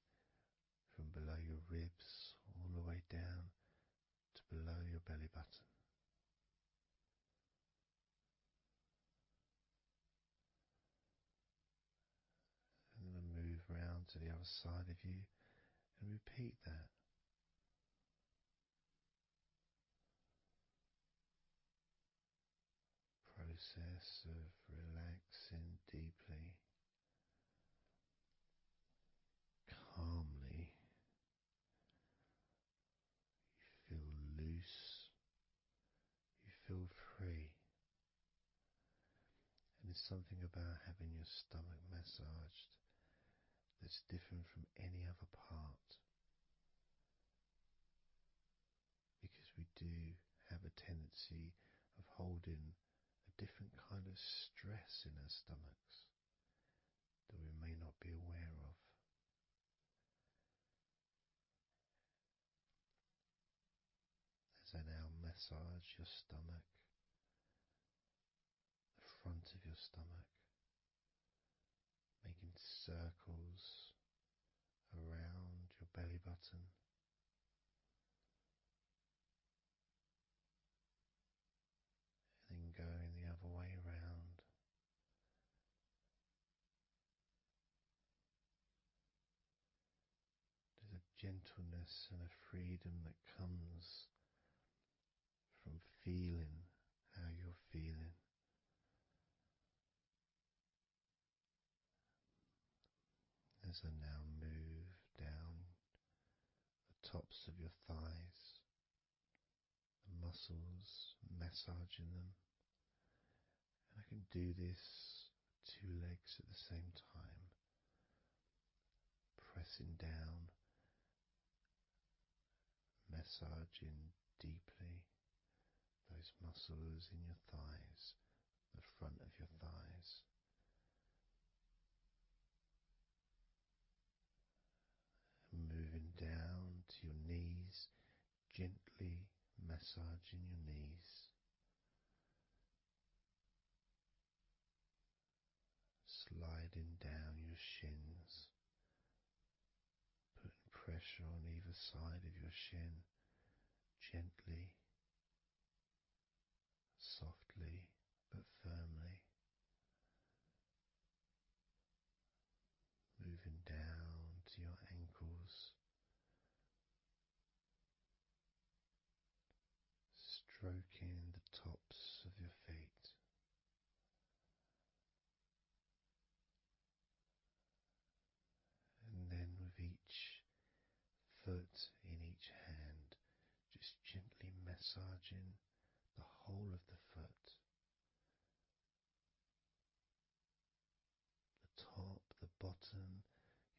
from below your ribs all the way down to below your belly button. And then move round to the other side of you and repeat that. Process of relaxing deeply, calmly. You feel loose, you feel free. And there's something about having your stomach massaged that's different from any other part, because we do have a tendency of holding a different kind of stress in our stomachs that we may not be aware of. As I now massage your stomach, the front of your stomach, making circles around your belly button. And then going the other way around. There's a gentleness and a freedom that comes from feeling how you're feeling. As I now move down the tops of your thighs, the muscles, massaging them. And I can do this with 2 legs at the same time, pressing down, massaging deeply those muscles in your thighs, the front of your thighs. And moving down to your knees, gently massaging your knees. Sliding down your shins, putting pressure on either side of your shin, gently, softly but firmly. Moving down to your ankles, stroking the tops of your feet. And then with each foot in each hand, just gently massaging the whole of the foot. The top, the bottom,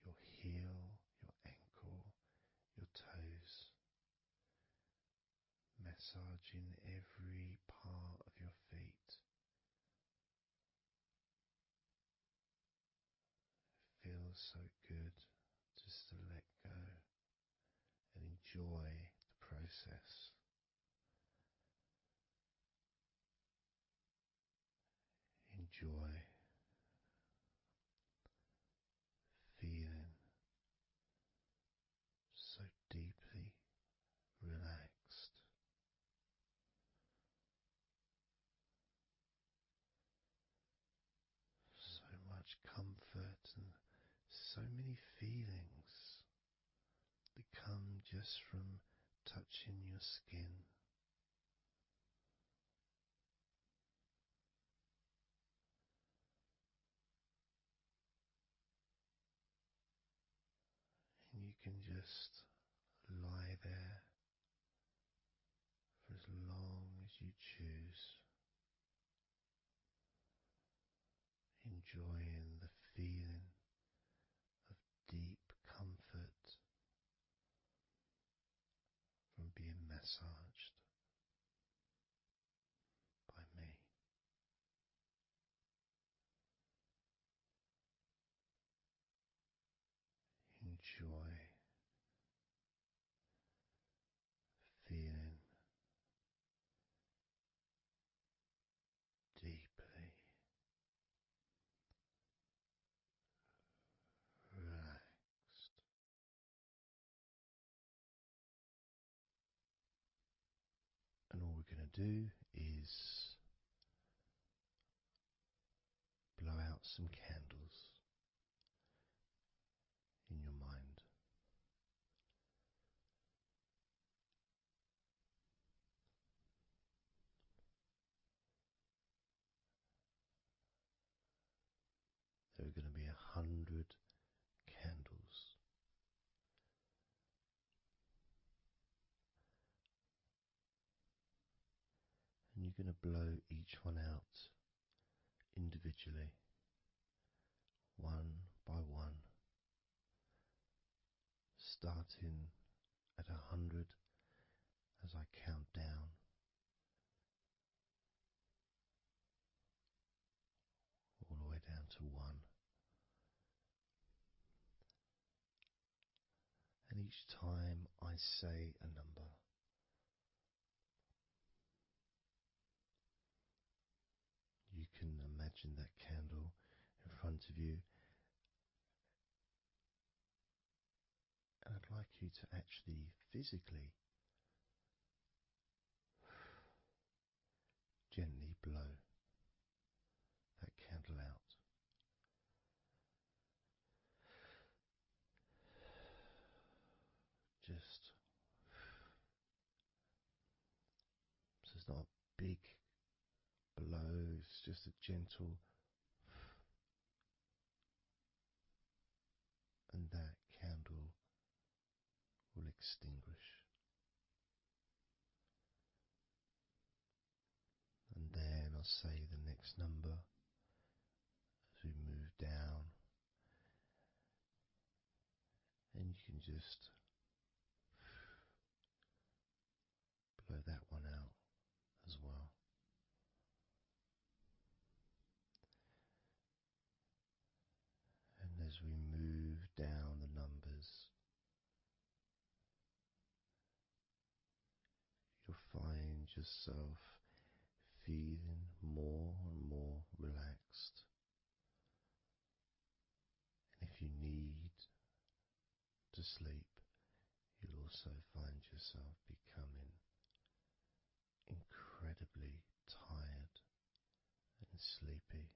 your heel, your ankle, your toes. Massaging every part of your feet. It feels so good just to let go and enjoy the process. Enjoy feeling so deeply relaxed. So much comfort and so many feelings that come just from touching your skin. And you can just lie there for as long as you choose, enjoying the feeling of deep comfort from being massaged by me. Enjoy feeling deeply relaxed. And all we're going to do is blow out some candles in your mind. There are going to be 100 candles. And you're going to blow each one out individually, one by one, starting at 100 as I count down, each time I say a number. You can imagine that candle in front of you, and I'd like you to actually physically gently blow that candle out. Just so it's not a big blow, it's just a gentle, and that candle will extinguish. And then I'll say the next number as we move down, and you can just blow that one out as well. And as we move down the numbers, you'll find yourself feeling more and more relaxed. And if you need to sleep, you'll also find yourself becoming incredibly tired and sleepy.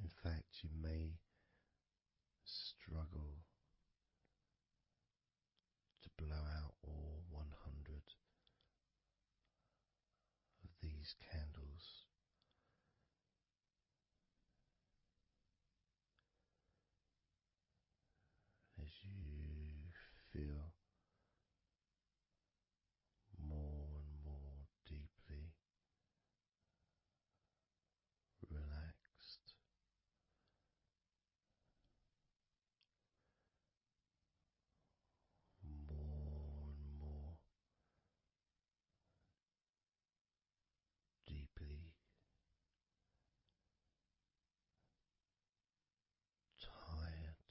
In fact, you may struggle to blow out all 100 of these candles. As you feel more and more deeply relaxed, more and more deeply tired,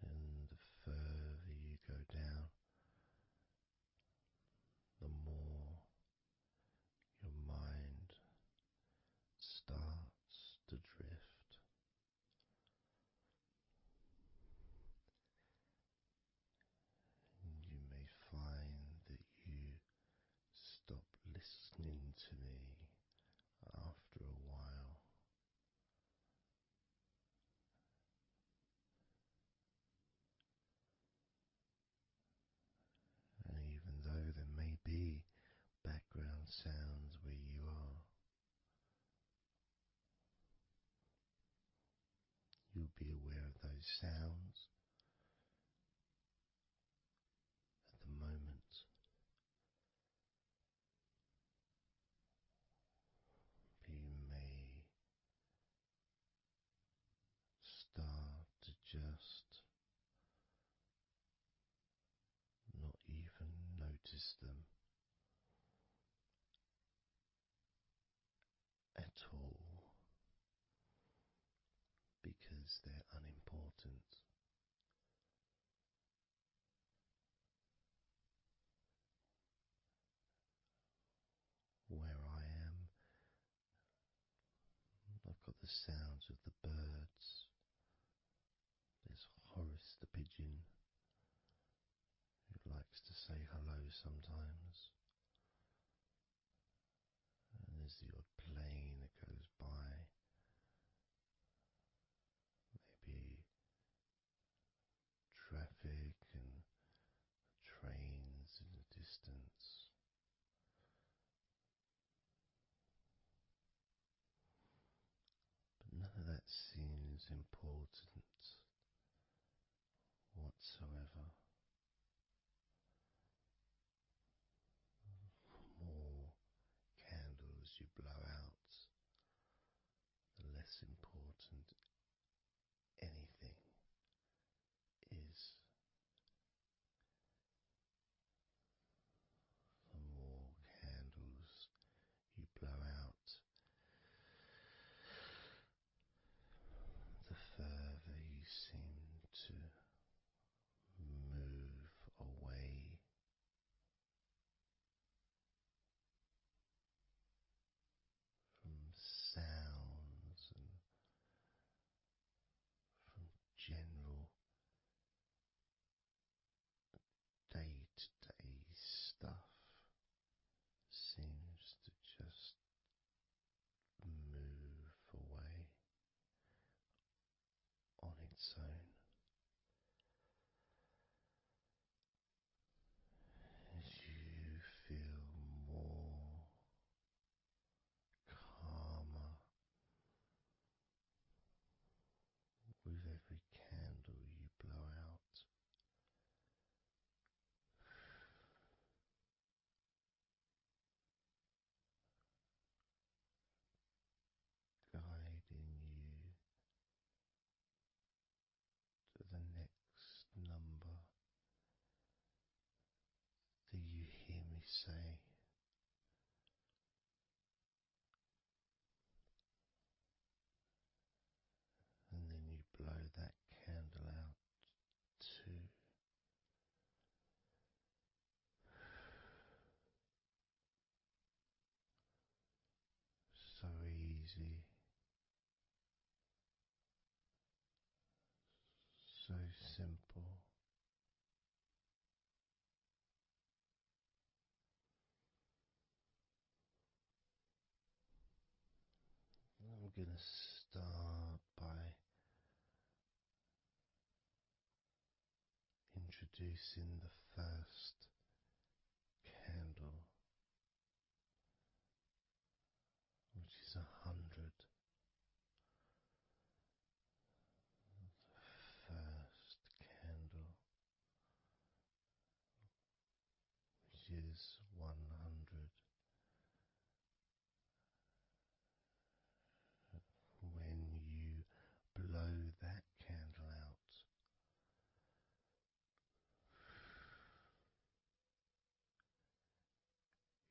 and the further you go down, the more your mind starts to drift. And you may find that you stop listening to me after a while. And even though there may be background sounds where you are, you'll be aware of those sounds at the moment. You may start to just not even notice them at all because they're unimportant. Where I am, I've got the sounds of the birds. There's Horace the pigeon, who likes to say hello sometimes. And there's the odd plane that goes by, maybe traffic and trains in the distance. But none of that seems important whatsoever. The more candles you blow out, the less important anything is. The more candles you blow out, zone as you feel more calmer with every candle you blow out. Guiding you to the next number that you hear me say, and then you blow that candle out too. So easy, so simple. I'm going to start by introducing the first candle, which is 100. First candle, which is 100. When you blow that candle out,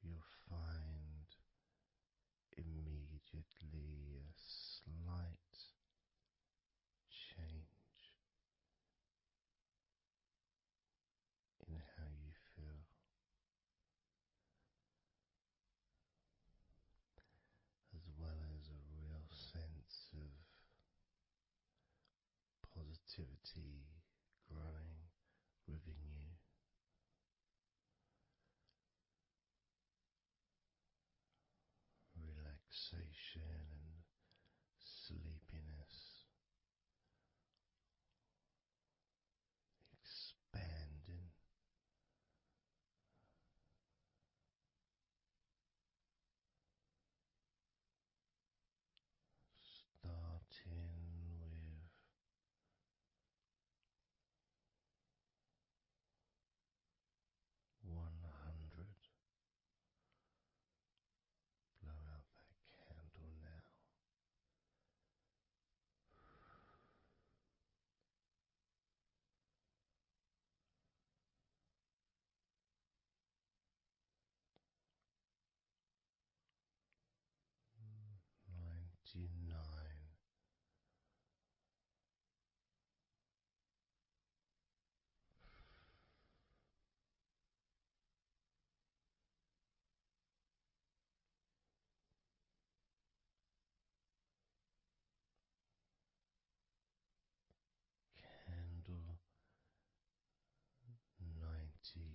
you'll find immediately a slight change in how you feel, as well as a real sense of positivity growing within you. Relaxation and sleepiness expanding, starting with 100. Blow out that candle now. 99. Candle 98.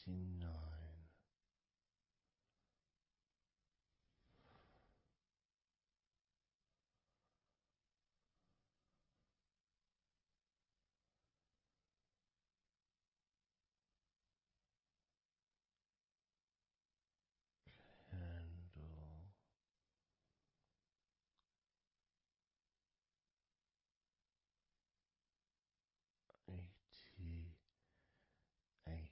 79. Candle 88.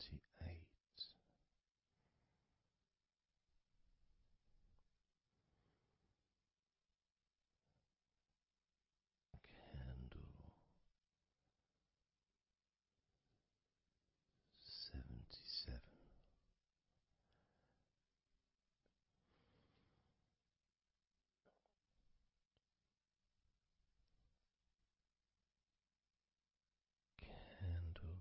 78. Candle 77. Candle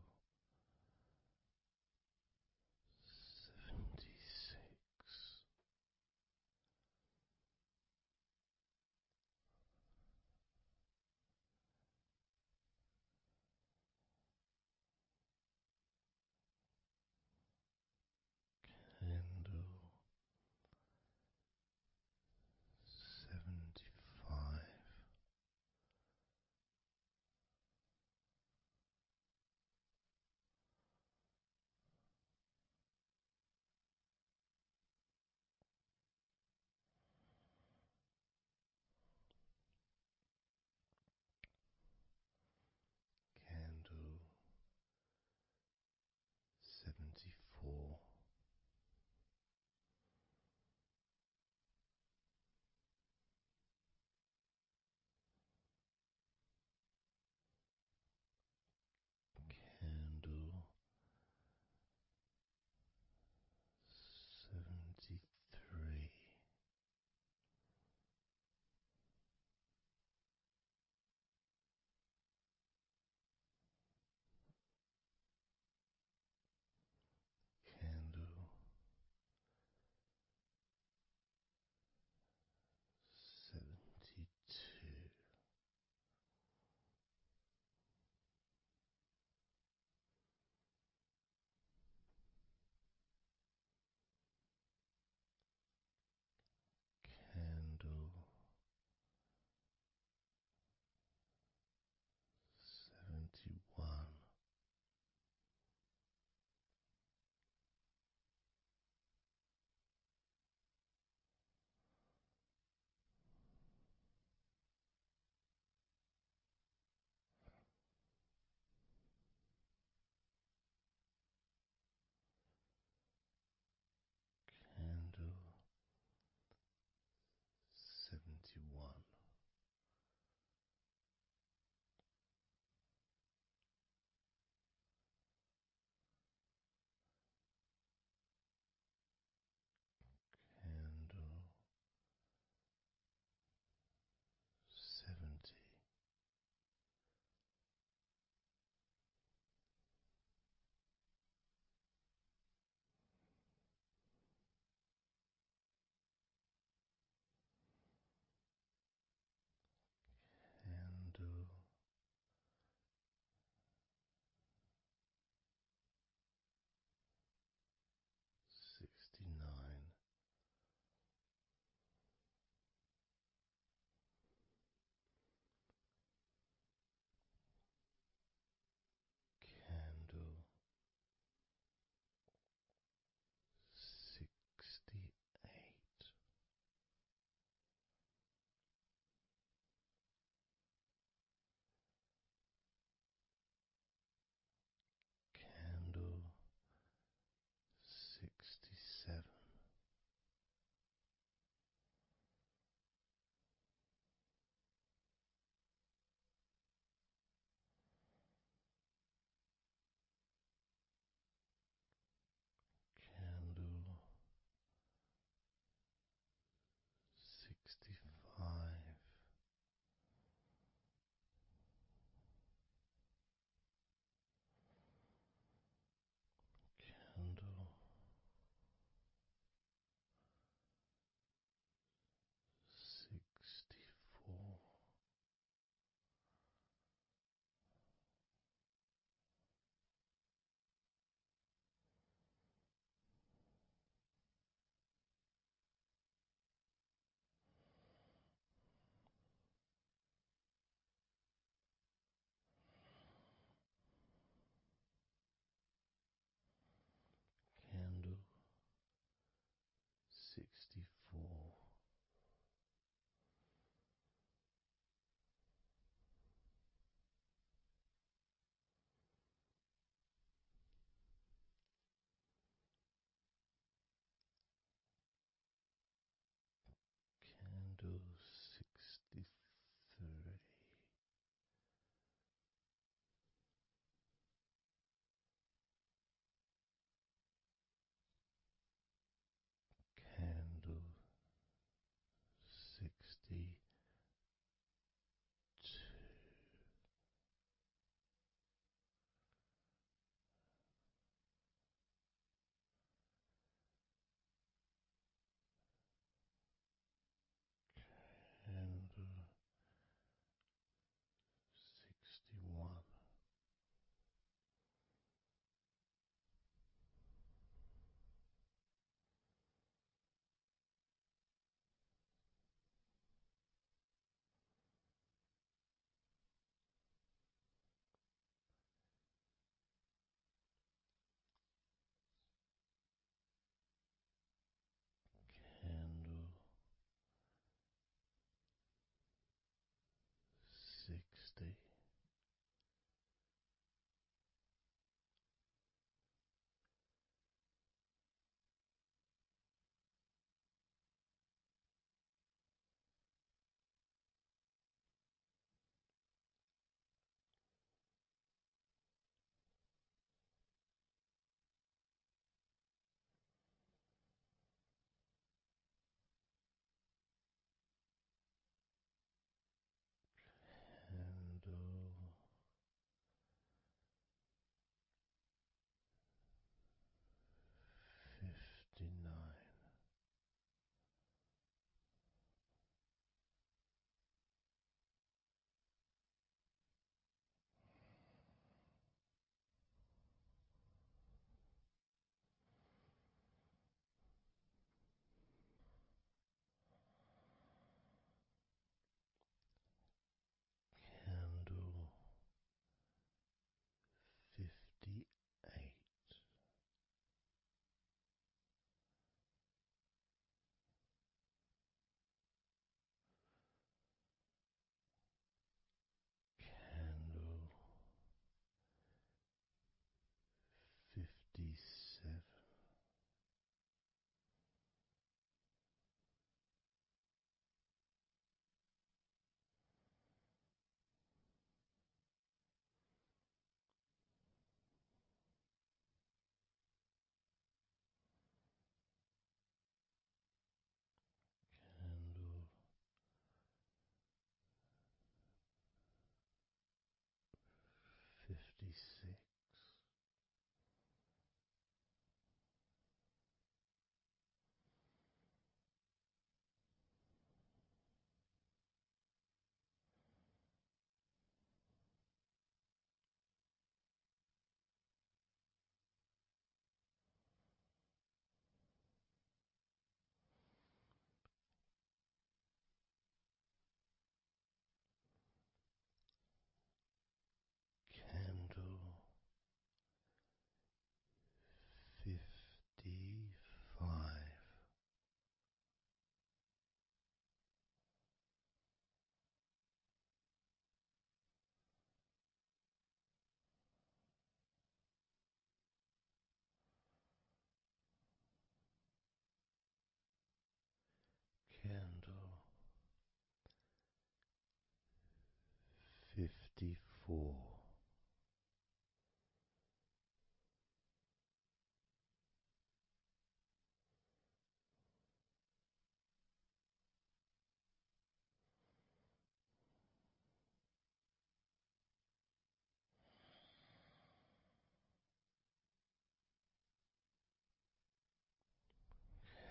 4.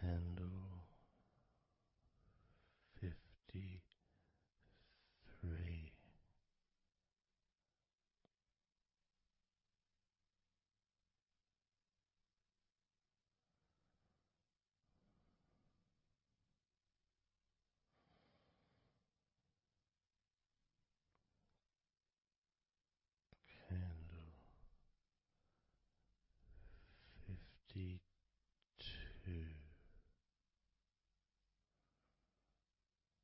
Candle 53. Candle 52.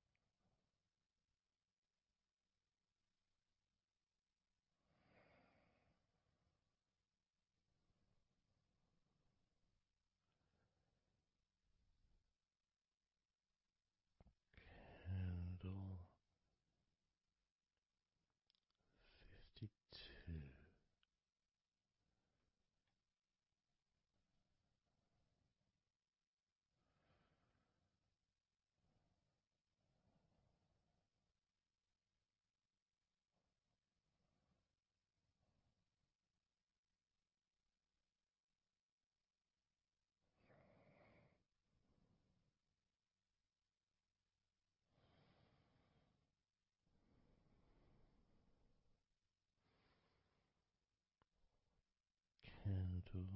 Candle 52. Candle 52.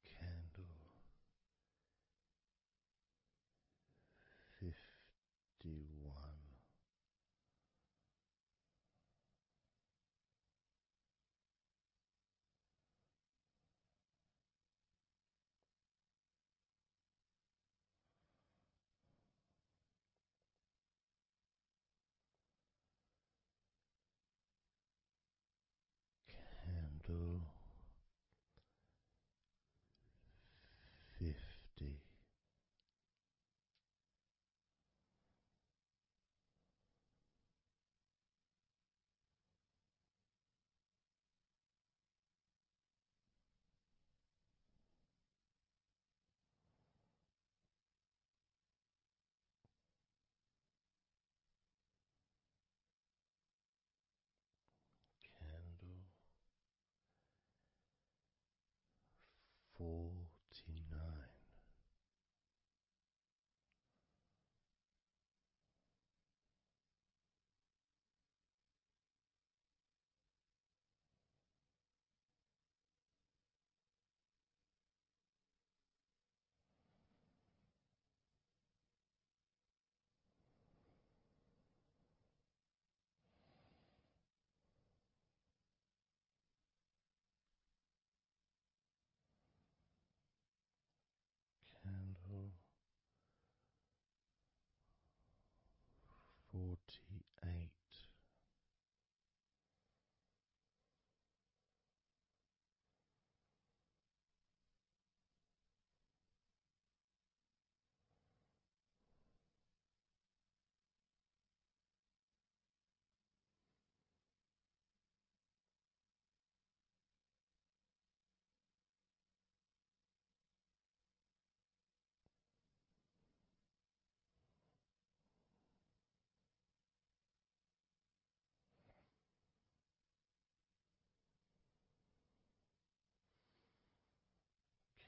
Candle 51. Candle 50. Candle 49. Candle 48.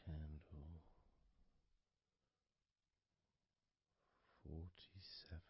Candle 47.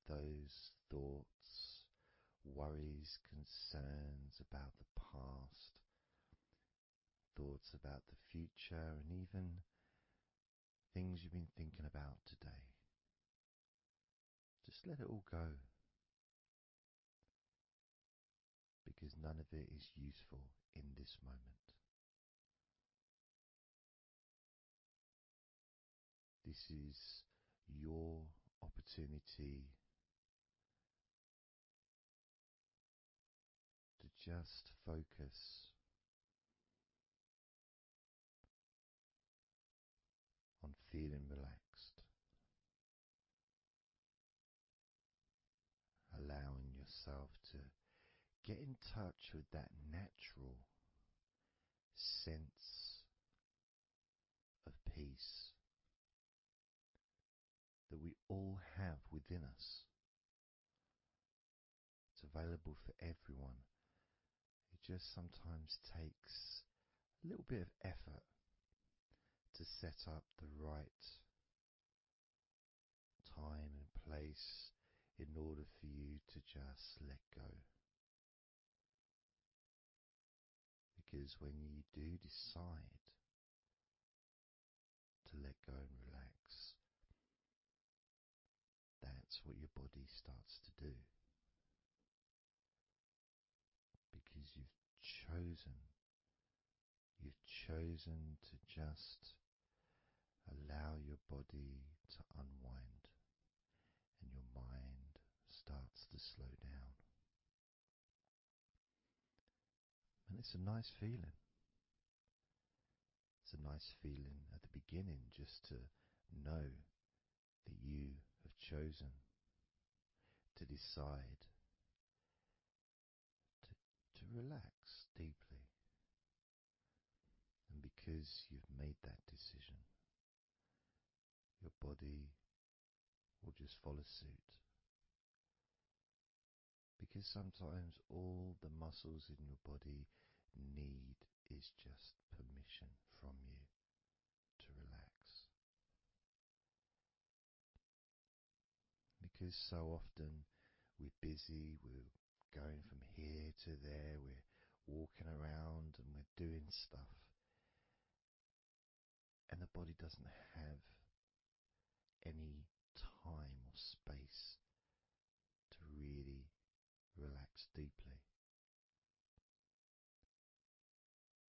those thoughts, worries, concerns about the past, thoughts about the future, and even things you've been thinking about today. Just let it all go, because none of it is useful in this moment. This is your opportunity to just focus on feeling relaxed, allowing yourself to get in touch with that natural sense of peace that we all have within us. It's available for everyone. It just sometimes takes a little bit of effort to set up the right time and place in order for you to just let go. Because when you do decide to let go and relax, that's what your body starts to do. Because you've chosen to just allow your body to unwind, and your mind starts to slow down. And it's a nice feeling. It's a nice feeling at the beginning just to know that you have chosen to decide to relax deeply. And because you've made that decision, your body will just follow suit. Because sometimes all the muscles in your body need is just permission from you to relax. Because so often we're busy, we're going from here to there, we're walking around and we're doing stuff, and the body doesn't have any time or space to really relax deeply.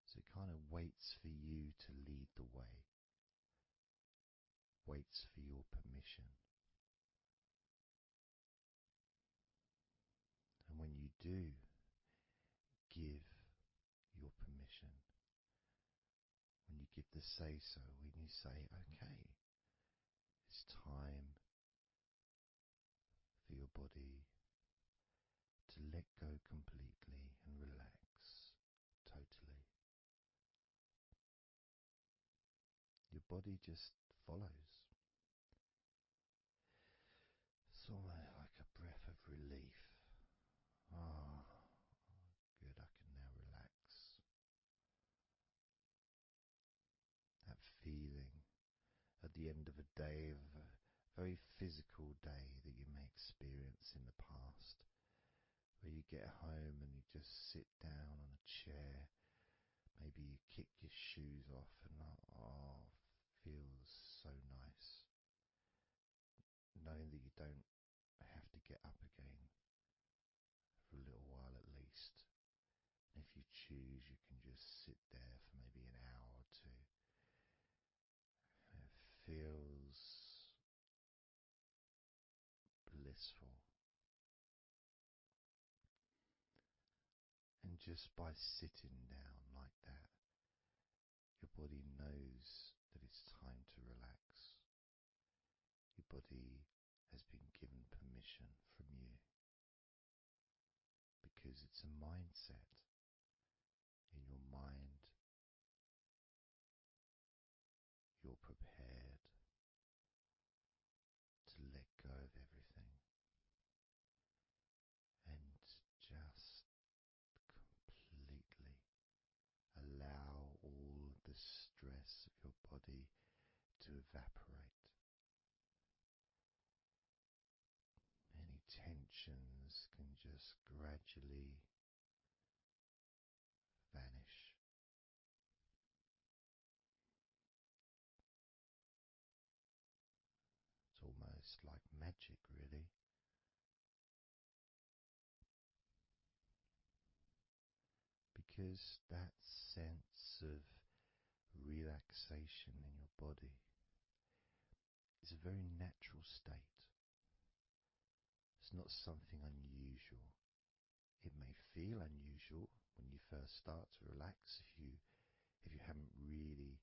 So it kind of waits for you to lead the way, waits for your permission. And when you do give your permission, when you give the say-so, when you say, okay, it's time for your body to let go completely and relax totally, your body just follows. It's almost like a breath of relief. Ah, good, I can now relax. That feeling at the end of a day, of a very physical day that you may experience in the past, where you get home and you just sit down on a chair, maybe you kick your shoes off and feels so nice. Knowing that you don't have to get up again for a little while at least. And if you choose, you can just sit there for maybe an hour or two. And it feels blissful. And just by sitting down like that, your body knows that it's time to relax. Your body has been given permission from you, because it's a mindset. In your mind, you're prepared to let go of everything and just completely allow all the stress of your body to evaporate. just like magic, really. Because that sense of relaxation in your body is a very natural state. It's not something unusual. It may feel unusual when you first start to relax if you haven't really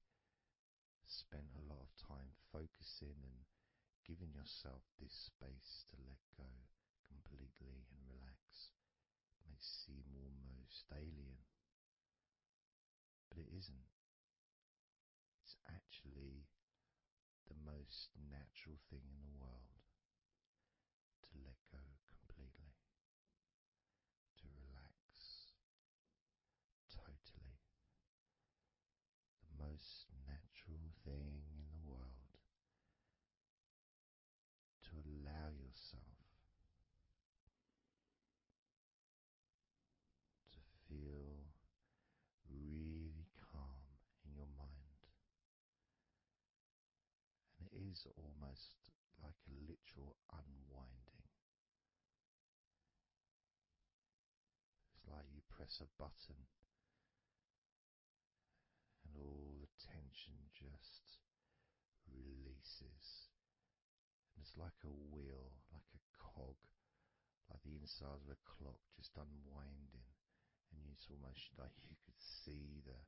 spent a lot of time focusing and giving yourself this space to let go completely and relax. It may seem almost alien, but it isn't. It's actually the most natural thing in the world to let go completely, to relax totally. The most natural thing in the world to allow yourself to feel really calm in your mind. And it is almost like a literal unwinding. It's like you press a button and all the tension just releases. And it's like a wheel, like a cog, like the inside of a clock just unwinding. And it's almost like you could see the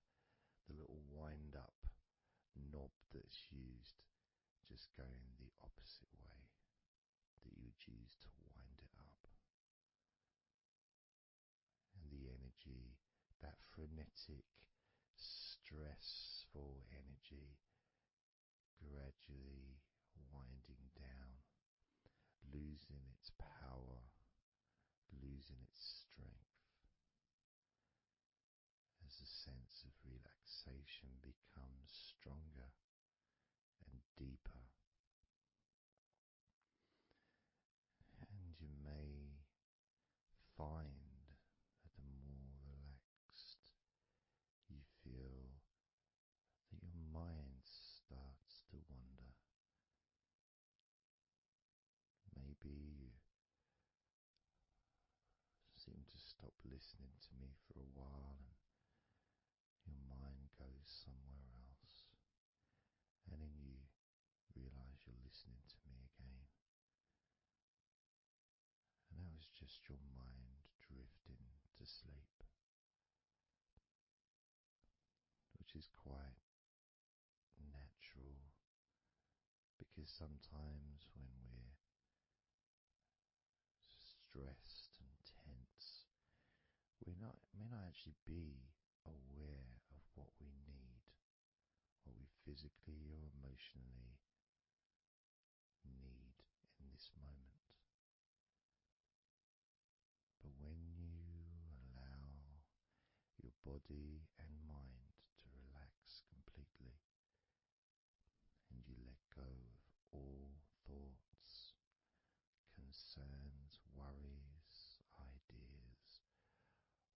little wind up knob that's used just going the opposite way that you would use to wind it up. And the energy, that frenetic, stressful energy, gradually winding down, losing its power, losing its strength, as the sense of relaxation becomes stronger and deeper. And you may find that the more relaxed you feel, that your mind starts to wander. Maybe you seem to stop listening to me for a while and your mind goes somewhere else, and then you realize you're listening to me again. And that was just your mind drifting to sleep, which is quite natural, because sometimes when we're stressed and tense, we may not actually be aware of what we need, what we physically or emotionally need in this moment. But when you allow your body and mind to relax completely, and you let go of all thoughts, concerns, worries, ideas,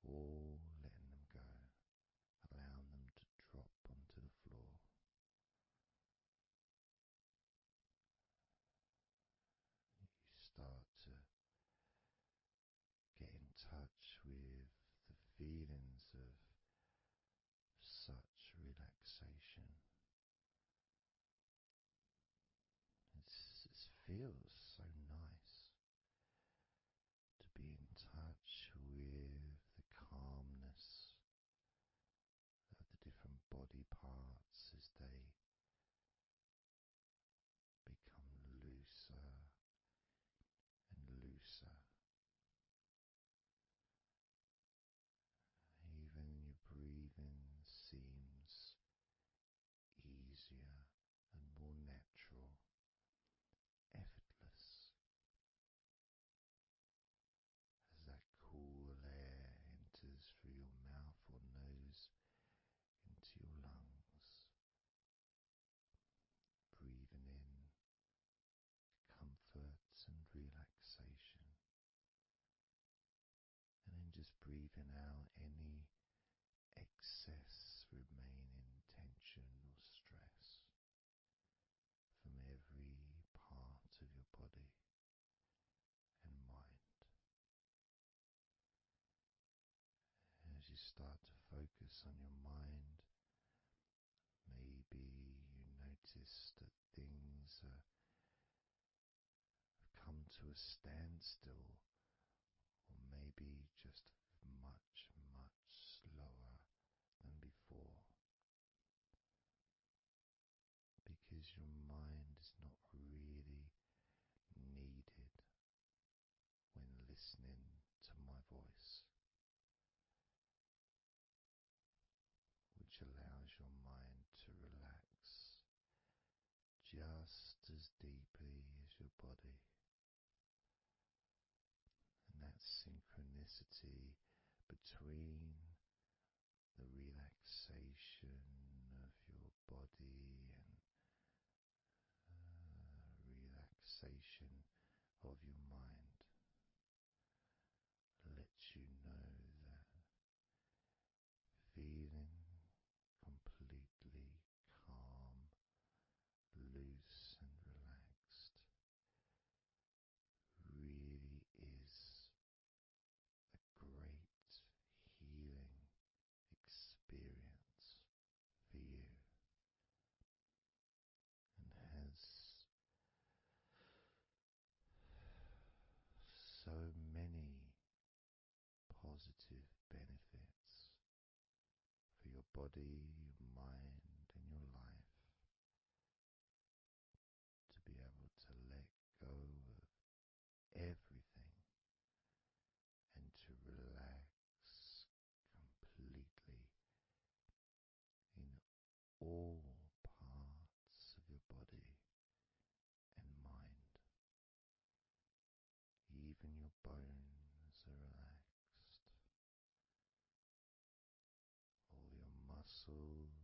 all letting them go, allowing them to drop onto the floor. You start to get in touch with the feelings of such relaxation. It feels so nice to be in touch with the calmness of the different body parts as they become looser and looser. Even your breathing seems easier and more natural, effortless, as that cool air enters through your mouth or nose into your lungs, breathing in comfort and relaxation, and then just breathing out any excess remaining tension or stress from every part of your start to focus on your mind. Maybe you notice that things have come to a standstill, or maybe just much, much slower than before, because your mind is not really needed when listening to my voice, which allows your mind to relax just as deeply as your body. And that synchronicity between the relaxation of your body and relaxation of your mind lets you know that feeling completely calm, loose and relaxed really is a great healing experience for you, and has so many positive benefits for your body, your mind, and your life, to be able to let go of everything and to relax completely in all parts of your body and mind. Even your bones are relaxed. All your muscles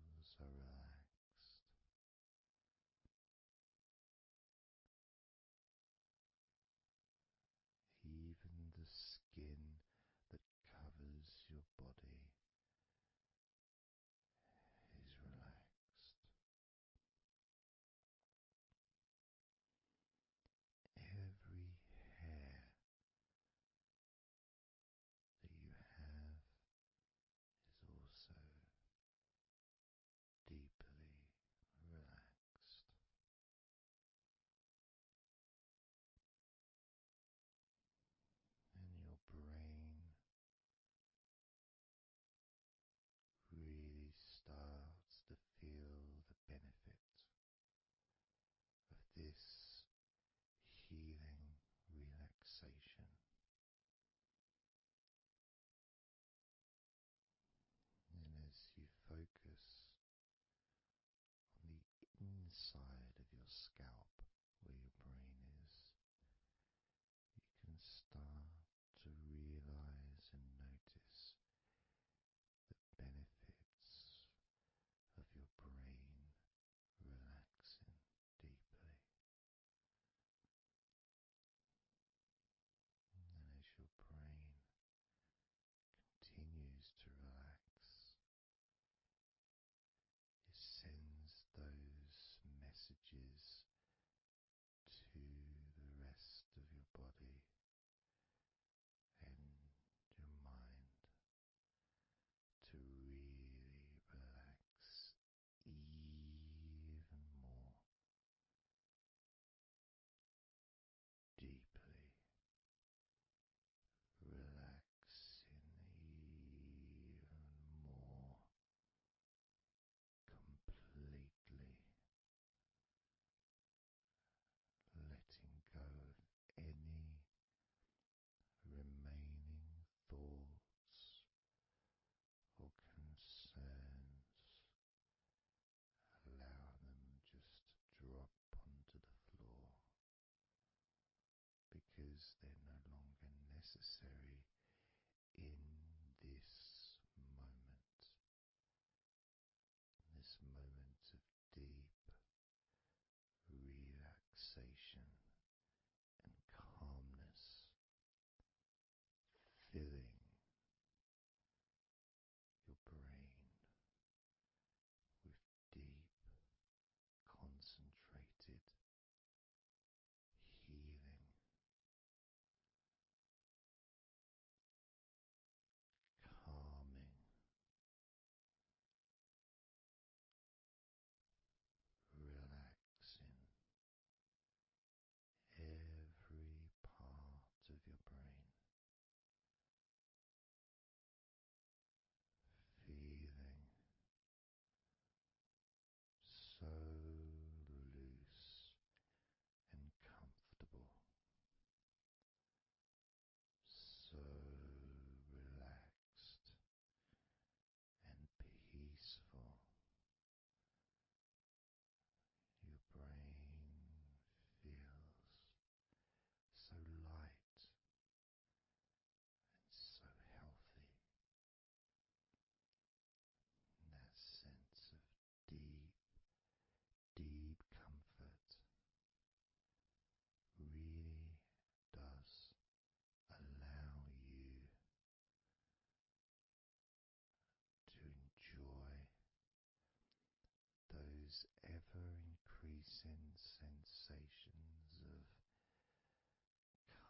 amazing sensations of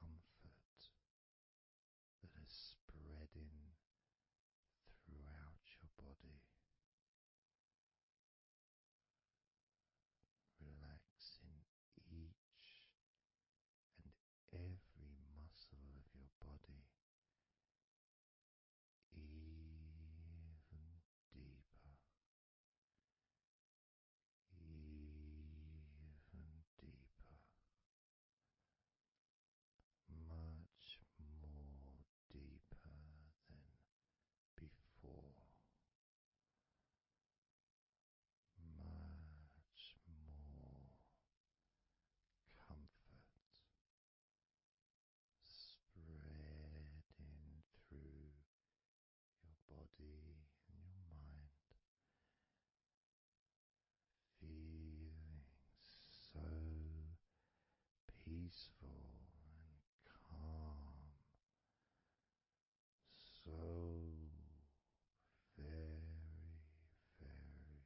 comfort that are spreading throughout your body, relaxing each and every muscle of your body even deeper, even deeper, much more deeper than before, much more comfort spreading through your body and your mind, feeling so peaceful and calm, so very, very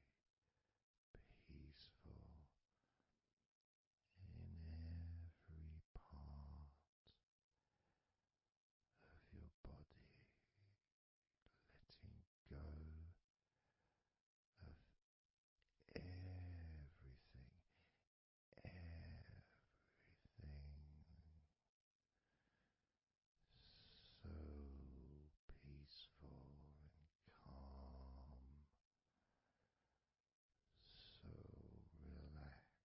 peaceful in every part of your body, letting go of everything, everything so peaceful and calm, so relaxed.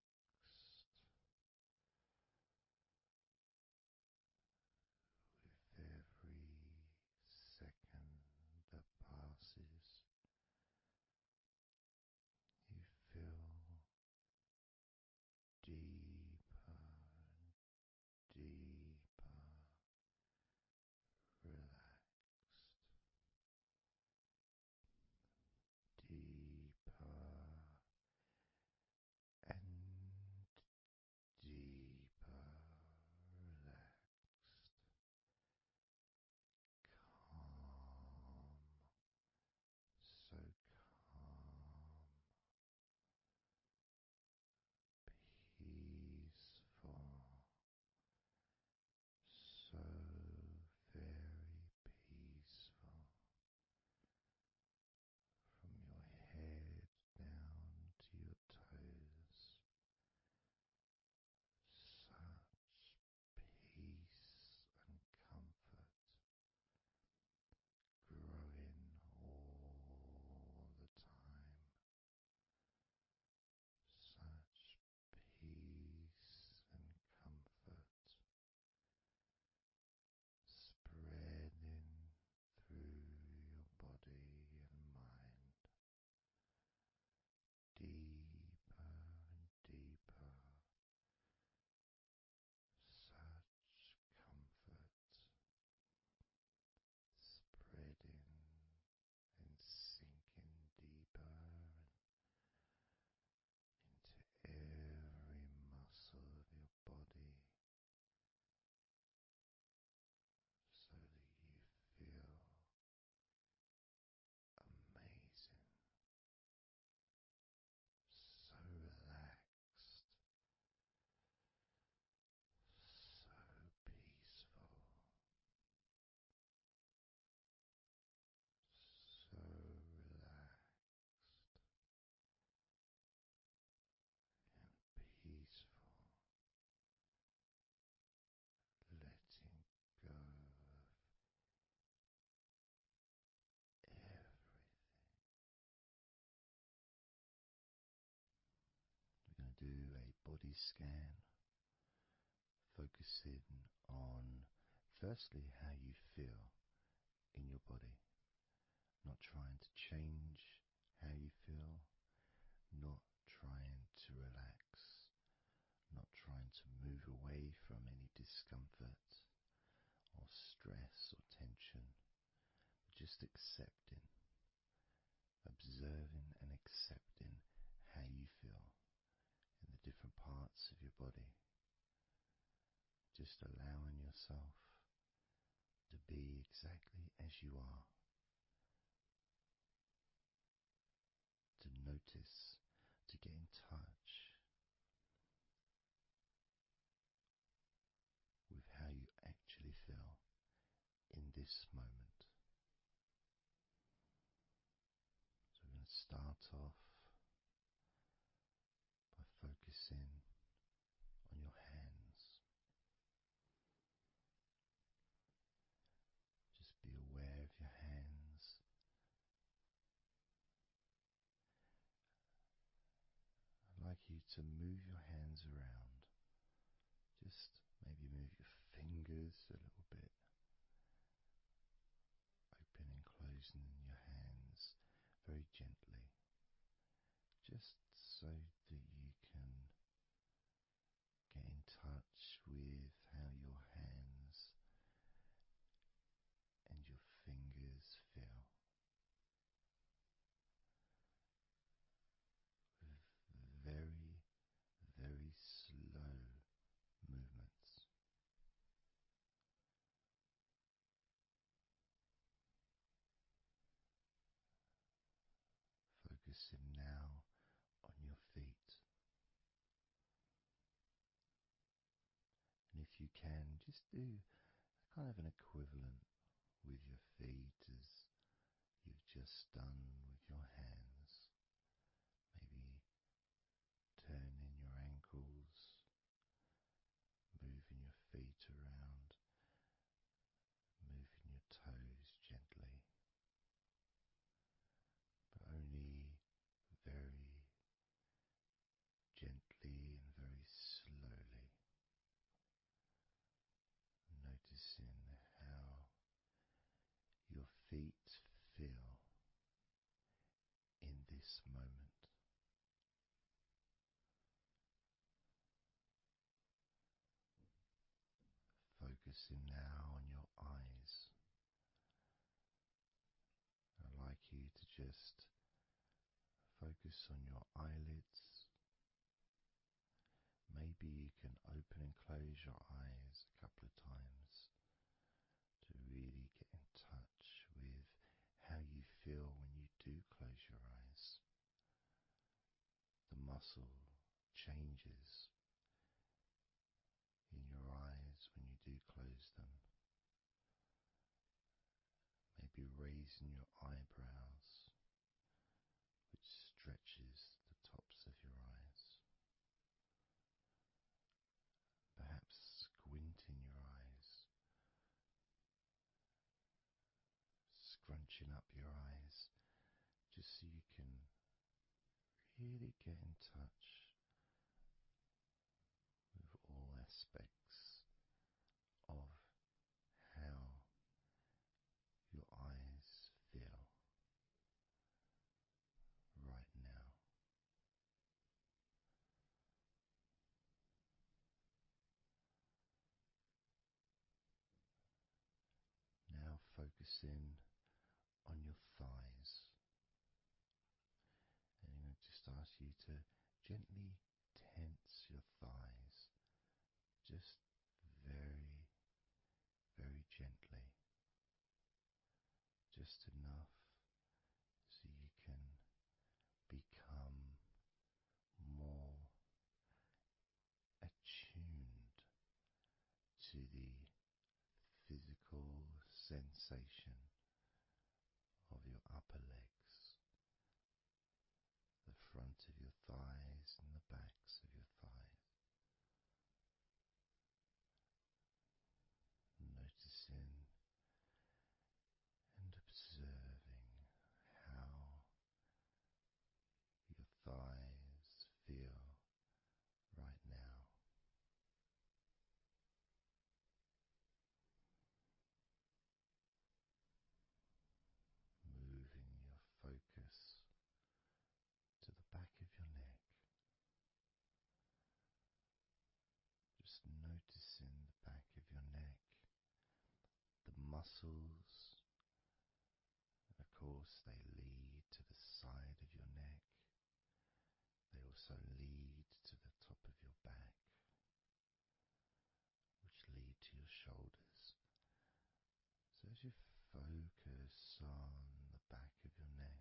With every second that passes, you feel deeper and deeper relaxed, deeper and deeper relaxed, calm, so calm, peaceful, so very peaceful, from your head down to your toes, such peace and comfort growing all the time, such peace and comfort spreading through your body and mind, deeper and deeper, such comfort spreading and sinking deeper into every muscle of your body, so that you feel amazing, so relaxed, so peaceful, so relaxed and peaceful, letting go of everything. We're going to do a body scan, focusing on firstly how you feel in your body, not trying to change how you feel, not trying to relax, not trying to move away from any discomfort or stress or tension, but just accepting, observing and accepting how you feel in the different parts of your body. Just allowing yourself to be exactly as you are, to notice, to get in touch this moment. So we're going to start off by focusing on your hands. Just be aware of your hands. I'd like you to move your hands around. Just maybe move your fingers a little bit, opening and closing your hands very gently, just so that you can get in touch with how your hands and your fingers feel, with very, very slow movements. Focusing now on your feet. And if you can, just do kind of an equivalent with your feet as you've just done with your hands. Maybe turning your ankles, moving your feet around, moving your toes gently, but only very gently and very slowly, noticing how your feet feel in this moment. Focusing now on your eyes. I'd like you to just focus on your eyelids. Maybe you can open and close your eyes a couple of times to really get in touch with how you feel when you do close your eyes. The muscle changes in your eyes when you do close them. Maybe raising your eyebrows, which stretches the tops of your eyes. Perhaps squinting your eyes, scrunching up your eyes, just so you can really get in touch with all aspects of how your eyes feel right now. Now focusing on your thighs. And I'm going to just ask you to gently tense your thighs, just very, very gently, just enough so you can become more attuned to the physical sensation of your upper legs, the front of your thighs and the backs of your thighs. Noticing and observing how your thighs feel right now. Moving your focus to the back of your neck. Just noticing the back of your neck, the muscles, and of course they lead to the side of your neck. They also lead to the top of your back, which lead to your shoulders. So as you focus on the back of your neck,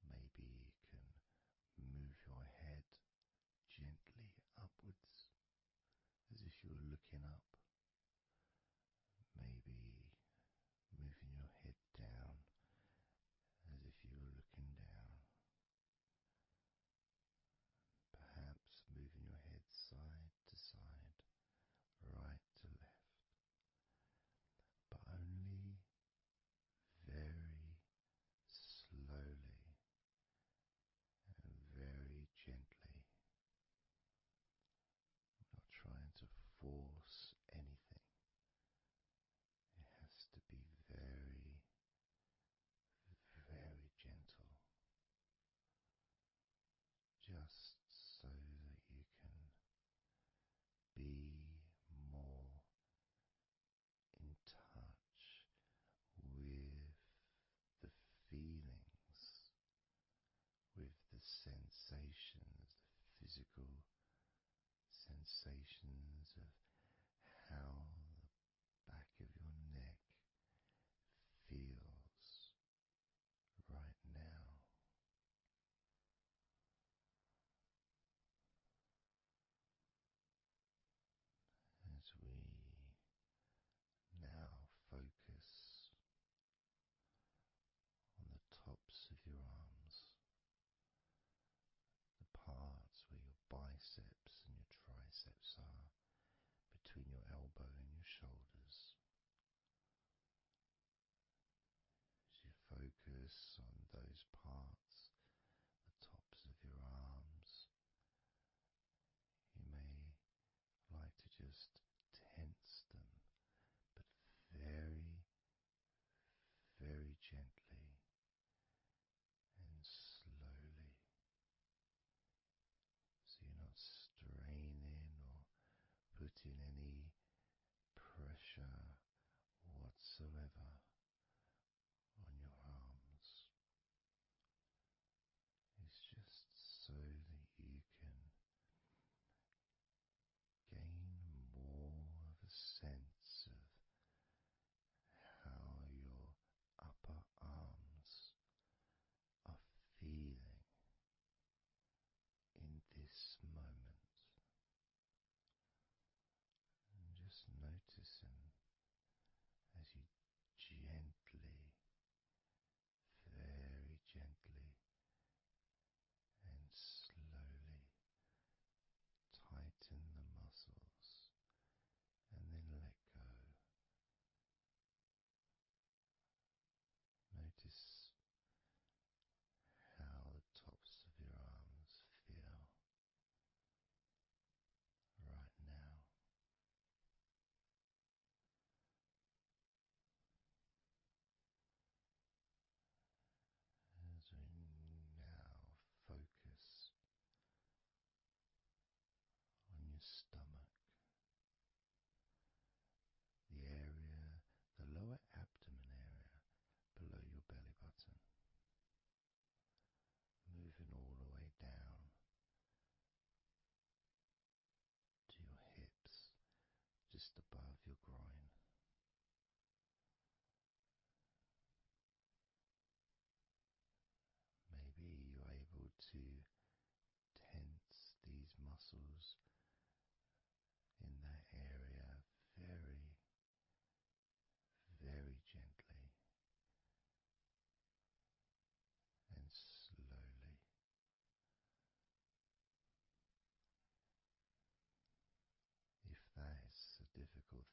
maybe you can move your head gently upwards as if you were looking up. Maybe sensations of how the back of your neck feels right now. As we now focus on the tops of your arms, the parts where your biceps and your triceps are, between your elbow and your shoulders. As you focus on those parts, the tops of your arms, you may like to just tense them, but very, very gently and slowly, so you're not straining or putting any pressure whatsoever on your arms. It's just so that you can gain more of a sense of how your upper arms are feeling in this moment, and just noticing as you gently, very gently and slowly tighten the muscles and then let go. Notice how the tops of your arms feel right now. As we now focus on your stomach, the area, the lower abdomen area below your belly button, moving all the way down to your hips, just above your groin. Maybe you're able to tense these muscles in that area very, very gently and slowly. If that is a difficult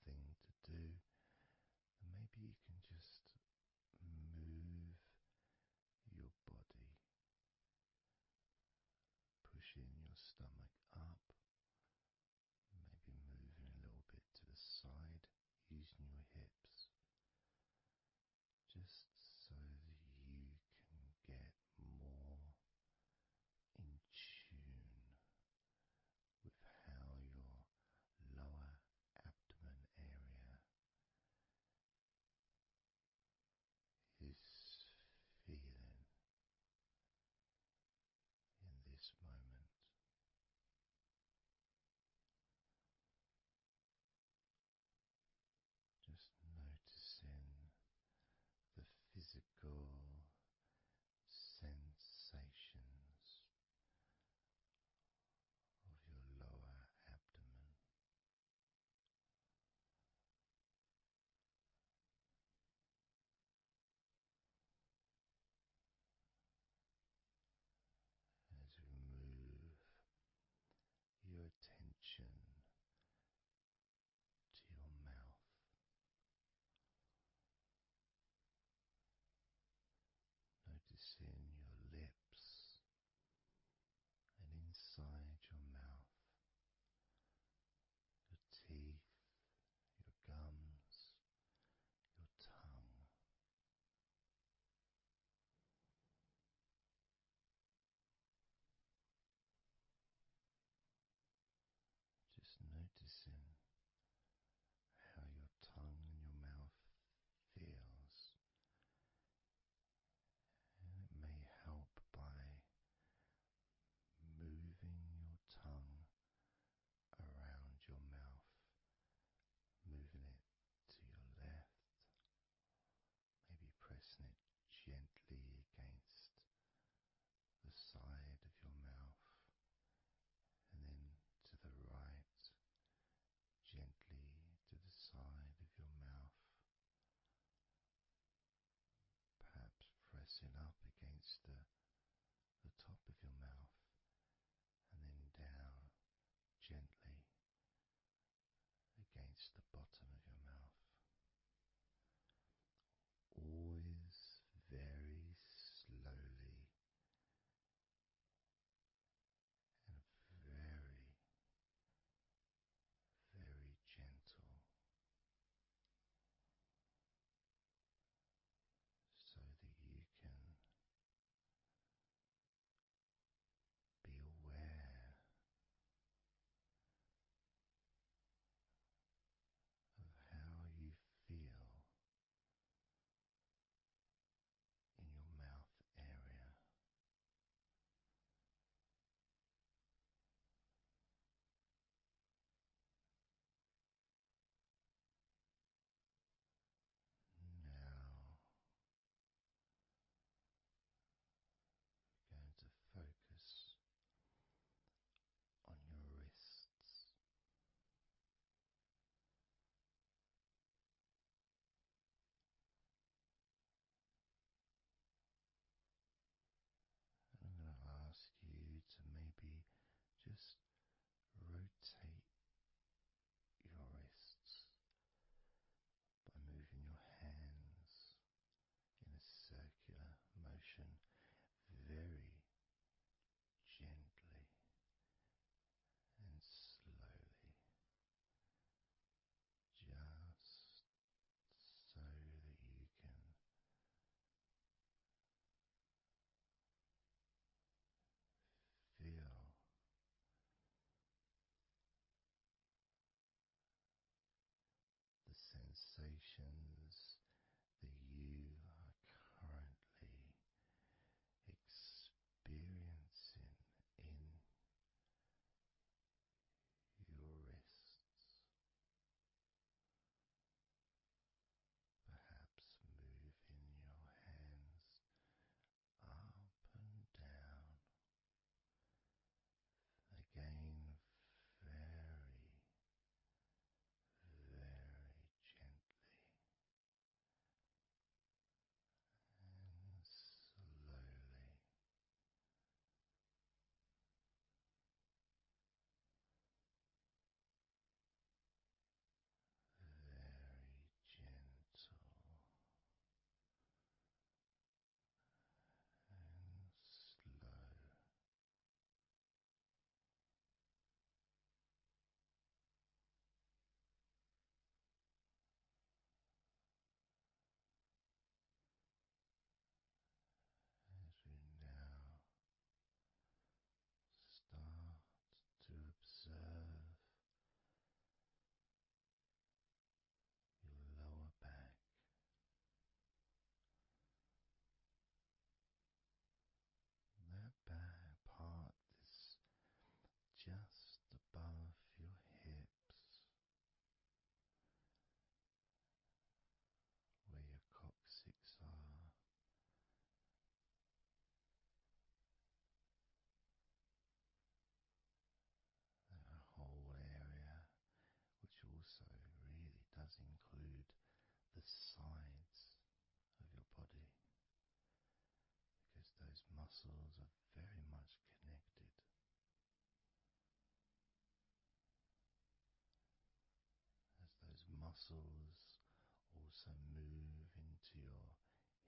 muscles also move into your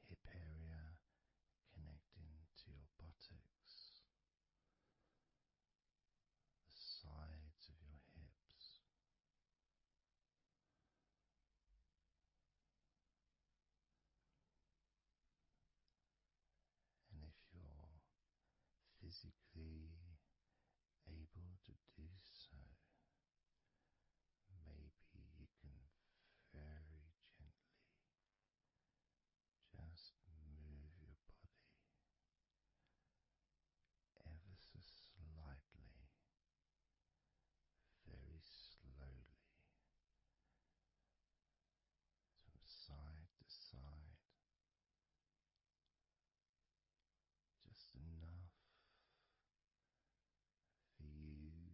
hip area, connecting to your buttocks, the sides of your hips. And if you're physically able to do so, maybe you can very gently just move your body ever so slightly, very slowly, from side to side, just enough for you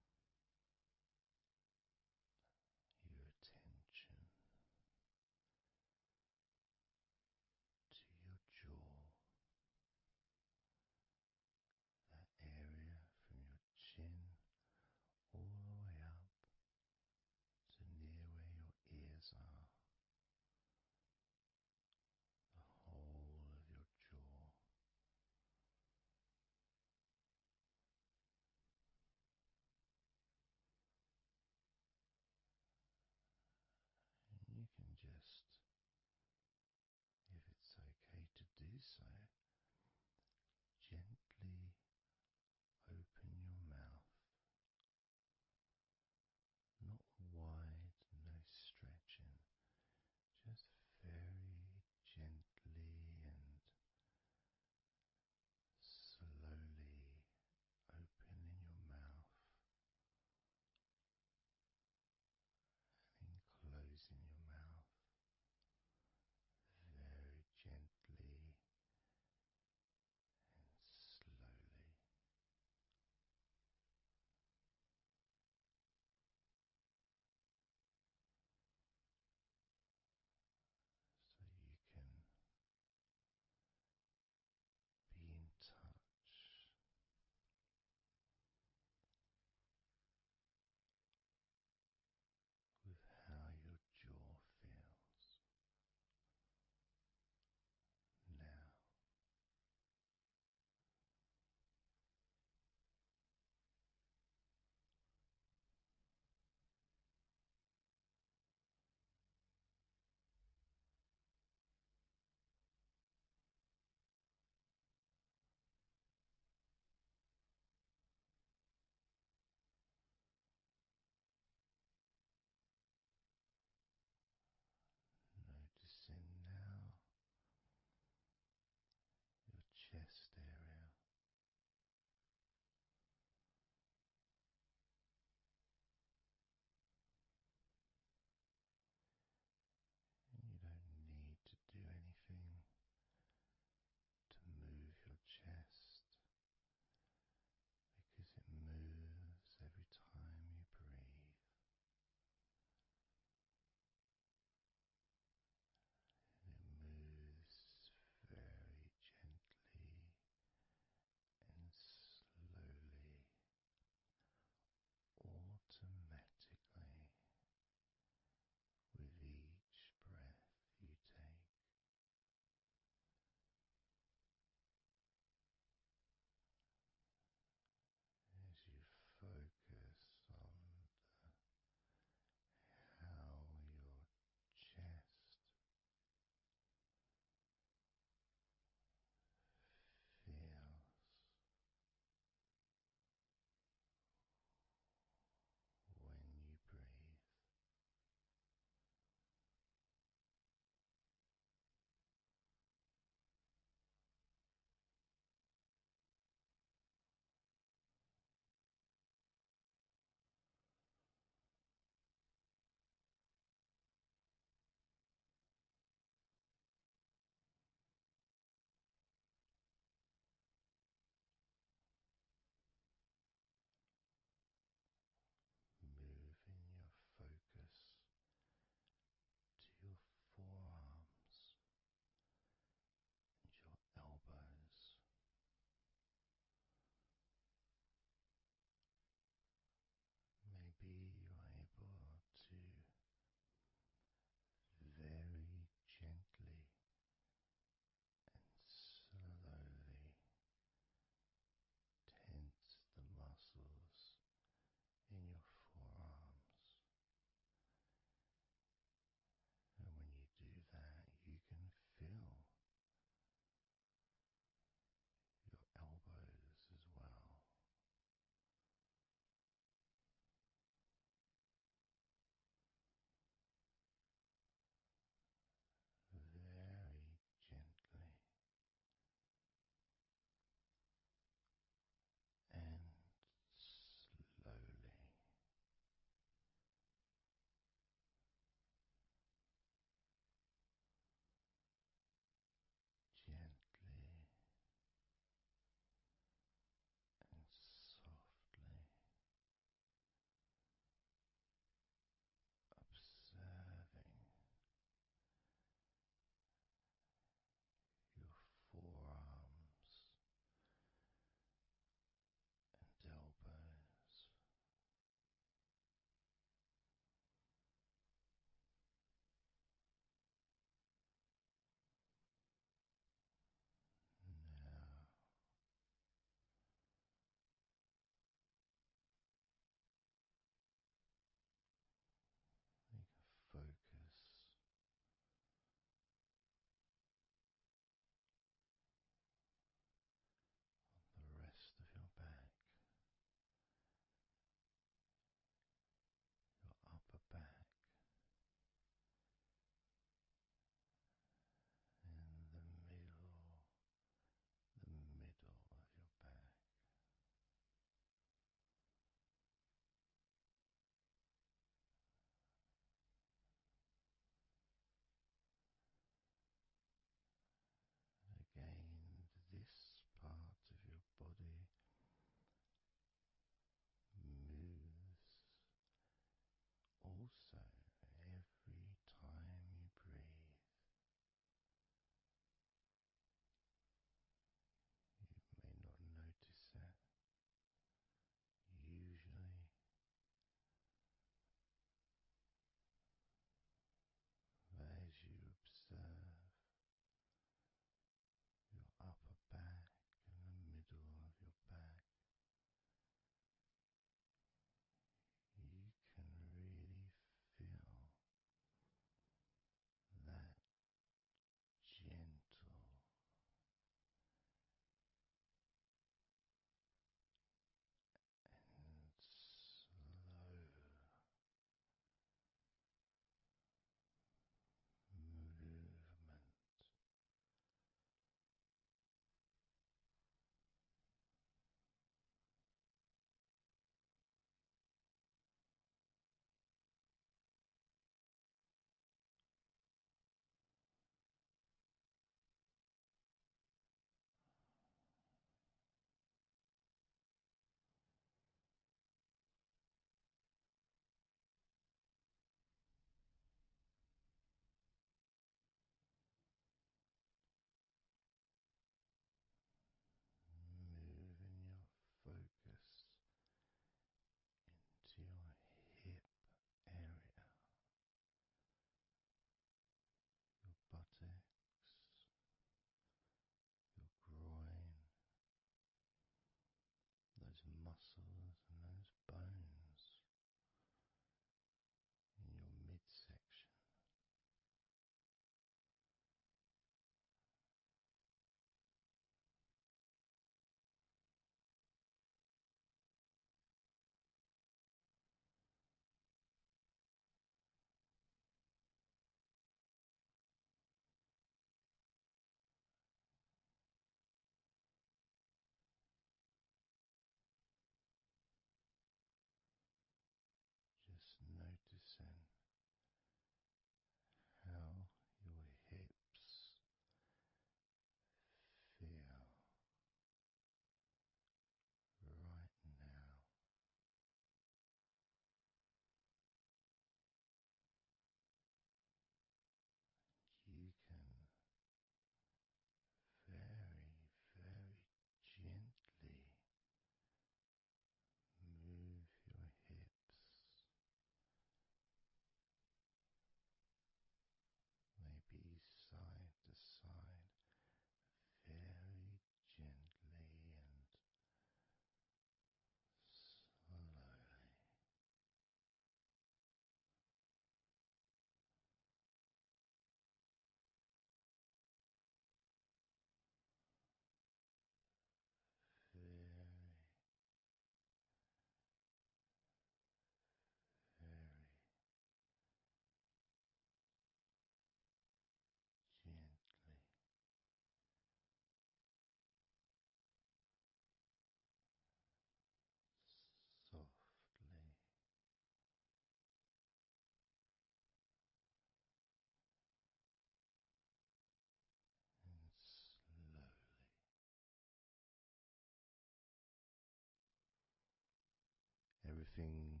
everything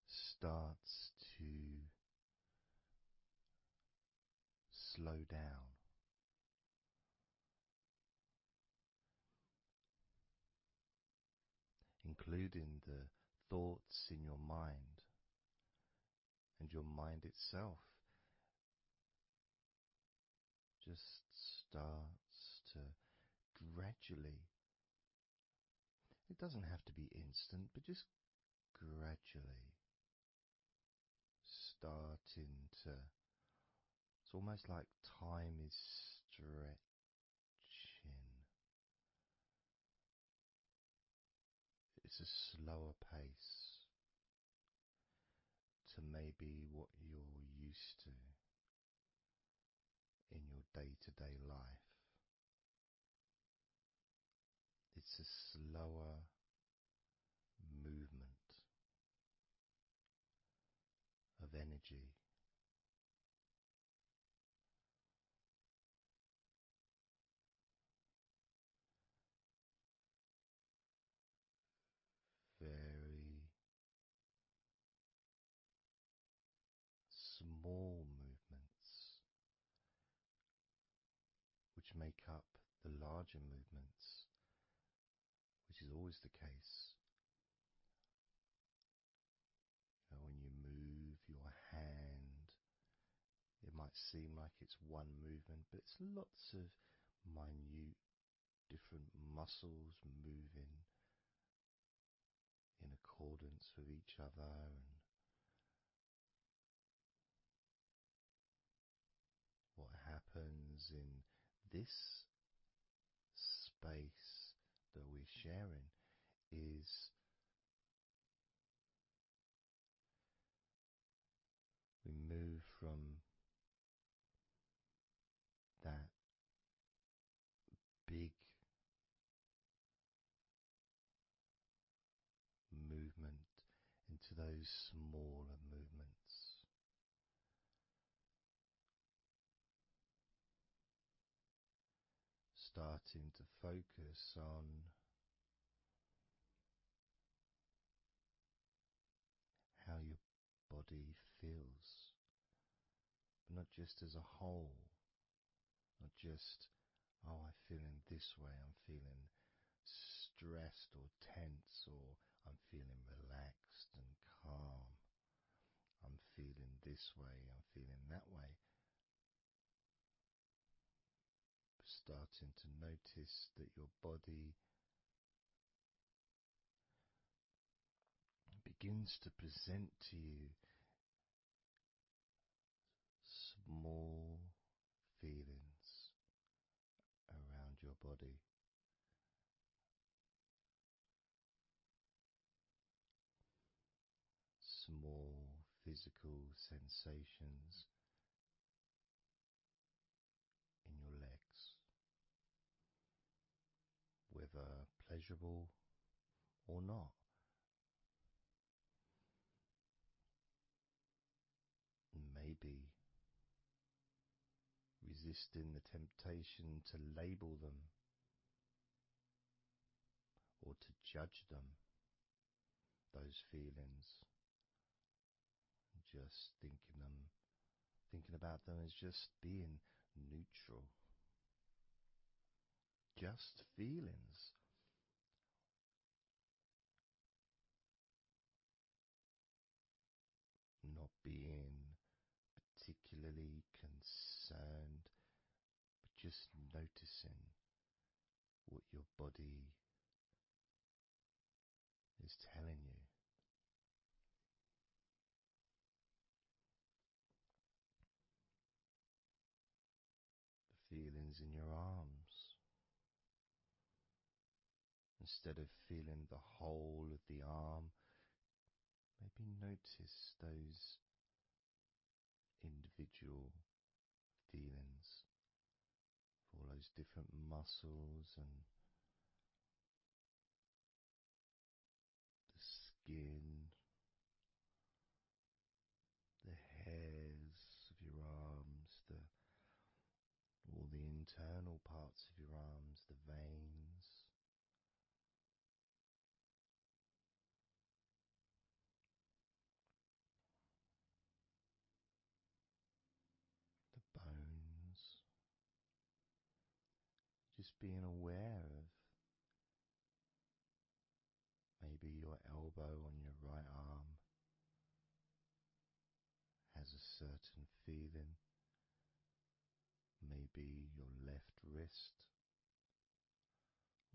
starts to slow down, including the thoughts in your mind, and your mind itself just starts to gradually, it doesn't have to be instant, but just gradually starting to, it's almost like time is stretching. It's a slower pace to maybe what you're used to in your day-to-day life. It's a slower movement of energy. Very small movements which make up the larger movements, which is always the case. When you move your hand, it might seem like it's one movement, but it's lots of minute different muscles moving in accordance with each other, and what happens in this space that we're sharing is we move from that big movement into those smaller movements, starting to focus on how your body feels, but not just as a whole, not just, oh, I'm feeling this way, I'm feeling stressed or tense, or I'm feeling relaxed and calm, I'm feeling this way, I'm feeling that way. Starting to notice that your body begins to present to you small feelings around your body. Small physical sensations in your legs, whether pleasurable or not. Maybe resisting the temptation to label them or to judge them, those feelings, just thinking about them as just being neutral, just feelings. Not being particularly concerned, but just noticing what your body is telling you. The feelings in your arms. Instead of feeling the whole of the arm, maybe notice those individual feelings for all those different muscles and the skin, the hairs of your arms, all the internal parts of your arms, the veins, just being aware of maybe your elbow on your right arm has a certain feeling. Maybe your left wrist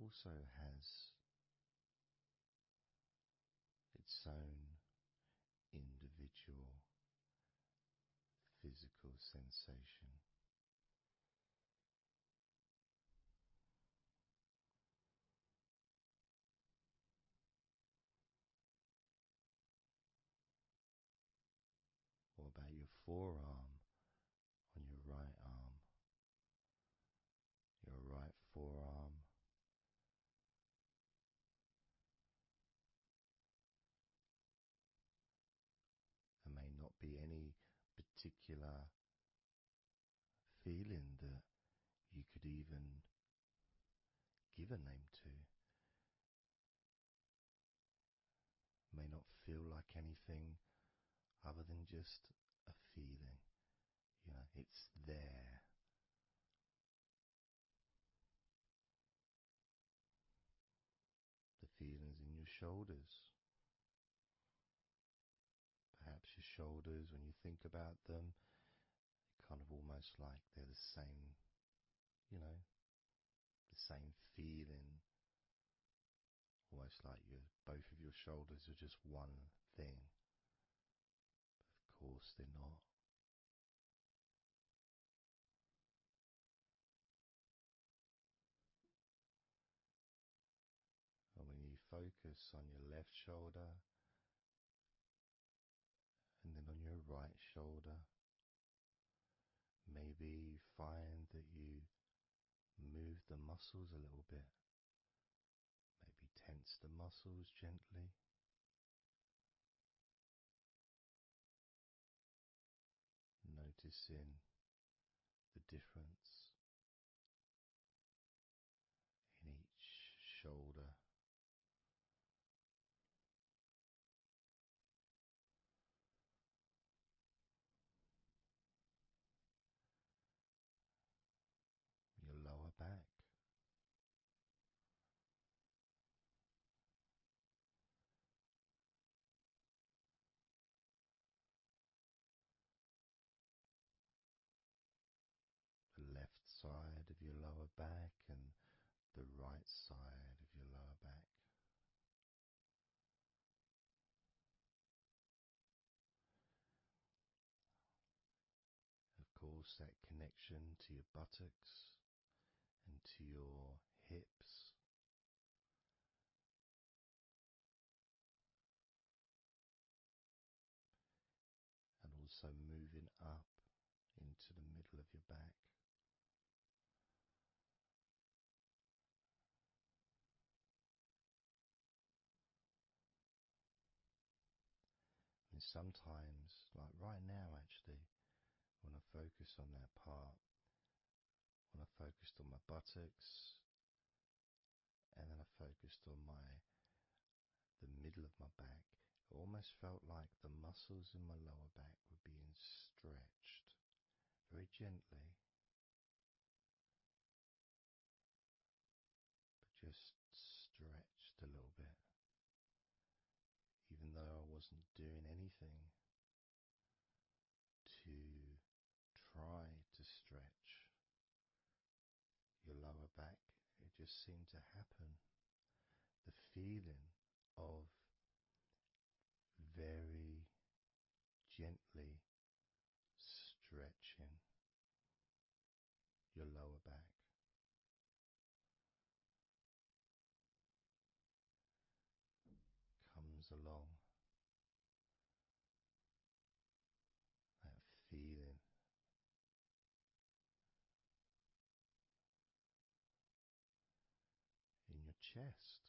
also has its own individual physical sensation. What about your forearm on your right arm? Your right forearm. There may not be any particular feeling that you could even give a name to. May not feel like anything other than just a feeling. It's there. The feelings in your shoulders. Perhaps your shoulders, when you think about them, kind of almost like they're the same, the same feeling. Almost like both of your shoulders are just one thing. But of course they're not. And when you focus on your left shoulder and then on your right shoulder, maybe you find that you move the muscles a little bit. Maybe tense the muscles gently. Noticing the difference in each shoulder. Your lower back. The left side of your lower back and the right side of your lower back. Of course, that connection to your buttocks and to your hips. And also moving up into the middle of your back. And sometimes, like right now actually, when I focus on that part, when I focused on my buttocks, and then I focused on the middle of my back, it almost felt like the muscles in my lower back were being stretched very gently, but just stretched a little bit, even though I wasn't doing anything to try to stretch your lower back. It just seemed to happen. The feeling of very gently stretching your lower back. Comes along, that feeling. In your chest.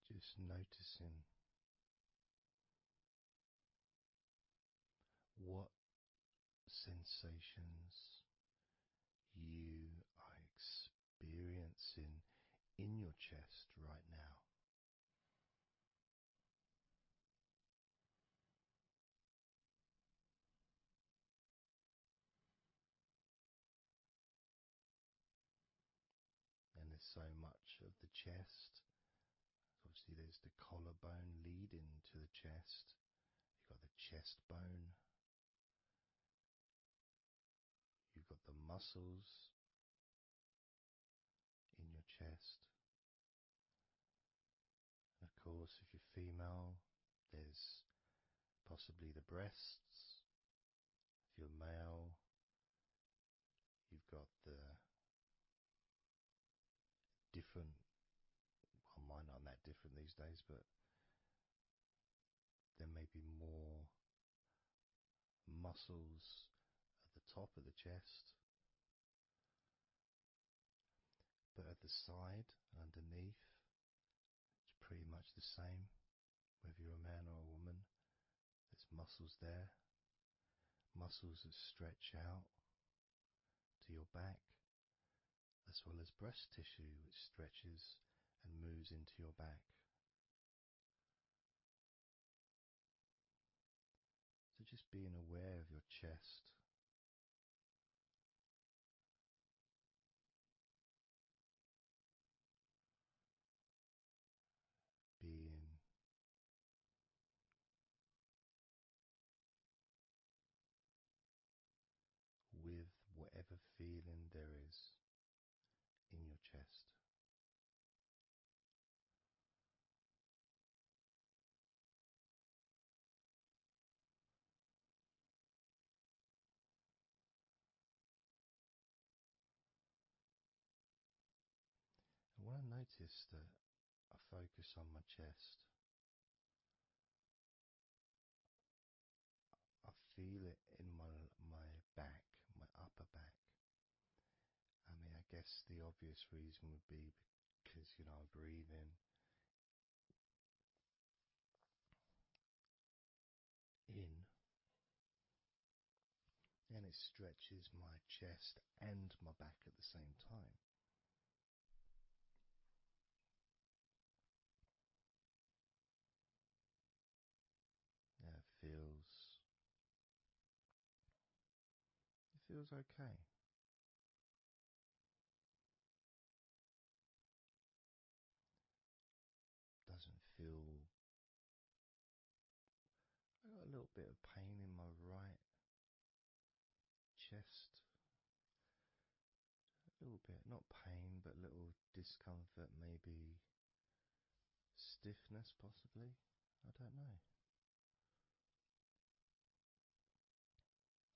Just noticing what sensations you are experiencing in your chest right now. so much of the chest. Obviously, there's the collarbone leading to the chest. You've got the chest bone. You've got the muscles in your chest. And of course, if you're female, there's possibly the breasts. If you're male, you've got the different, well, mine aren't that different these days, but there may be more muscles at the top of the chest, but at the side, underneath, it's pretty much the same, whether you're a man or a woman. There's muscles there, muscles that stretch out to your back, as well as breast tissue which stretches and moves into your back. So just being aware of your chest, being with whatever feeling there is in your chest. And when I notice that I focus on my chest, I feel it in my back, my upper back. I mean, I guess the obvious reason would be because, I'm breathing in, and it stretches my chest and my back at the same time. Yeah, it feels okay. Doesn't feel. I got a little bit of pain in my right chest. A little bit, not pain, but little discomfort, maybe stiffness, possibly. I don't know.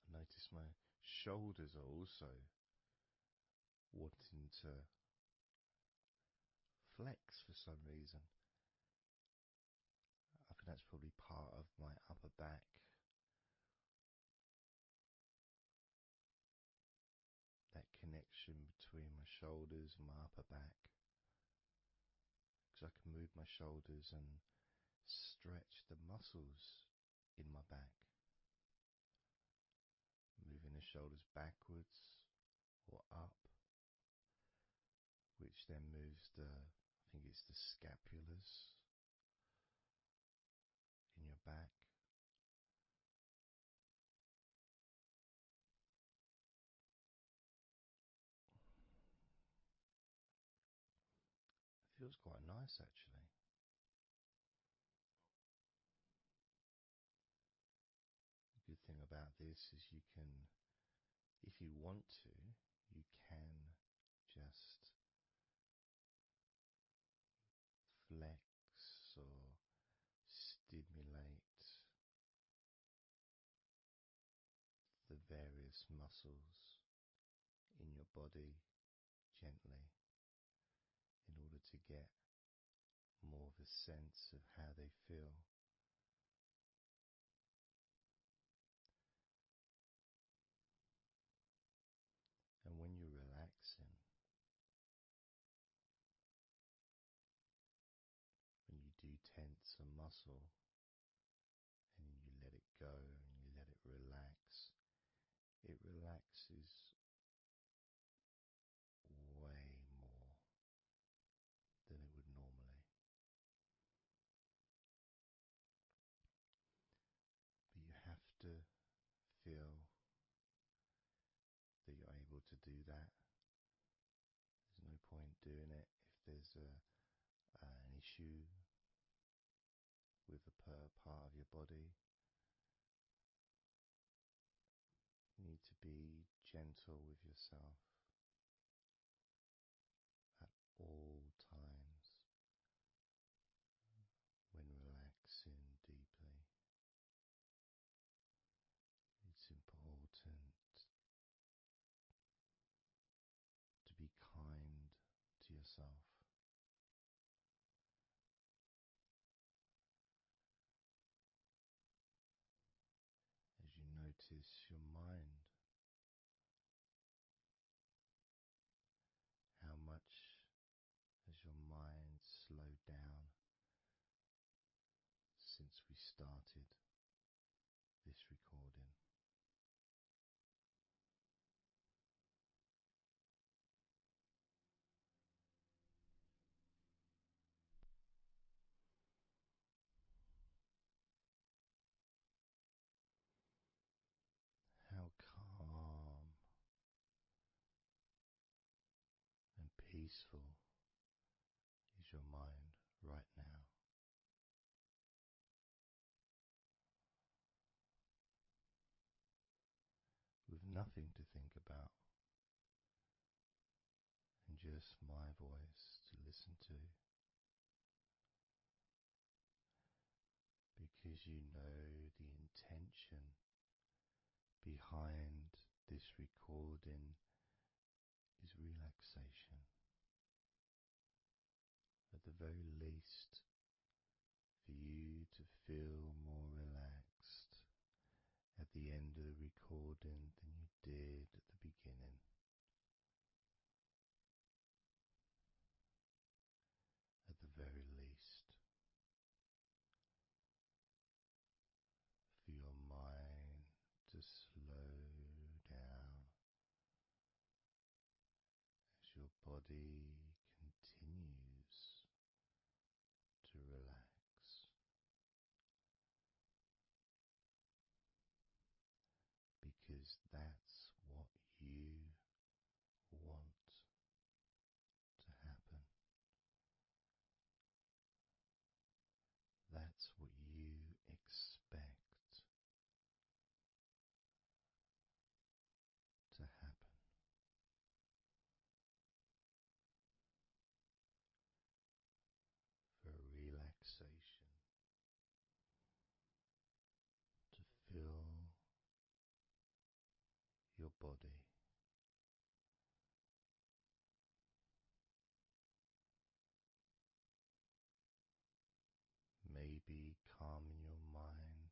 I notice my shoulders are also wanting to flex for some reason. I think that's probably part of my upper back. That connection between my shoulders and my upper back. Because I can move my shoulders and stretch the muscles in my back. Moving the shoulders backwards or up, which then moves I think it's the scapulars in your back. It feels quite nice, actually. The good thing about this is you can, if you want to, you can just flex or stimulate the various muscles in your body gently in order to get more of a sense of how they feel. And when you're relaxing, when you do tense a muscle and you let it go and you let it relaxes way more than it would normally. But you have to feel that you're able to do that. There's no point doing it. If there's an issue with a part of your body, you need to be gentle with yourself at all times when relaxing deeply. It's important to be kind to yourself. As you notice your mind, how much has your mind slowed down since we started this recording? How calm and peaceful is your mind right now? With nothing to think about and just my voice to listen to, because you know the intention behind this recording is relaxation. At the very least, for you to feel more relaxed at the end of the recording than you did at the beginning. At the very least, for your mind to slow down as your body continues to relax, because that's what you want to happen. That's what you expect to happen. For relaxation to fill your body, maybe calming your mind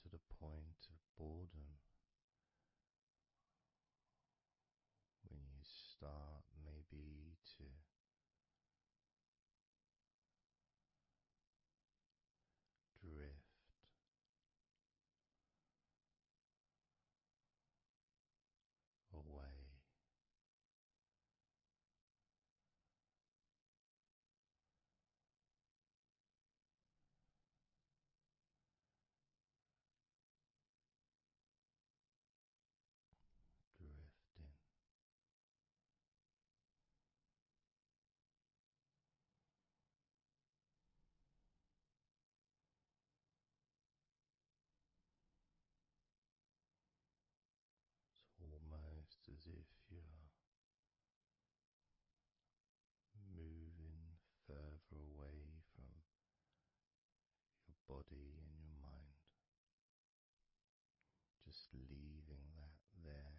to the point of boredom when you start maybe to drift away. Drifting. It's almost as if you're moving further away from your body and your mind, just leaving that there.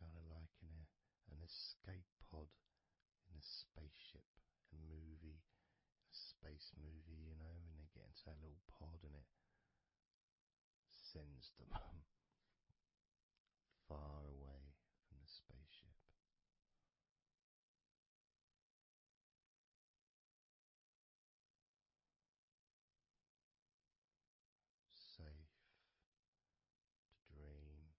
Kind of like an escape pod in a spaceship, a movie, a space movie, you know, when they get into that little pod and it sends them far away from the spaceship. Safe to dream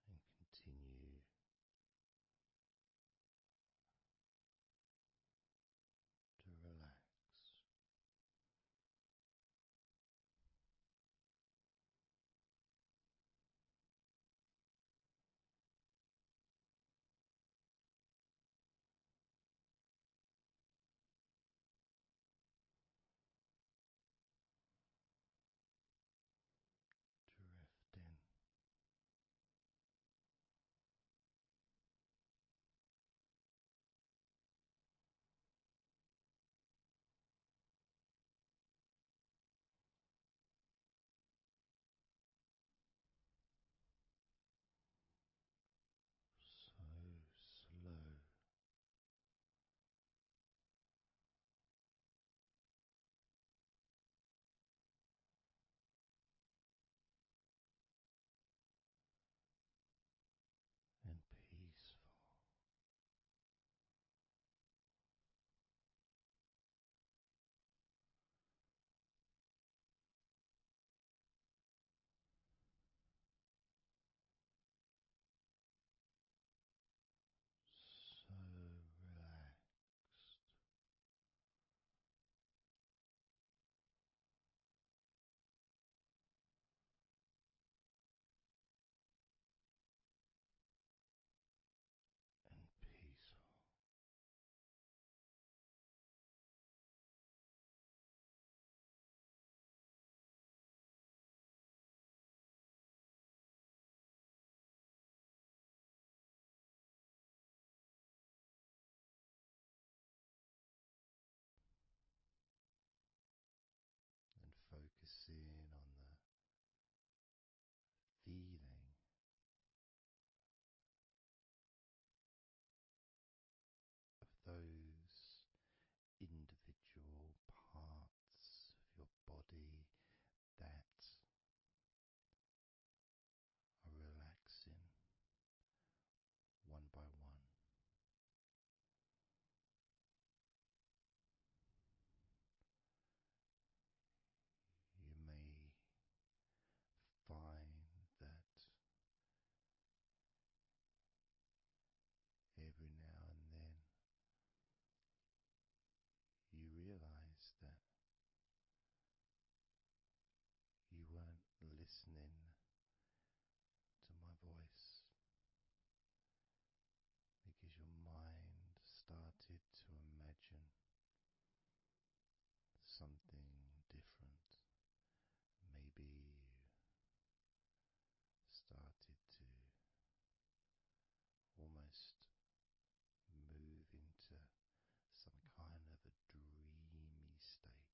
and continue listening to my voice because your mind started to imagine something different. Maybe you started to almost move into some kind of a dreamy state.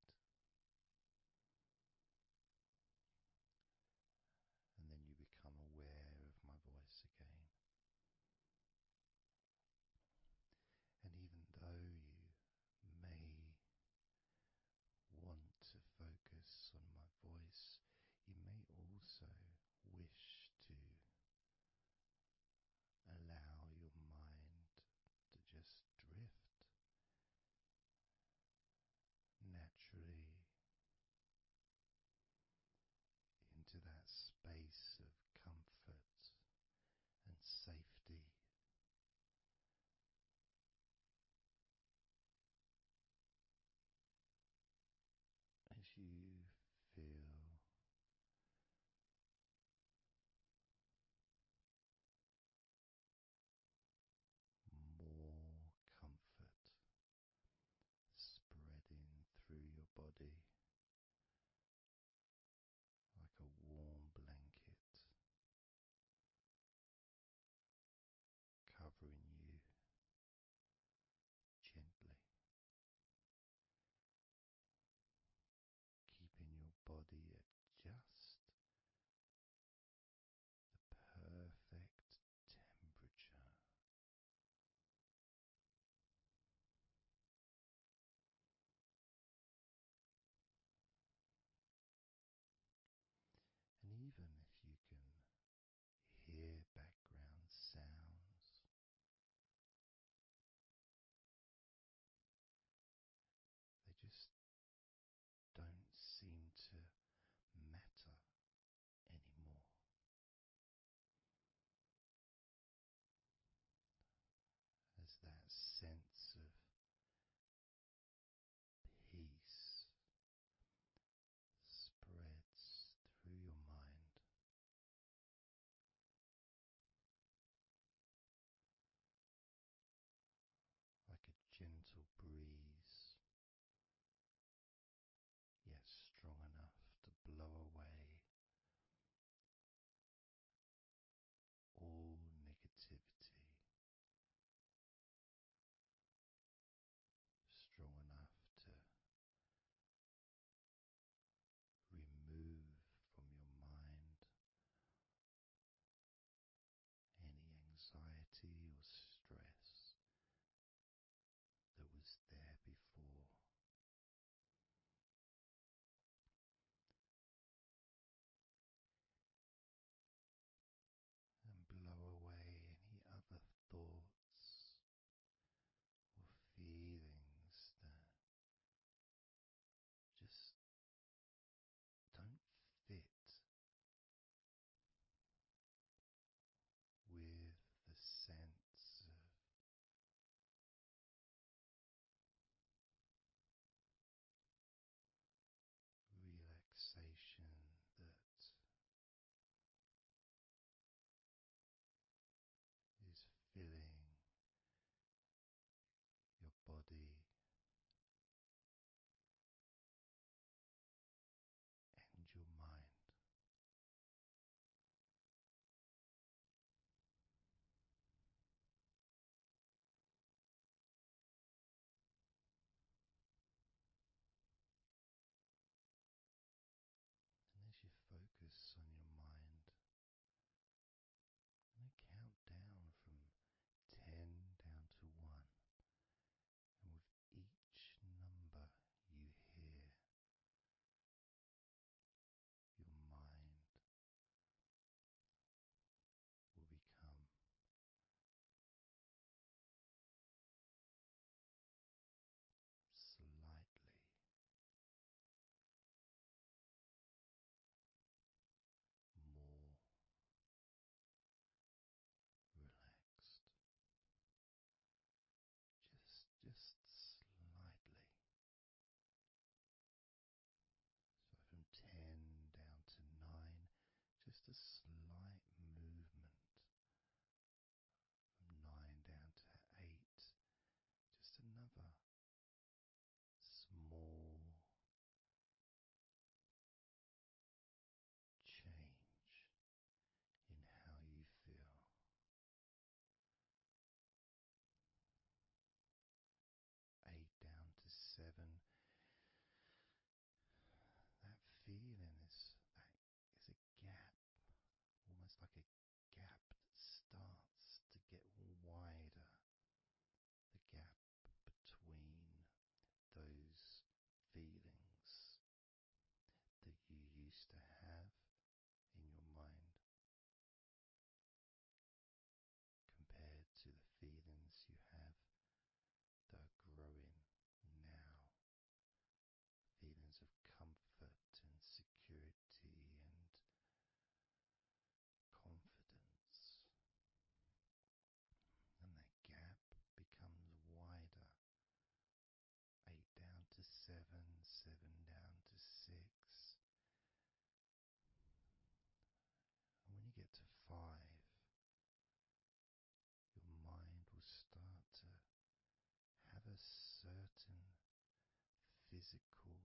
physical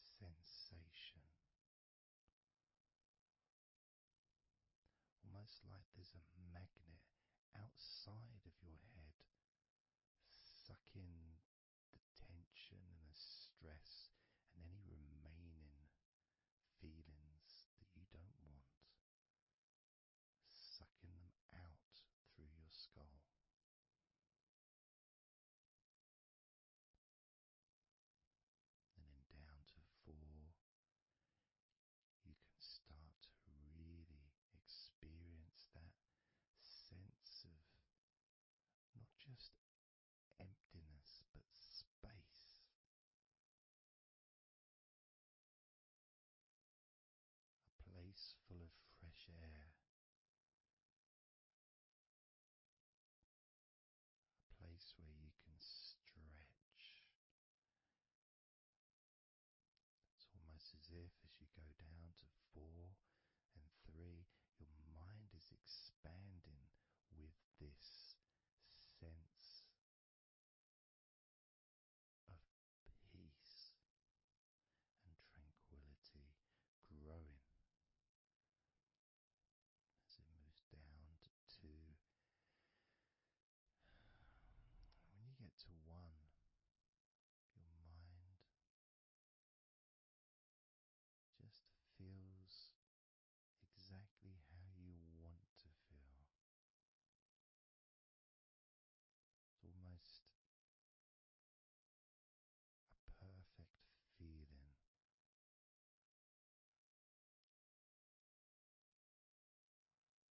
sensation, almost like there's a magnet outside of your head, sucking the tension and the stress and any remaining feelings that you don't want, sucking them out through your skull. And then down to 4, you can start to really experience that sense of not just emptiness but space, a place full of fresh air, a place where you can stretch. It's almost as if as you go down to 4 and 3, your mind is expanding with this sense of peace and tranquility growing as it moves down to 2. When you get to 1, your mind just feels exactly how you want to feel. It's almost a perfect feeling,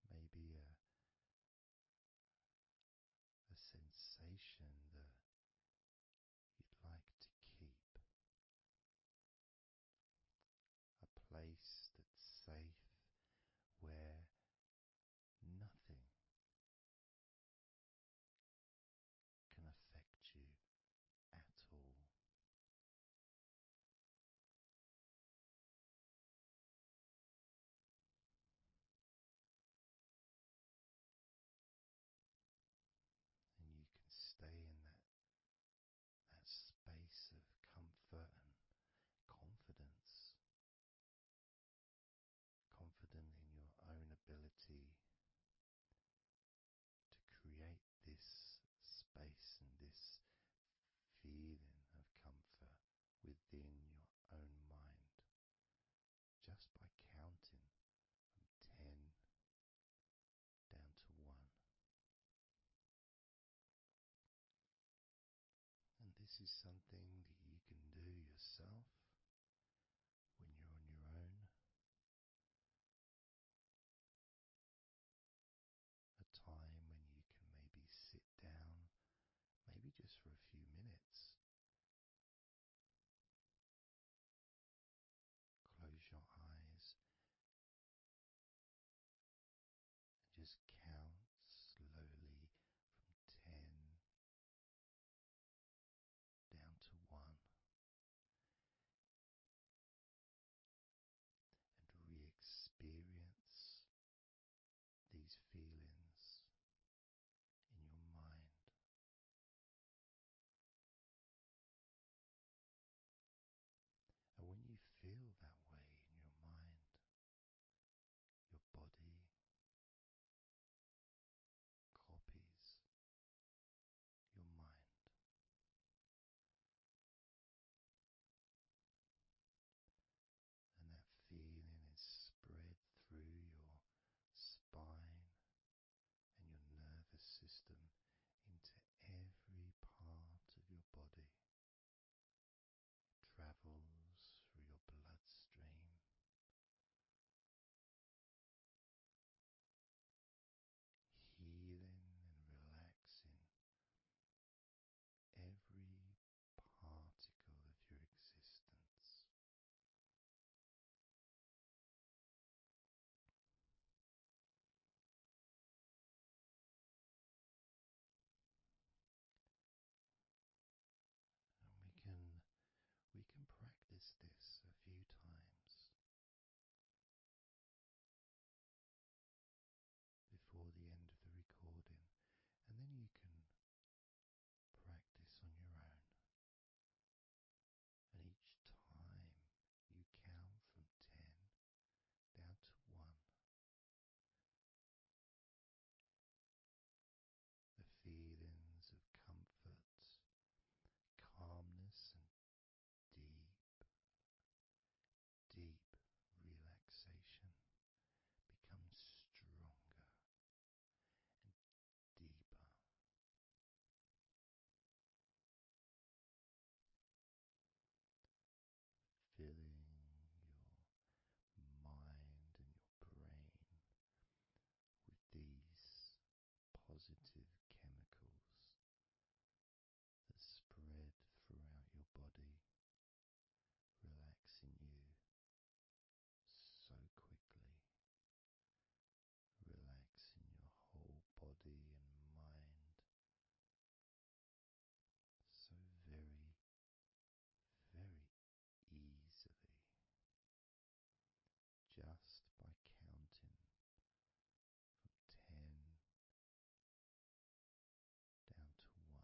maybe a sensation that you'd like to keep, a place that's safe where nothing can affect you at all. And you can stay in that space of comfort and confidence, confident in your own ability to create this space and this feeling of comfort within your own mind, just by counting from 10 down to 1. And this is something that you can do yourself when you're on your own. A time when you can maybe sit down, maybe just for a few minutes. Close your eyes and just count slowly from 10 down to positive chemicals that spread throughout your body, relaxing you so quickly, relaxing your whole body and mind so very, very easily, just by counting from 10 down to 1.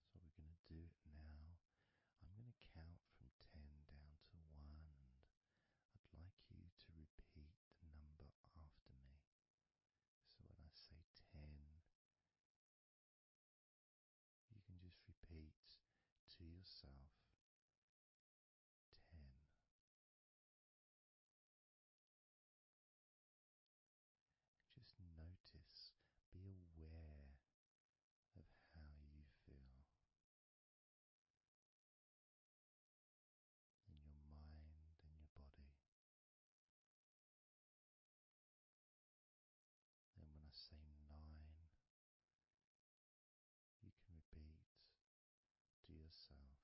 So we're going to do it now. I'm going to count from 10 down to 1, and I'd like you to repeat the number after me. So when I say 10, you can just repeat to yourself 10. Just notice, be aware of how you feel in your mind and your body. Then when I say 9, you can repeat to yourself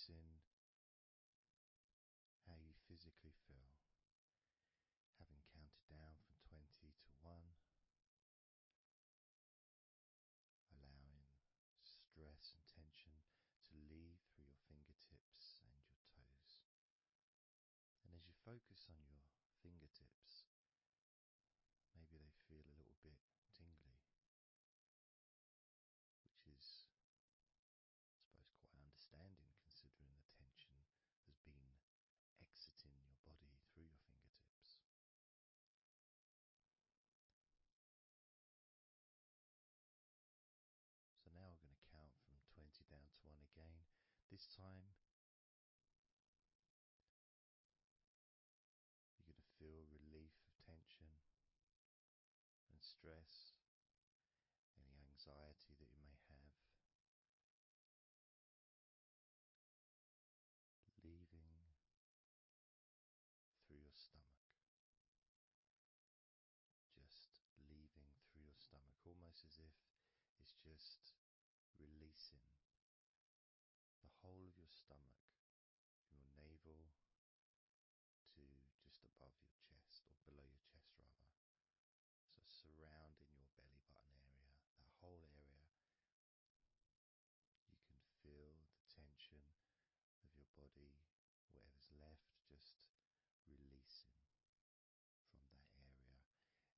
noticing how you physically feel, having counted down from 20 to 1, allowing stress and tension to leave through your fingertips and your toes. And as you focus on your fingertips, maybe they feel a little bit tingly, which is, I suppose, quite understanding considering the tension has been exiting your body through your fingertips. So now we're going to count from 20 down to 1 again. This time you're going to feel relief of tension and stress, any anxiety that you may have, leaving through your stomach. Just leaving through your stomach, almost as if it's just releasing the whole of your stomach, from your navel to just above your chest, or below your chest rather. So surrounding your belly button area, that whole area, you can feel the tension of your body, whatever's left, just releasing from that area.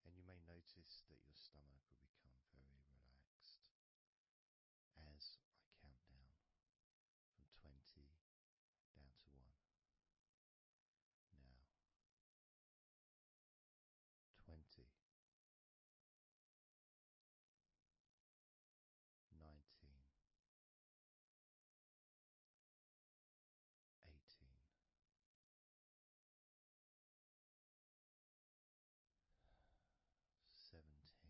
And you may notice that your stomach will become very relaxed as I count down from 20 down to 1. Now, 20, 19, 18, 17,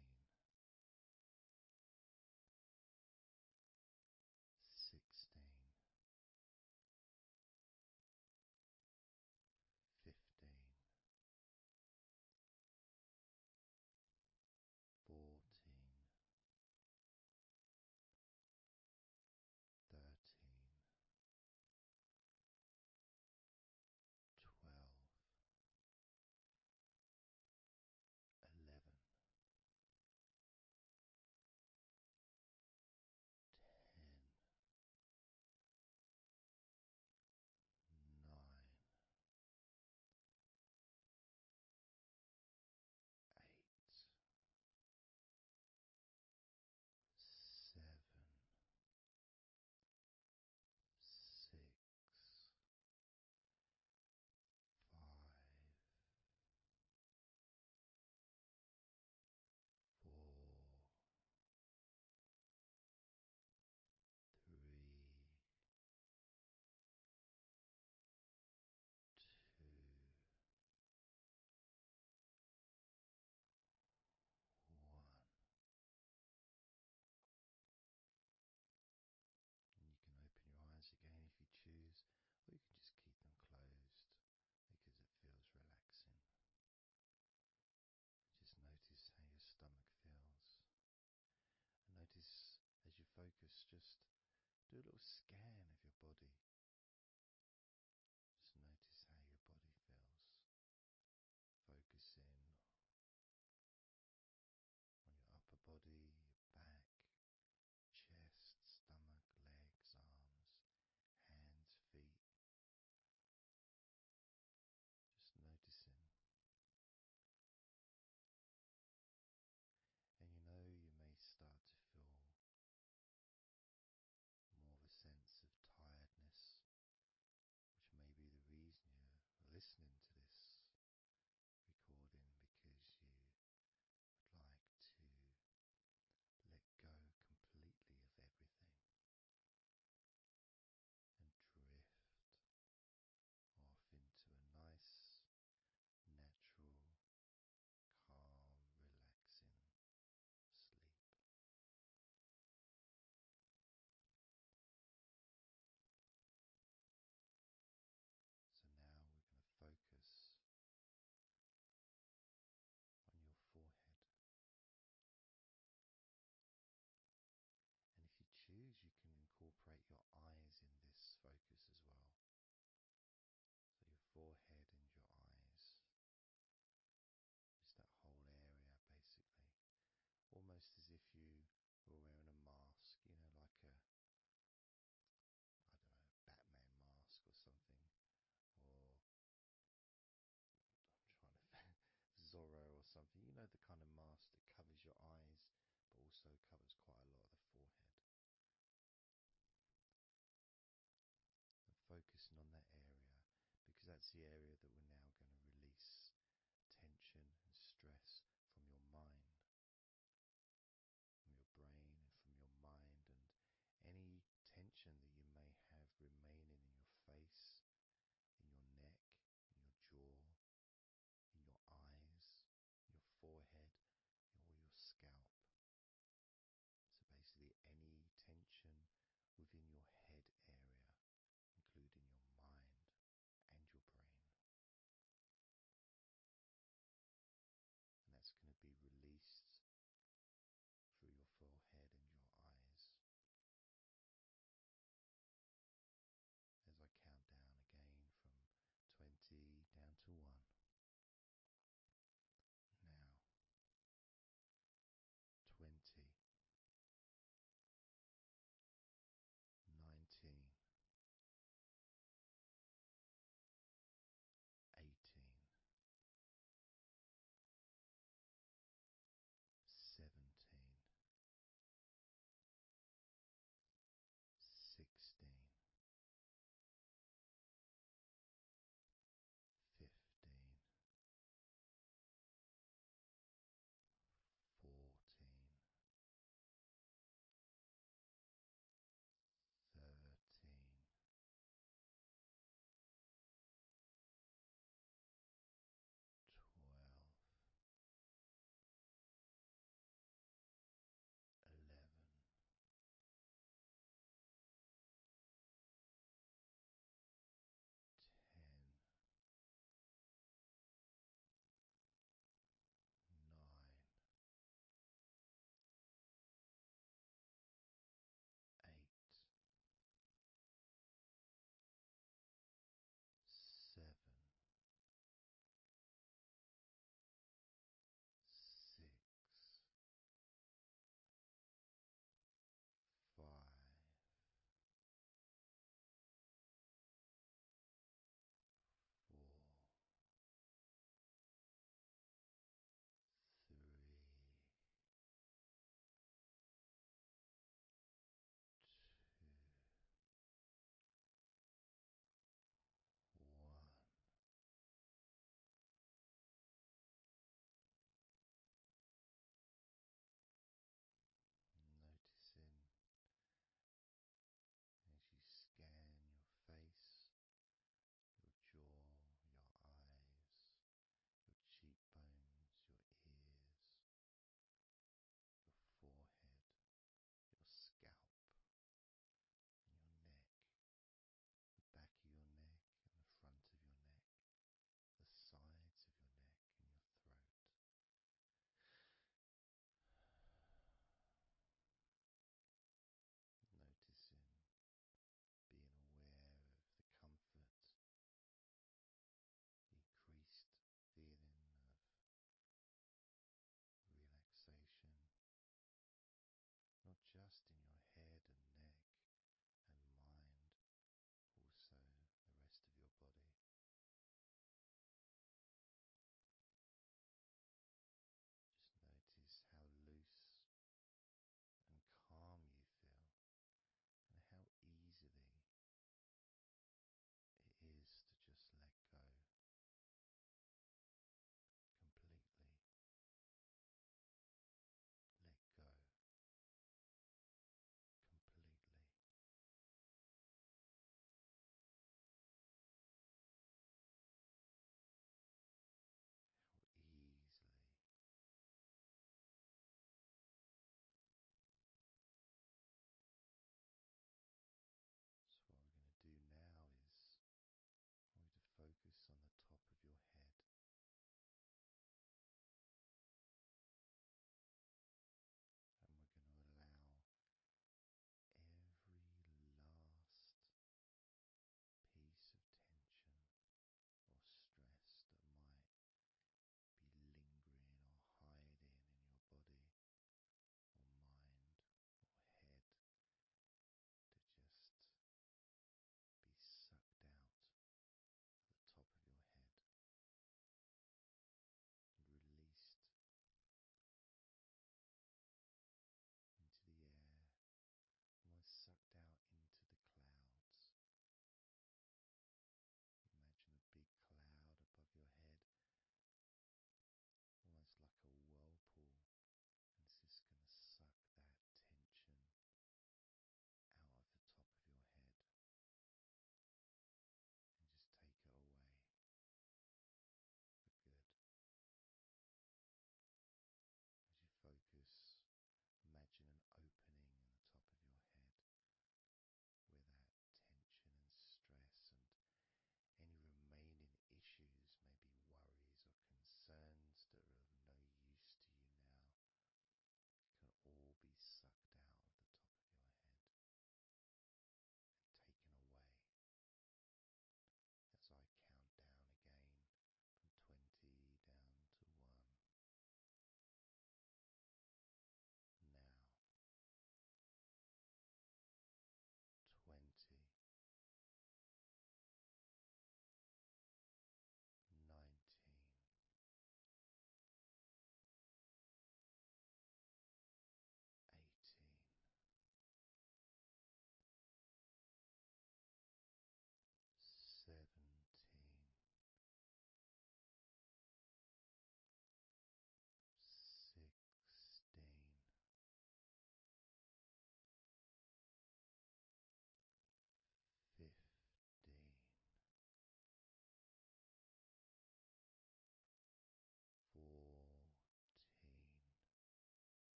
something, you know, the kind of mask that covers your eyes but also covers quite a lot of the forehead. And focusing on that area, because that's the area that we're now going to release tension and stress from your mind, from your brain and from your mind, and any tension that you may have remaining in your face, in your neck, in your jaw, in your eyes, your forehead, or your scalp. So basically any tension within your head area, including your mind and your brain.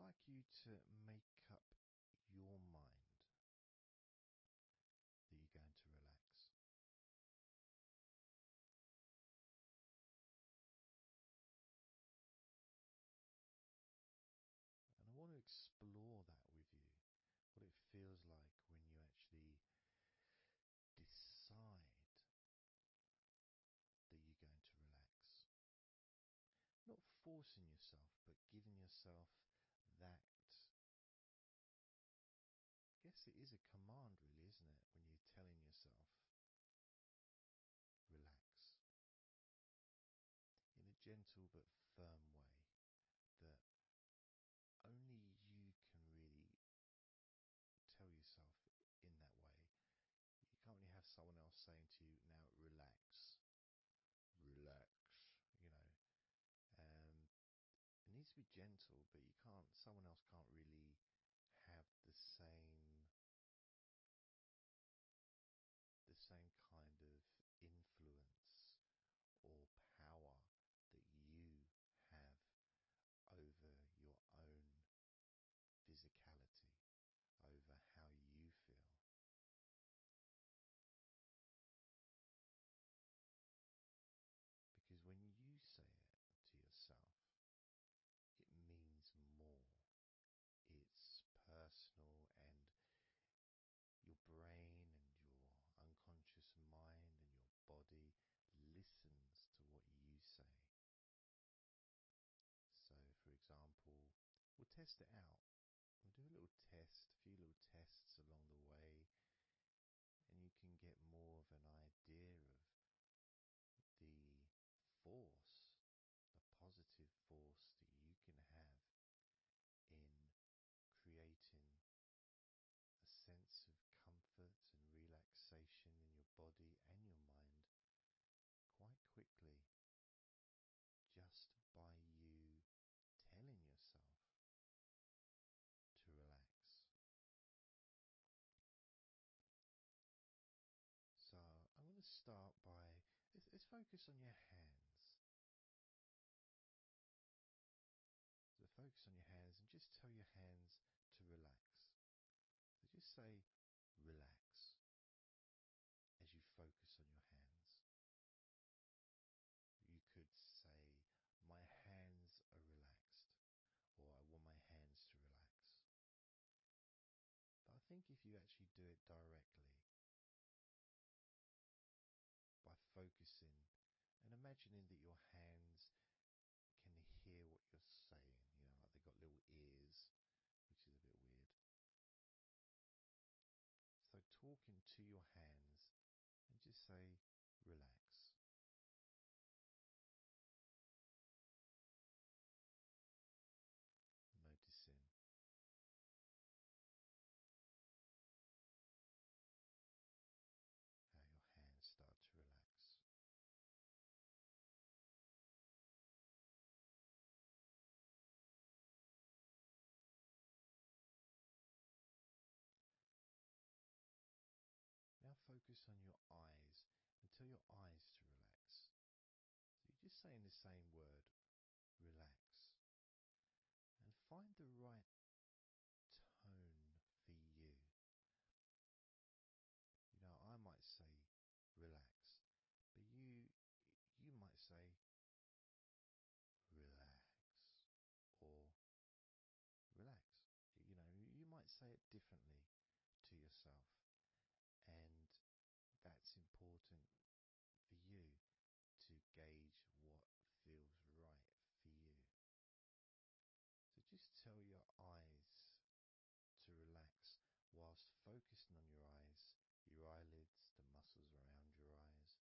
like you to make up your mind that you're going to relax. And I want to explore that with you, what it feels like when you actually decide that you're going to relax. Not forcing yourself, but giving yourself that. I guess it is a command, really, isn't it? When you're telling yourself, relax. In a gentle but firm way that only you can really tell yourself in that way. You can't really have someone else saying to you, now relax, relax, you know. It needs to be gentle, but someone else can't really have the same kind of influence or power that you have over your own physicality, over how you feel. Because when you say it to yourself, it means more. It's personal, and your brain and your unconscious mind and your body listens to what you say. So, for example, we'll test it out. We'll do a little test, a few little tests along the way, and you can get more of an idea of the force, the positive force that you can have in creating a sense of comfort and relaxation in your body and your mind quite quickly, just by you telling yourself to relax. So I'm going to start by, let's focus on your hands. So focus on your hands and just tell your hands to relax. So just say relax as you focus on your hands. You could say, my hands are relaxed, or I want my hands to relax. But I think if you actually do it directly, by focusing and imagining that your hands can hear what you're saying, like they've got little ears, which is a bit weird. So talking to your hands and just say, relax. Noticing how your hands start to relax. Now focus on your eyes and tell your eyes to relax. So you're just saying the same word, relax. And find the right tone for you. I might say relax, but you might say relax or relax. You might say it differently to yourself, and that's important for you to gauge what feels right for you. So just tell your eyes to relax whilst focusing on your eyes, your eyelids, the muscles around your eyes,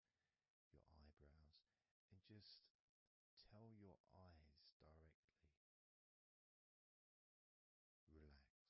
your eyebrows, and just tell your eyes directly, relax.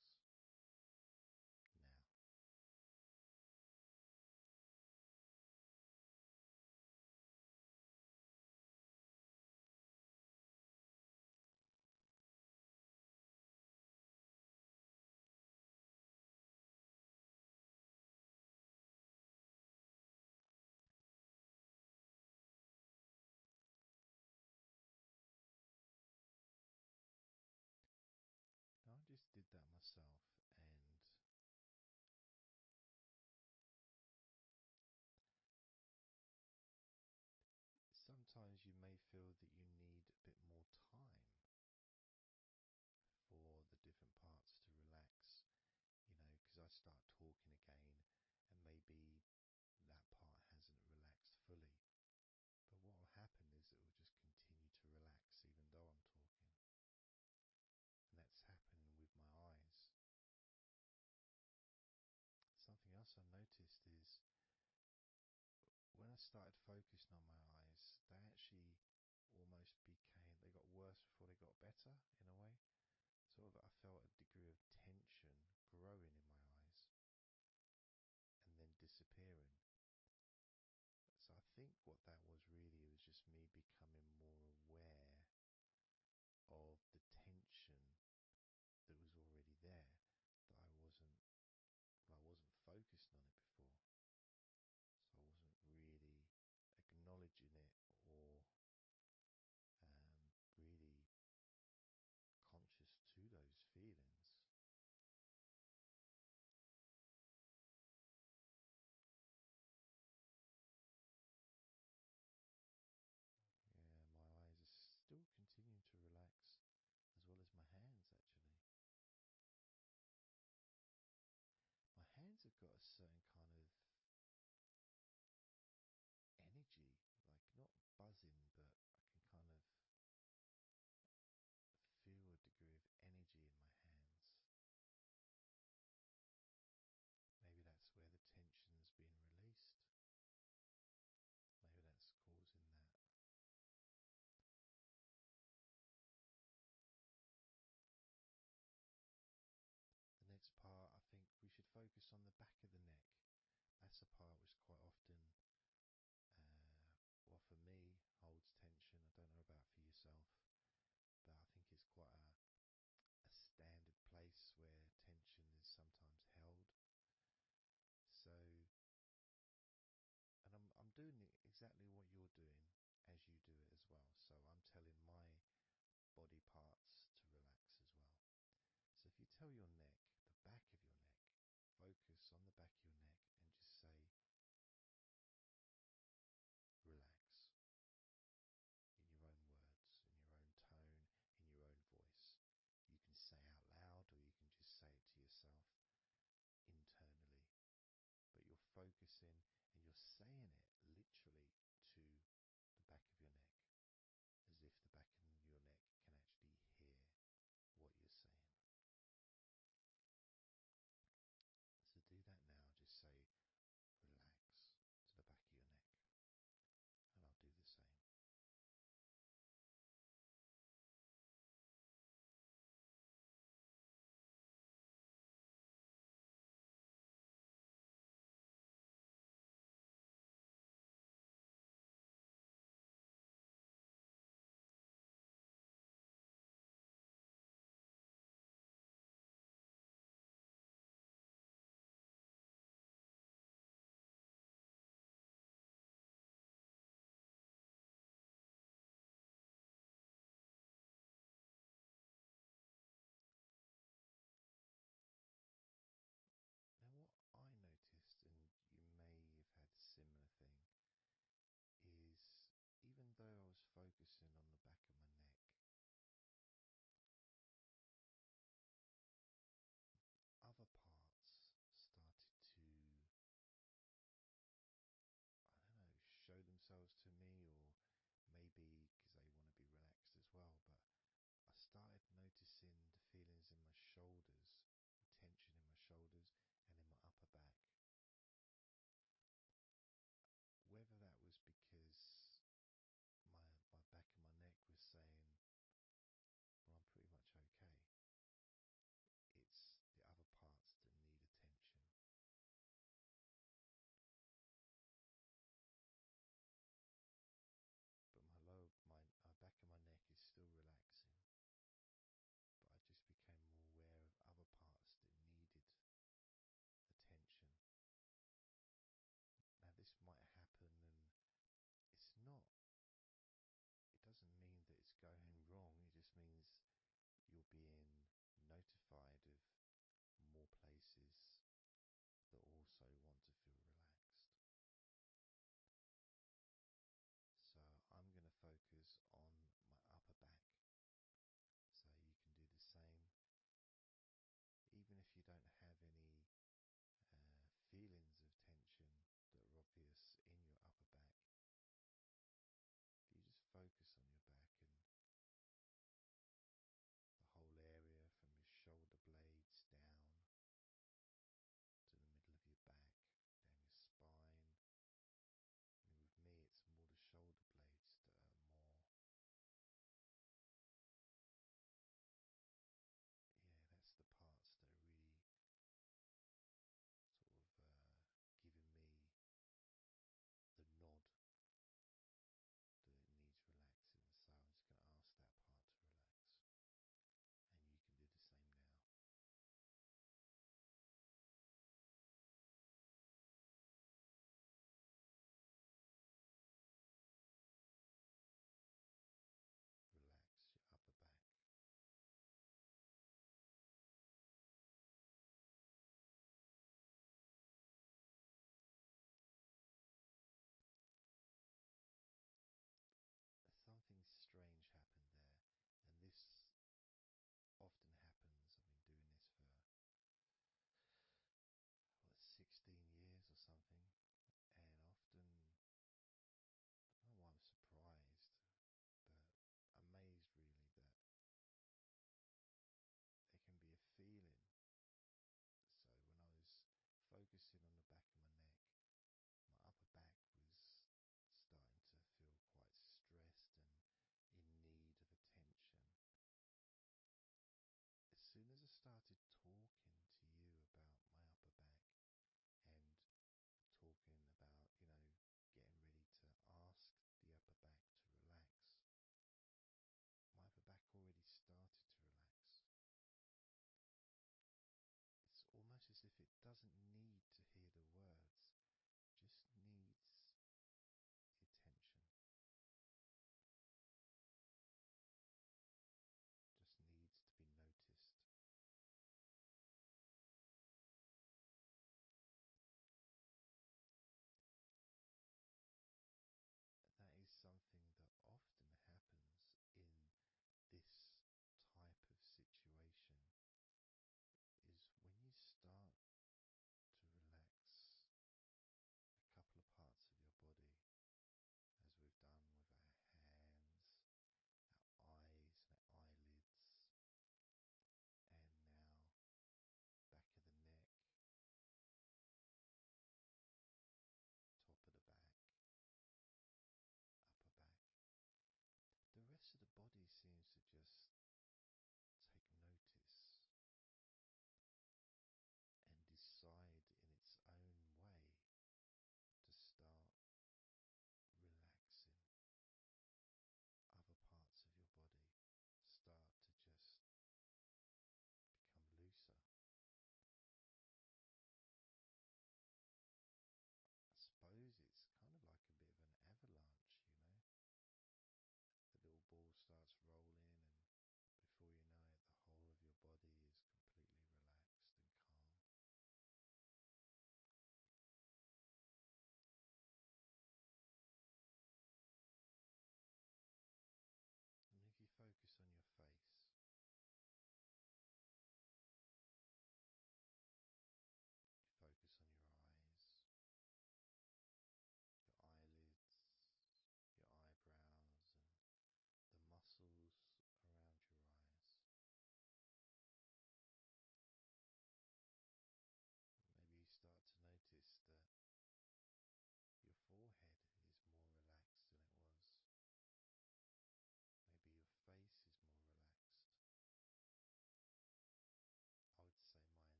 feel that you need a bit more time for the different parts to relax? Because I start talking again and maybe that part hasn't relaxed fully. But what will happen is it will just continue to relax even though I'm talking. And that's happening with my eyes. Something else I noticed is when I started focusing on my eyes, they actually they got worse before they got better in a way. Sort of, I felt a degree of tension growing in my eyes and then disappearing. So I think what that was really was just me becoming more aware of the tension that was already there, that I wasn't focused on it before. So I wasn't really acknowledging it or really conscious to those feelings. Yeah, my eyes are still continuing to relax, as well as my hands actually. My hands have got a certain kind of energy, like not buzzing, but I can kind of feel a degree of energy in my hands. Maybe that's where the tension's being released. Maybe that's causing that. The next part, I think we should focus on the back of the neck. That's the part which quite often, well, for me, holds tension. I don't know about for yourself, but I think it's quite a standard place where tension is sometimes held. So, and I'm doing exactly what you're doing as you do it as well. So I'm telling my body parts to relax as well. So if you tell your neck, the back of your neck, focus on the back of your neck and just say, relax, in your own words, in your own tone, in your own voice. You can say out loud or you can just say it to yourself internally. But you're focusing and you're saying it literally to the back of your neck, as if the back of your neck can actually hear what you're saying. So do that now. Just say relax to the back of your neck. And I'll do the same. Now what I noticed, and you may have had a similar thing, is even though I was focusing on the back of my neck, other parts started to, I don't know, show themselves to me, or maybe because they want to be relaxed as well, but I started noticing the feelings in my shoulders